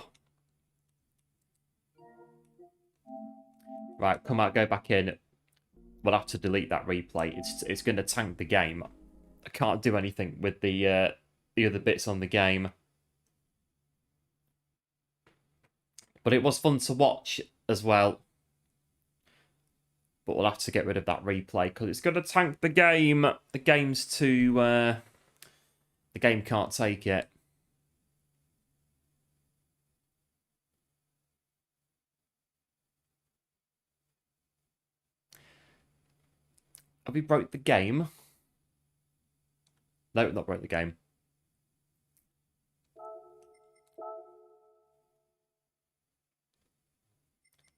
Right, come out, go back in. We'll have to delete that replay. It's going to tank the game. I can't do anything with the other bits on the game. But it was fun to watch as well. But we'll have to get rid of that replay because it's going to tank the game. The game's too... the game can't take it. Have we broke the game? No, not broke the game.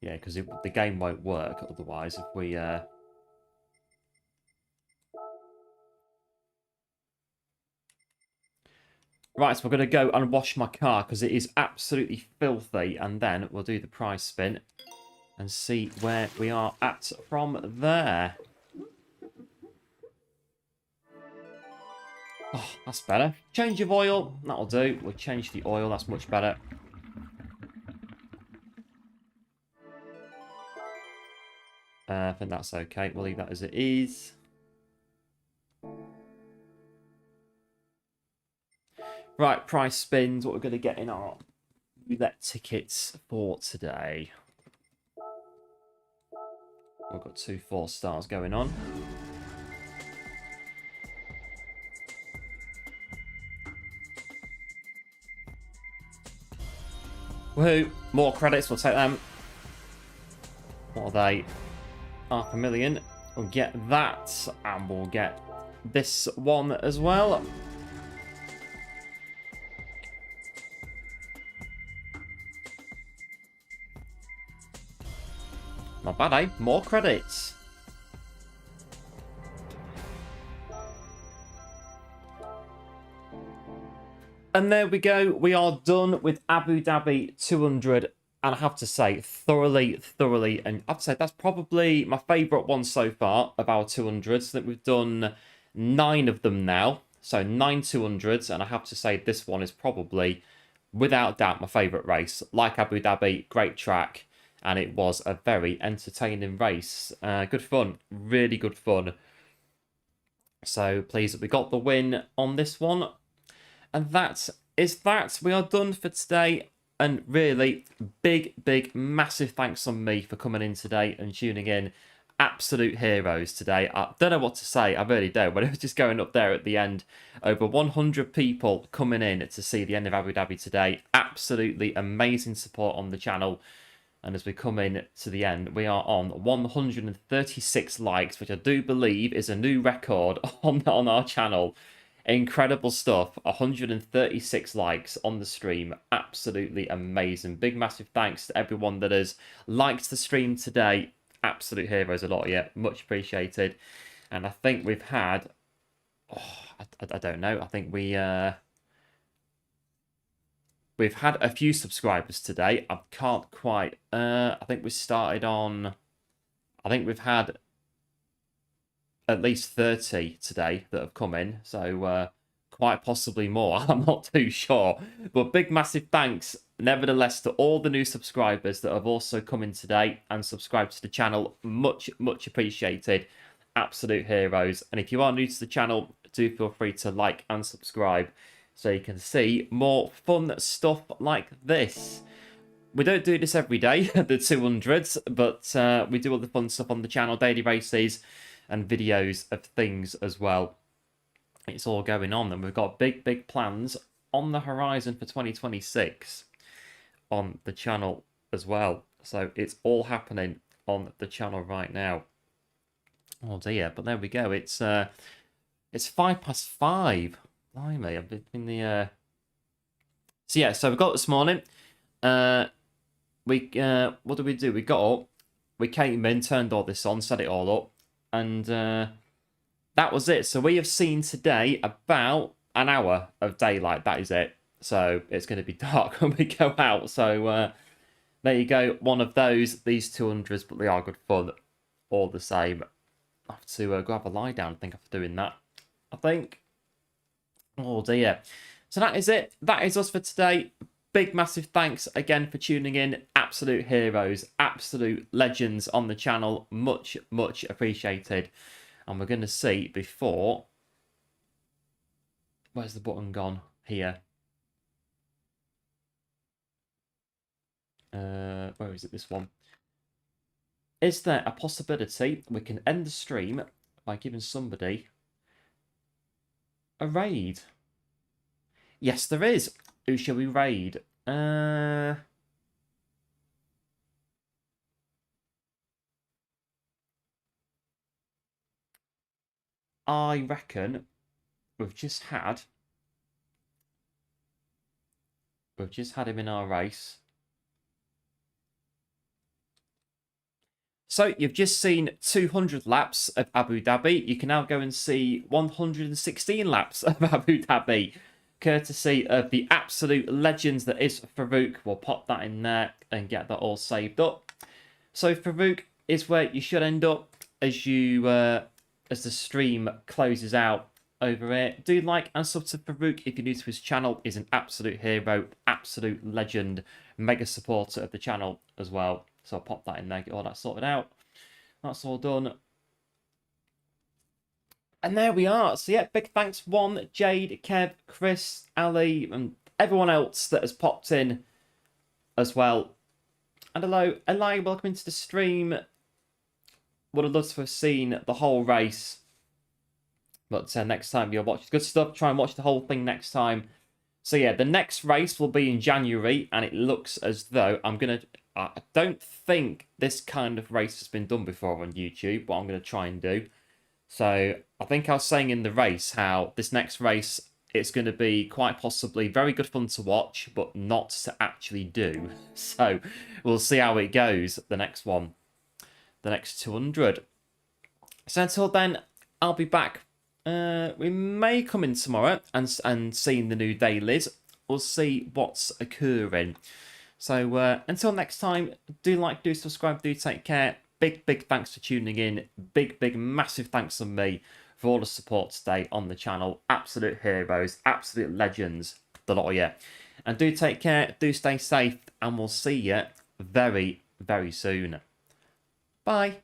Yeah, because the game won't work otherwise if we... Right, so we're going to go and wash my car because it is absolutely filthy. And then we'll do the price spin and see where we are at from there. Oh, that's better. Change of oil. That'll do. We'll change the oil. That's much better. I think that's okay. We'll leave that as it is. Right, price spins. What we're going to get in our roulette tickets for today. We've got 2 4-stars going on. Woohoo! More credits. We'll take them. What are they? 500,000. We'll get that, and we'll get this one as well. Not bad, eh? More credits. And there we go. We are done with Abu Dhabi 200. And I have to say, thoroughly, and I have to say that's probably my favourite one so far of our 200s. That we've done 9 of them now. So 9 200s. And I have to say this one is probably, without doubt, my favourite race. Like Abu Dhabi, great track. And it was a very entertaining race. Good fun. Really good fun. So pleased that we got the win on this one. And that is that. We are done for today. And really, big, massive thanks from me for coming in today and tuning in. Absolute heroes today. I don't know what to say. I really don't. But it was just going up there at the end. Over 100 people coming in to see the end of Abu Dhabi today. Absolutely amazing support on the channel. And as we come in to the end, we are on 136 likes, which I do believe is a new record on our channel. Incredible stuff. 136 likes on the stream. Absolutely amazing. Big, massive thanks to everyone that has liked the stream today. Absolute heroes, a lot of you. Much appreciated. And I think we've had... Oh, I don't know. I think we've had a few subscribers today. I can't quite... I think we started on... I think we've had at least 30 today that have come in. So quite possibly more. I'm not too sure. But big, massive thanks, nevertheless, to all the new subscribers that have also come in today and subscribed to the channel. Much, much appreciated. Absolute heroes. And if you are new to the channel, do feel free to like and subscribe so you can see more fun stuff like this. We don't do this every day, the 200s, but we do all the fun stuff on the channel, daily races and videos of things as well. It's all going on, and we've got big, big plans on the horizon for 2026 on the channel as well. So it's all happening on the channel right now. Oh dear, but there we go. It's 5:05. Blimey, I've been in the So yeah, so we got this morning. What did we do? We got up, we came in, turned all this on, set it all up, and that was it. So we have seen today about an hour of daylight. That is it. So it's going to be dark when we go out. So there you go. One of those. These 200s, but they are good fun all the same. I have to go have a lie down, I think, after doing that. I think. Oh dear. So that is it. That is us for today. Big, massive thanks again for tuning in. Absolute heroes, absolute legends on the channel. Much, much appreciated. And we're going to see before... Where's the button gone? Here. Where is it? This one. Is there a possibility we can end the stream by giving somebody a raid? Yes, there is. Who shall we raid? I reckon we've just had him in our race. So you've just seen 200 laps of Abu Dhabi. You can now go and see 116 laps of Abu Dhabi, courtesy of the absolute legends that is Farouk. We'll pop that in there and get that all saved up. So Farouk is where you should end up as you as the stream closes out over here. Do like and sub to Farouk if you're new to his channel. He's an absolute hero, absolute legend, mega supporter of the channel as well. So I'll pop that in there, get all that sorted out. That's all done. And there we are. So yeah, big thanks, Juan, Jade, Kev, Chris, Ali, and everyone else that has popped in as well. And hello, Eli, welcome into the stream. Would have loved to have seen the whole race. But next time you'll watch good stuff, try and watch the whole thing next time. So yeah, the next race will be in January, and it looks as though I don't think this kind of race has been done before on YouTube, but I'm going to try and do. So I think I was saying in the race how this next race, it's going to be quite possibly very good fun to watch, but not to actually do. So we'll see how it goes, the next one, the next 200. So until then, I'll be back. We may come in tomorrow and seeing the new dailies. We'll see what's occurring. So until next time, do like, do subscribe, do take care. Big, big thanks for tuning in. Big, big, massive thanks from me for all the support today on the channel. Absolute heroes, absolute legends, the lot of you. And do take care, do stay safe, and we'll see you very, very soon. Bye.